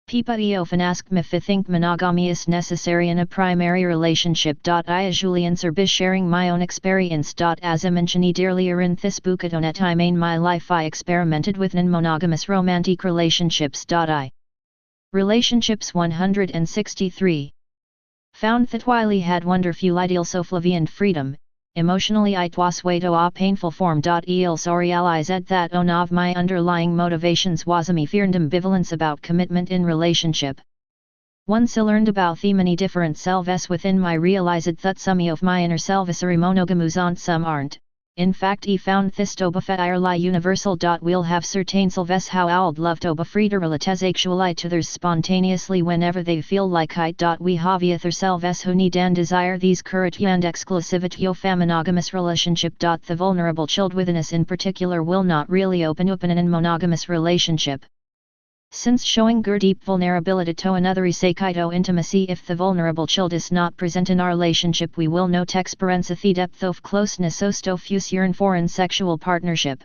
People often ask me if I think monogamy is necessary in a primary relationship. I usually answer by sharing my own experience. As I mentioned earlier in this book, at one time in my life I experimented with non-monogamous romantic relationships. Relationships 163. Found that while I had wonderful ideals of love and freedom, emotionally it was way to a painful form. I also realized that one of my underlying motivations was a fear and ambivalence about commitment in relationship. Once I learned about the many different selves within me, I realized that some of my inner selves are monogamous and some aren't. In fact I found this to be fairly universal. We'll have certain selves how I'd love to be free to relate actually to others spontaneously whenever they feel like it. We have other selves who need and desire these courage and exclusivity of a monogamous relationship. The vulnerable child within us in particular will not really open up in an monogamous relationship. Since showing deep vulnerability to another is a kind of intimacy, if the vulnerable child is not present in our relationship, we will not experience the depth of closeness so fuse yearn for in sexual partnership.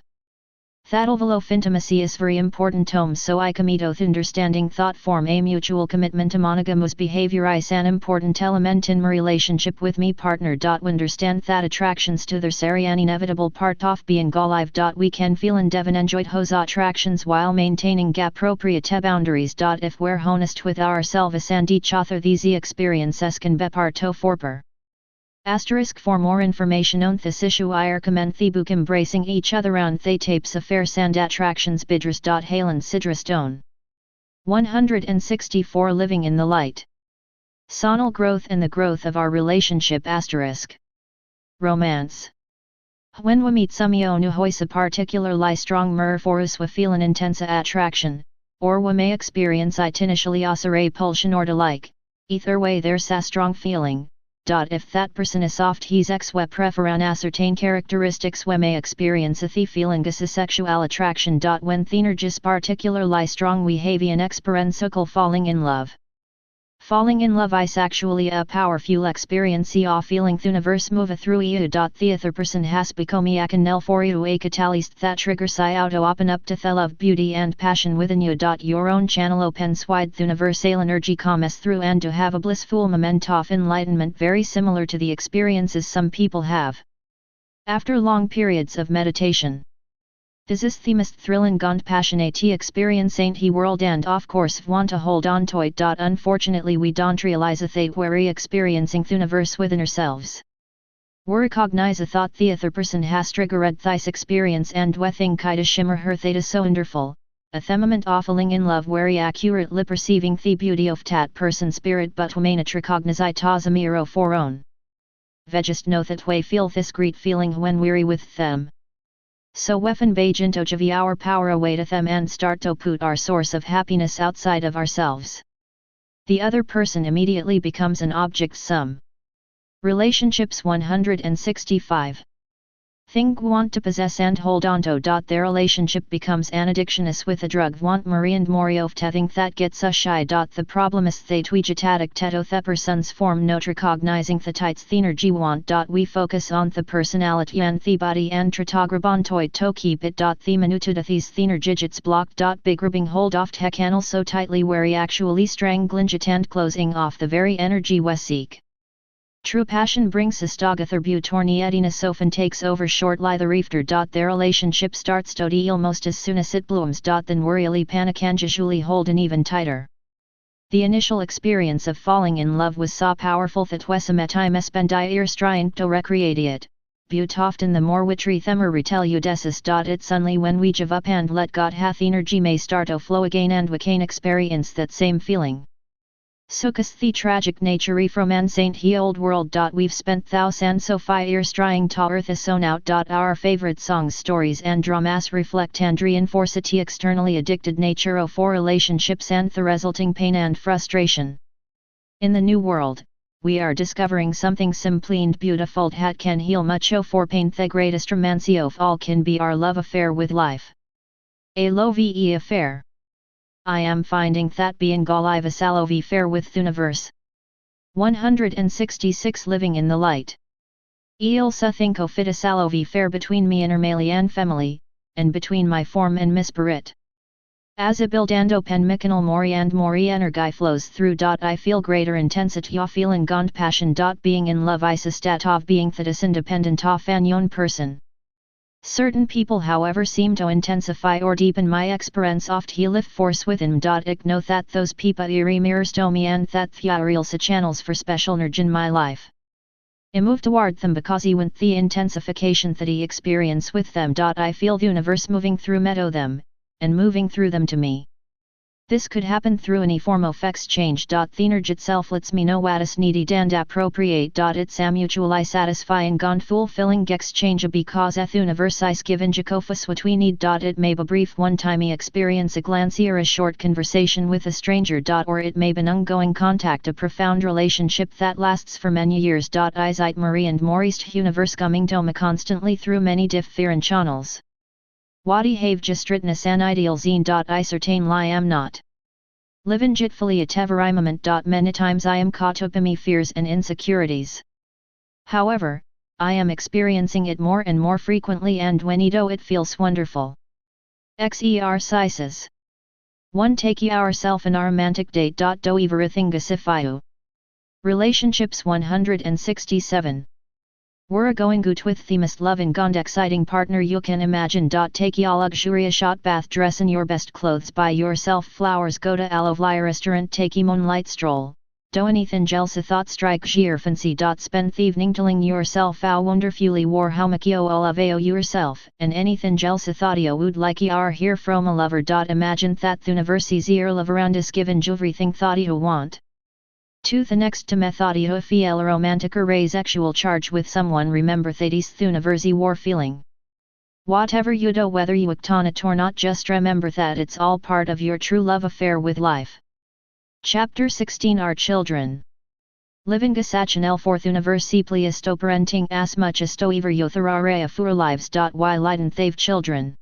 That level of intimacy is very important to so I commit with understanding thought form a mutual commitment to monogamous behavior is an important element in my relationship with me partner. We understand that attractions to their are an inevitable part of being alive. We can feel and even enjoy those attractions while maintaining appropriate boundaries. If we're honest with ourselves and each other, these experiences can be part of forever. For more information on this issue I recommend the book Embracing Each Other and the Tapes Affairs and Attractions Bidras. Halen Sidrestone. 164 Living in the Light. Sonal growth and the growth of our relationship. Romance. When we meet someone who has a particularly strong for us, we feel an intense attraction, or we may experience it initially as a repulsion or dislike. Either way there's a strong feeling. If that person is soft, he's we prefer an certain characteristics, we may experience the feeling as a sexual attraction. When the energy is particularly strong, we have an experiential falling in love. Falling in love is actually a powerful experience of feeling the universe move through you. The other person has become a canal for you, a catalyst that triggers you to open up to the love, beauty and passion within you. Your own channel opens wide, the universal energy comes through and to have a blissful moment of enlightenment very similar to the experiences some people have after long periods of meditation. This is the most thrilling and passionate experience ain't he world, and of course want to hold on to it. Unfortunately we don't realize that we're experiencing the universe within ourselves. Recognize a thought the other person has triggered this experience and wething kita shimmer her theta so wonderful, a themament awfuling in love very accurately perceiving the beauty of that person spirit but humana recognize tazamiro for own. Vegist know that we feel this great feeling when weary with them. So weapon bajinto javi our power away to them and start to put our source of happiness outside of ourselves. The other person immediately becomes an object sum. Relationships 165. Thing want to possess and hold on to. Their relationship becomes an addictionist with a drug want Marie and Moriof think that gets us shy. The problem is they tweejatatic teto the person's form not recognizing the tights the energy want. We focus on the personality and the body and tratagrabontoid to keep it. The minuta to these thenergigits blocked. Big gripping hold off the canal so tightly where he actually strangling and closing off the very energy we seek. True passion brings Istagathar butorniedina sofan takes over shortly the reefter. Their relationship starts to deal almost as soon as it blooms. Then worryily panicanjajuli hold an even tighter. The initial experience of falling in love was so powerful that wesametime espendi irstrient to recreate but often the more witry themer retell you desis. It's only when we give up and let God hath energy may start to flow again and we can experience that same feeling. Sukas the tragic nature from an saint he old world. We've spent thousands so 5 years trying to earth us own out. Our favorite songs, stories and dramas reflect and reinforce the externally addicted nature of our relationships and the resulting pain and frustration. In the new world, we are discovering something simply and beautiful that can heal much of our pain. The greatest romance of all can be our love affair with life. A love affair. I am finding that being alive is a love affair with the universe. 166 Living in the light. Il sa thinko fit a love affair between me and Ermali and family, and between my form and Miss Barrett. As a bildando pen mikanal mori and mori energy flows through. I feel greater intensity of feeling gond passion. Being in love is a stat of being that is independent of an yon person. Certain people however seem to intensify or deepen my experience of the lift force within. I know that those people iri mirrors to me and that the are real channels for special energy in my life. I move toward them because I want the intensification that I experience with them. I feel the universe moving through me to them, and moving through them to me. This could happen through any form of exchange. The energy itself lets me know what is needed and appropriate. It's a mutually satisfying and fulfilling exchange because the universe is given Jacofus what we need. It may be brief one-timey experience, a glance or a short conversation with a stranger. Or it may be an ongoing contact, a profound relationship that lasts for many years. Isite Marie and Maurice universe coming to me constantly through many different channels. Wadi have just written an ideal zine. I certainly am not living jitfully at every moment. Many times I am caught up in me fears and insecurities. However, I am experiencing it more and more frequently, and when I do it feels wonderful. Exercises 1. Take yourself an romantic date. Do everything gasifiu. Relationships 167. We're going good with the most loving and exciting partner you can imagine. Take ya luxurious shot bath, dress in your best clothes, buy yourself flowers, go to Alovli restaurant, take a moonlight stroll. Do anything else a thought strike your fancy. Spend the evening telling yourself how wonderfully war how much you love yourself, and anything else a thought you would like you are here from a lover. Imagine that the universe's ear love around is given you everything thought you want. 2. The next to method you feel romantic or raise sexual charge with someone, remember that is the universe war feeling. Whatever you do, whether you act on it or not, just remember that it's all part of your true love affair with life. Chapter 16. Our children. Living gasachan el fourth universe please to parenting as much as to ever yothararea for lives. Why leiden they've children?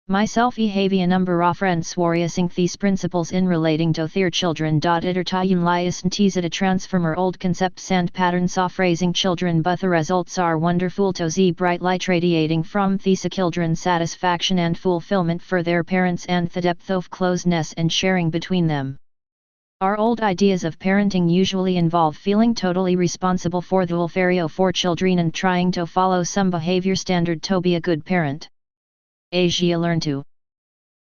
Myself have a number of friends warriosing these principles in relating to their children. Itertayun lias and tease a transformer old concepts and patterns of raising children, but the results are wonderful to see bright light radiating from these children, satisfaction and fulfillment for their parents and the depth of closeness and sharing between them. Our old ideas of parenting usually involve feeling totally responsible for the welfare of children and trying to follow some behavior standard to be a good parent. Asia learn to.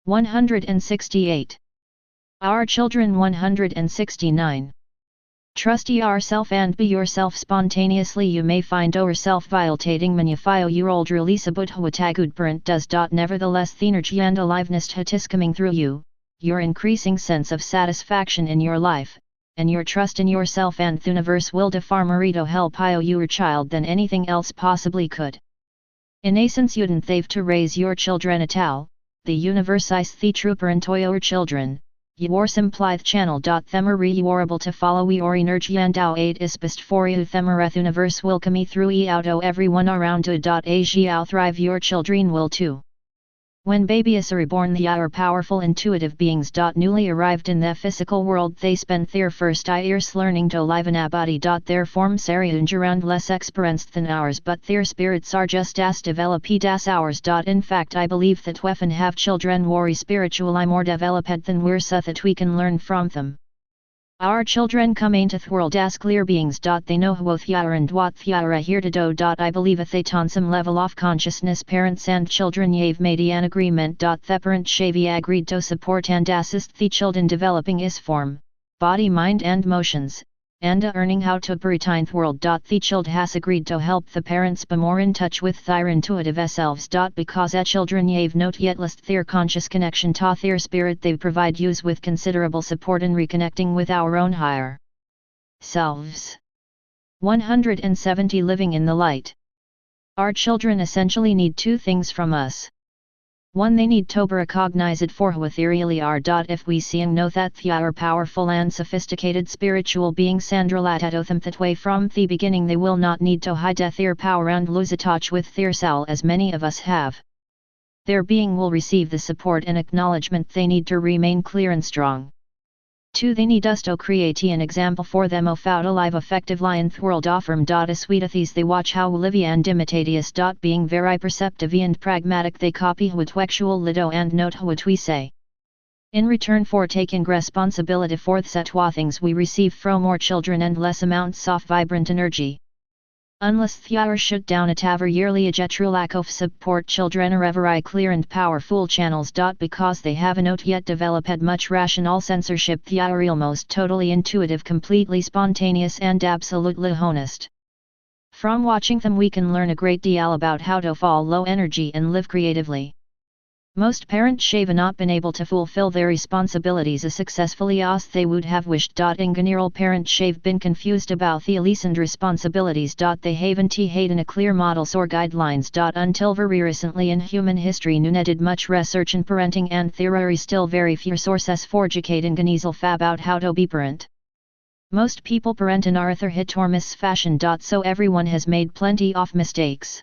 168. Our children 169. Trust yourself and be yourself spontaneously. You may find yourself violating manufio your old release but huatagud parent does. Nevertheless the energy and aliveness is coming through you, your increasing sense of satisfaction in your life, and your trust in yourself and the universe will far marito help your child than anything else possibly could. In essence you don't have to raise your children at all, the universe is the trooper and your children. Your simplith channel. Themari you are able to follow your energy and our aid is best for you. Themareth universe will come through auto everyone around you. As thrive your children will too. When babies are reborn they are powerful intuitive beings. Newly arrived in the physical world they spend their first years learning to live in a body. Their forms are around less experienced than ours but their spirits are just as developed as ours. In fact I believe that when have children worry spiritually more developed than we're so that we can learn from them. Our children come into the world as clear beings. They know what they are and what they are here to do. I believe if they on some level of consciousness parents and children have made an agreement. The parent have agreed to support and assist the children developing his form, body mind and motions, and earning how to operate the world. The child has agreed to help the parents be more in touch with their intuitive selves. Because children have not yet lost their conscious connection to their spirit they provide use with considerable support in reconnecting with our own higher selves. 170 Living in the light. Our children essentially need two things from us. 1. They need to be recognized for who they really are. If we see and know that they are powerful and sophisticated spiritual beings and relate to them that way from the beginning they will not need to hide their power and lose touch with their soul as many of us have. Their being will receive the support and acknowledgement they need to remain clear and strong. 2. They need us to create an example for them of how to live effectively in the world offering. As we do these they watch how we live and imitate us. Being very perceptive and pragmatic they copy what actual lido and note what we say. In return for taking responsibility for the set things we receive from our children and less amounts of vibrant energy. Unless they are shut down at our yearly a true lack of support children are ever clear and powerful channels. Because they have not yet developed much rational censorship they are almost totally intuitive completely spontaneous and absolutely honest. From watching them we can learn a great deal about how to fall low energy and live creatively. Most parents have not been able to fulfill their responsibilities as successfully as they would have wished. In general parents have been confused about the lessened responsibilities. They haven't had a clear models or guidelines. Until very recently in human history none did much research in parenting and there are still very few sources for educating about how to be parent. Most people parent in Arthur hit or miss fashion. So everyone has made plenty of mistakes.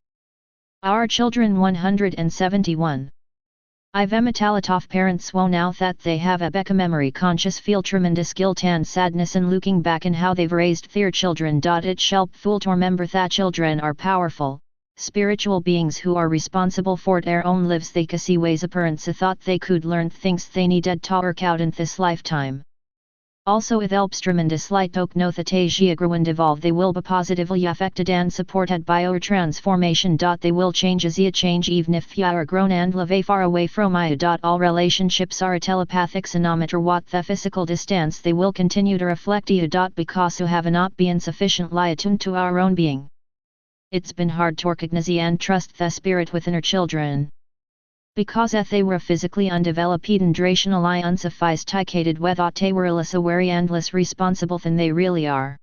Our children 171. I've emitaled of parents who now that they have a become memory conscious feel tremendous guilt and sadness in looking back in how they've raised their children. It shall fool to remember that children are powerful, spiritual beings who are responsible for their own lives. They can see ways parents thought they could learn things they needed to work out in this lifetime. Also it helps tremendously to know that as you grow and evolve they will be positively affected and supported by your transformation. They will change as you change even if you are grown and live far away from you. All relationships are telepathic so no matter what the physical distance they will continue to reflect you. Because you have not been sufficiently attuned to our own being. It's been hard to recognize and trust the spirit within our children. Because if they were physically undeveloped and rationally unsophisticated without they were less aware and less responsible than they really are.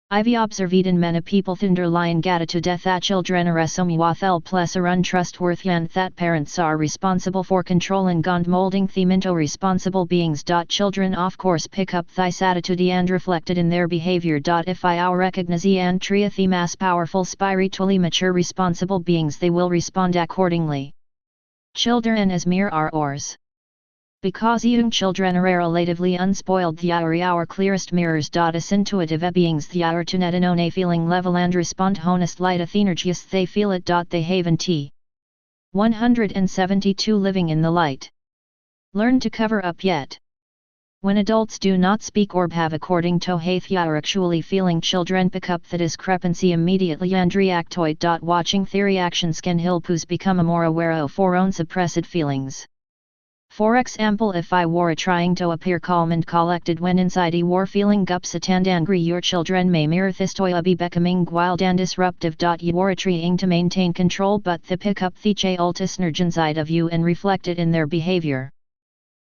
I've observed in many people the underlying attitude that children are somewhat plus are untrustworthy and that parents are responsible for controlling and molding them into responsible beings. Children of course pick up this attitude and reflect it in their behavior. If I recognize and treat them as powerful spiritually mature responsible beings they will respond accordingly. Children as mere are ours. Because young children are relatively unspoiled they are our clearest mirrors. As intuitive beings they are to net on a feeling level and respond honestly to energies they feel it. They haven't 172 Living in the light. Learn to cover up yet. When adults do not speak or behave according to how they are actually feeling children pick up the discrepancy immediately and react to it. Watching their reactions can help us become more aware of our own suppressed feelings. For example, if I were trying to appear calm and collected when inside you were feeling upset and angry, your children may mirror this to be becoming wild and disruptive. You were trying to maintain control, but they pick up the child's energy inside of you and reflect it in their behavior.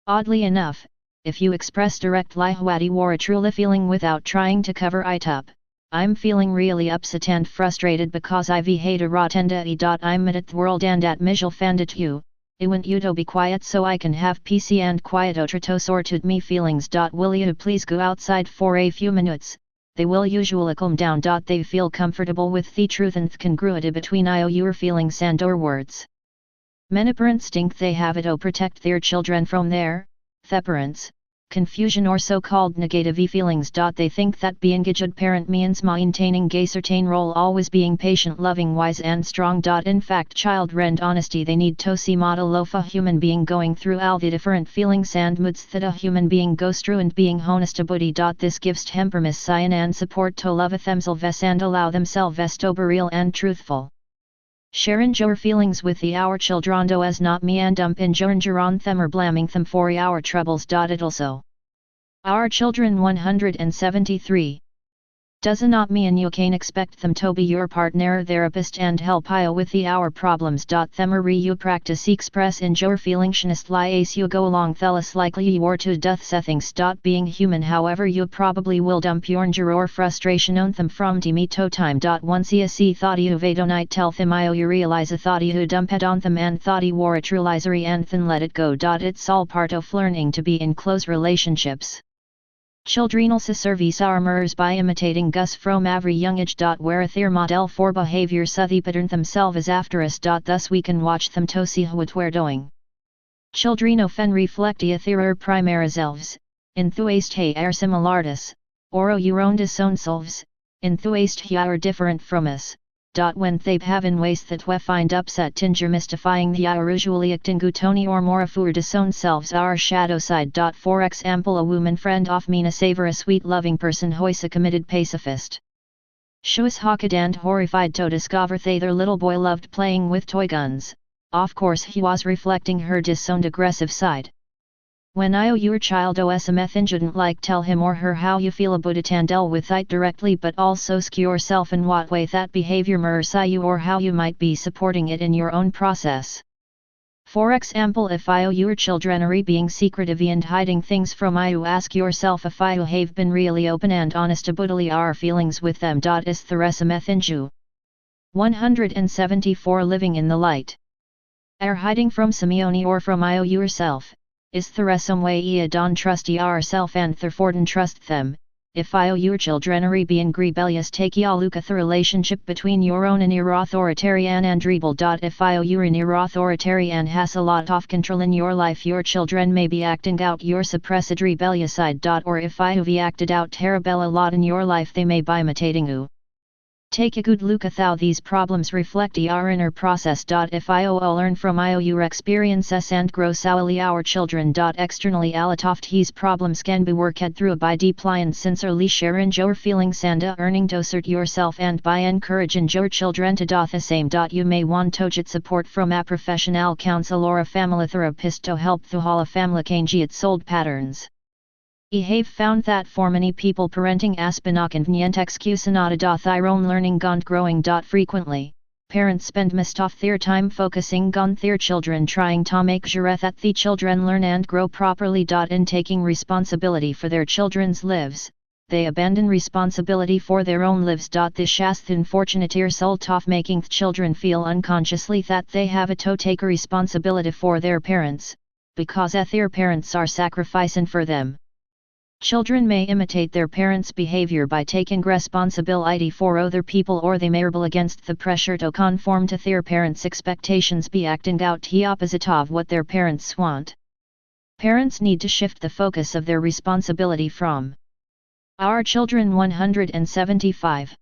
Oddly enough, if you express directly what you were truly feeling without trying to cover it up, I'm feeling really upset and frustrated because I've hate a rotenda I'm mad at the world and at mijal fandit you. I want you to be quiet so I can have peace and quiet to sorted me feelings. Will you please go outside for a few minutes? They will usually calm down. They feel comfortable with the truth and congruity between your feelings and your words. Many parents think they have it to protect their children from their parents' confusion or so-called negative feelings. They think that being a good parent means maintaining a certain role, always being patient, loving, wise and strong. In fact, child rend honesty, they need to see model of a human being going through all the different feelings and moods that a human being goes through and being honest about it. This gives them permission and support to love themselves and allow themselves to be real and truthful. Sharing your feelings with our children as not me and dump in on them or blaming them for our troubles. It also our children 173. Does not mean you can expect them to be your partner, therapist and help you with our problems. Them or you practice express in your feelings as you go along. Less likely you are to death settings. Being human, however, you probably will dump your anger or frustration on them from time to time. Once you see thought you don't tell them you realize a thought you dump it on them and thought you were a true liar and then let it go. It's all part of learning to be in close relationships. Children also service our mirrors by imitating us from every young age. Where their model for behavior so they pattern themselves after us. Thus we can watch them to see what we're doing. Children often reflect their primary selves, enthusiast are similarities, or your own disown selves, enthusiast are different from us. When they have in ways that we find upset tinger mystifying the usually acting gutoni or more for disown selves our shadow side. For example, a woman friend of mine savor a sweet loving person who's a committed pacifist. She was shocked and horrified to discover that their little boy loved playing with toy guns. Of course he was reflecting her disowned aggressive side. When your child OSMF shouldn't like tell him or her how you feel about it and deal with it directly, but also ask yourself in what way that behavior mirrors you or how you might be supporting it in your own process. For example, if your children are being secretive and hiding things from you, ask yourself if you have been really open and honest about our feelings with them. Is the SMF in you? 174 Living in the light. Are hiding from Simeone or from yourself? Is there some way you don't trust yourself and therefore don't trust them? If your children are being rebellious, take a look at the relationship between your own and your authoritarian and rebel. If you're in your authoritarian has a lot of control in your life, your children may be acting out your suppressed rebellious side. Or if you've acted out terrible a lot in your life, they may be imitating you. Take a good look at how these problems reflect your inner process. If you learn from your experiences and grow solely our children. Externally a lot of these problems can be worked through by deploying sincerely sharing your feelings and earning to assert yourself and by encouraging your children to do the same. You may want to get support from a professional counselor or a family therapist to help the whole family change its old patterns. I have found that for many people parenting has been a convenient excuse not to their own learning and growing. Frequently, parents spend most of their time focusing on their children, trying to make sure that the children learn and grow properly. In taking responsibility for their children's lives, they abandon responsibility for their own lives. This has the unfortunate result of making the children feel unconsciously that they have to take responsibility for their parents, because their parents are sacrificing for them. Children may imitate their parents' behavior by taking responsibility for other people, or they may rebel against the pressure to conform to their parents' expectations, by acting out the opposite of what their parents want. Parents need to shift the focus of their responsibility from our children. 175.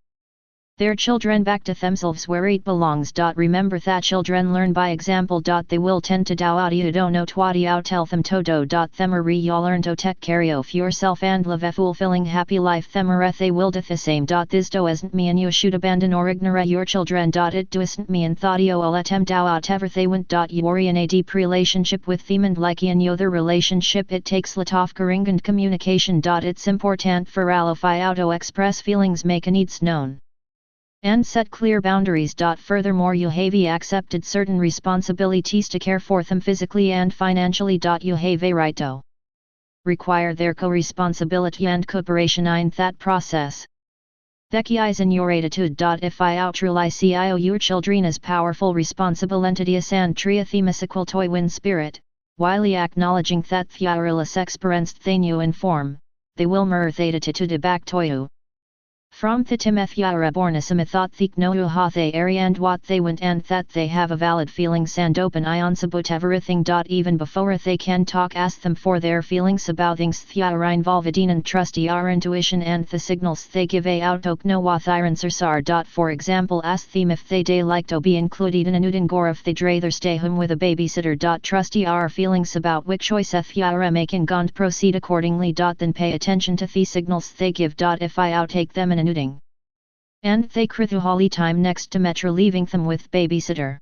Their children back to themselves where it belongs. Remember that children learn by example. They will tend to do audio do no twati out tell them to do. Themari ya learn to take care of yourself and live a fulfilling happy life. Themareth they will do the same. This do isn't me and you should abandon or ignore your children. It do isn't me and thought you let them do whatever they want. You are in a deep relationship with them and like in your relationship it takes lot of caring and communication. It's important for alify auto express feelings make needs known and set clear boundaries. Furthermore you have accepted certain responsibilities to care for them physically and financially. You have a right to require their co-responsibility and cooperation in that process. Thekis in your attitude. If I outruli cio your children as powerful responsible entities and tria themis equal to win spirit, while acknowledging that theorilis experienced thenu inform, they will mirth attitude back to you. From the Timethia bornism thought thik no ha they area and what they want and that they have a valid feelings and open ions about everything. Even before they can talk ask them for their feelings about things thia involved and trusty our intuition and the signals they give a outok no what irons are. For example ask them if they like to be included in a nudin or if they'd rather stay home with a babysitter. Trusty our feelings about which choice thia making and proceed accordingly. Then pay attention to the signals they give. If I outtake them in a nuding and they krithu hali time next to metro leaving them with babysitter.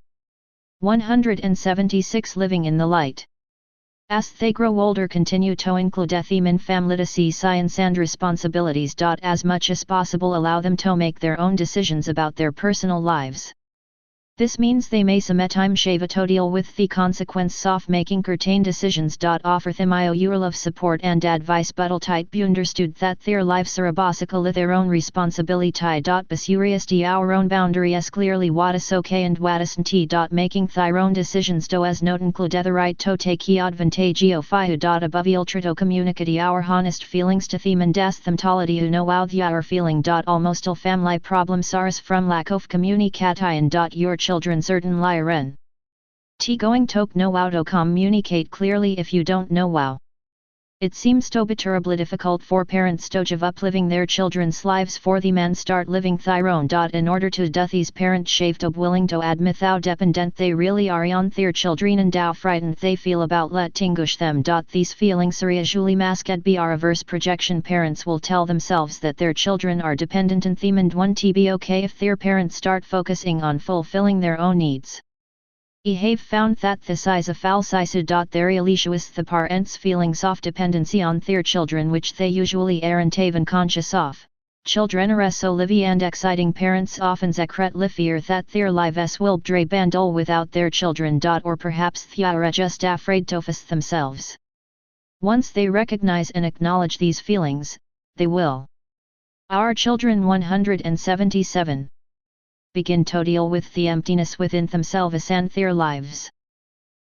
176 Living in the light. As they grow older continue to include them in family science and responsibilities. As much as possible allow them to make their own decisions about their personal lives. This means they may time shave to deal with the consequence of making certain decisions. Offer them your of support and advice but tight be understood that their lives are abasical their own responsibility. Basurious our own boundaries clearly what is okay and what isn't. Making thy own decisions as note include the right to take advantage fiu. Above ultra to communicate our honest feelings to them and ask them tality who know how they are feeling. Almost all family problems are from lack of communication. Your children certain liren. T going tok know how to communicate clearly if you don't know how. It seems to be terribly difficult for parents to give up living their children's lives for them and start living their own. In order to do these parents shave to willing to admit how dependent they really are on their children and how frightened they feel about letting gush them. These feelings are usually masked by reverse projection. Parents will tell themselves that their children are dependent on them and want to be okay if their parents start focusing on fulfilling their own needs. I have found that this is a false issue. There is the parents' feelings of dependency on their children which they usually aren't even conscious of. Children are so lively and exciting parents often secretly fear that their lives will dray bandol without their children. Or perhaps they are just afraid to face themselves. Once they recognize and acknowledge these feelings, they will. Our children 177. Begin to deal with the emptiness within themselves and their lives.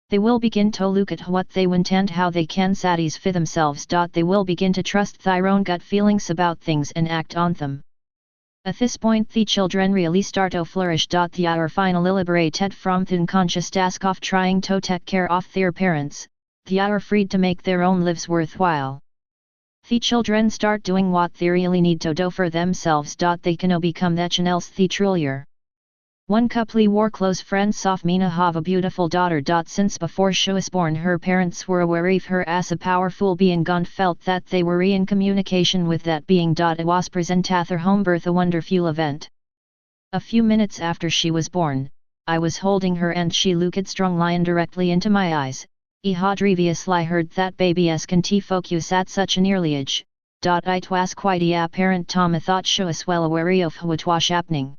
They will begin to look at what they want and how they can satisfy themselves. They will begin to trust their own gut feelings about things and act on them. At this point the children really start to flourish. They are finally liberated from the unconscious task of trying to take care of their parents. They are freed to make their own lives worthwhile. The children start doing what they really need to do for themselves. They can become that else the trulier. One couple were close friends of Mina have a beautiful daughter. Since before she was born her parents were aware of her as a powerful being and felt that they were in communication with that being. It was present at their home birth, a wonderful event. A few minutes after she was born, I was holding her and she looked strongly directly into my eyes. I had previously heard that babies can focus at such an early age. It was quite apparent to me that she was well aware of what was happening.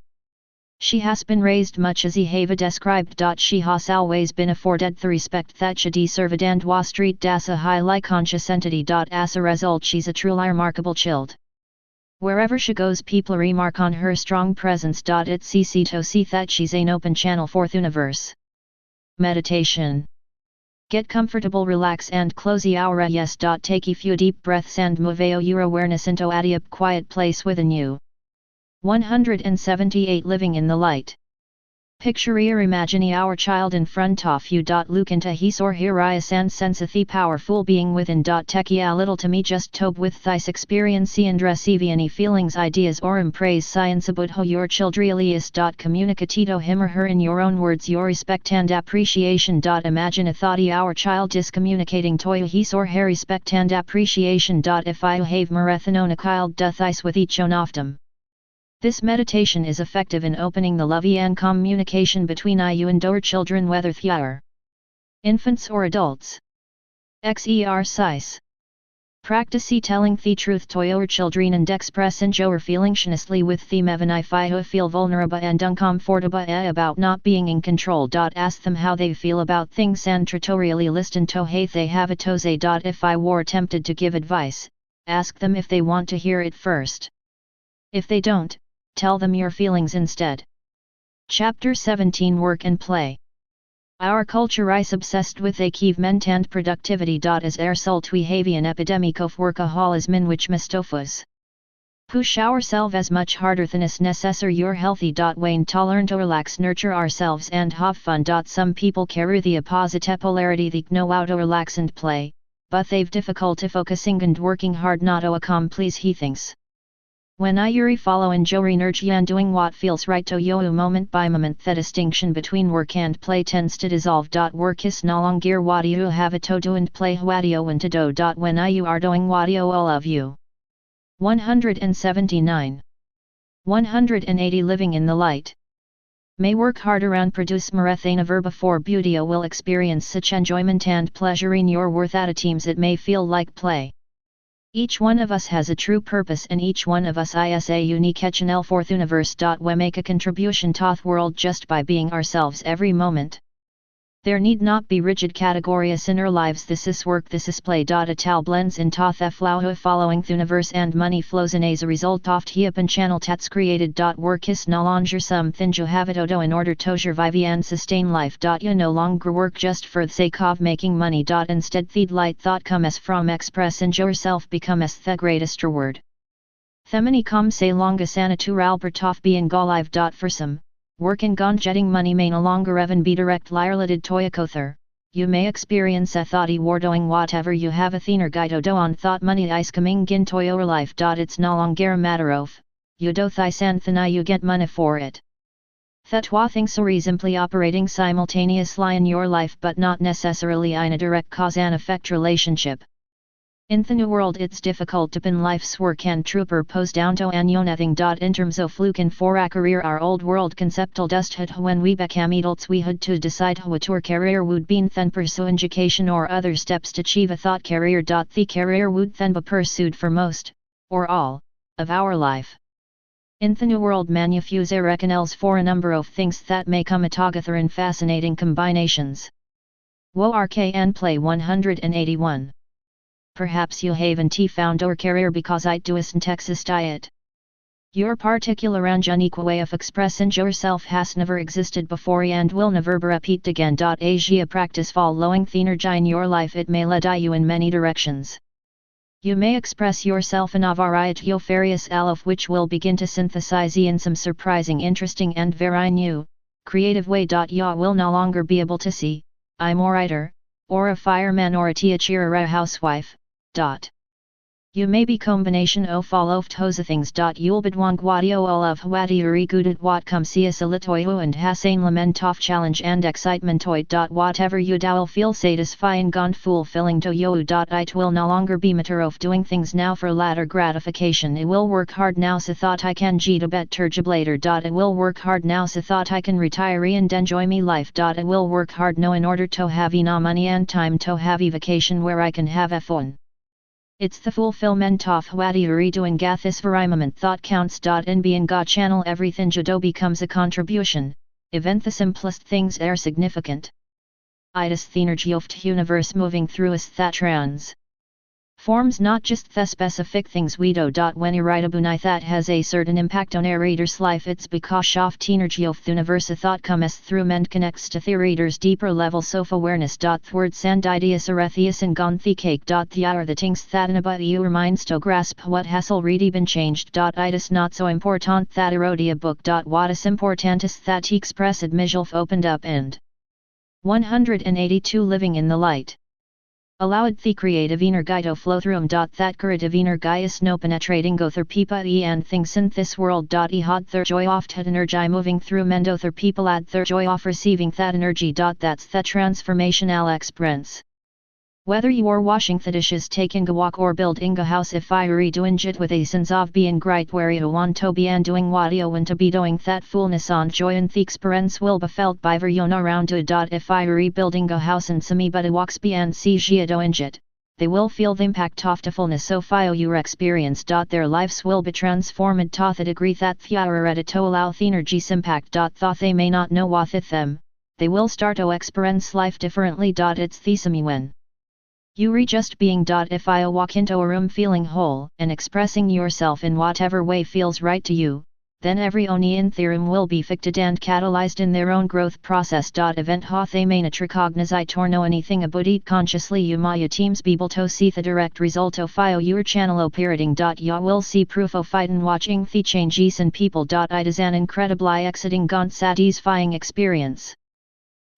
She has been raised much as I have described. She has always been afforded the respect that she deserved and was treated as a highly conscious entity. As a result she's a truly remarkable child. Wherever she goes people remark on her strong presence. It's easy to see that she's an open channel for the universe. Meditation. Get comfortable, relax and close your eyes. Take a few deep breaths and move your awareness into a deep quiet place within you. 178 Living in the light. Picture or imagine our child in front of you. Look into his or her eyes and sense the powerful being within. Take a little to me just tobe with thys experience and receive any feelings, ideas or praise science about how your childrealius. Communicatito him or her in your own words your respect and appreciation. Imagine a thought our child is communicating to his or her respect and appreciation. If I have marathonon a child thys with each one of them. This meditation is effective in opening the love and communication between you and your children, whether they are infants or adults. Exercise. Practice telling the truth to your children and expressing your feelings honestly with them even if you feel vulnerable and uncomfortable about not being in control. Ask them how they feel about things and tutorially listen to how they have it to say. If I were tempted to give advice, ask them if they want to hear it first. If they don't, tell them your feelings instead. Chapter 17 Work and Play. Our culture is obsessed with achievement and productivity. As result we have an epidemic of workaholism in which mistofus push ourselves as much harder than is necessary. You're healthy. Wayne to learn to relax, nurture ourselves and have fun. Some people carry the opposite polarity, they know how to relax and play, but they've difficulty focusing and working hard not to accomplish he thinks. When I follow enjoy energy and doing what feels right to you moment by moment, the distinction between work and play tends to dissolve. Work is no longer what you have to do and play what you want to do. When you are doing what you all of you. 179. 180 Living in the light. May work harder and produce marathana verba for beauty. You will experience such enjoyment and pleasure in your worth at times it may feel like play. Each one of us has a true purpose and each one of us is a unique channel for the universe. We make a contribution to the world just by being ourselves every moment. There need not be rigid categories in our lives. This is work, this is play. It all blends into the flow following the universe and money flows in as a result of the open channel that's created. Work is no longer something you have to do in order to survive and sustain life. You no longer work just for the sake of making money. Instead the light thought comes from expressing yourself becomes the greatest reward. Themini come say longus natural bertof being alive. For some, work and getting money may no longer even be direct related to a kother. You may experience a thought war doing whatever you have a thinner guide do on thought money is coming into your life. It's no longer a matter of, you do thys and thina you get money for it. That things are simply operating simultaneously in your life but not necessarily in a direct cause and effect relationship. In the new world it's difficult to pin life's work and true purpose down to anything. In terms of looking for a career, our old world conceptual dust had when we became adults we had to decide what our career would be and then pursue education or other steps to achieve a thought career. The career would then be pursued for most, or all, of our life. In the new world man use reckonels for a number of things that may come together in fascinating combinations. Work and play. 181. Perhaps you haven't found your career because it doesn't exist yet. Your particular and unique way of expressing yourself has never existed before and will never be repeated again. As you practice following the energy in your life it may lead you in many directions. You may express yourself in a variety of various all of which will begin to synthesize in some surprising, interesting and very new, creative way. You will no longer be able to see, I'm a writer, or a fireman or a teacher or a housewife. You may be combination of all of those things. You'll bedwang guadio all of what you're good at what comes a litoyu and has a lament of challenge and excitement. Whatever you do will feel satisfying and fulfilling to you. It will no longer be matter of doing things now for latter gratification. It will work hard now so thought I can get a better job later. It will work hard now so thought I can retire and enjoy me life. It will work hard now in order to have enough money and time to have a vacation where I can have a fun. It's the fulfillment of what you're doing. This very moment thought counts. In being God channel everything you do becomes a contribution, even the simplest things are significant. It is the energy of the universe moving through us that runs. Forms not just the specific things we do. When you write a book that has a certain impact on a reader's life, it's because of energy of the universe thought comes through and connects to the reader's deeper levels of awareness. The words and ideas are theus and gone the cake. The are the things that enable your minds to grasp what has already been changed. It is not so important that Audiobook. What is important is that expressed myself opened up and 182 living in the light. Allowed the creative inner guide to flow through that creative inner guide is no penetrating go through people and things in this world. Had their joy oft had energy moving through mendo their people add their joy off receiving that energy. That's the transformation Alex Brents. Whether you're washing the dishes, taking a walk, or building a house, if you're doing it with a sense of being great where you want to be and doing what you want to be doing, that fullness and joy and the experience will be felt by everyone around you. If you're building a house and somebody walks by and sees you doing it, they will feel the impact of the fullness of your experience. Their lives will be transformed to the degree that they are ready to allow the energy's impact. Though they may not know what it them, they will start to experience life differently. It's the same when you're just being. If you walk into a room feeling whole and expressing yourself in whatever way feels right to you, then every oni in the room will be affected and catalyzed in their own growth process. Event ha they may not recognize it or know anything about it consciously, you may teams be able to see the direct result of your channel operating. You will see proof of it in watching the changes in people. It is an incredibly exciting and satisfying experience.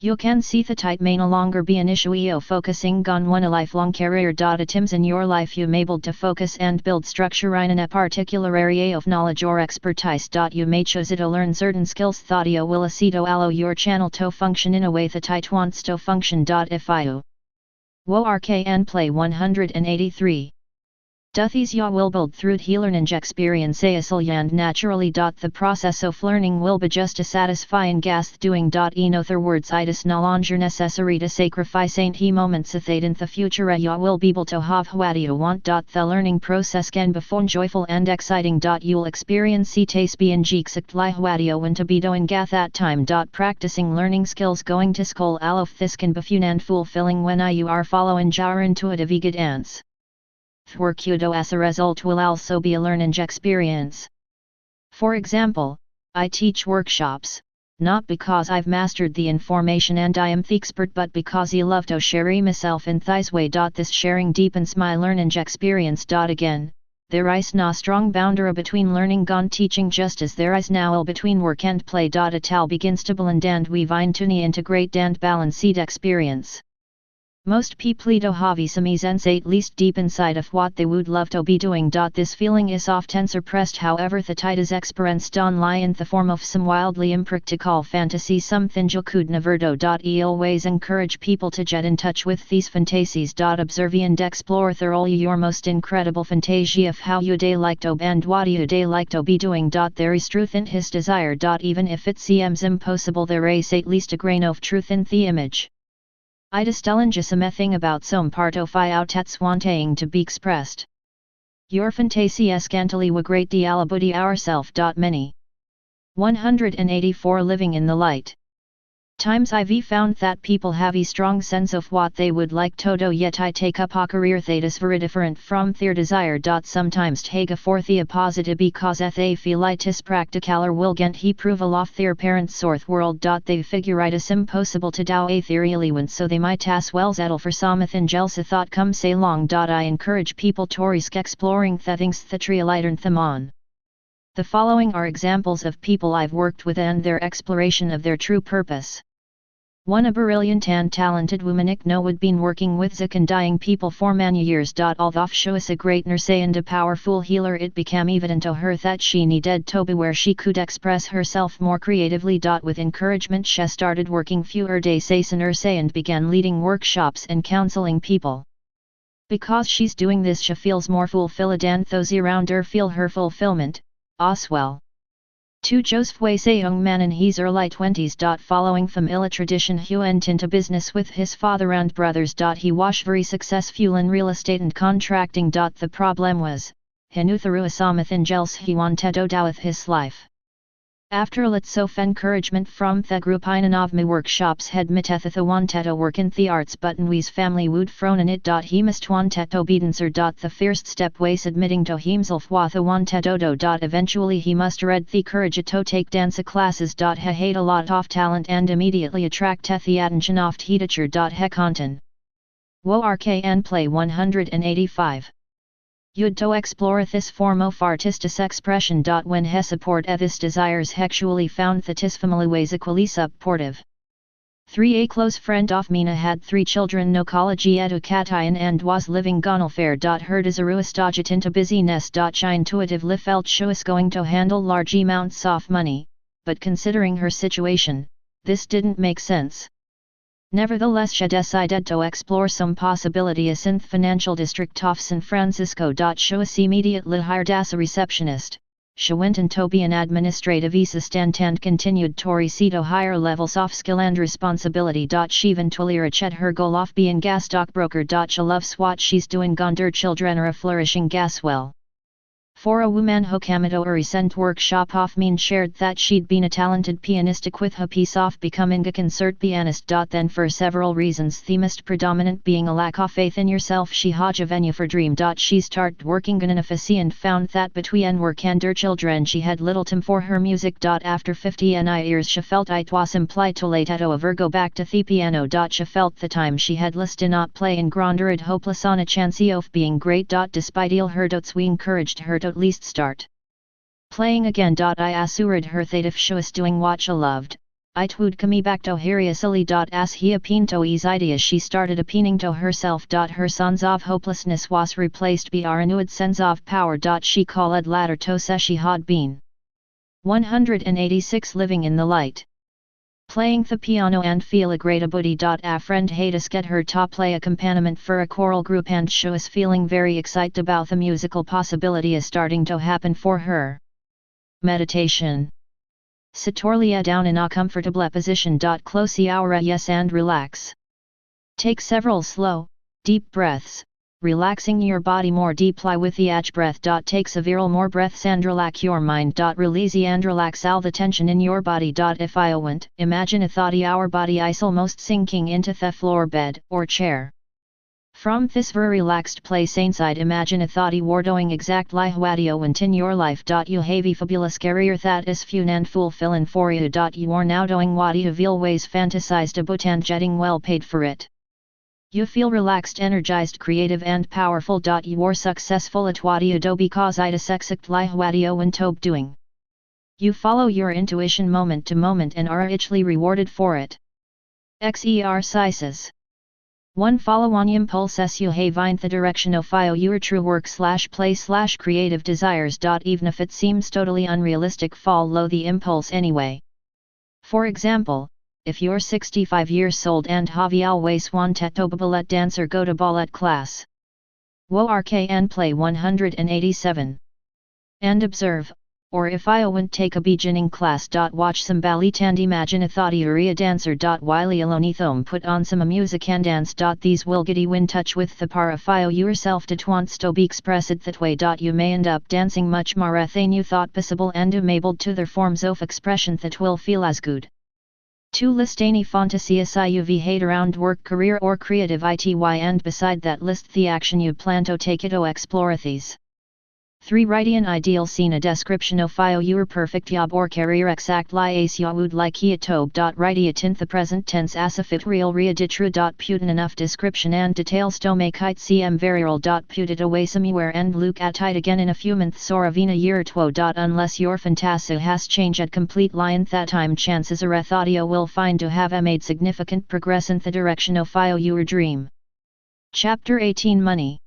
You can see that it may no longer be an issue of focusing on one a lifelong career. Items in your life you may able to focus and build structure in a particular area of knowledge or expertise. You may choose to learn certain skills that you will see to allow your channel to function in a way that it wants to function. If you work and play 183. These ya will build through the learning experience easily and naturally. The process of learning will be just as satisfying as doing. In other words, it is no longer necessary to sacrifice any moments of it in the future. Ya will be able to have what you want. The learning process can be fun, joyful and exciting. You'll experience it being exactly what you want to be doing at that time. Practicing learning skills, going to school, all of this can be fun and fulfilling when you are following your intuitive guidance. Work Kudo as a result will also be a learning experience. For example, I teach workshops, not because I've mastered the information and I am the expert, but because I love to share myself in this way. This sharing deepens my learning experience. Again, there is no strong boundary between learning and teaching, just as there is now between work and play. It all begins to blend and weave into the integrate and balanced experience. Most people do have some sense at least deep inside of what they would love to be doing. This feeling is often suppressed, however the it is experienced online in the form of some wildly impractical fantasy, something you could never do. I always encourage people to get in touch with these fantasies. Observe and explore thoroughly your most incredible fantasy of how you day like to and what you day like to be doing. There is truth in his desire. Even if it seems impossible, there is at least a grain of truth in the image. It is telling you something about some part of you that's wanting to be expressed. Your fantasy is scantily a great deal about ourself. Many 184 living in the light. Times I've found that people have a strong sense of what they would like to do, yet I take up a career that is very different from their desire. Sometimes take a for the opposite because they feel it is practical or will get he approval of their parents or world. They figure it is impossible to do a theory when, so they might as well settle for something else a thought comes along. I encourage people to risk exploring the things that really turn them on. The following are examples of people I've worked with and their exploration of their true purpose. One, a brilliant and talented woman no had been working with sick and dying people for many years. Although she was a great nurse and a powerful healer, it became evident to her that she needed to be where she could express herself more creatively. With encouragement, she started working fewer days as a nurse and began leading workshops and counseling people. Because she's doing this, she feels more fulfilled and those around her feel her fulfillment. Oswell. 2. Joseph was a young man in his early 20s. Following family tradition, he went into business with his father and brothers. He was very successful in real estate and contracting. The problem was, he knew through something else he wanted to do with his life. After litsof encouragement from the gruppinen of my workshops head mitethethawanteto work in the arts buttonwees family wood fronen it. Hemistwanteto bedenser. The first step was admitting to hemselfwathawantedodo. Eventually he must read the courage to take dance classes. He had a lot of talent and immediately attract the attention of teacher. He content. Wo RKN play 185. Yud to explore this form of artistic expression. When he support this desires hexually found that family ways equally supportive. 3. A close friend of Mina had 3 children no college education and was living gonalfair. Her desaruistaget into busyness. She intuitively felt she was going to handle large amounts of money, but considering her situation, this didn't make sense. Nevertheless she decided to explore some possibilities in the financial district of San Francisco. She was immediately hired as a receptionist. She went into be an administrative assistant and continued to receive higher levels of skill and responsibility. She eventually reached her goal of being gas stockbroker. She loves what she's doing and her children are a flourishing gas well. For a woman who came to a recent workshop of mine shared that she'd been a talented pianistic with a piece of becoming a concert pianist. Then for several reasons the most predominant being a lack of faith in yourself she had a venue for dream. She started working in an office and found that between work and her children she had little time for her music. After 50 years she felt it was implied too late to ever go back to the piano. She felt the time she had lost in not playing grandered hopeless on a chance of being great. Despite ill her doubts we encouraged her to at least start playing again. I assured her that if she was doing what she loved, it would come back to her easily. As he appealed to his ideas she started appealing to herself. Her sense of hopelessness was replaced by a renewed sense of power. She called latter to say she had been 186 living in the light, playing the piano and feel a great ability. A friend had us get her to play accompaniment for a choral group and she was feeling very excited about the musical possibility starting to happen for her. Meditation. Sitorlia down in a comfortable position. Close your eyes and relax. Take several slow, deep breaths, relaxing your body more deeply with each breath. Take several more breaths and relax your mind. Release and relax all the tension in your body. If I went, imagine a thought your body is almost sinking into the floor bed or chair. From this very relaxed place inside imagine a thought you are doing exactly what you want in your life. You have a fabulous career that is fun and fulfilling for you. You are now doing what you have always fantasized about and getting well paid for it. You feel relaxed, energized, creative and powerful. You are successful at what you do because it is exactly what you want to be doing. You follow your intuition moment to moment and are richly rewarded for it. Exercises. 1. Follow on impulses you have in the direction of your true work /play /creative desires. Even if it seems totally unrealistic, follow the impulse anyway. For example, if you're 65 years old and have always wanted to be a ballet dancer, go to ballet class. Wo RKN play 187. And observe, or if I won't take a beginning class. Watch some ballet and imagine a thought you're a dancer. While alone thome put on some music and dance. These will get you in touch with the part of yourself that wants to be expressed that way. You may end up dancing much more than you thought possible and able to their forms of expression that will feel as good. 2. List any fantasies you've had around work, career or creative ity and beside that list the action you plan to take to explore these. 3. Write an ideal scene, a description of your perfect job or career exactly as you would like it to. Write it in the present tense as if it real true. Put in enough description and details to make it seem very real. Put it away somewhere and look at it again in a few months or even a year or two. Unless your fantasy has changed completely in that time, chances are that you will find to have made significant progress in the direction of your dream. Chapter 18 Money.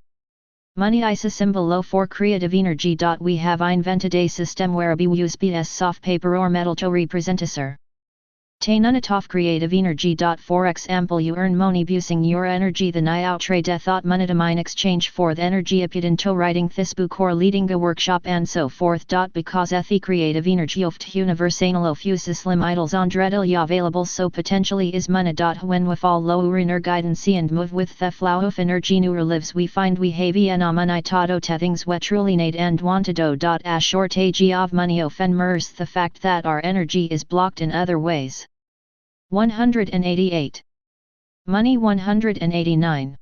Money is a symbol for creative energy. We have invented a system where we use PS soft paper or metal to represent us. Te nunatof creative energy. For example, you earn money using your energy the ni outrade thought money exchange for the energy apudin to writing this book or leading a workshop and so forth. Because the creative energy of the universe of uses lim idols on dreadily available so potentially is money. When we fall lower inner guidance and move with the flow of energy newer lives we find we have money todo te things we truly need and wanted. A shortage of money often mirrors the fact that our energy is blocked in other ways. 188. Money. 189.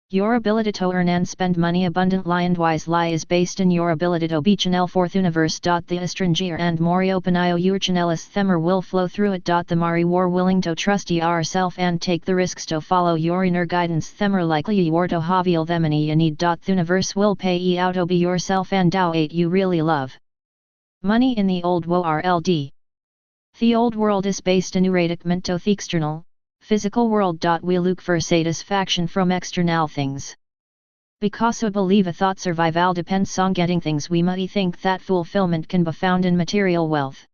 Your ability to earn and spend money abundantly and wisely is based in your ability to be channel forth universe. The stranger and more open your channelis themer will flow through it. The mari war willing to trust yourself and take the risks to follow your inner guidance themer likely you to haviel them any you need. The universe will pay out to be yourself and do it you really love. Money in the old world. The old world is based in eradicament to the external, physical world. We look for satisfaction from external things. Because we believe a thought survival depends on getting things we might think that fulfillment can be found in material wealth.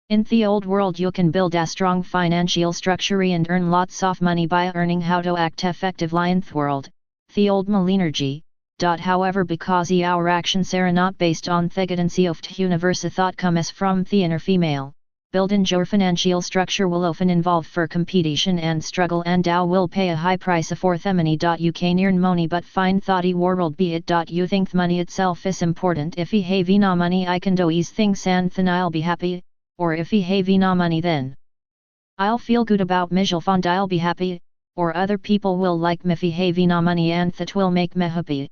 In the old world you can build a strong financial structure and earn lots of money by earning how to act effectively in the world, the old energy. However, because our actions are not based on the guidance of the universe, a thought comes from the inner female. Building your financial structure will often involve for competition and struggle and thou will pay a high price for the money. You can earn money but find thoughty world be it. You think money itself is important. If I have no money I can do ease things and then I'll be happy, or if I have no money then I'll feel good about myself and I'll be happy, or other people will like me if I have no money and that will make me happy.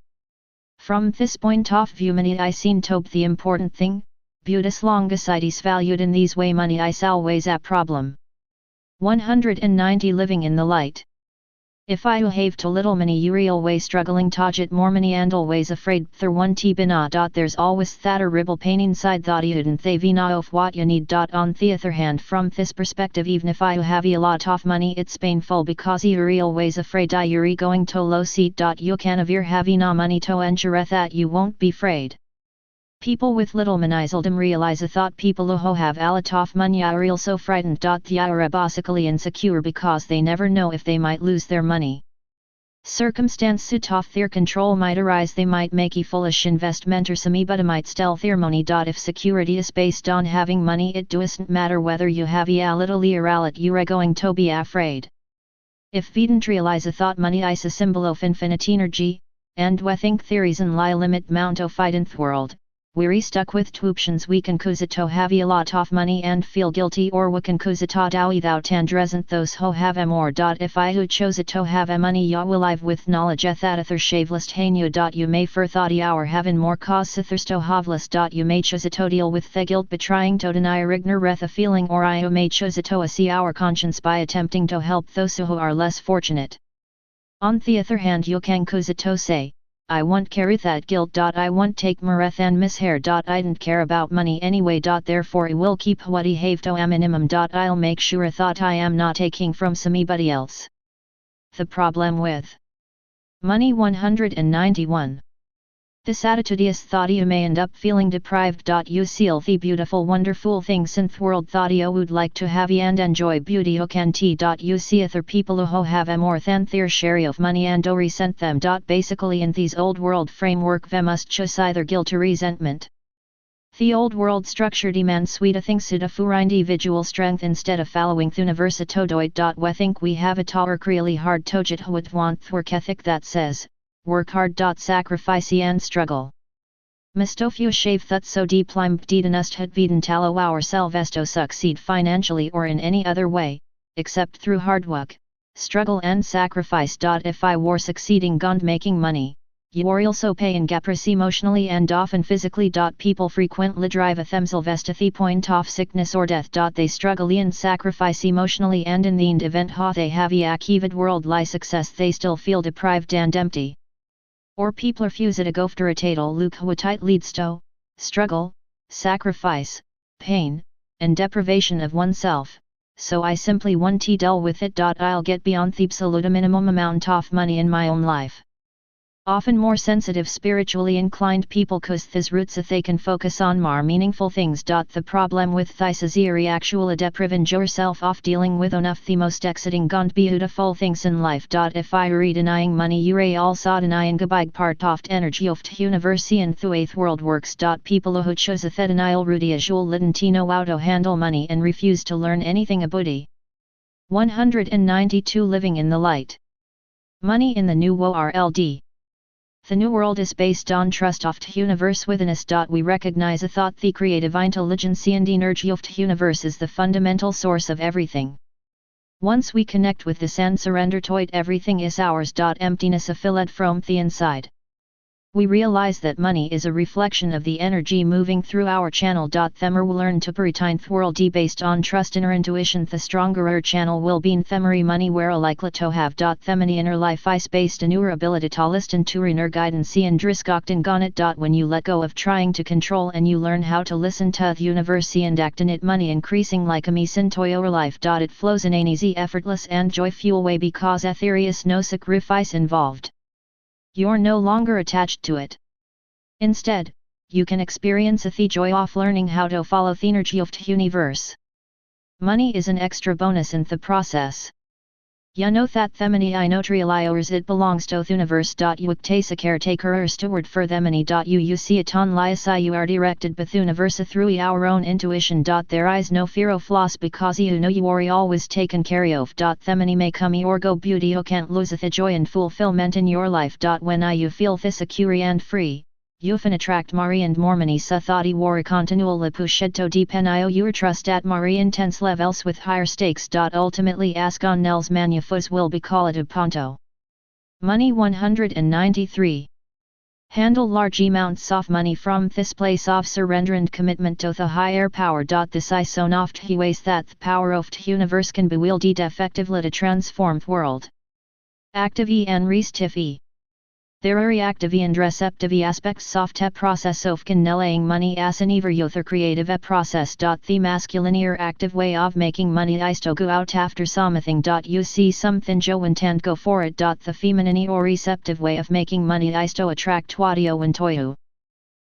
From this point of view money I seen to be the important thing. Beautis longicities valued in these way money is always a problem. 190 Living in the light. If I have too little money you real way struggling to get more money and always afraid there one t bina. There's always that a ribble pain inside that you didn't they know of what you need. On the other hand, from this perspective, even if I have a lot of money it's painful because you real ways afraid you're going to low seat. You can of your have no money to ensure that you won't be afraid. People with little money seldom realize a thought people who have a lot of money are real so frightened. They are basically insecure because they never know if they might lose their money. Circumstance out of their control might arise, they might make a foolish investment or some but might steal their money. If security is based on having money it doesn't matter whether you have a little or a lot you're going to be afraid. If we didn't realize a thought money is a symbol of infinite energy, and we think there isn't lie limit amount of fight in the world. We're stuck with two options. We can choose to have a lot of money and feel guilty, or we can choose to do without and resent those who have more. If I who chose to have money you will live with knowledge that other shaveless hainu. You may for thought our having more cause thirst to have less. You may choose to deal with the guilt by trying to deny or ignore the feeling, or I may choose to see our conscience by attempting to help those who are less fortunate. On the other hand, you can choose to say, I won't carry that guilt. I won't take mirth and mishair. I don't care about money anyway. Therefore I will keep what I have to a minimum. I'll make sure that I am not taking from somebody else. The problem with money. 191. This attitude is thought you may end up feeling deprived. You see the beautiful wonderful things in the world thought you would like to have and enjoy beauty you can t. You see other people who have a more than their share of money and resent them. Basically in these old world framework we must choose either guilt or resentment. The old world structure demands sweet things to for individual strength instead of following the universe todoid. We think we have a talk really hard to get what want work ethic that says, work hard. Sacrifice and struggle. Mistofew shave that so deep limbed dedenust het viden tallow ourselves to succeed financially or in any other way, except through hard work, struggle and sacrifice. If I were succeeding gond making money, you are also paying gapris emotionally and often physically. People frequently drive themselves to the point of sickness or death. They struggle and sacrifice emotionally and in the end event they have a achieved worldly success they still feel deprived and empty. Or people refuse to go after a tatal look what it leads to, struggle, sacrifice, pain, and deprivation of oneself, so I simply want to deal with it. I'll get beyond the absolute minimum amount of money in my own life. Often more sensitive spiritually inclined people cause this roots if they can focus on more meaningful things. The problem with this is actually depriving yourself of dealing with one of the most exciting and beautiful things in life. If I re denying money you're also denying a big part of energy of the universe and the eighth world works. People who choose a denial rudy azul lidentino how to handle money and refuse to learn anything about it. 192 Living in the light. Money in the new world. The new world is based on trust of the universe within us. We recognize a thought the creative intelligence and energy of the universe is the fundamental source of everything. Once we connect with this and surrender to it, everything is ours. Emptiness is filled from the inside. We realize that money is a reflection of the energy moving through our channel. Themer will learn to peritinth world based on trust in our intuition. The stronger our channel will be in themery money where likely to have. Themany inner life is based in your ability to listen to inner guidance and driskochten gonnet. When you let go of trying to control and you learn how to listen to the universe and act in it, money increasing like a mesin to your life. It flows in an easy, effortless and joyful way because there is no sacrifice involved. You're no longer attached to it. Instead, you can experience the joy of learning how to follow the energy of the universe. Money is an extra bonus in the process. Ya know that themany inotrialiors it belongs to the universe. You act a caretaker or steward for themany. You see it on liasi you are directed by the universe through our own intuition. There is no fear of loss because you know you are always taken care of. Themany may come or go, beauty you can't lose the joy and fulfillment in your life. When you feel this secure and free, you can attract Mari and Mormoni sa thoughty war continual pusheto depenio your trust at Mari intense levels with higher stakes. Ultimately ask on Nels manufus will be called a ponto. Money 193. Handle large amounts of money from this place of surrender and commitment to the higher power. This is so oft he ways that the power of the universe can be wielded effectively to transform the world. Active and reactive. There are reactive and receptive aspects of the process of conneling money as an either creative process. The masculine or active way of making money is to go out after something. You see something you intend go for it. The feminine or receptive way of making money is to attract what you want to.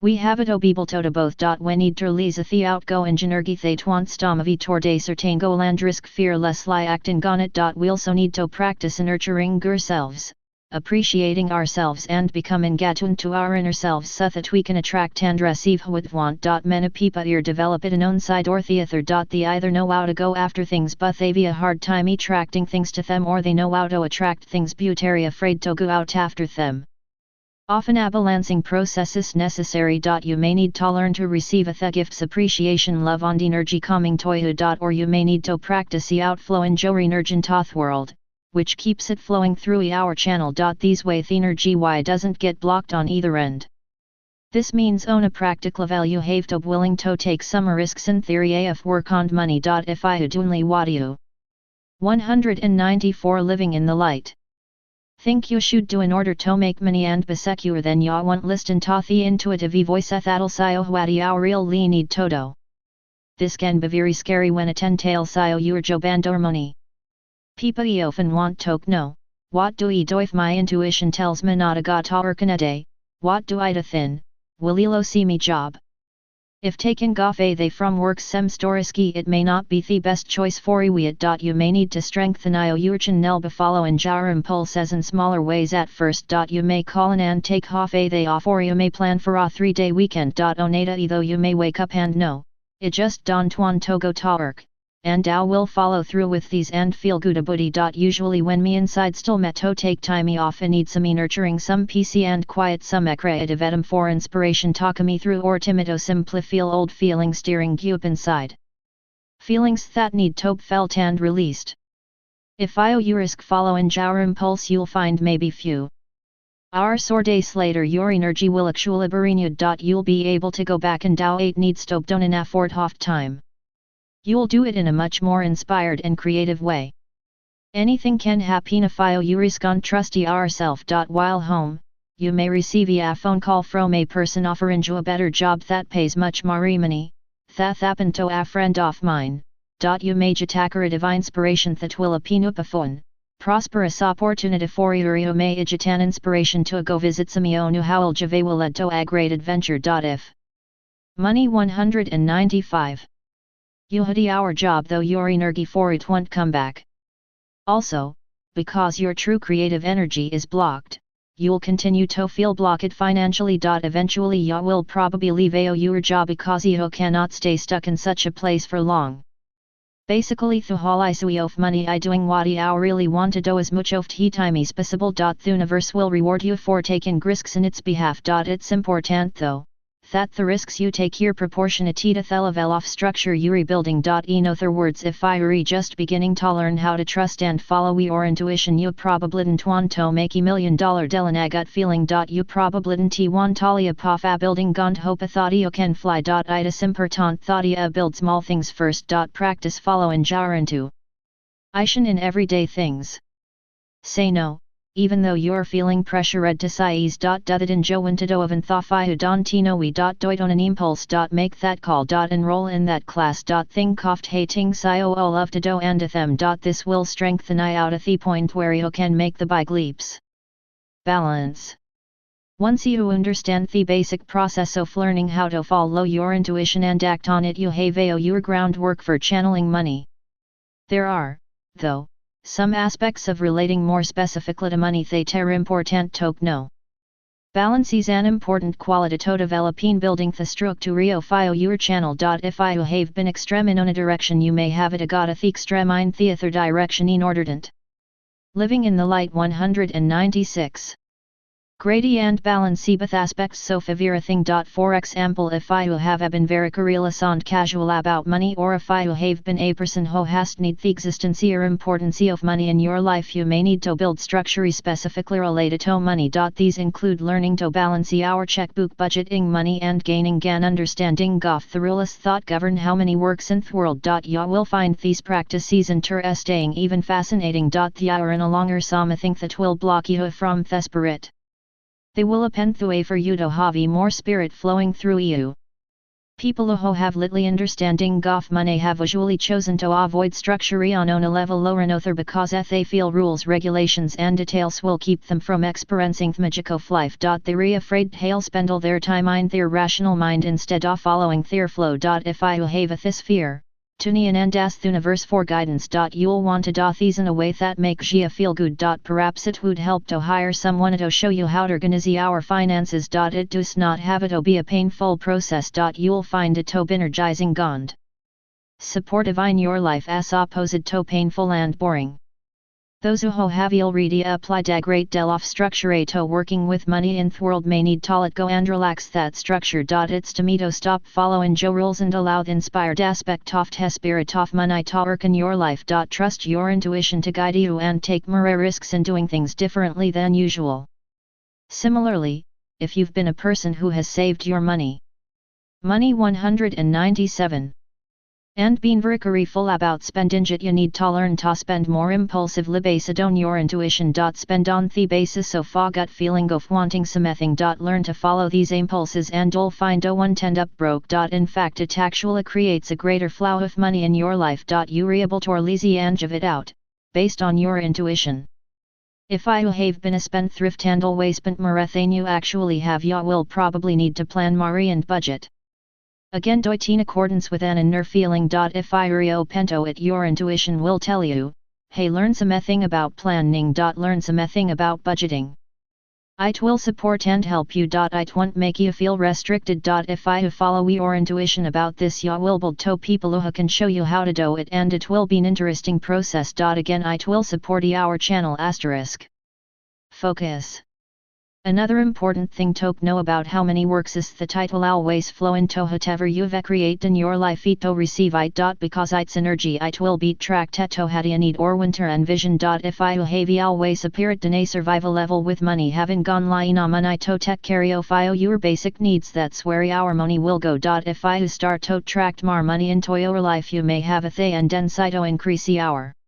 We have it able to both. We need to release the outgoing energy that wants to move toward a certain goal and risk fearlessly acting on it. We also need to practice nurturing ourselves, appreciating ourselves and becoming attuned to our inner selves so that we can attract and receive what we want. Many people here develop it in own side or the other. They either know how to go after things but they've a hard time attracting things to them, or they know how to attract things but are afraid to go out after them. Often a balancing process is necessary. You may need to learn to receive the gifts appreciation love and energy coming to you. Or you may need to practice the outflow in your energy into the world, which keeps it flowing through our channel. These way the energy doesn't get blocked on either end. This means own a practical value have to willing to take some risks in theory of work on money. If I had only what you. 194 Living in the light. Think you should do in order to make money and be secure, then ya won't listen to the intuitive voice that'll say what you really need to do. This can be very scary when it entails your job and or money. People often want to know, what do I do if my intuition tells me not to go to work in a day? What do I do then? Will elo see me job? If taking off a day from work sem storiski, it may not be the best choice for you. You may need to strengthen your channel buffalo and jar impulses in smaller ways at first. You may call in and take off a day off, or you may plan for a 3-day weekend. Onata though you may wake up and know, it just don't want to go to work. And I will follow through with these and feel good about it. Usually when me inside still meto take time off and need some nurturing, some PC and quiet, some creative edum for inspiration talk me through, or timido simply feel old feelings steering up inside. Feelings that need to be felt and released. If you risk following your impulse, you'll find maybe few hours or days later your energy will actually be renewed. You'll be able to go back and do it needs to be done in a fort of time. You'll do it in a much more inspired and creative way. Anything can happen if you risk on trusty yourself. While home, you may receive a phone call from a person offering you a better job that pays much more money. That happened to a friend of mine. You may get a creative inspiration that will appeal up a phone, prosperous opportunity for Urio may ijitan inspiration to go visit Samio nu howel javawaled to a great adventure. If money 195. Yuhadi our job though your energy for it won't come back. Also, because your true creative energy is blocked, you'll continue to feel blocked financially. Eventually you will probably leave your job because you cannot stay stuck in such a place for long. Basically thu hal isui of money I doing what I really want to do as much of he time is possible. The universe will reward you for taking risks in its behalf. It's important though, that the risks you take here proportionate to the level of structure you rebuilding. In other words, if I just beginning to learn how to trust and follow your intuition, you probably don't want to make $1 million delan a gut feeling. You probably don't want to live off a building gond hope a thought you can fly. It is important thought you build small things first. Practice follow and jar into Ishan in everyday things. Say no. Even though you're feeling pressured to size. Dutted in Joan to do of and thophiu don tino we. Doit on an impulse. Make that call. Enroll in that class. Think coft hating sio love to do and them. This will strengthen I out at the point where you can make the big leaps. Balance. Once you understand the basic process of learning how to follow your intuition and act on it, you have your groundwork for channeling money. There are, though, some aspects of relating more specifically to money that are important to know. Balance is an important quality to develop in building the structure of your channel. If you have been extreme in one direction, you may have it got the extreme in the other direction in order to living in the light. 196. Grady and balance both aspects so everything. For example, if you have been very curious and casual about money, or if you have been a person who has need the existence or importance of money in your life, you may need to build structure specifically related to money. These include learning to balance our checkbook, budgeting money, and gaining an understanding of the rules that govern how money works in the world. You will find these practices interesting, even fascinating. They are in a longer something that will block you from the spirit. They will open the way for you to have more spirit flowing through you. People who have little understanding of money have usually chosen to avoid structure on a level lower another because they feel rules, regulations and details will keep them from experiencing the magic of life. They are afraid they'll spend all their time in their rational mind instead of following their flow. If you have this fear, tune and ask the universe for guidance. You'll want to do these in a way that makes you feel good. Perhaps it would help to hire someone to show you how to organize our finances. It does not have to be a painful process. You'll find it to be energizing and supportive in your life as opposed to painful and boring. Those who have already applied a great deal of structure to working with money in the world may need to let go and relax that structure. It's to me to stop following Joe rules and allow the inspired aspect of the spirit of money to work in your life. Trust your intuition to guide you and take more risks in doing things differently than usual. Similarly, if you've been a person who has saved your money 197. And been very careful about spending it, you need to learn to spend more impulsively based on your intuition. Spend on the basis of a gut feeling of wanting something. Learn to follow these impulses and you'll find you won't end up broke. In fact, it actually creates a greater flow of money in your life. You're able to release and give it out, based on your intuition. If you have been a spendthrift and always spent more than you actually have, you will probably need to plan more and budget. Again, doit in accordance with an inner feeling. If you pento it, your intuition will tell you, hey, learn something about planning. Learn something about budgeting. It will support and help you. It won't make you feel restricted. If you follow your intuition about this, you will build to people who can show you how to do it, and it will be an interesting process. Again, it will support our channel *. Focus. Another important thing to know about how money works is that it will always flow into whatever you've create in your life to receive it. Because it's energy, it will be tracked to how you need or winter and vision. If you have always appeared in a survival level with money having gone lying on money to take care of your basic needs, that's where our money will go. If you start to attract more money into your life, you may have a tendency to increase our *.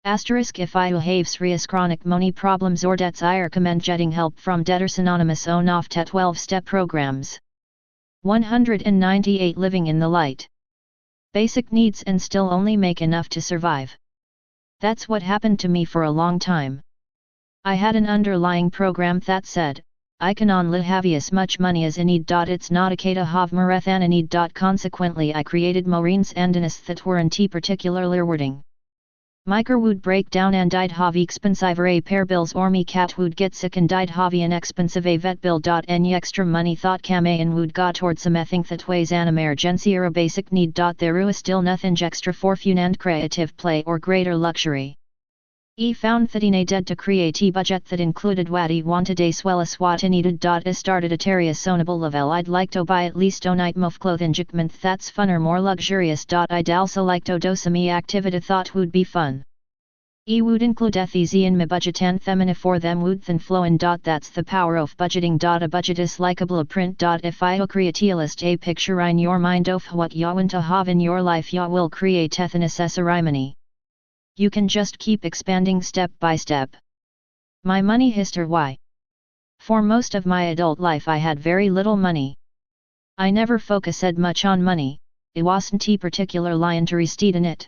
If you have serious chronic money problems or debts, I recommend getting help from Debtors Anonymous on off 12-step programs. 198 Living in the light. Basic needs and still only make enough to survive. That's what happened to me for a long time. I had an underlying program that said, I cannot have as much money as I need. It's not a kata have marathan I need. Consequently I created marines andanis that weren't particularly wording. Miker would break down and died have expensive a pair bills or me cat would get sick and died have an expensive a vet bill. Any extra money thought kame and would go towards something that weighs an emergency or a basic need. There is still nothing extra for fun and creative play or greater luxury. E found that in a dead to create a budget that included what he wanted as well as what he needed. I started a sonable level I'd like to buy at least a night of clothing that's fun or more luxurious. I'd also like to do some activity thought would be fun. E would include easy in my budget and them for them would thin flow in. That's the power of budgeting. A budget is like a blueprint. If I create a list a picture in your mind of what you want to have in your life you will create a ceremony. You can just keep expanding step by step. My money history. Why? For most of my adult life I had very little money. I never focused much on money, it wasn't a particularly interested in it.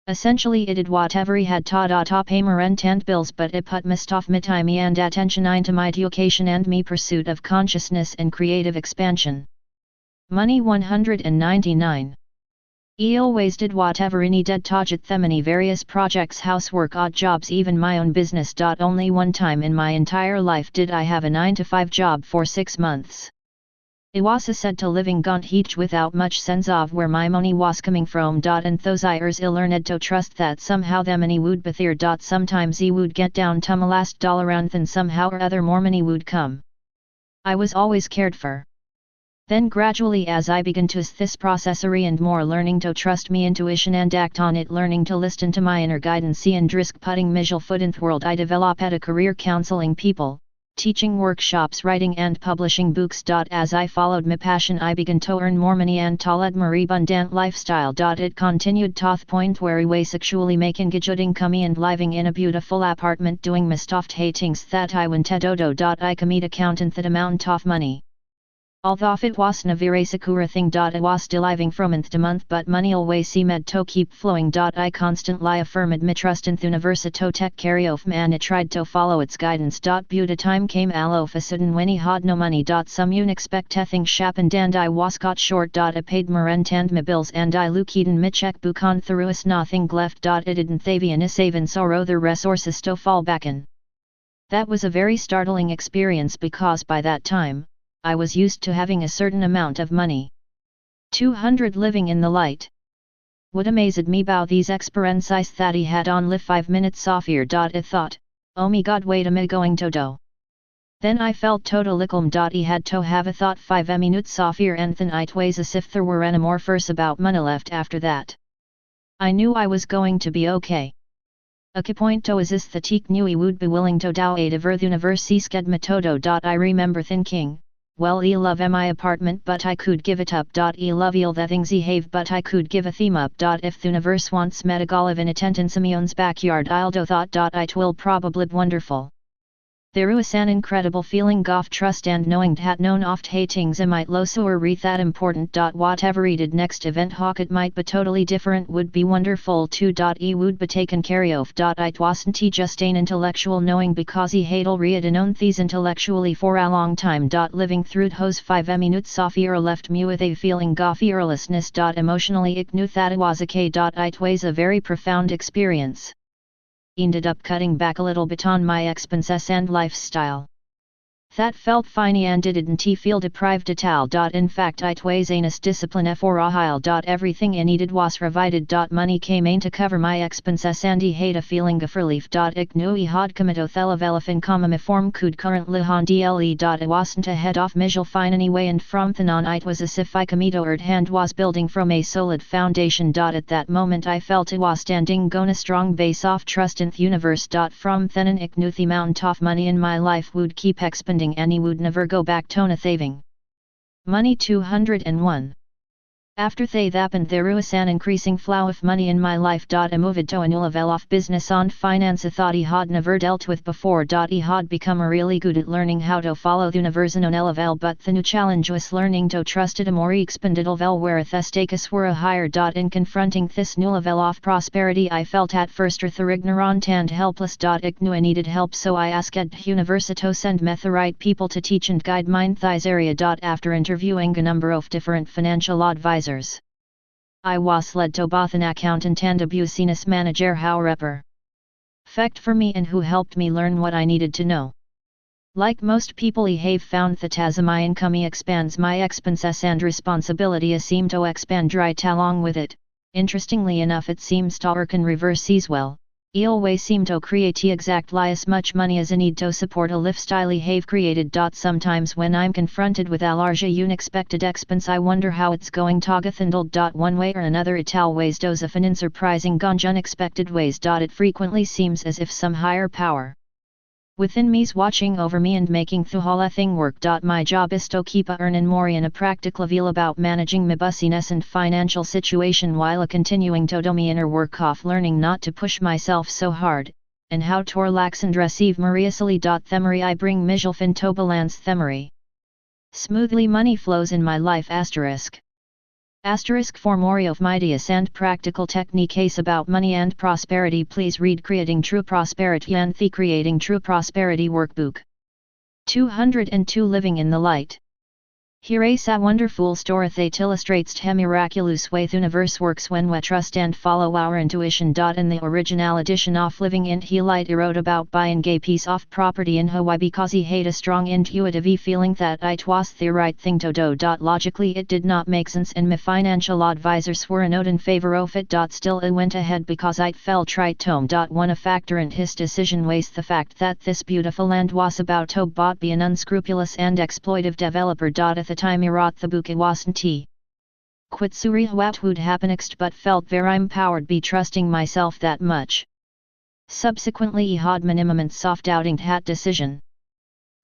Essentially I did whatever I had to pay my rent and bills but I put most of my time and attention into my education and me pursuit of consciousness and creative expansion. Money 199. I always did whatever I needed to get them any various projects, housework, odd jobs, even my own business. Only one time in my entire life did I have a 9-to-5 job for 6 months. I was said to living gaunt heat without much sense of where my money was coming from. And those years I learned to trust that somehow the money would be there. Sometimes I would get down to my last dollar and then somehow or other more money would come. I was always cared for. Then gradually as I began to this processory and more learning to trust me intuition and act on it, learning to listen to my inner guidance and risk putting mijal foot in the world, I developed a career counseling people, teaching workshops, writing and publishing books. As I followed my passion I began to earn more money and to lead more abundant lifestyle. It continued to the point where I was actually making good income and living in a beautiful apartment doing my stuff things that I went to do. I commit accountant that amount of money. Although it wasn't a very secure thing. I was still living from month to month but money always seemed to keep flowing. I constantly affirmed my trust in the universe to take care of me and I tried to follow its guidance. But time came all of a sudden when I had no money. Some unexpected things happened and I was caught short. I paid my rent and my bills and I looked in my checkbook and there was nothing left. I didn't have any savings or other resources to fall back in. That was a very startling experience because by that time, I was used to having a certain amount of money. 200 living in the light. What amazed me about these experiences that he had only 5 minutes off here. I thought, oh my god, wait am I going to do? Then I felt totally calm. He had to have a thought 5 minutes off here and then it was as if there were any more verse about money left after that. I knew I was going to be okay. A key point to is this that he knew he would be willing to do a diver the universe sked metodo. I remember thinking, well I love my apartment but I could give it up. I love all the things I have but I could give a theme up. If the universe wants me to live in attendance in my own backyard I'll do thought. It will probably be wonderful. There was an incredible feeling of trust and knowing that known oft hatings I might lose or read that important. Whatever I did next event hawk it might be totally different would be wonderful too. E would be taken care of. It wasn't just an intellectual knowing because he had already known these intellectually for a long time. Living through those 5 minutes off era left me with a feeling of fearlessness. Emotionally I knew that it was okay. It was a very profound experience. Ended up cutting back a little bit on my expenses and lifestyle. That felt fine and didn't feel deprived at all. In fact it was anus discipline for a while. Everything I needed was provided. Money came in to cover my expenses and I had a feeling of relief. I knew I had committed elefin my form could currently handle. It wasn't ahead of mijal fine anyway and from then on it was as if I committed hand was building from a solid foundation. At that moment I felt I was standing on a strong base of trust in the universe. From then on I knew the amount of money in my life would keep expanding and he would never go back to nothing. Money 201. After they happened there was an increasing flow of money in my life. I moved to a new level of business and finance I thought I had never dealt with before. I had become really good at learning how to follow the universe on a level, but the new challenge was learning to trust it a more expanded level where the stakes were higher. In confronting this new level of prosperity I felt at first rather ignorant and helpless. I knew I needed help, so I asked the universe to send me the right people to teach and guide me in this area. After interviewing a number of different financial advisors, I was led to both an accountant and a business manager, however, fact for me and who helped me learn what I needed to know. Like most people I have found that as my income expands my expenses and responsibility seem to expand right along with it. Interestingly enough it seems to work in reverse as well. I always seem to create exactly as much money as I need to support a lifestyle I have created. Sometimes when I'm confronted with a large unexpected expense I wonder how it's going to get handled. One way or another it always does if in surprising and unexpected ways. It frequently seems as if some higher power within me's watching over me and making the whole thing work. My job is to keep earning more in a practical level about managing my busyness and financial situation while continuing to do me inner work of learning not to push myself so hard, and how to relax and receive more easily. Themery I bring Mijlfin to balance themery. Smoothly money flows in my life. Asterisk for more of my ideas and practical techniques about money and prosperity please read Creating True Prosperity and the Creating True Prosperity Workbook. 202 Living in the Light. Here is a wonderful story that illustrates the miraculous way the universe works when we trust and follow our intuition. In the original edition of Living in the Light I wrote about buying a piece of property in Hawaii because I had a strong intuitive feeling that it was the right thing to do. Logically it did not make sense and my financial advisors were not in favor of it. Still I went ahead because it felt right to him. One factor in his decision was the fact that this beautiful land was about to bought by an unscrupulous and exploitive developer. At the time I wrote the book I wasn't quite sure what would happen next, but felt very empowered by trusting myself that much. Subsequently I had many moments of doubting that decision.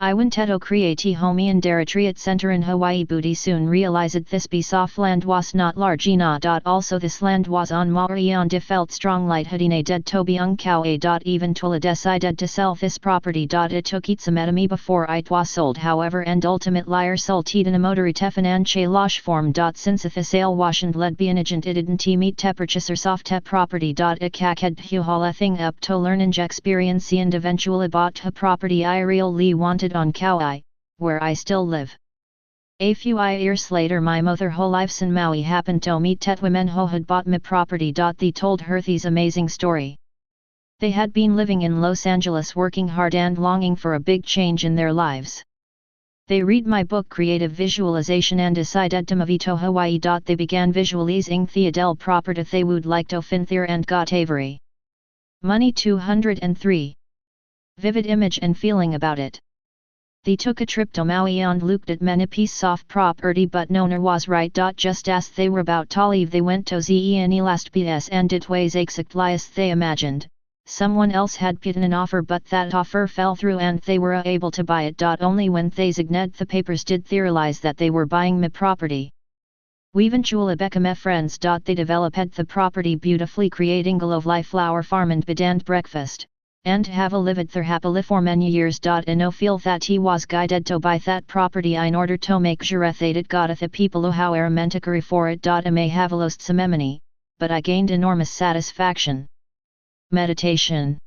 I went to create a home in a retreat center in Hawaii, but I soon realized this piece of land was not large enough. Also this land was on Maui and I felt strong lightheaded dead to be Kauai. Even till I decided to sell this property. It took some at me before it was sold, however, and ultimately I sold in a motory financial loss form. Since the sale wasn't led by an agent it didn't meet the purchasers of the property. It had the whole thing up to learning experience and eventually bought the property I really wanted on Kauai, where I still live. A few years later my mother who lives in Maui happened to meet the women who had bought my property. They told her this amazing story. They had been living in Los Angeles working hard and longing for a big change in their lives. They read my book Creative Visualization and decided to move to Hawaii. They began visualizing the ideal property they would like to find there and got every money 203 vivid image and feeling about it. They took a trip to Maui and looked at many pieces of property, but none was right. Just as they were about to leave they went to the last PS and it was exactly as they imagined. Someone else had put in an offer, but that offer fell through and they were able to buy it. Only when they signed the papers did they realize that they were buying my property. We eventually became friends. They developed the property beautifully, creating a lovely flower farm and bed and breakfast, and have lived there happily for many years. And I feel that he was guided to buy that property in order to make sure that it got the people who are meant to care for it. I may have lost some money, but I gained enormous satisfaction. Meditation.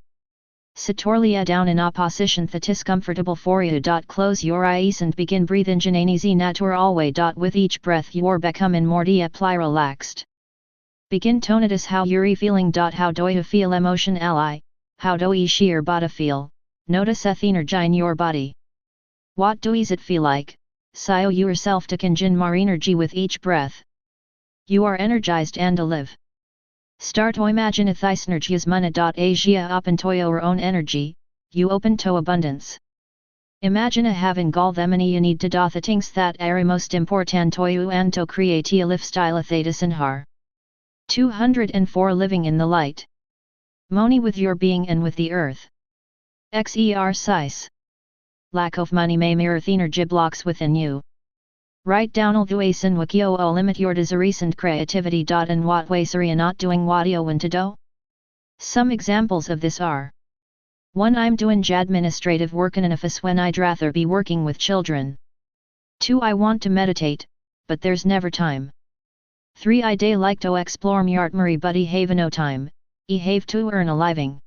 Sit down in a position that is comfortable for you. Close your eyes and begin breathing in an easy natural way. With each breath you are becoming more deeply relaxed. Begin to notice how you're feeling. How do you feel emotionally? How do you your body feel? Notice the energy in your body. What does it feel like? Allow yourself to conjure more energy with each breath. You are energized and alive. Start to imagine this energy is money. Asia open to your own energy, you open to abundance. Imagine having all the money you need to do the things that are most important to you and to create a lifestyle that is in har. 204 Living in the Light. Moni with your being and with the earth. Exercise. Lack of money may mirror the energy blocks within you. Write down alduasan wakio o limit your recent creativity. And what ways are you not doing what you want to do? Some examples of this are: 1. I'm doing administrative work in an office when I'd rather be working with children. 2. I want to meditate, but there's never time. 3. I day like to explore myart murray but have no time, have to earn a living.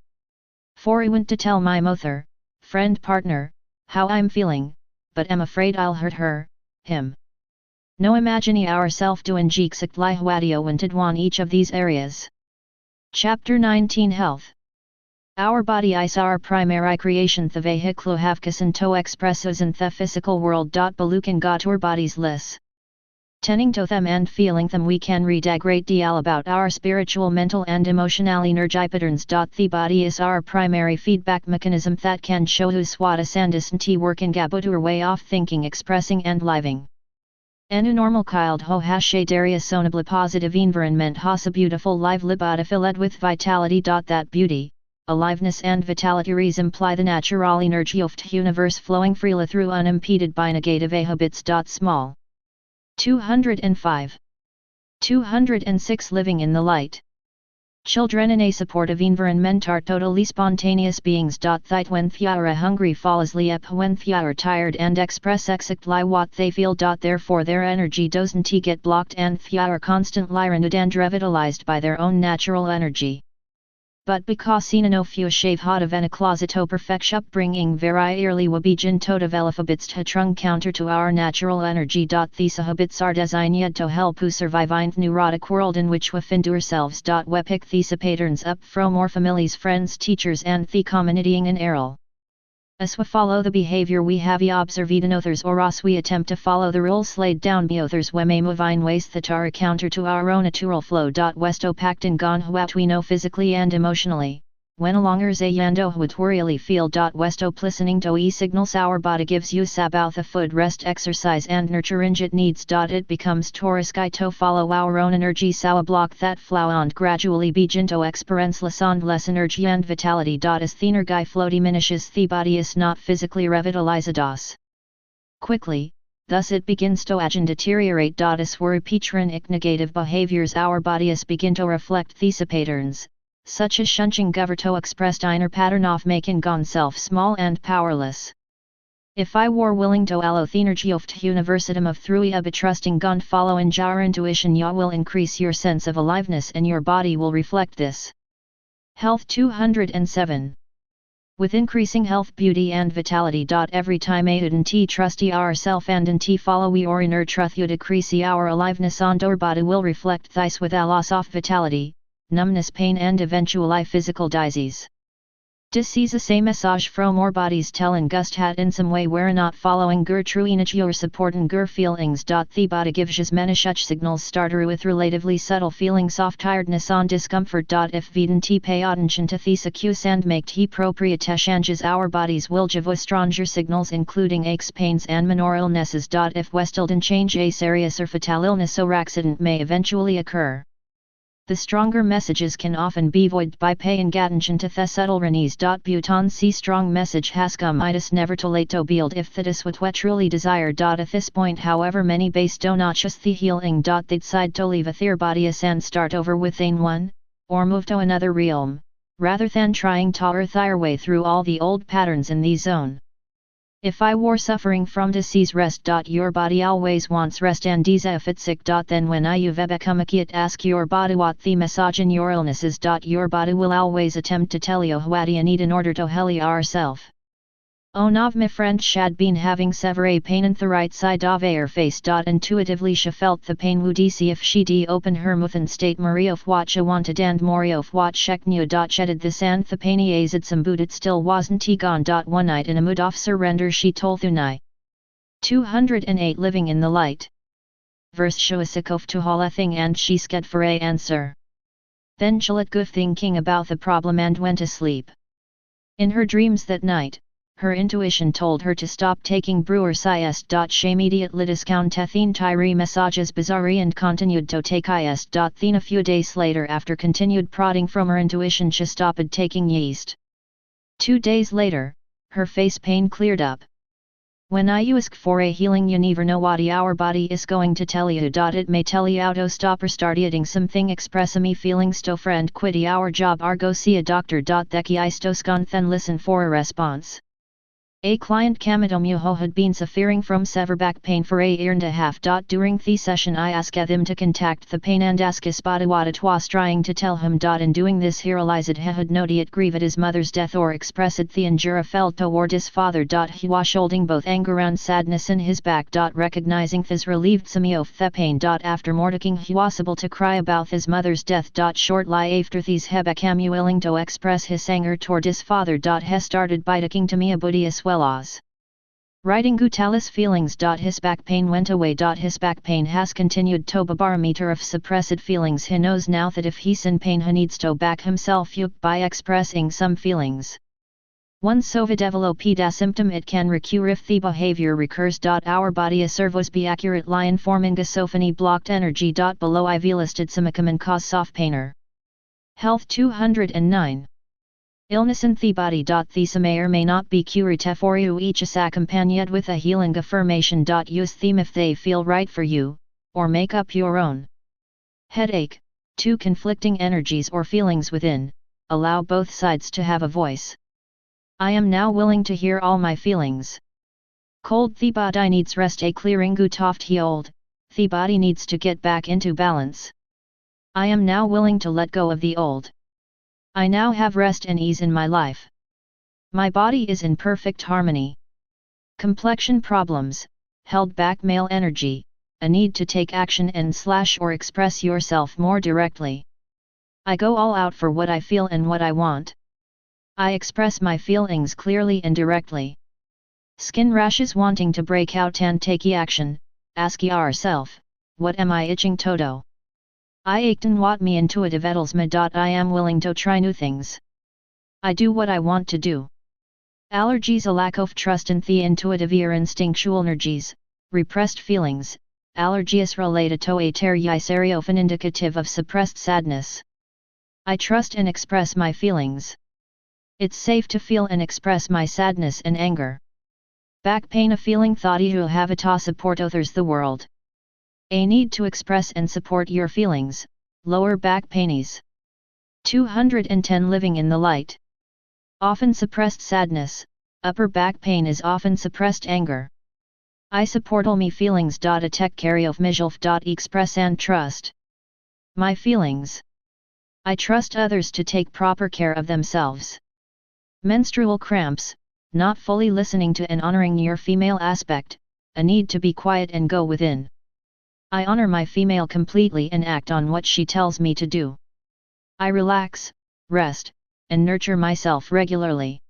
4. I want to tell my mother, friend partner, how I'm feeling, but am afraid I'll hurt her, him. No imagine ourself doing jiksik li huadio wanted one each of these areas. Chapter 19 Health. Our body is our primary creation, the vehiclo havkasan to expressos in the physical world. Balukan got our bodies less. Tending to them and feeling them, we can read a great deal about our spiritual, mental and emotional energy patterns. The body is our primary feedback mechanism that can show us what is and work in gabutur way of thinking, expressing and living. Enu normal child ho hashe daria sonabla positive environment has a beautiful live libada filled with vitality. That beauty, aliveness and vitality imply the natural energy of the universe flowing freely through unimpeded by negative habits. Small. 205. 206 Living in the light. Children in a supportive environment are totally spontaneous beings. That when they are hungry falls up when they are tired and express exactly what they feel. Therefore their energy doesn't get blocked and they are constantly renewed and revitalized by their own natural energy. But because no few shave hot of a closet to perfect upbringing very early wabijin to develop habits to trung counter to our natural energy. These habits are designed to help us survive in the neurotic world in which we find ourselves. We pick these patterns up from our families, friends, teachers and the community in errol. As we follow the behavior we have observed in others, or as we attempt to follow the rules laid down by others, we may move in ways that are counter to our own natural flow. Westo packed in gone what we know physically and emotionally. When alongers a yando would really feel. Westo listening to signals our body gives use about the food, rest, exercise and nurture it needs. It becomes Taurus guy to follow our own energy, so a block that flow and gradually begin to experience less energy and vitality. As thinner guy flow diminishes, the body is not physically revitalized quickly, thus it begins to age and deteriorate. As we repeat negative behaviors, our bodies begin to reflect these patterns, such as shunching goverto expressed inner pattern of making gone self small and powerless. If I were willing to allow the energy of the universitum of through a trusting gun follow in your intuition, ya will increase your sense of aliveness and your body will reflect this. Health 207. With increasing health, beauty and vitality. Every time a trusty ourself and follow we or inner truth you decrease our aliveness and our body will reflect this with a loss of vitality, numbness, pain and eventually physical disease. Disease a same message from our bodies telling gust hat in some way we're not following gur true energy or supporting gur feelings. The body gives us many such signals starter with relatively subtle feelings of tiredness and discomfort. If we didn't pay attention to these cues and make the appropriate changes, our bodies will give us stronger signals including aches, pains and minor illnesses. If we still didn't change, a serious or fatal illness or accident may eventually occur. The stronger messages can often be voided by paying attention to the subtle renes. Bhutan see strong message has come itis never too late to build if that is what we truly desire. At this point, however, many base do not just the healing. They decide to leave their bodies and start over within one, or move to another realm, rather than trying to earth their way through all the old patterns in the zone. If I were suffering from disease, rest. Your body always wants rest and is if it's sick. Then when you become acute, ask your body what the message in your illness is. Your body will always attempt to tell you what you need in order to heal yourself. Oh nav my friend shad been having severe pain in the right side of her face. Intuitively she felt the pain would see if she open her mouth and state Maria of what she wanted and Moria of what she knew. She did this and the pain azid some but it still wasn't gone. One night in a mood of surrender she told Thunai. 208 Living in the light. Verse Shuasikof to Halathing and she sked for a answer. Then she let go thinking about the problem and went to sleep. In her dreams that night, her intuition told her to stop taking brewer is. She immediately discounted Thyri messages bizarre and continued to take is. Then a few days later, after continued prodding from her intuition, she stopped taking yeast. 2 days later, her face pain cleared up. When you ask for a healing, you never know what our body is going to tell you. It may tell you to stop or start eating something, express me feelings to friend, quit our job or go see a doctor. Theki istos then listen for a response. A client Kamidomuho had been suffering from severe back pain for a year and a half. During the session I asked them to contact the pain and ask what it was trying to tell him. In doing this he realized he had not yet grieved his mother's death or expressed the injure felt toward his father. He was holding both anger and sadness in his back. Recognizing this relieved some of the pain. After mortaking he was able to cry about his mother's death. Shortly after these he became willing to express his anger toward his father. He started by taking to me a Buddhi as well as writing Gutalis feelings. His back pain went away. His back pain has continued to be a barometer of suppressed feelings. He knows now that if he's in pain he needs to back himself up by expressing some feelings. Once so developed a symptom it can recur if the behavior recurs. Our body servos be accurate line forming gasophony blocked energy. Below I've listed some common cause soft painer. Health 209. Illness in the body. These may or may not be cured for you, each is accompanied with a healing affirmation. Use them if they feel right for you, or make up your own. Headache, two conflicting energies or feelings within, allow both sides to have a voice. I am now willing to hear all my feelings. Cold, the body needs rest, a clearing gutoft healed, the body needs to get back into balance. I am now willing to let go of the old. I now have rest and ease in my life. My body is in perfect harmony. Complexion problems, held back male energy, a need to take action and / or express yourself more directly. I go all out for what I feel and what I want. I express my feelings clearly and directly. Skin rashes, wanting to break out and take action, ask yourself, what am I itching to do? I acten what me intuitive edels me. I am willing to try new things. I do what I want to do. Allergies, a lack of trust in the intuitive or instinctual energies, repressed feelings. Allergy is related to a area often indicative of suppressed sadness. I trust and express my feelings. It's safe to feel and express my sadness and anger. Back pain, a feeling thought you have to support others the world. A need to express and support your feelings, lower back painies. 210 Living in the light. Often suppressed sadness, upper back pain is often suppressed anger. I support all me feelings. A tech carry of myself. Express and trust my feelings. I trust others to take proper care of themselves. Menstrual cramps, not fully listening to and honoring your female aspect, a need to be quiet and go within. I honor my female completely and act on what she tells me to do. I relax, rest, and nurture myself regularly.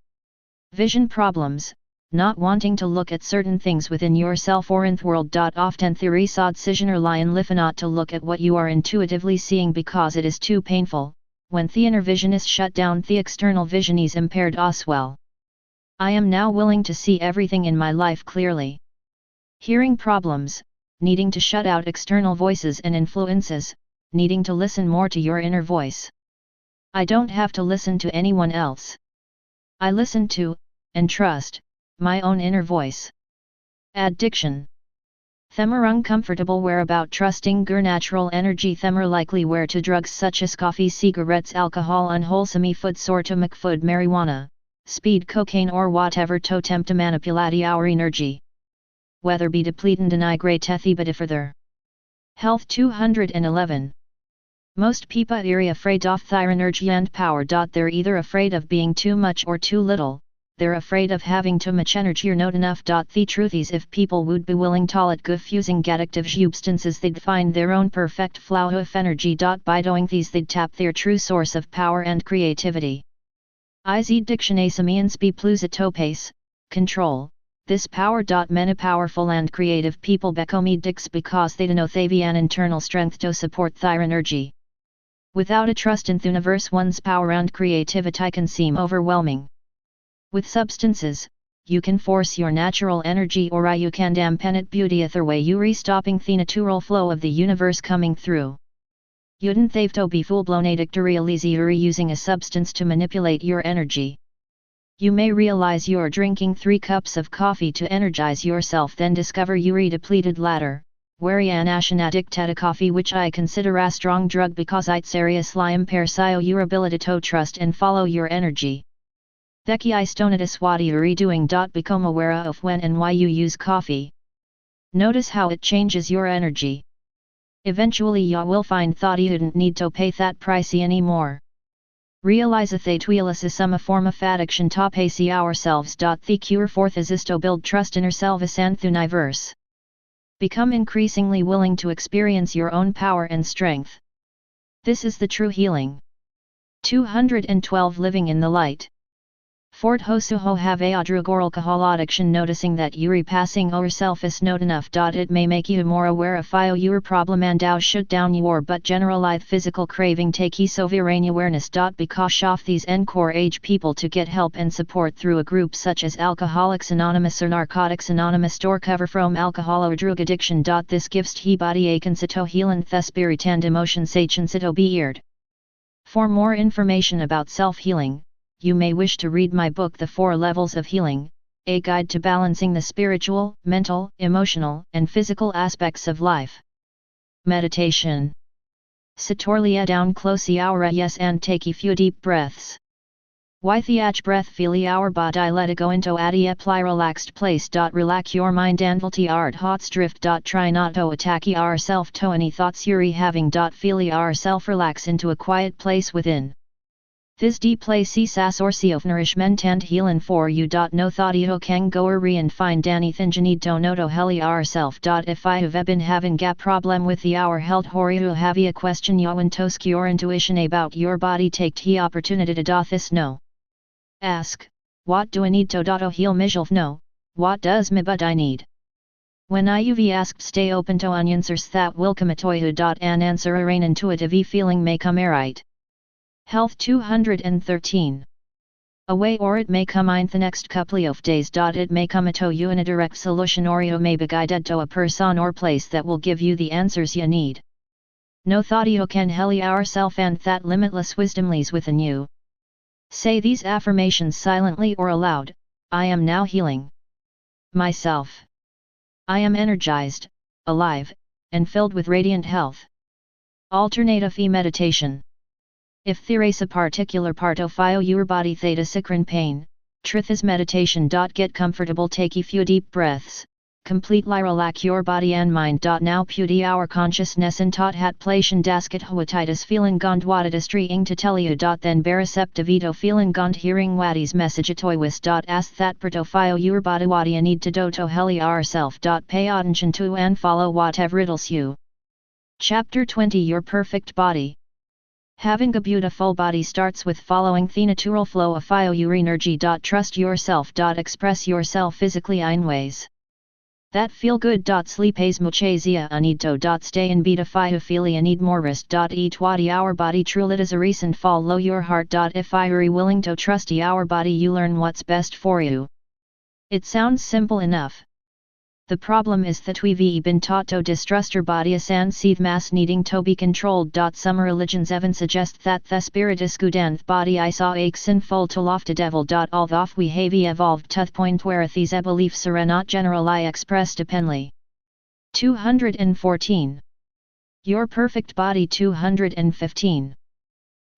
Vision problems, not wanting to look at certain things within yourself or in the world. Often the sad decision or lion not to look at what you are intuitively seeing because it is too painful. When the inner vision is shut down, the external vision is impaired as well. I am now willing to see everything in my life clearly. Hearing problems, needing to shut out external voices and influences, needing to listen more to your inner voice. I don't have to listen to anyone else. I listen to, and trust, my own inner voice. Addiction. Them uncomfortable where about trusting your natural energy. Them likely where to drugs such as coffee, cigarettes, alcohol, unwholesome foods, or to food, marijuana, speed, cocaine, or whatever to tempt to manipulate our energy. Whether be depleted and I great tethi but further. Health 211. Most people are afraid of their energy and power. They're either afraid of being too much or too little, they're afraid of having too much energy or not enough. The truth is, if people would be willing to let go fusing addictive substances, they'd find their own perfect flow of energy. By doing these they'd tap their true source of power and creativity. Iz dictionase means be plus pace, control. This power. Many powerful and creative people become dicks because they know they've an internal strength to support their energy. Without a trust in the universe, one's power and creativity can seem overwhelming. With substances, you can force your natural energy or you can dampen it beauty other way you stopping the natural flow of the universe coming through. You'dn't have to be full-blown addict or real easy using a substance to manipulate your energy. You may realize you're drinking 3 cups of coffee to energize yourself, then discover you're depleted later, where an addicted to coffee, which I consider a strong drug because it seriously impairs your ability to trust and follow your energy. Theki I notice what you're doing. Become aware of when and why you use coffee. Notice how it changes your energy. Eventually you will find that you don't need to pay that price anymore. Realize that wheelus is some form of addiction to pay ourselves. The cure forth is to build trust in ourselves and thuniverse. Become increasingly willing to experience your own power and strength. This is the true healing. 212 Living in the light. Fort Hosuho have a drug alcohol addiction. Noticing that you're passing yourself is not enough. It may make you more aware of your problem and shut down your but generalized physical craving. Take sovereign awareness. Because of these encourage people to get help and support through a group such as Alcoholics Anonymous or Narcotics Anonymous or cover from alcohol or drug addiction. This gives he body a consito healing the spirit and emotions a consito be eared. For more information about self-healing, you may wish to read my book The 4 Levels of Healing, a guide to balancing the spiritual, mental, emotional, and physical aspects of life. Meditation. Sitorlia down close aura yes and take a few deep breaths. Why the breath feel our body let it go into a apply relaxed place. Relax your mind and art thoughts drift. Try not to attack yourself to any thoughts you're having. Feel yourself relax into a quiet place within. This deep place source of nourishment and healing for you. No thought you can go and find anything you need to know to hell yourself. If I have been having a problem with our health or you have a question you want to ask your intuition about your body, take the opportunity to this know. Ask, what do I need to heal myself? No, what does my body need? When you've asked, stay open to answers that will come to you. An answer or an intuitive feeling may come right. Health 213. Away or it may come in the next couple of days. It may come to you in a direct solution or you may be guided to a person or place that will give you the answers you need. No thought you can heal yourself and that limitless wisdom lies within you. Say these affirmations silently or aloud. I am now healing myself. I am energized, alive, and filled with radiant health. Alternative meditation. If there is a particular part of your body theta sikrin pain, truth is meditation. Get comfortable, take a few deep breaths, completely relax your body and mind. Now put our consciousness in tot hat plation dasket huatitis feeling gond waditis treeing to tell you. Then bereceptivito feeling gond hearing wadis message atoiwis. Ask that perto your body what you need to do to heli yourself. Pay attention to and follow whatever riddles you. Chapter 20 Your Perfect Body. Having a beautiful body starts with following the natural flow of your energy. Trust yourself. Express yourself physically in ways that feel good. Sleep as muchazia anito. Stay in beta phiophilia need more rest. Eat what our body truly is a recent follow your heart. If you're willing to trust our body, you learn what's best for you. It sounds simple enough. The problem is that we've been taught to distrust our body and see the mass needing to be controlled. Some religions even suggest that the spirit is good and the body is a sinful to loft a devil. Although we have evolved to the point where these beliefs are not generally expressed openly. 214. Your Perfect Body. 215.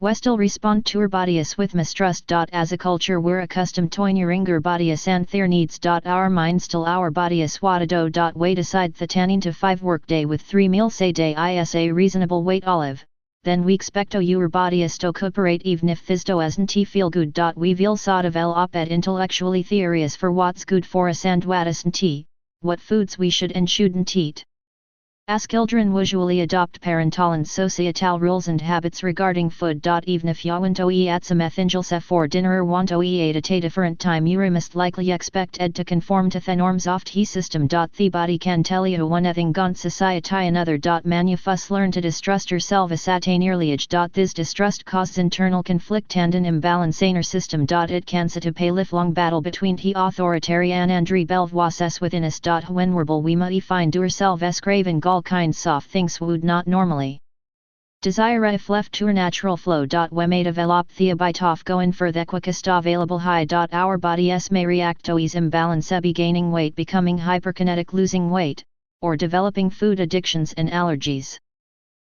We still respond to our bodies with mistrust. As a culture we're accustomed to ignoring our bodies and their needs. Our minds tell our bodies what to do. We decide the 10 to 5 work day with 3 meals a day is a reasonable weight olive, then we expect our bodies to cooperate even if this doesn't feel good. We will so develop at intellectually theories for what's good for us and what isn't, what foods we should and shouldn't eat. As children usually adopt parental and societal rules and habits regarding food. Even if you want to eat some thingels for dinner or want to eat at a different time, you must likely expect ed to conform to the norms of the system. The body can tell you one thing on society another. Man you fuss learn to distrust yourself at an early age. This distrust causes internal conflict and an imbalance in our system. It can set up a lifelong battle between the authoritarian and rebellious within us. When we may find ourselves craving all kinds of things would not normally Desire if left tour natural flow. We may develop the bite off going for the quickest available high. Our bodies may react to ease imbalance be gaining weight, becoming hyperkinetic, losing weight, or developing food addictions and allergies.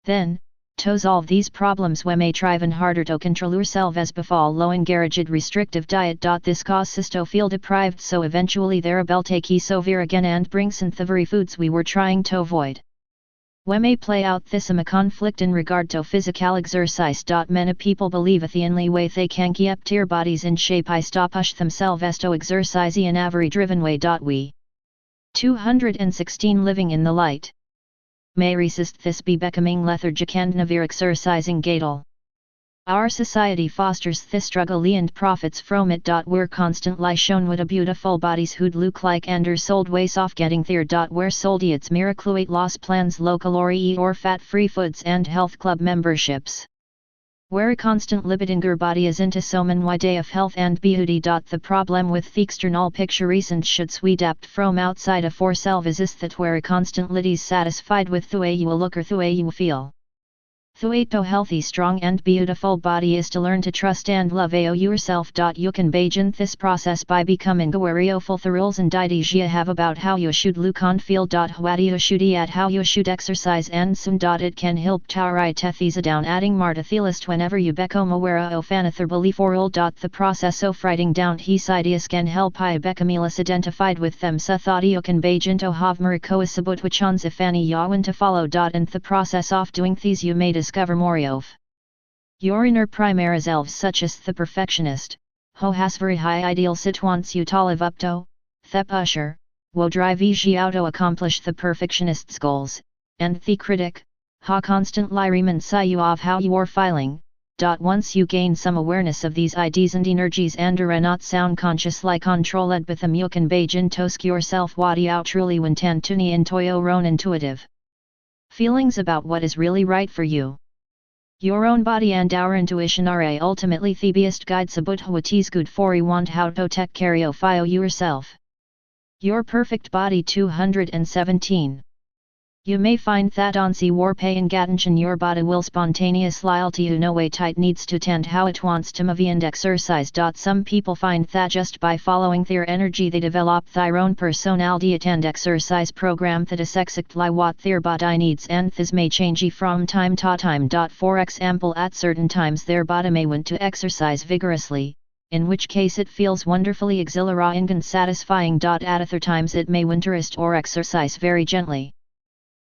Then, to solve these problems we may try even harder to control ourselves befall low engaraged restrictive diet. This causes to feel deprived, so eventually their able take severe again and brings in the very foods we were trying to avoid. We may play out this a conflict in regard to physical exercise. Many people believe the only way they can keep their bodies in shape is to push themselves to exercise in a very driven way. We 216 living in the light may resist this be becoming lethargic and never exercising gatal. Our society fosters this struggle and profits from it. We're constantly shown what a beautiful bodies who'd look like and are sold ways off getting there. We're sold its miracle weight loss plans, low calorie or fat free foods and health club memberships. Where a constant libido our body is into so many day of health and beauty. The problem with the external picture isn't should we adapt from outside of ourselves is that we're constantly dissatisfied with the way you look or the way you feel. The way to healthy, strong and beautiful body is to learn to trust and love yourself. You can begin this process by becoming aware of the rules and ideas you have about how you should look and feel. What you should eat, how you should exercise and soon. It can help to write these down, adding more to the list whenever you become aware of another belief or rule. The process of writing down these ideas can help I become less identified with them, so thought you can begin to have more coasabut which ons if any you want to follow. And the process of doing these you may discover more of your inner primary selves, such as the perfectionist, who has very high ideals it wants you to live up to, the pusher, who drive you out to accomplish the perfectionist's goals, and the critic, who constantly reminds you of how you are feeling. Once you gain some awareness of these ideas and energies and are not sound consciously controlled by them, you can begin to ask yourself what you truly want to into your own intuitive feelings about what is really right for you. Your own body and our intuition are ultimately the best guides about what is good for you and how to take care of yourself. Your perfect body. 217. You may find that on your paying attention your body will spontaneously tell you no way it needs to tend how it wants to move and exercise. Some people find that just by following their energy they develop their own personality and exercise program that is exactly what their body needs, and this may change from time to time. For example, at certain times their body may want to exercise vigorously, in which case it feels wonderfully exhilarating and satisfying. At other times it may want to rest or exercise very gently.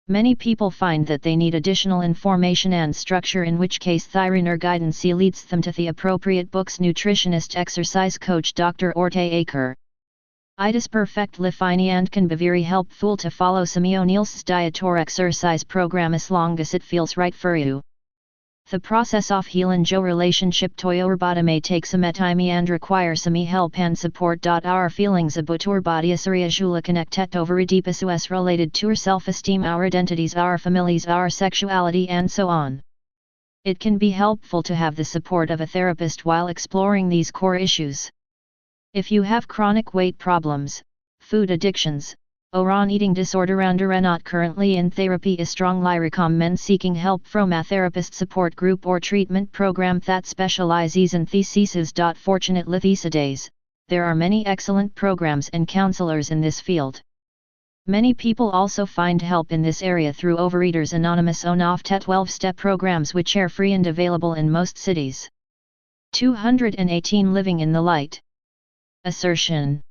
Many people find that they need additional information and structure, in which case their inner guidance leads them to the appropriate books. Nutritionist exercise coach Dr. Orte Aker. It is perfectly fine and can be very helpful to follow Sami O'Neill's diet or exercise program as long as it feels right for you. The process of healing your relationship to your body may take some time and require some help and support. Our feelings about our bodies are usually connected to very deep issues related to our self-esteem, our identities, our families, our sexuality and so on. It can be helpful to have the support of a therapist while exploring these core issues. If you have chronic weight problems, food addictions, or an eating disorder and are not currently in therapy, I strongly recommend seeking help from a therapist support group or treatment program that specializes in these issues. Fortunately these days, there are many excellent programs and counselors in this field. Many people also find help in this area through Overeaters Anonymous on often 12-step programs which are free and available in most cities. 218 Living in the Light. Assertion.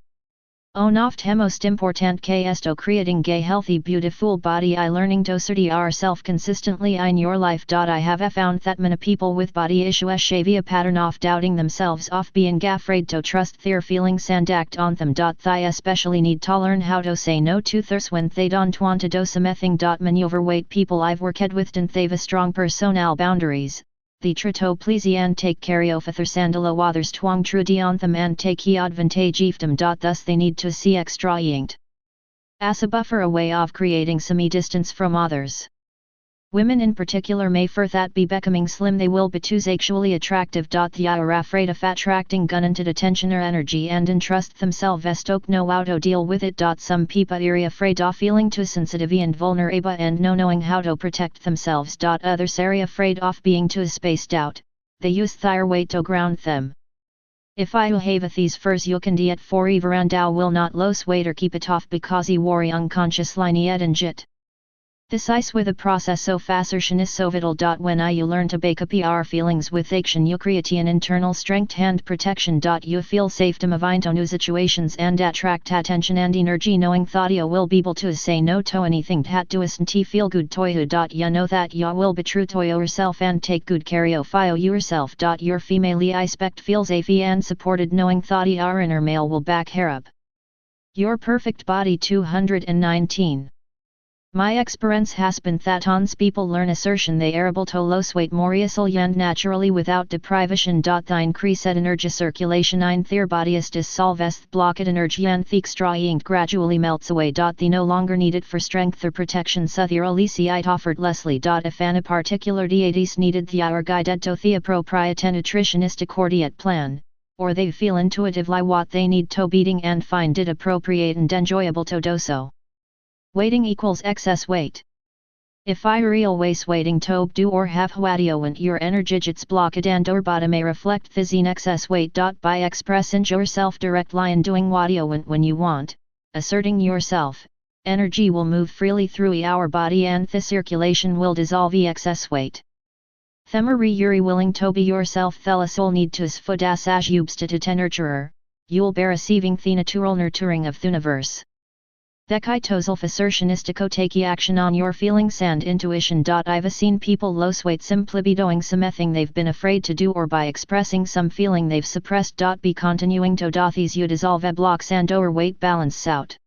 On oft most important que esto creating a healthy beautiful body I learning to assert yourself consistently in your life. I have found that many people with body issues shave a pattern of doubting themselves, of being afraid to trust their feelings and act on them. They especially need to learn how to say no to thirst when they don't want to do something. Many overweight people I've worked with and they've strong personal boundaries. The to please and take care of their sandalo others twang trudi on them and take advantage of them. Thus they need to see extra yanked as a buffer, a way of creating some distance from others. Women in particular may for that be becoming slim they will be too sexually attractive. They are afraid of attracting gunted attention or energy and entrust themselves to no auto deal with it. Some people are afraid of feeling too sensitive and vulnerable and no knowing how to protect themselves. Others are afraid of being too spaced out, they use their weight to ground them. If you have these fears you can diet forever and will not lose weight or keep it off because you worry unconsciously niet and jit. This is with a process so fascination is so vital. When you learn to back up your feelings with action you create an internal strength and protection. You feel safe to move into new situations and attract attention and energy knowing that you will be able to say no to anything that doesn't feel good to you. You know that you will be true to yourself and take good care of yourself. Your female aspect feels safe and supported knowing that your inner male will back her up. Your perfect body 219. My experience has been that ons people learn assertion they are able to lose weight more easily and naturally without deprivation. The increased energy circulation in their bodies dissolves blocked energy and the extra gradually melts away. They no longer need it for strength or protection so their it offered Leslie. If an particular dieties needed they are guided to the appropriate nutritionistic or diet plan, or they feel intuitively what they need to beating and find it appropriate and enjoyable to do so. Weighting equals excess weight. If I real waste weighting to do or have huadio and your energy gets blocked and or body may reflect physine excess weight. By expressing yourself directly and doing what you want when you want, asserting yourself, energy will move freely through your body and the circulation will dissolve the excess weight. Themari yuri willing to be yourself thelasol need to food as substitute nurturer, you'll be receiving the natural nurturing of the universe. Theki tozel assertionistico take action on your feelings and intuition. I've seen people lose weight simply by doing something they've been afraid to do or by expressing some feeling they've suppressed. Be continuing to these you dissolve blocks and overweight balance out.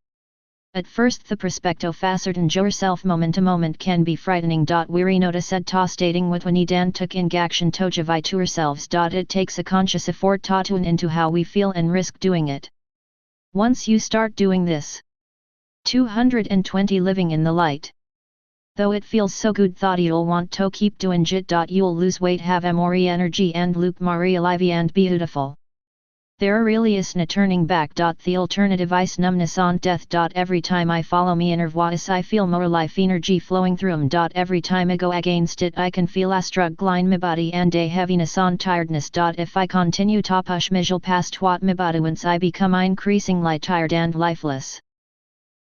At first the perspective ascertain yourself moment to moment can be frightening. Weary notice said ta stating what we need and took in action to javai to ourselves. It takes a conscious effort to tune into how we feel and risk doing it. Once you start doing this, 220 living in the light. Though it feels so good that you'll want to keep doing it. You'll lose weight, have more energy and look more alive and beautiful. There really is no turning back. The alternative is numbness on death. Every time I follow me inner voice I feel more life energy flowing through 'em. Every time I go against it I can feel a struggle in my body and a heaviness on tiredness. If I continue to push myself past what my body wants I become increasingly tired and lifeless.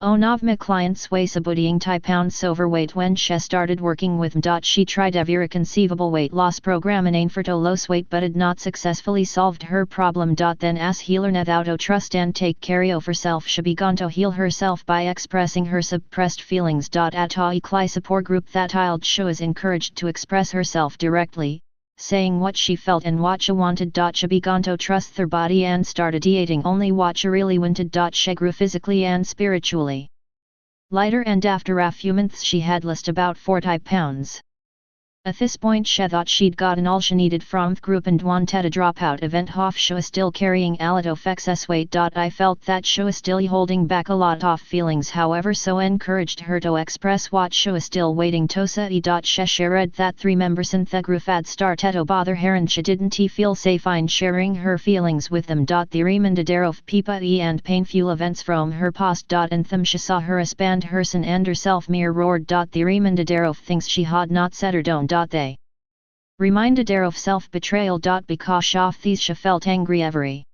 One of my clients weighs about 80 pounds overweight. When she started working with me, she tried every conceivable weight loss program and for to lose weight but had not successfully solved her problem. Then as he learned how to trust and take care of herself she began to heal herself by expressing her suppressed feelings. At a Ikli support group that I'd she was encouraged to express herself directly, saying what she felt and what she wanted. She began to trust her body and started eating only what she really wanted. She grew physically and spiritually lighter and after a few months she had lost about 40 pounds. At this point she thought she'd gotten all she needed from the group and wanted to drop out. Event hof she was still carrying a lot of excess weight. I felt that she was still holding back a lot of feelings, however so encouraged her to express what she was still waiting to say. She shared that 3 members in the group had started to bother her and she didn't feel safe in sharing her feelings with them. The reminded of people and painful events from her past. And them she saw her expand herself and herself mirrored. The reminded of things she had not said or done. They reminded her of self-betrayal. Because of these she felt angry every.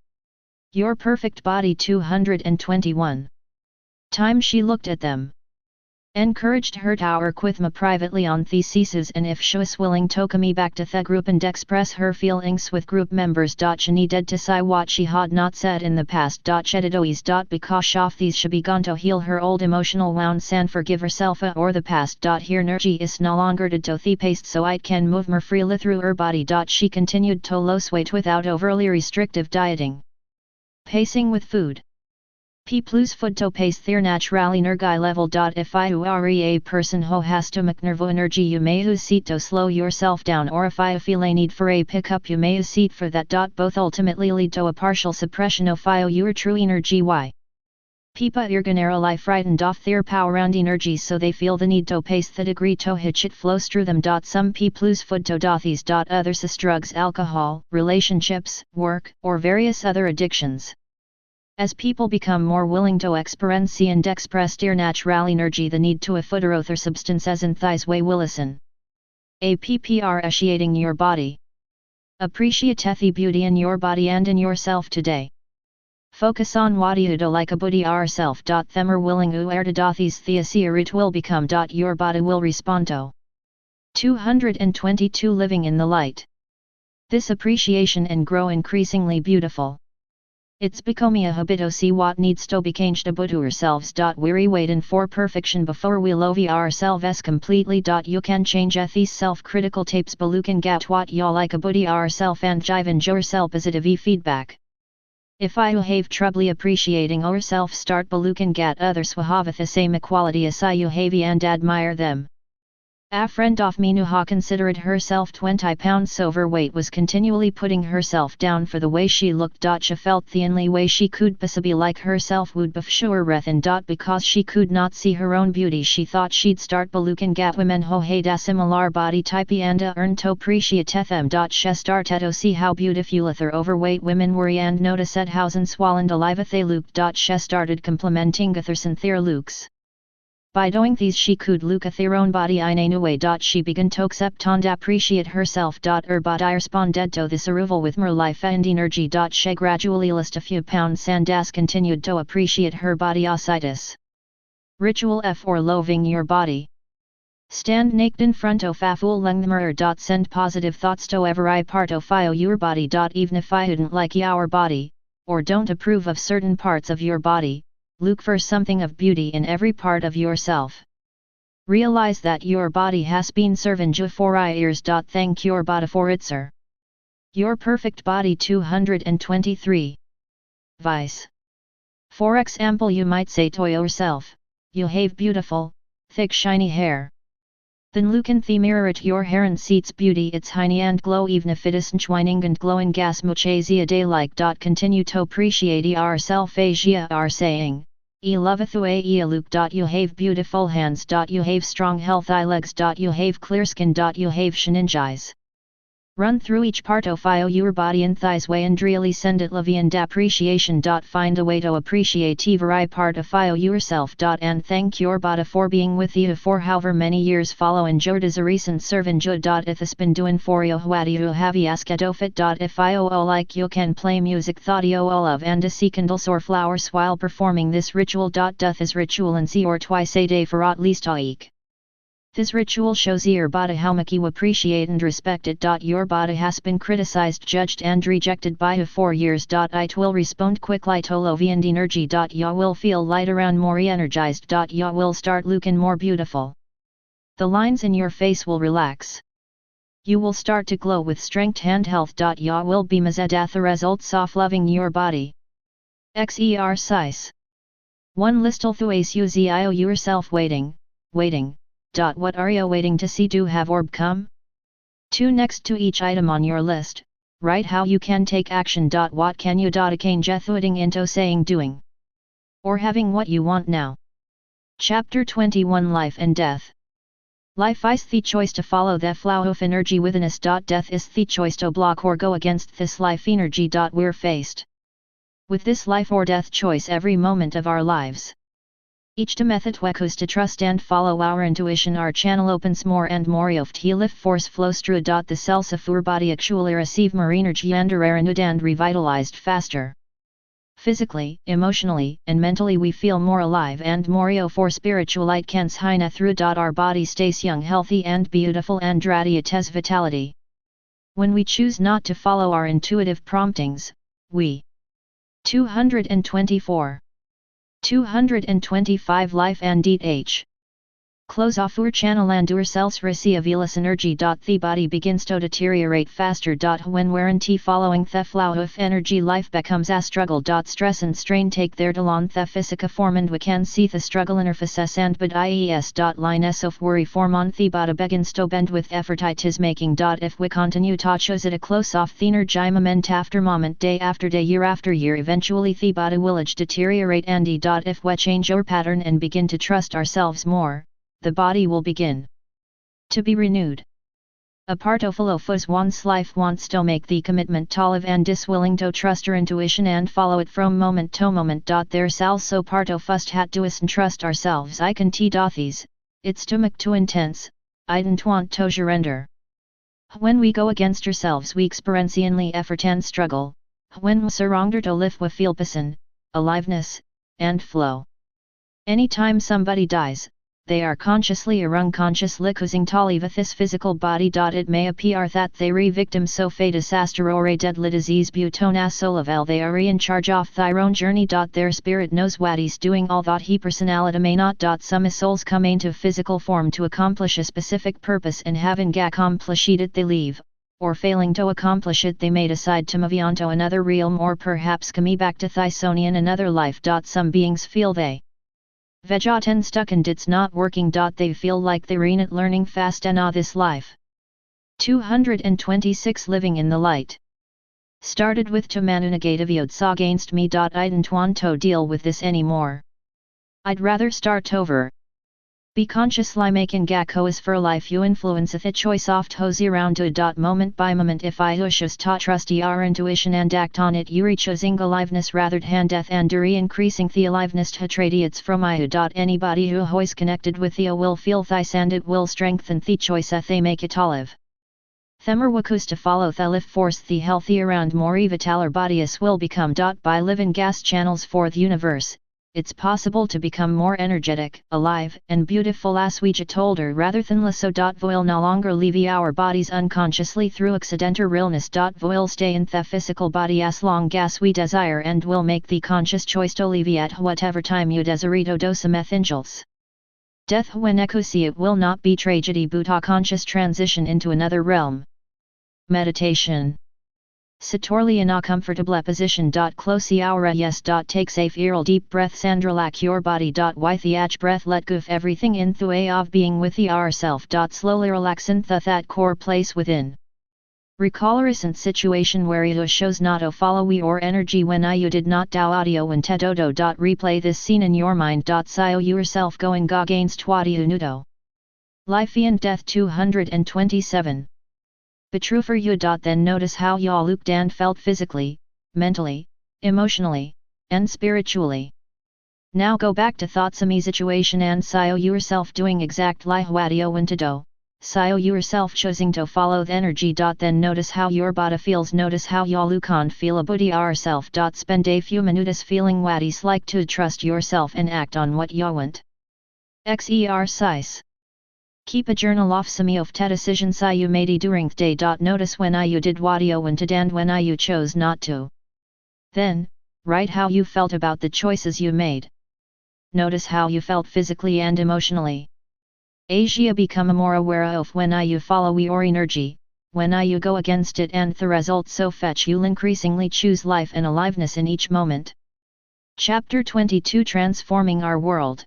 Your perfect body 221. Time she looked at them. Encouraged her to work with me privately on theses and if she was willing to come back to the group and express her feelings with group members. She needed to say what she had not said in the past. She did always. Because of these she began to heal her old emotional wounds and forgive herself or the past. Her energy is no longer to the paste so it can move more freely through her body. She continued to lose weight without overly restrictive dieting. Pacing with food. P plus food to pace their natural energy level. If you are a person who has to make nervo energy you may use seat to slow yourself down, or if you feel a need for a pickup you may use seat for that. Both ultimately lead to a partial suppression of your true energy. Why? Pipa irganera lie frightened off their powerand energies, so they feel the need to pace the degree to hitch it flows through them. Some plus food to dothis. Others is drugs, alcohol, relationships, work, or various other addictions. As people become more willing to experience and express their natural energy, the need to a food or other substance as in thys way will listen. Appreciating your body. Appreciate the beauty in your body and in yourself today. Focus on what you do like a buddhi ourself. Them are willing to dothis theasia it will become. Your body will respond to. 222 Living in the light. This appreciation and grow increasingly beautiful. It's becoming a habit to see what needs to be changed about ourselves. Weary waiting for perfection before we love ourselves completely. You can change these self-critical tapes but you can get what you like about yourself and jive in yourself positive feedback. If I have trouble appreciating ourself, start but you can get others who have the same equality as I have and admire them. A friend of mine who considered herself 20 pounds overweight was continually putting herself down for the way she looked. She felt the only way she could possibly like herself would be sure rethin. Because she could not see her own beauty, she thought she'd start balukan get women who had a similar body type and earn to appreciate them. She started to see how beautiful their overweight women were and notice at howsen swollen alive they looked. She started complimenting their looks. By doing these she could look at their own body in a new way. She began to accept and appreciate herself. Her body responded to this arrival with more life and energy. She gradually lost a few pounds and as continued to appreciate her body ositis. Ritual F or loving your body. Stand naked in front of a full length mirror. Send positive thoughts to every part of your body. Even if I didn't like your body, or don't approve of certain parts of your body, look for something of beauty in every part of yourself. Realize that your body has been serving you for years. Thank your body for it, sir. Your perfect body. 223. Vice. For example, you might say to yourself, you have beautiful, thick shiny hair. Then look in the mirror at your hair and see its beauty, its shiny and glow, even if it isn't shining and glowing as much as a day like. Continue to appreciate yourself as you are saying. Loveth a look. You have beautiful hands. You have strong healthy legs. You have clear skin. You have shining eyes. Run through each part of your body in thighs way and really send it love and appreciation. Find a way to appreciate every part of yourself. And thank your body for being with you for however many years. Follow enjoyed as a recent servant jud. It has been doing for you what you have asked of it. If you like you can play music thought you love and see candles or flowers while performing this ritual. Doth this ritual and see or twice a day for at least a week. This ritual shows your body how much you appreciate and respect it. Your body has been criticized, judged and rejected by you for years. It will respond quickly to love and energy. You will feel lighter and more energized. You will start looking more beautiful. The lines in your face will relax. You will start to glow with strength and health. You will be mazed at the results of loving your body. Exercise. 1. Listle thuas uzio yourself waiting. What are you waiting to see? Do have orb come? 2. Next to each item on your list, write how you can take action. What can you change gethuiting into saying doing? Or having what you want now. Chapter 21 Life and Death. Life is the choice to follow the flow of energy within us. Death is the choice to block or go against this life energy. We're faced with this life or death choice every moment of our lives. Each to method wekus to trust and follow our intuition. Our channel opens more and more of the life force flows through. The cells of our body actually receive more energy and are renewed and revitalized faster. Physically, emotionally, and mentally we feel more alive and more for spiritualite kens hina through. Our body stays young, healthy and beautiful and radiates vitality. When we choose not to follow our intuitive promptings, we 224. 225 Life and Deed H. Close off your channel and your cells receive less energy. The body begins to deteriorate faster. When warranty following the flow of energy, life becomes a struggle. Stress and strain take their toll on the physical form, and we can see the struggle interfaces and but ies. Lines of worry form on the body begins to bend with effort it is making. If we continue to choose it a close off the energy moment after moment, day after day, year after year, eventually the body will deteriorate. And if we change our pattern and begin to trust ourselves more, the body will begin to be renewed. A part of one's life wants to make the commitment to live and is willing to trust her intuition and follow it from moment to moment. There's also part of us had to trust ourselves. I can these, it's too much too intense, I don't want to surrender. When we go against ourselves we experience only effort and struggle. When we surrender to live we feel passion, aliveness, and flow. Anytime somebody dies, they are consciously or unconsciously choosing to leave this physical body. It may appear that they re victim so fate disaster or a deadly disease butona solavel they are in charge of their own journey. Their spirit knows what he's doing, although he personality may not. Some souls come into physical form to accomplish a specific purpose, and having accomplished it they leave, or failing to accomplish it they may decide to move on to another realm or perhaps come back to Thysoni in another life. Some beings feel they Vegetan stuck and it's not working. They feel like they're not learning fast enough this life. 226 Living in the light. Started with to manu negative odds against me. I don't want to deal with this anymore. I'd rather start over. Be consciously making choice for life. You influence the choice oft hose around to. Moment by moment if I choose to trust our intuition and act on it, you choosing aliveness rather than death, and duri increasing the aliveness to trade from I. Anybody who is connected with the will feel this, and it will strengthen the choice they make it to live. Themer wakus to follow the life force the healthy around more vitaler bodies will become. By living gas channels for the universe, it's possible to become more energetic, alive, and beautiful as we get older rather than less so. Voil no longer leave our bodies unconsciously through accidental realness. Voil stay in the physical body as long as we desire, and will make the conscious choice to leave at whatever time you desire to do some angels. Death when ekusi it will not be tragedy but a conscious transition into another realm. Meditation. Sitorli in a comfortable position. Close aura yes. Take safe earl deep breaths and relax your body. With each breath let go of everything in the way of being with ourself. Slowly relax in that core place within. Recall a recent situation where you shows not to follow your energy when you did not do audio and tedodo. Replay this scene in your mind. Sio yourself going against what you nudo. Life and Death 227. But true for you. Then notice how you looked and felt physically, mentally, emotionally, and spiritually. Now go back to thoughtsome situation and sio yourself doing exactly what you want to do. Sio yourself choosing to follow the energy. Then notice how your body feels. Notice how you look and feel about yourself. Spend a few minutes feeling what it's like to trust yourself and act on what you want. Exercise. Keep a journal of some of the decisions you made during the day. Notice when you did what you wanted and when you chose not to. Then, write how you felt about the choices you made. Notice how you felt physically and emotionally. Asia become more aware of when you follow your energy, when you go against it, and the results so fetch you'll increasingly choose life and aliveness in each moment. Chapter 22 Transforming Our World.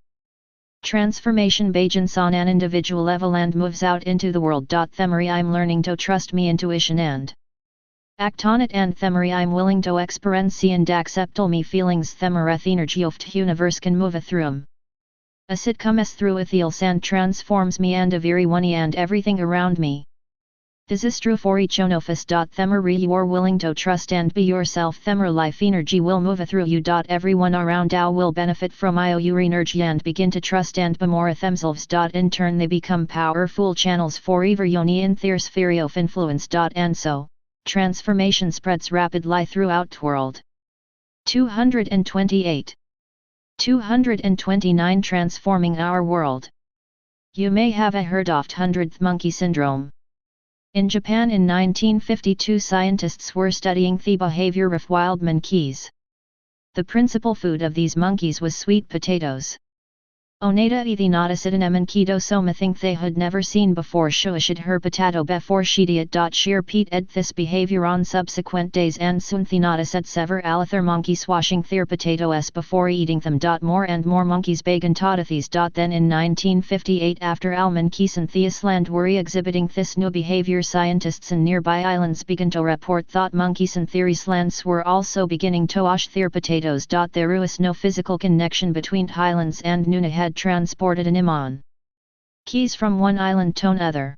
Transformation begins on an individual level and moves out into the world. Themery I'm learning to trust me intuition and act on it, and themery I'm willing to experience and accept all me feelings. Themereth energy of the universe can move through 'em. As it comes through etheals and transforms me and everyone and everything around me. This is true for each one of us. Themery you're willing to trust and be yourself. Themer life energy will move through you. Everyone around you will benefit from your energy and begin to trust and be more themselves. In turn they become powerful channels for everyone in their sphere of influence. And so, transformation spreads rapidly throughout the world. 228. 229 Transforming Our World. You may have heard of 100th monkey syndrome. In Japan in 1952 scientists were studying the behavior of wild monkeys. The principal food of these monkeys was sweet potatoes. Onada ithinatasidaneman keto soma think they had never seen before shuashid her potato before shidiat. Sheer Pete ed this behavior on subsequent days and sunthinatas et sever alather monkeys washing their potatoes before eating them. More and more monkeys bagan tautathes. Then in 1958 after Alman Keys and Theisland were exhibiting this new behavior, scientists in nearby islands began to report that monkeys and Theislands were also beginning to wash their potatoes. There was no physical connection between Highlands and Nuna had transported an imam keys from one island to another.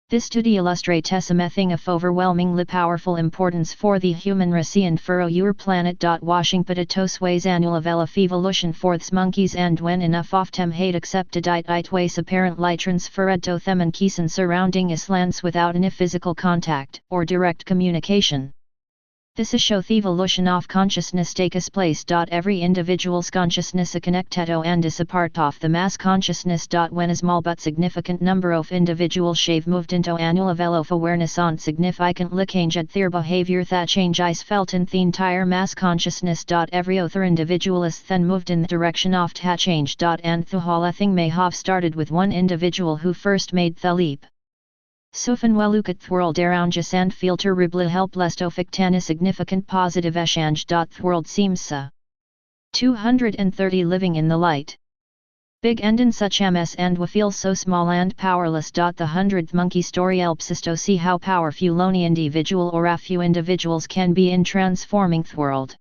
This study illustrates a thing of overwhelmingly powerful importance for the human race and for our planet. Washing potatoes ways annual evolution for the monkeys, and when enough of them had accepted it ways apparently transferred to them and keys and surrounding islands without any physical contact or direct communication. This is show the evolution of consciousness takes place. Every individual's consciousness is connected and is a part of the mass consciousness. When a small but significant number of individuals have moved into annual level of awareness on significantly changed their behavior, that change is felt in the entire mass consciousness. Every other individual is then moved in the direction of that change. And the whole thing may have started with one individual who first made the leap. Sofan look at the world around us and feel terribly helpless to fictan a significant positive change. The world seems so 230 living in the light. Big and in such ms and we feel so small and powerless. The 100th monkey story helps us to see how powerful any individual or a few individuals can be in transforming the world.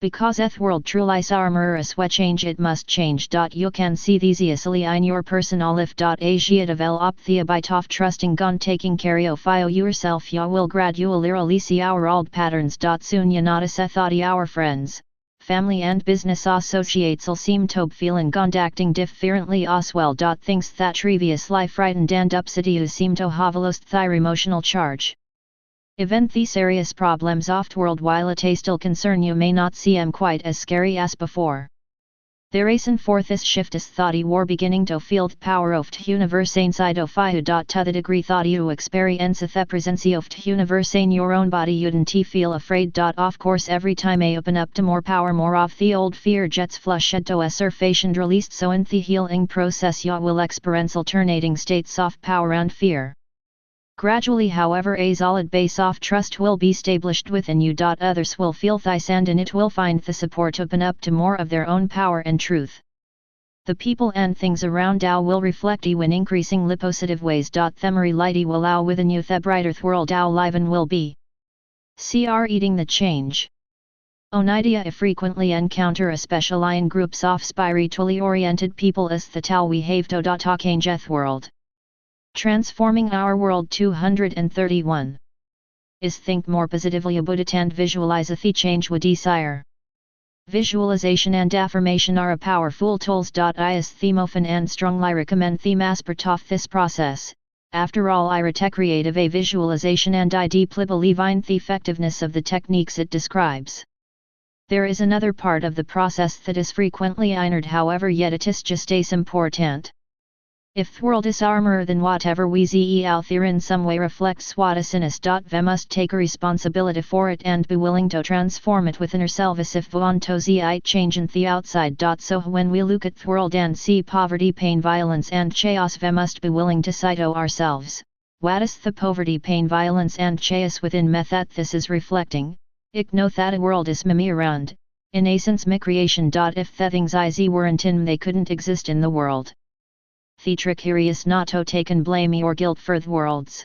Because eth world truly armor is what change it must change. You can see these easily in your personal life. Asia develop the habit of trusting gun taking care of yourself. You will gradually see our old patterns. Soon you notice that our friends, family and business associates will seem to be feeling and acting differently as well. Things that previously frightened and upset you seem to have lost their emotional charge. Even the serious problems of the world, while it still concern you, may not seem quite as scary as before. The reason for this shift is that you are beginning to feel the power of the universe inside of you. To the degree that you experience the presence of the universe in your own body, you don't feel afraid. Of course, every time you open up to more power, more of the old fear gets flushed to a surface and released. So in the healing process you will experience alternating states of power and fear. Gradually, however, a solid base of trust will be established within you. Others will feel this and in it will find the support to open up to more of their own power and truth. The people and things around you will reflect you in increasingly positive ways. Themery light will allow within you the brighter world you live in will be. Cr eating the change. Onidia frequently encounter, especially in groups of spiritually oriented people, as the Tao we have to change world. Transforming our world. 231 is think more positively about it and visualize the change we desire. Visualization and affirmation are a powerful tools. Is themofan and strongly recommend the part of this process. After all, I creative a visualization and I deeply believe in the effectiveness of the techniques it describes. There is another part of the process that is frequently ignored, however, yet it is just as important. If the world is armor, then whatever we see out there in some way reflects what is in us. We must take a responsibility for it and be willing to transform it within ourselves if we want to see it change in the outside. So when we look at the world and see poverty, pain, violence and chaos, we must be willing to say to ourselves, what is the poverty, pain, violence and chaos within me that this is reflecting? Ich know that a world is me around, in essence me creation. If the things I see weren't in me, they couldn't exist in the world. The trick here is not to take blame or guilt for the world's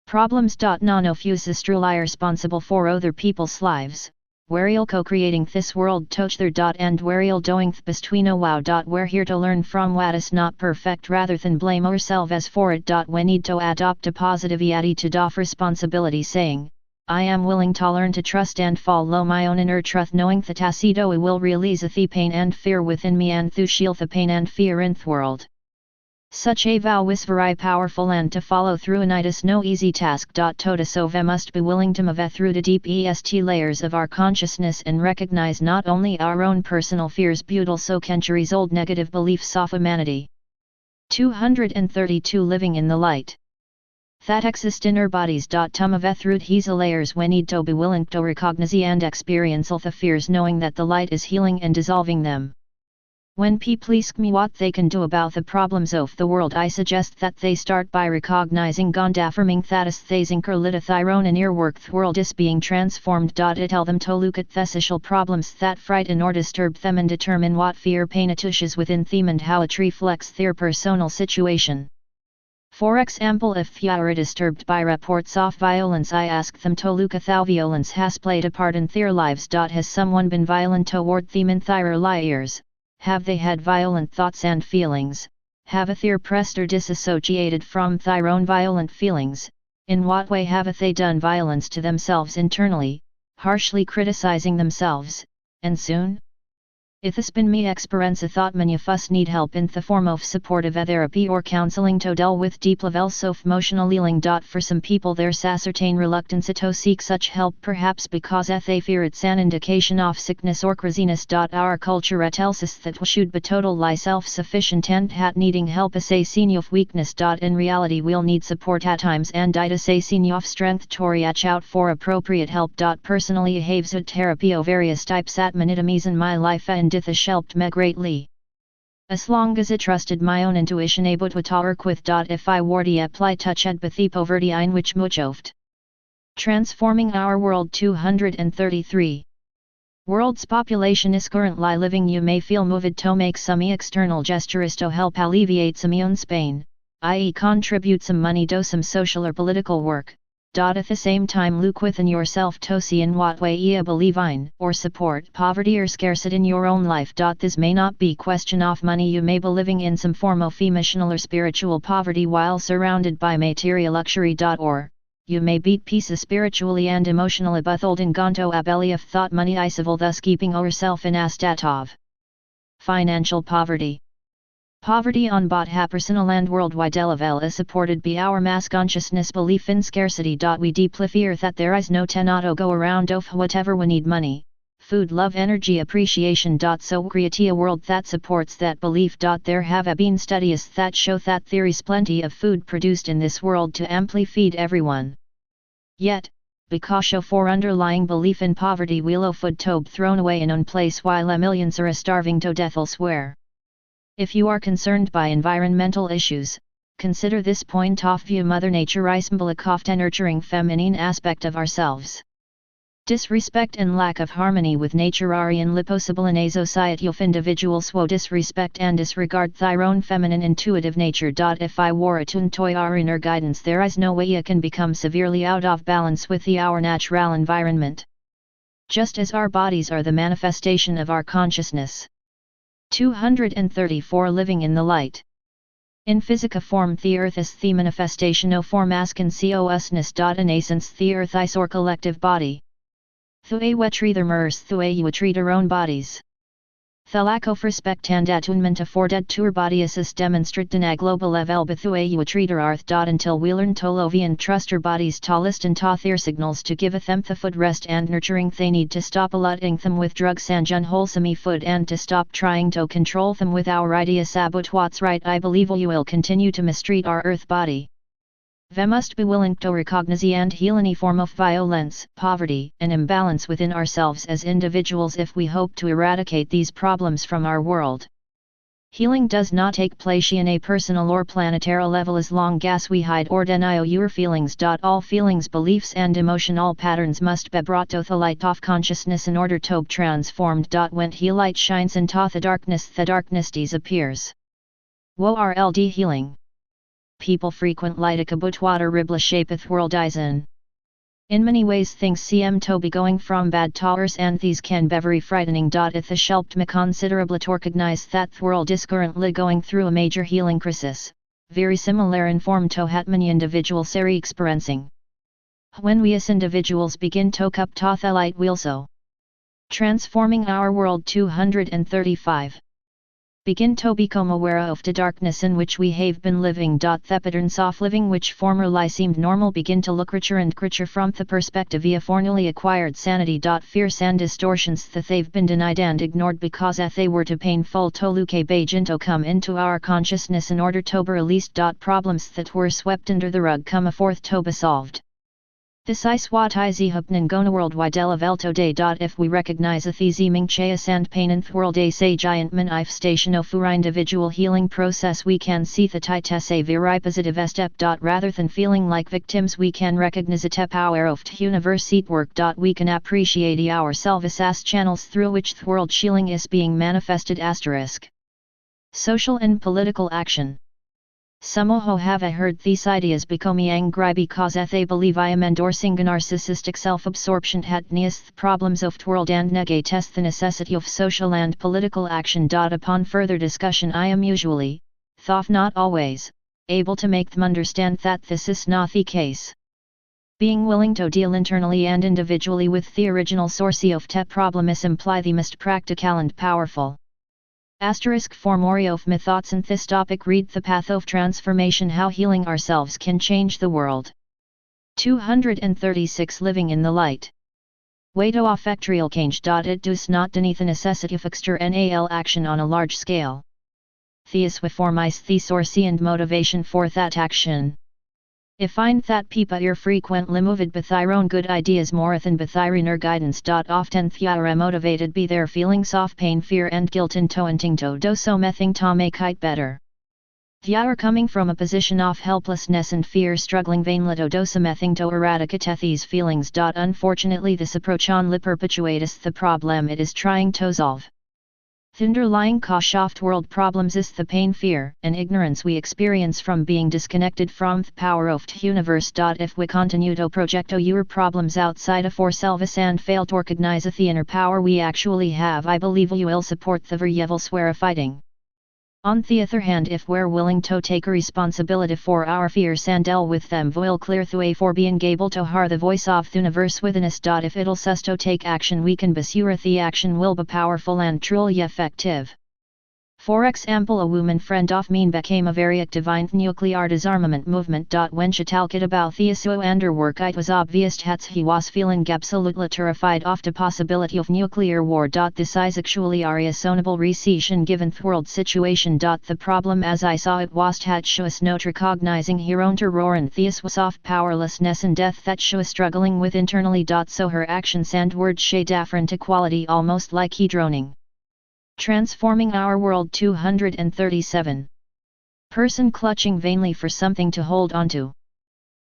problems. None of you is truly responsible for other people's lives, where you'll co-creating this world together. And where you'll doing the best we know. Wow. We're here to learn from what is not perfect rather than blame ourselves for it. We need to adopt a positive attitude of responsibility, saying, I am willing to learn to trust and follow my own inner truth, knowing that I will release the pain and fear within me and to shield the pain and fear in the world. Such a vow is very powerful and to follow through and it is no easy task. So we must be willing to move through the deep layers of our consciousness and recognize not only our own personal fears but also centuries old negative beliefs of humanity. 232 Living in the light. That exist in our bodies. To move through these layers we need to be willing to recognize and experience all the fears, knowing that the light is healing and dissolving them. When people ask me what they can do about the problems of the world, I suggest that they start by recognizing and affirming that as they zinker lithiron and earwork the world is being transformed. I tell them to look at the social problems that frighten or disturb them and determine what fear pain atushes within them and how it reflects their personal situation. For example, if they are disturbed by reports of violence, I ask them to look at how violence has played a part in their lives. Has someone been violent toward them in their lives? Have they had violent thoughts and feelings? Have they repressed or disassociated from their own violent feelings? In what way have they done violence to themselves internally, harshly criticizing themselves, and soon? It has been my experience that many of us need help in the form of supportive therapy or counseling to deal with deep levels of emotional healing. For some people there's a certain reluctance to seek such help, perhaps because they fear it's an indication of sickness or craziness. Our culture tells us that we should be totally self-sufficient and that needing help is a sign of weakness. In reality we'll need support at times, and it is a sign of strength to reach out for appropriate help. Personally I have used therapy of various types at many times in my life, and it has helped me greatly. As long as I trusted my own intuition able to work with. If I were to apply touch empathy poverty in which muchoved. Transforming our world 233. World's population is currently living. You may feel moved to make some external gestures to help alleviate some own pain, i.e. contribute some money to some social or political work. At the same time look within yourself to see in what way you believe in or support poverty or scarcity in your own life. This may not be question of money. You may be living in some form of emotional or spiritual poverty while surrounded by material luxury. Or you may be peace spiritually and emotionally but holding onto a belly of thought money civil, thus keeping yourself in a state of financial poverty. Poverty on both a personal and worldwide level is supported by our mass consciousness belief in scarcity. We deeply fear that there is no to go around of whatever we need: money, food, love, energy, appreciation. So create a world that supports that belief. There have been studies that show that there is plenty of food produced in this world to amply feed everyone. Yet, because of our underlying belief in poverty, we'll have food to be thrown away in one place while millions are starving to death elsewhere. If you are concerned by environmental issues, consider this point of view: Mother Nature is symbolic of the nurturing feminine aspect of ourselves. Disrespect and lack of harmony with nature are impossible in a society of individuals who disrespect and disregard their own feminine intuitive nature. If I were attuned to our inner guidance, there is no way you can become severely out of balance with our natural environment. Just as our bodies are the manifestation of our consciousness. 234 Living in the light. In physica form, the earth is the manifestation of form as consciousness. In essence, the earth is our collective body. Thue we treat their mers, thue you treat our own bodies. The lack of respect and attunement afforded to our bodies is demonstrated in a global level, but thue you treat our earth. Until we learn to love and trust our bodies, to listen to their signals, to give them the food, rest and nurturing they need, to stop allotting them with drugs and unwholesome food, and to stop trying to control them with our ideas about what's right. I believe we will continue to mistreat our earth body. We must be willing to recognize and heal any form of violence, poverty, and imbalance within ourselves as individuals if we hope to eradicate these problems from our world. Healing does not take place in a personal or planetary level as long as we hide or deny our feelings. All feelings, beliefs and emotional patterns must be brought to the light of consciousness in order to be transformed. When the light shines into the darkness disappears. WORLD healing. People frequently talk about water ribla shapeth world in. In many ways things seem to be going from bad to worse, and these can be very frightening. It has helped me considerably to recognize that the world is currently going through a major healing crisis, very similar in form to what many individuals are experiencing. When we as individuals begin to come to the light, we'll so transforming our world. 235. Begin to become aware of the darkness in which we have been living. The patterns of living which formerly seemed normal begin to look richer and richer from the perspective of formerly acquired sanity. Fears and distortions that they've been denied and ignored because they were too painful to look begin to come into our consciousness in order to be released. Problems that were swept under the rug come forth to be solved. This I swat I z hupnan gona worldwide elevelto day. If we recognize a these ming chea sand pain in world a say giant man if station of for individual healing process we can see the tites a very positive step. Rather than feeling like victims we can recognize a power of universe work. We can appreciate ourselves as channels through which the world healing is being manifested. Social and political action. Somehow have I heard these ideas become angry because they believe I am endorsing a narcissistic self-absorption hatnius the problems of the world and negates the necessity of social and political action. Upon further discussion I am usually, though not always, able to make them understand that this is not the case. Being willing to deal internally and individually with the original source of the problem is imply the most practical and powerful. For more of my thoughts on this topic read The Path of Transformation How Healing Ourselves Can Change the World. 236 Living in the Light. Way to affect real change. It does not deny the necessity of external action on a large scale. These reformize the source and motivation for that action. I find that people are frequently moved by their own good ideas more than by their inner guidance. Often they are motivated by their feelings of pain, fear and guilt into wanting to do something to make it better. They are coming from a position of helplessness and fear, struggling vainly to do something to eradicate these feelings. Unfortunately this approach only perpetuates the problem it is trying to solve. The underlying cause of world problems is the pain, fear, and ignorance we experience from being disconnected from the power of the universe. If we continue to project our problems outside of ourselves and fail to recognize the inner power we actually have, I believe we will support the very evils we're fighting. On the other hand, if we're willing to take responsibility for our fears and deal with them, we'll clear the way for being able to hear the voice of the universe within us. If it'll us to take action, we can be sure the action will be powerful and truly effective. For example, a woman friend of mine became a very active in the nuclear disarmament movement. When she talked about the issue and her work, it was obvious that he was feeling absolutely terrified of the possibility of nuclear war. This is actually a reasonable reason given the world situation. The problem as I saw it was that she was not recognizing her own terror and the issue of powerlessness and death that she was struggling with internally. So her actions and words shade different equality, almost like he droning. Transforming Our World. 237. Person clutching vainly for something to hold onto.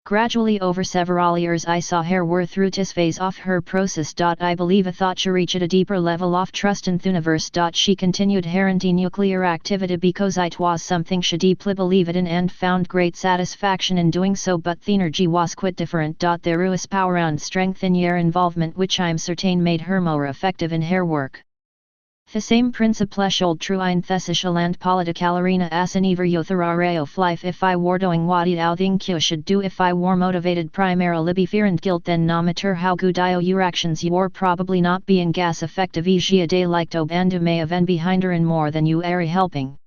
Gradually over several years I saw her work through this phase of her process. I believe I thought she reached a deeper level of trust in the universe. She continued her anti-nuclear activity because it was something she deeply believed in and found great satisfaction in doing so, but the energy was quite different. There was power and strength in her involvement which I'm certain made her more effective in her work. The same principle hold true in the social and political arena as in every other area of life. If I were doing what I think you should do, if I were motivated primarily by fear and guilt, then no matter how good your actions you're probably not being as effective as a day like to and may even behind her in more than you are helping.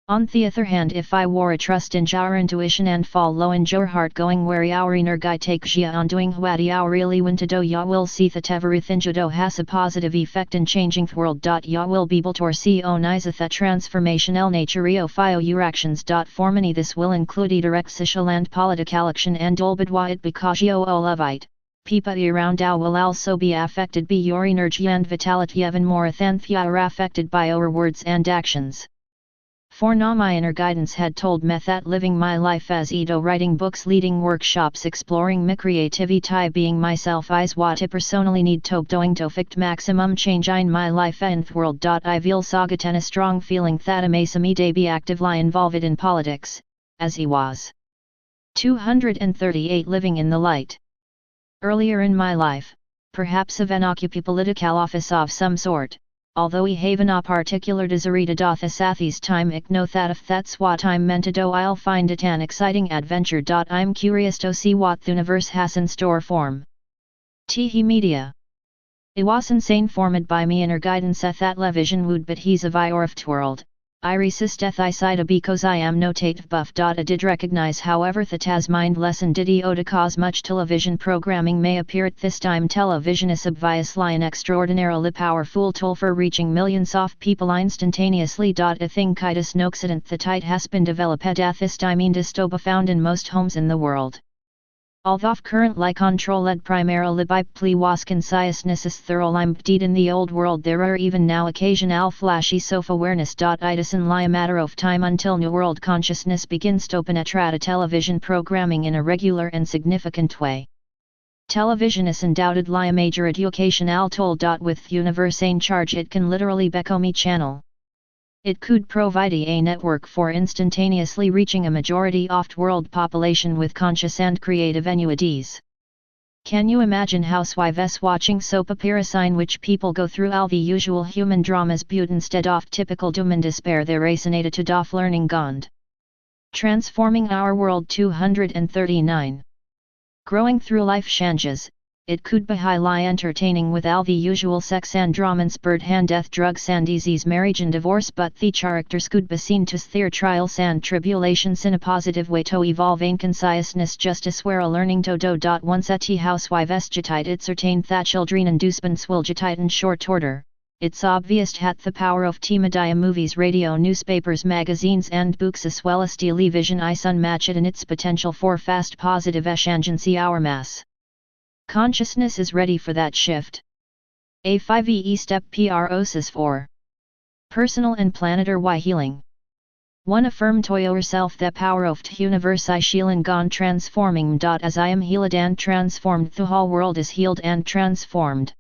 On the other hand, if I were a trust in your intuition and follow in your heart going where our inner guide takes you on doing what you really want to do, you will see that everything you do has a positive effect in changing the world. You will be able to see the transformational nature of your actions. For many this will include direct social and political action and all but what it because you all love it. People around you will also be affected by your energy and vitality even more than they are affected by our words and actions. For now my inner guidance had told me that living my life as Edo, writing books, leading workshops, exploring my creativity, being myself is what I personally need to doing to effect maximum change in my life and the world. I feel sagat a strong feeling that I may someday be actively involved in politics, as he was. 238 Living in the Light. Earlier in my life, perhaps of an occupy political office of some sort. Although we have no particular desire to do this at this time, I know that if that's what I'm meant to do, I'll find it an exciting adventure. I'm curious to see what the universe has in store for me. Tehe Media. It was insane formed by me inner guidance at that vision would but he's a vir of the world. I resist ethicida because I am no tate buff. I did recognize however that as mind lesson did to cause much television programming may appear at this time. Television is obviously an extraordinarily powerful tool for reaching millions of people instantaneously. I think it is no accident that it has been developed at this time and is to be found in most homes in the world. Although current controlled primarily by consciousness thorough in the old world, there are even now occasional flashy self-awareness. It is only a matter of time until new world consciousness begins to penetrate television programming in a regular and significant way. Television is undoubtedly a major educational tool. With universe in charge, it can literally become a channel. It could provide a network for instantaneously reaching a majority of world population with conscious and creative ideas. Can you imagine housewives watching soap operas in which people go through all the usual human dramas but instead of typical doom and despair they resonate to doff learning gond? Transforming our world 239. Growing through life changes, it could be highly entertaining with all the usual sex and drama, bird hand, death, drugs and disease, marriage and divorce, but the characters could be seen to their trials and tribulations in a positive way to evolve in consciousness justice where a learning to do. Once at housewives jetite it certain that children inducements will jetite in short order. It's obvious that the power of media, movies, radio, newspapers, magazines and books as well as television is unmatched in its potential for fast positive agency our mass. Consciousness is ready for that shift. A 5e step process 4. Personal and planetary healing. 1. Affirm to yourself the power of the universe I heal gone transforming. As I am healed and transformed, the whole world is healed and transformed.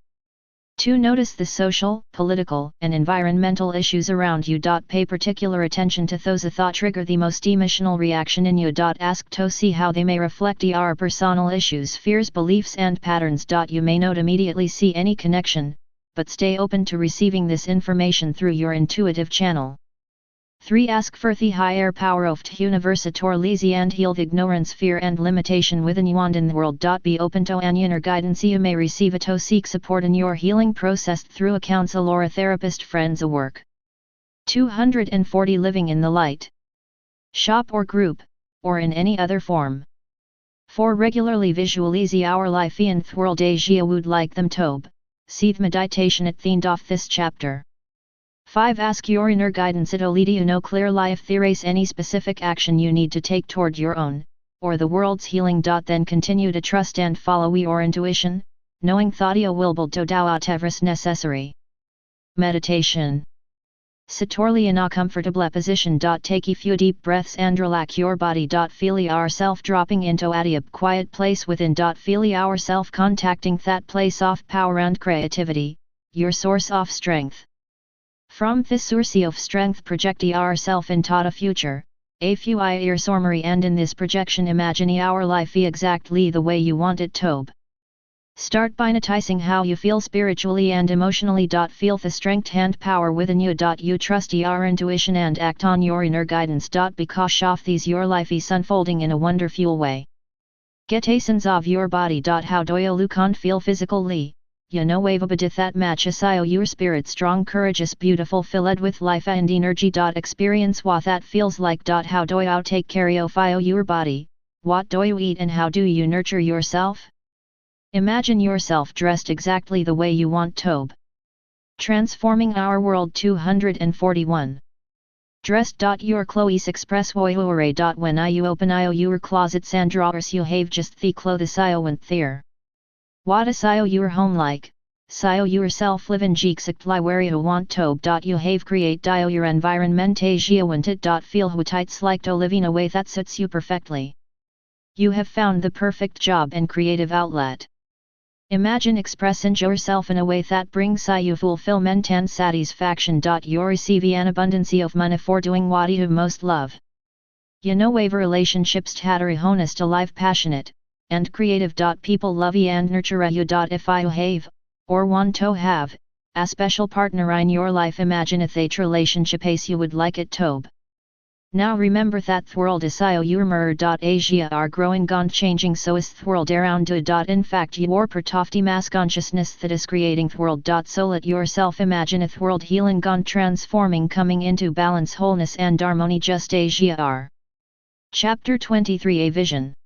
2. Notice the social, political, and environmental issues around you. Pay particular attention to those that trigger the most emotional reaction in you. Ask to see how they may reflect your personal issues, fears, beliefs, and patterns. You may not immediately see any connection, but stay open to receiving this information through your intuitive channel. 3. Ask for the higher power of the universe to release and heal the ignorance, fear and limitation within you and in the world. Be open to an inner guidance you may receive to seek support in your healing process through a counsel or a therapist friends a work. 240. Living in the light. Shop or group, or in any other form. 4. Regularly visualize our life in the world as you would like them to be. See the meditation at the end of this chapter. 5. Ask your inner guidance it'll lead you no clear if there is any specific action you need to take toward your own, or the world's healing. Then continue to trust and follow your intuition, knowing that you will build to do whatever's necessary. Meditation. Sitorli in a comfortable position. Take a few deep breaths and relax your body. Feel yourself dropping into a quiet place within. Feel yourself contacting that place of power and creativity, your source of strength. From this source of strength project yourself into the future, a few years summary, and in this projection imagine your life exactly the way you want it to be. Start by noticing how you feel spiritually and emotionally. Feel the strength and power within you. You trust your intuition and act on your inner guidance. Because of these your life is unfolding in a wonderful way. Get a sense of your body. How do you look and feel physically? You know wavabadith that matches your spirit strong, courageous, beautiful, filled with life and energy. Experience what that feels like. How do you take care of your body? What do you eat and how do you nurture yourself? Imagine yourself dressed exactly the way you want to be. Transforming our world 241. Dressed. Your clothes express voyore. When you open your closets and drawers you have just the clothes you want there. What is your home like? Yourself live in exactly where you want to. You have create your environment as you want it. Feel what it's like to live in a way that suits you perfectly. You have found the perfect job and creative outlet. Imagine expressing yourself in a way that brings you fulfillment and satisfaction. You receive an abundance of money for doing what you most love. You know wave relationships that are honest, alive, passionate, and creative. People love you and nurture you. If you have, or want to have, a special partner in your life, imagine a that relationship as you would like it to be. Now remember that the world is your mirror. As you are growing and changing, so is the world around you. In fact, you are part of the mass consciousness that is creating the world. So let yourself imagine the world healing and transforming, coming into balance, wholeness and harmony just as you are. Chapter 23. A Vision.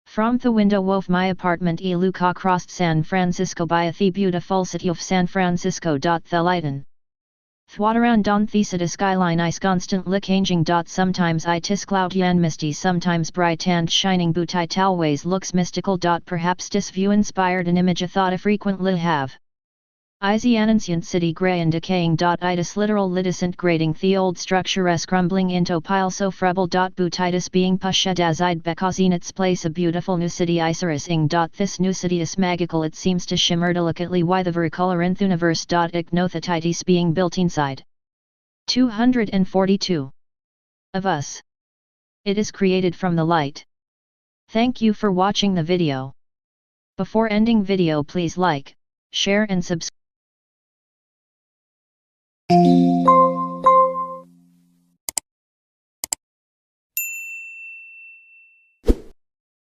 From the window of my apartment I look across San Francisco by the beautiful city of San Francisco. The lighten Thwadaran don thesida skyline ice constant lik changing. Sometimes I tis cloud yan misty, sometimes bright and shining, but I talways looks mystical. Perhaps dis view inspired an image a thought a frequent li have. Is the ancient city grey and decaying. Itis literal litisant grading the old structure s crumbling into pile so frubble. Butitis being pushed as I'd because in its place a beautiful new city iceris ing. This new city is magical, it seems to shimmer delicately why the vericolorinth universe. Ignothitis being built inside 242 of us. It is created from the light. Thank you for watching the video. Before ending video, please like, share and subscribe.